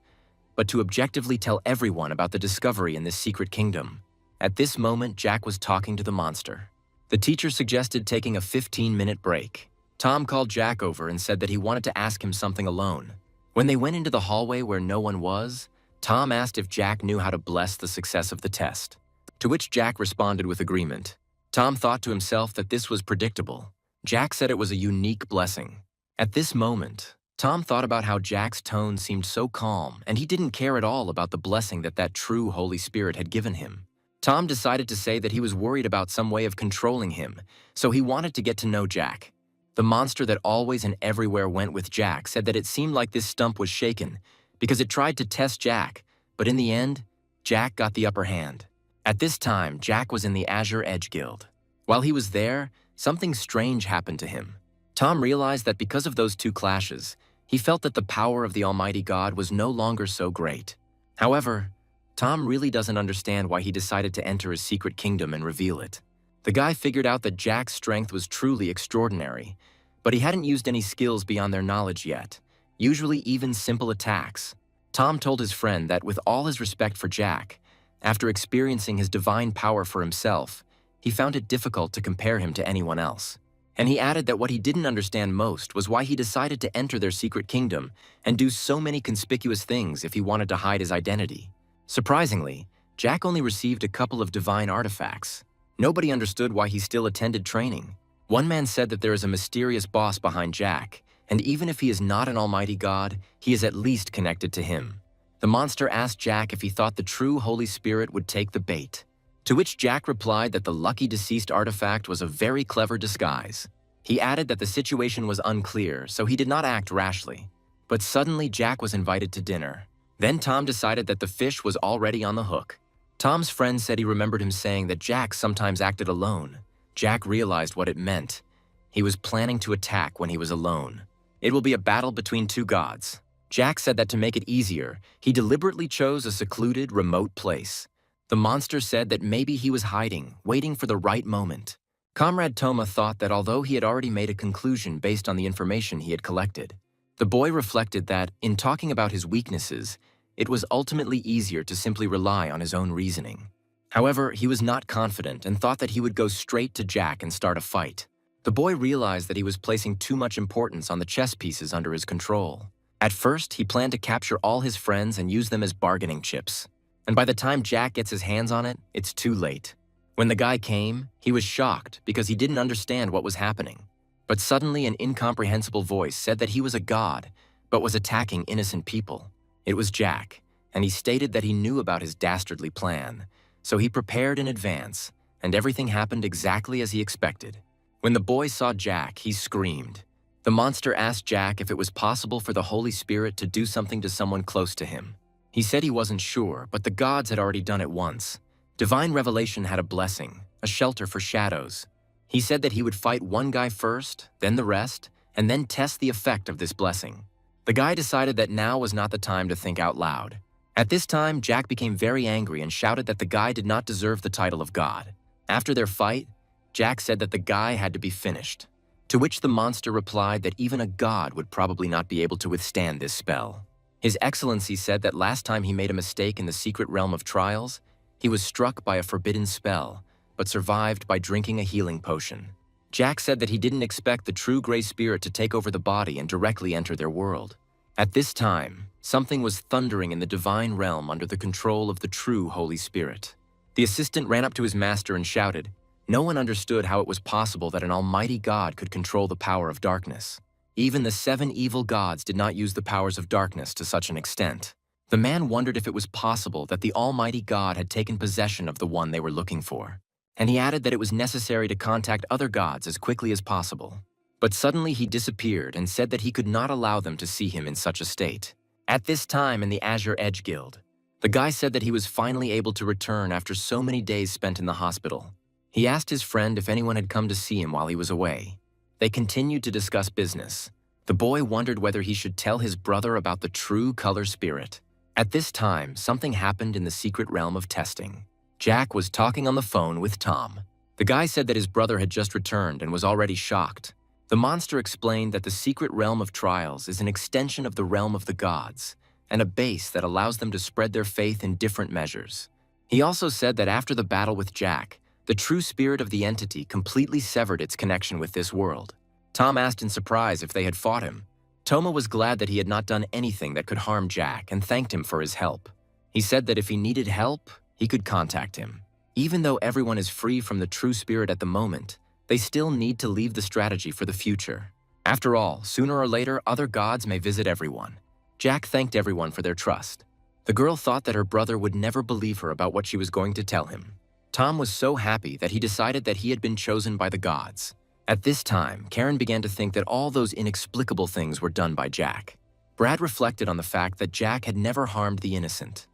but to objectively tell everyone about the discovery in this secret kingdom. At this moment, Jack was talking to the monster. The teacher suggested taking a 15-minute break. Tom called Jack over and said that he wanted to ask him something alone. When they went into the hallway where no one was, Tom asked if Jack knew how to bless the success of the test, to which Jack responded with agreement. Tom thought to himself that this was predictable. Jack said it was a unique blessing. At this moment, Tom thought about how Jack's tone seemed so calm, and he didn't care at all about the blessing that true Holy Spirit had given him. Tom decided to say that he was worried about some way of controlling him, so he wanted to get to know Jack. The monster that always and everywhere went with Jack said that it seemed like this stump was shaken because it tried to test Jack, but in the end, Jack got the upper hand. At this time, Jack was in the Azure Edge Guild. While he was there, something strange happened to him. Tom realized that because of those two clashes, he felt that the power of the Almighty God was no longer so great. However, Tom really doesn't understand why he decided to enter his secret kingdom and reveal it. The guy figured out that Jack's strength was truly extraordinary, but he hadn't used any skills beyond their knowledge yet, usually even simple attacks. Tom told his friend that with all his respect for Jack, after experiencing his divine power for himself, he found it difficult to compare him to anyone else. And he added that what he didn't understand most was why he decided to enter their secret kingdom and do so many conspicuous things if he wanted to hide his identity. Surprisingly, Jack only received a couple of divine artifacts. Nobody understood why he still attended training. One man said that there is a mysterious boss behind Jack, and even if he is not an almighty god, he is at least connected to him. The monster asked Jack if he thought the true Holy Spirit would take the bait, to which Jack replied that the lucky deceased artifact was a very clever disguise. He added that the situation was unclear, so he did not act rashly. But suddenly Jack was invited to dinner. Then Tom decided that the fish was already on the hook. Tom's friend said he remembered him saying that Jack sometimes acted alone. Jack realized what it meant. He was planning to attack when he was alone. It will be a battle between two gods. Jack said that to make it easier, he deliberately chose a secluded, remote place. The monster said that maybe he was hiding, waiting for the right moment. Comrade Toma thought that although he had already made a conclusion based on the information he had collected, the boy reflected that, in talking about his weaknesses, it was ultimately easier to simply rely on his own reasoning. However, he was not confident and thought that he would go straight to Jack and start a fight. The boy realized that he was placing too much importance on the chess pieces under his control. At first, he planned to capture all his friends and use them as bargaining chips. And by the time Jack gets his hands on it, it's too late. When the guy came, he was shocked because he didn't understand what was happening. But suddenly an incomprehensible voice said that he was a god, but was attacking innocent people. It was Jack, and he stated that he knew about his dastardly plan, so he prepared in advance, and everything happened exactly as he expected. When the boy saw Jack, he screamed. The monster asked Jack if it was possible for the Holy Spirit to do something to someone close to him. He said he wasn't sure, but the gods had already done it once. Divine Revelation had a blessing, a shelter for shadows. He said that he would fight one guy first, then the rest, and then test the effect of this blessing. The guy decided that now was not the time to think out loud. At this time, Jack became very angry and shouted that the guy did not deserve the title of God. After their fight, Jack said that the guy had to be finished, to which the monster replied that even a god would probably not be able to withstand this spell. His Excellency said that last time he made a mistake in the secret realm of trials, he was struck by a forbidden spell, but survived by drinking a healing potion. Jack said that he didn't expect the true Gray Spirit to take over the body and directly enter their world. At this time, something was thundering in the divine realm under the control of the true Holy Spirit. The assistant ran up to his master and shouted. No one understood how it was possible that an almighty god could control the power of darkness. Even the 7 evil gods did not use the powers of darkness to such an extent. The man wondered if it was possible that the almighty god had taken possession of the one they were looking for. And he added that it was necessary to contact other gods as quickly as possible. But suddenly he disappeared and said that he could not allow them to see him in such a state. At this time in the Azure Edge Guild, the guy said that he was finally able to return after so many days spent in the hospital. He asked his friend if anyone had come to see him while he was away. They continued to discuss business. The boy wondered whether he should tell his brother about the true color spirit. At this time, something happened in the secret realm of testing. Jack was talking on the phone with Tom. The guy said that his brother had just returned and was already shocked. The monster explained that the secret realm of trials is an extension of the realm of the gods, and a base that allows them to spread their faith in different measures. He also said that after the battle with Jack, the true spirit of the entity completely severed its connection with this world. Tom asked in surprise if they had fought him. Toma was glad that he had not done anything that could harm Jack and thanked him for his help. He said that if he needed help, he could contact him. Even though everyone is free from the true spirit at the moment, they still need to leave the strategy for the future. After all, sooner or later, other gods may visit everyone. Jack thanked everyone for their trust. The girl thought that her brother would never believe her about what she was going to tell him. Tom was so happy that he decided that he had been chosen by the gods. At this time, Karen began to think that all those inexplicable things were done by Jack. Brad reflected on the fact that Jack had never harmed the innocent.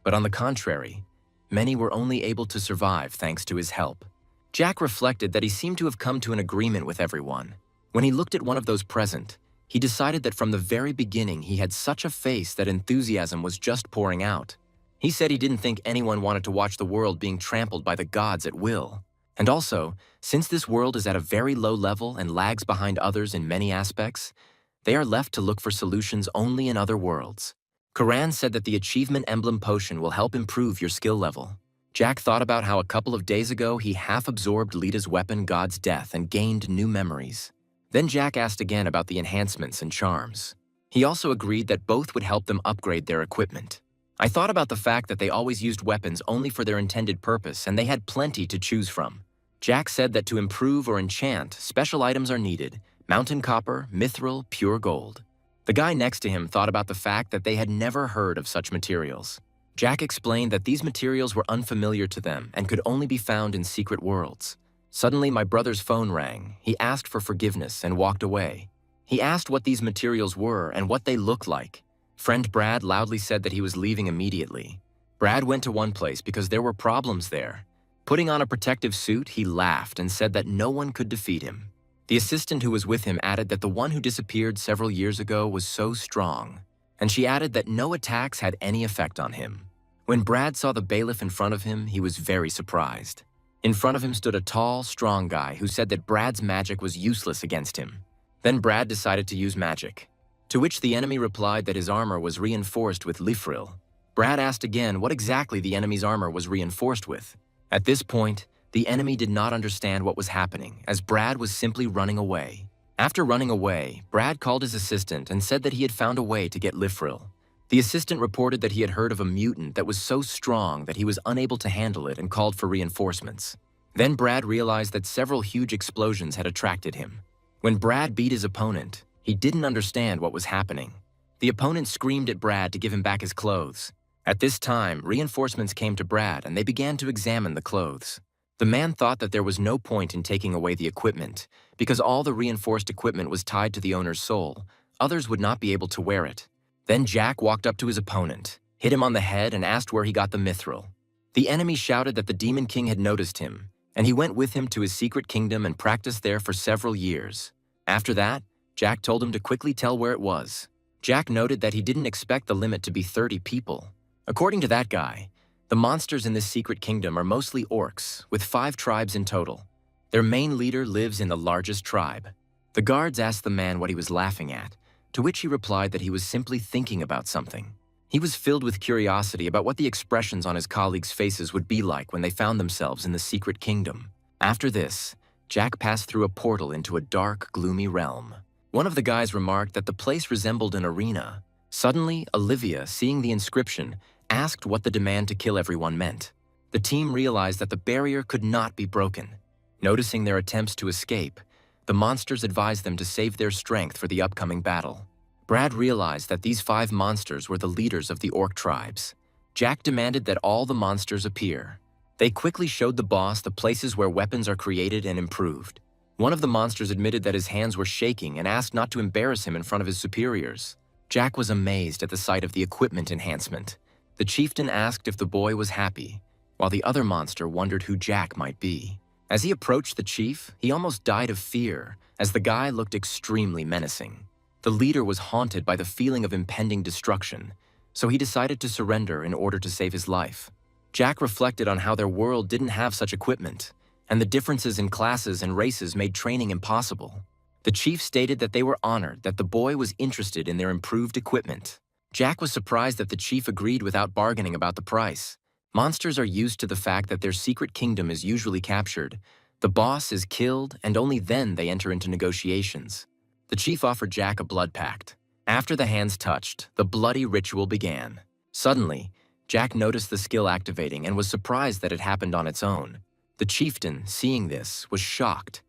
But on the contrary, many were only able to survive thanks to his help. Jack reflected that he seemed to have come to an agreement with everyone. When he looked at one of those present, he decided that from the very beginning he had such a face that enthusiasm was just pouring out. He said he didn't think anyone wanted to watch the world being trampled by the gods at will. And also, since this world is at a very low level and lags behind others in many aspects, they are left to look for solutions only in other worlds. Karan said that the Achievement Emblem Potion will help improve your skill level. Jack thought about how a couple of days ago he half-absorbed Lita's weapon God's Death and gained new memories. Then Jack asked again about the enhancements and charms. He also agreed that both would help them upgrade their equipment. I thought about the fact that they always used weapons only for their intended purpose and they had plenty to choose from. Jack said that to improve or enchant, special items are needed: mountain copper, mithril, pure gold. The guy next to him thought about the fact that they had never heard of such materials. Jack explained that these materials were unfamiliar to them and could only be found in secret worlds. Suddenly, my brother's phone rang. He asked for forgiveness and walked away. He asked what these materials were and what they looked like. Friend Brad loudly said that he was leaving immediately. Brad went to one place because there were problems there. Putting on a protective suit, he laughed and said that no one could defeat him. The assistant who was with him added that the one who disappeared several years ago was so strong, and she added that no attacks had any effect on him. When Brad saw the bailiff in front of him, he was very surprised. In front of him stood a tall, strong guy who said that Brad's magic was useless against him. Then Brad decided to use magic, to which the enemy replied that his armor was reinforced with Lifril. Brad asked again what exactly the enemy's armor was reinforced with. At this point, the enemy did not understand what was happening, as Brad was simply running away. After running away, Brad called his assistant and said that he had found a way to get Lifril. The assistant reported that he had heard of a mutant that was so strong that he was unable to handle it and called for reinforcements. Then Brad realized that several huge explosions had attracted him. When Brad beat his opponent, he didn't understand what was happening. The opponent screamed at Brad to give him back his clothes. At this time, reinforcements came to Brad and they began to examine the clothes. The man thought that there was no point in taking away the equipment, because all the reinforced equipment was tied to the owner's soul. Others would not be able to wear it. Then Jack walked up to his opponent, hit him on the head, and asked where he got the mithril. The enemy shouted that the Demon King had noticed him, and he went with him to his secret kingdom and practiced there for several years. After that, Jack told him to quickly tell where it was. Jack noted that he didn't expect the limit to be 30 people. According to that guy, the monsters in this secret kingdom are mostly orcs, with 5 tribes in total. Their main leader lives in the largest tribe. The guards asked the man what he was laughing at, to which he replied that he was simply thinking about something. He was filled with curiosity about what the expressions on his colleagues' faces would be like when they found themselves in the secret kingdom. After this, Jack passed through a portal into a dark, gloomy realm. One of the guys remarked that the place resembled an arena. Suddenly, Olivia, seeing the inscription, asked what the demand to kill everyone meant. The team realized that the barrier could not be broken. Noticing their attempts to escape, the monsters advised them to save their strength for the upcoming battle. Brad realized that these 5 monsters were the leaders of the orc tribes. Jack demanded that all the monsters appear. They quickly showed the boss the places where weapons are created and improved. One of the monsters admitted that his hands were shaking and asked not to embarrass him in front of his superiors. Jack was amazed at the sight of the equipment enhancement. The chieftain asked if the boy was happy, while the other monster wondered who Jack might be. As he approached the chief, he almost died of fear, as the guy looked extremely menacing. The leader was haunted by the feeling of impending destruction, so he decided to surrender in order to save his life. Jack reflected on how their world didn't have such equipment, and the differences in classes and races made training impossible. The chief stated that they were honored that the boy was interested in their improved equipment. Jack was surprised that the chief agreed without bargaining about the price. Monsters are used to the fact that their secret kingdom is usually captured. The boss is killed, and only then they enter into negotiations. The chief offered Jack a blood pact. After the hands touched, the bloody ritual began. Suddenly, Jack noticed the skill activating and was surprised that it happened on its own. The chieftain, seeing this, was shocked,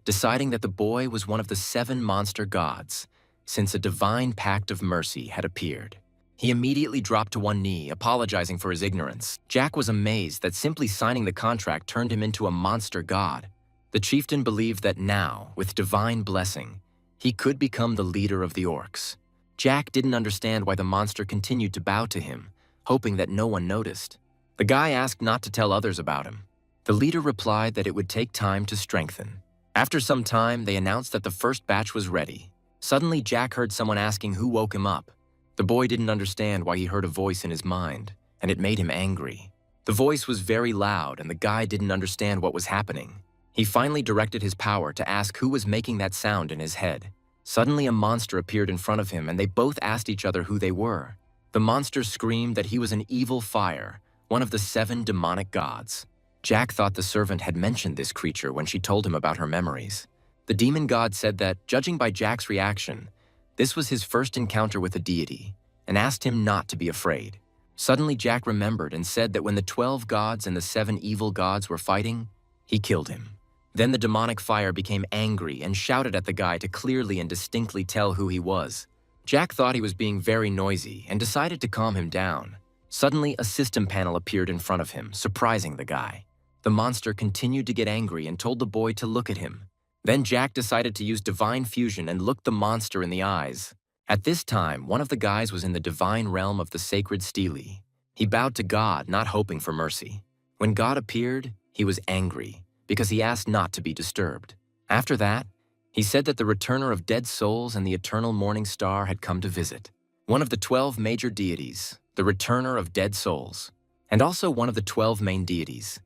deciding that the boy was one of the 7 monster gods, since a divine pact of mercy had appeared. He immediately dropped to one knee, apologizing for his ignorance. Jack was amazed that simply signing the contract turned him into a monster god. The chieftain believed that now, with divine blessing, he could become the leader of the orcs. Jack didn't understand why the monster continued to bow to him, hoping that no one noticed. The guy asked not to tell others about him. The leader replied that it would take time to strengthen. After some time, they announced that the first batch was ready. Suddenly, Jack heard someone asking who woke him up. The boy didn't understand why he heard a voice in his mind, and it made him angry. The voice was very loud, and the guy didn't understand what was happening. He finally directed his power to ask who was making that sound in his head. Suddenly, a monster appeared in front of him, and they both asked each other who they were. The monster screamed that he was an evil fire, one of the 7 demonic gods. Jack thought the servant had mentioned this creature when she told him about her memories. The demon god said that, judging by Jack's reaction, this was his first encounter with a deity, and asked him not to be afraid. Suddenly, Jack remembered and said that when the 12 gods and the 7 evil gods were fighting, he killed him. Then the demonic fire became angry and shouted at the guy to clearly and distinctly tell who he was. Jack thought he was being very noisy and decided to calm him down. Suddenly, a system panel appeared in front of him, surprising the guy. The monster continued to get angry and told the boy to look at him. Then Jack decided to use divine fusion and looked the monster in the eyes. At this time, one of the guys was in the divine realm of the sacred stele. He bowed to God, not hoping for mercy. When God appeared, he was angry, because he asked not to be disturbed. After that, he said that the returner of dead souls and the eternal morning star had come to visit. One of the 12 major deities, the returner of dead souls, and also one of the 12 main deities,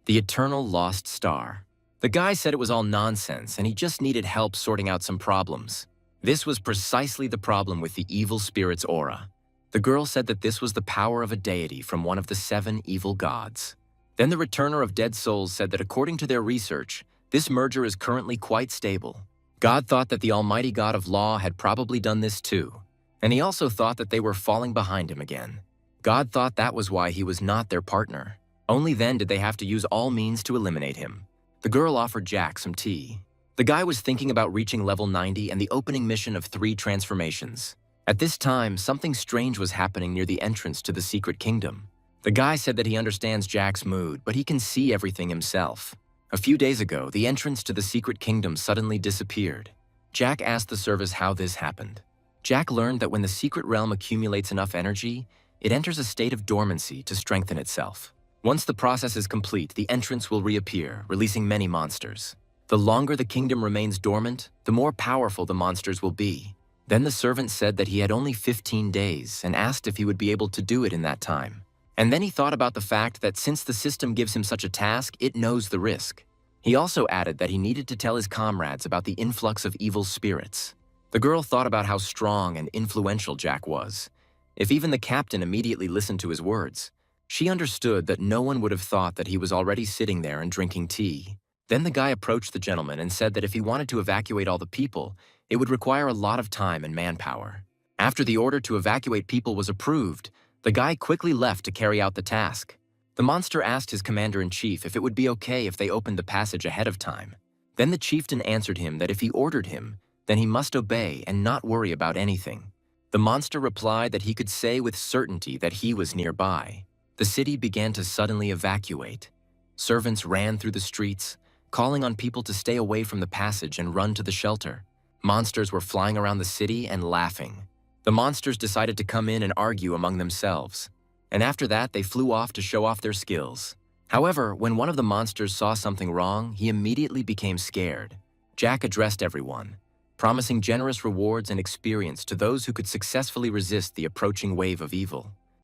the eternal lost star. The guy said it was all nonsense and he just needed help sorting out some problems. This was precisely the problem with the evil spirit's aura. The girl said that this was the power of a deity from one of the 7 evil gods. Then the returner of dead souls said that according to their research, this merger is currently quite stable. God thought that the almighty God of law had probably done this too. And he also thought that they were falling behind him again. God thought that was why he was not their partner. Only then did they have to use all means to eliminate him. The girl offered Jack some tea. The guy was thinking about reaching level 90 and the opening mission of 3 transformations. At this time, something strange was happening near the entrance to the secret kingdom. The guy said that he understands Jack's mood, but he can see everything himself. A few days ago, the entrance to the secret kingdom suddenly disappeared. Jack asked the service how this happened. Jack learned that when the secret realm accumulates enough energy, it enters a state of dormancy to strengthen itself. Once the process is complete, the entrance will reappear, releasing many monsters. The longer the kingdom remains dormant, the more powerful the monsters will be. Then the servant said that he had only 15 days and asked if he would be able to do it in that time. And then he thought about the fact that since the system gives him such a task, it knows the risk. He also added that he needed to tell his comrades about the influx of evil spirits. The girl thought about how strong and influential Jack was. If even the captain immediately listened to his words, she understood that no one would have thought that he was already sitting there and drinking tea. Then the guy approached the gentleman and said that if he wanted to evacuate all the people, it would require a lot of time and manpower. After the order to evacuate people was approved, the guy quickly left to carry out the task. The monster asked his commander-in-chief if it would be okay if they opened the passage ahead of time. Then the chieftain answered him that if he ordered him, then he must obey and not worry about anything. The monster replied that he could say with certainty that he was nearby. The city began to suddenly evacuate. Servants ran through the streets, calling on people to stay away from the passage and run to the shelter. Monsters were flying around the city and laughing. The monsters decided to come in and argue among themselves. And after that, they flew off to show off their skills. However, when one of the monsters saw something wrong, he immediately became scared. Jack addressed everyone, promising generous rewards and experience to those who could successfully resist the approaching wave of evil.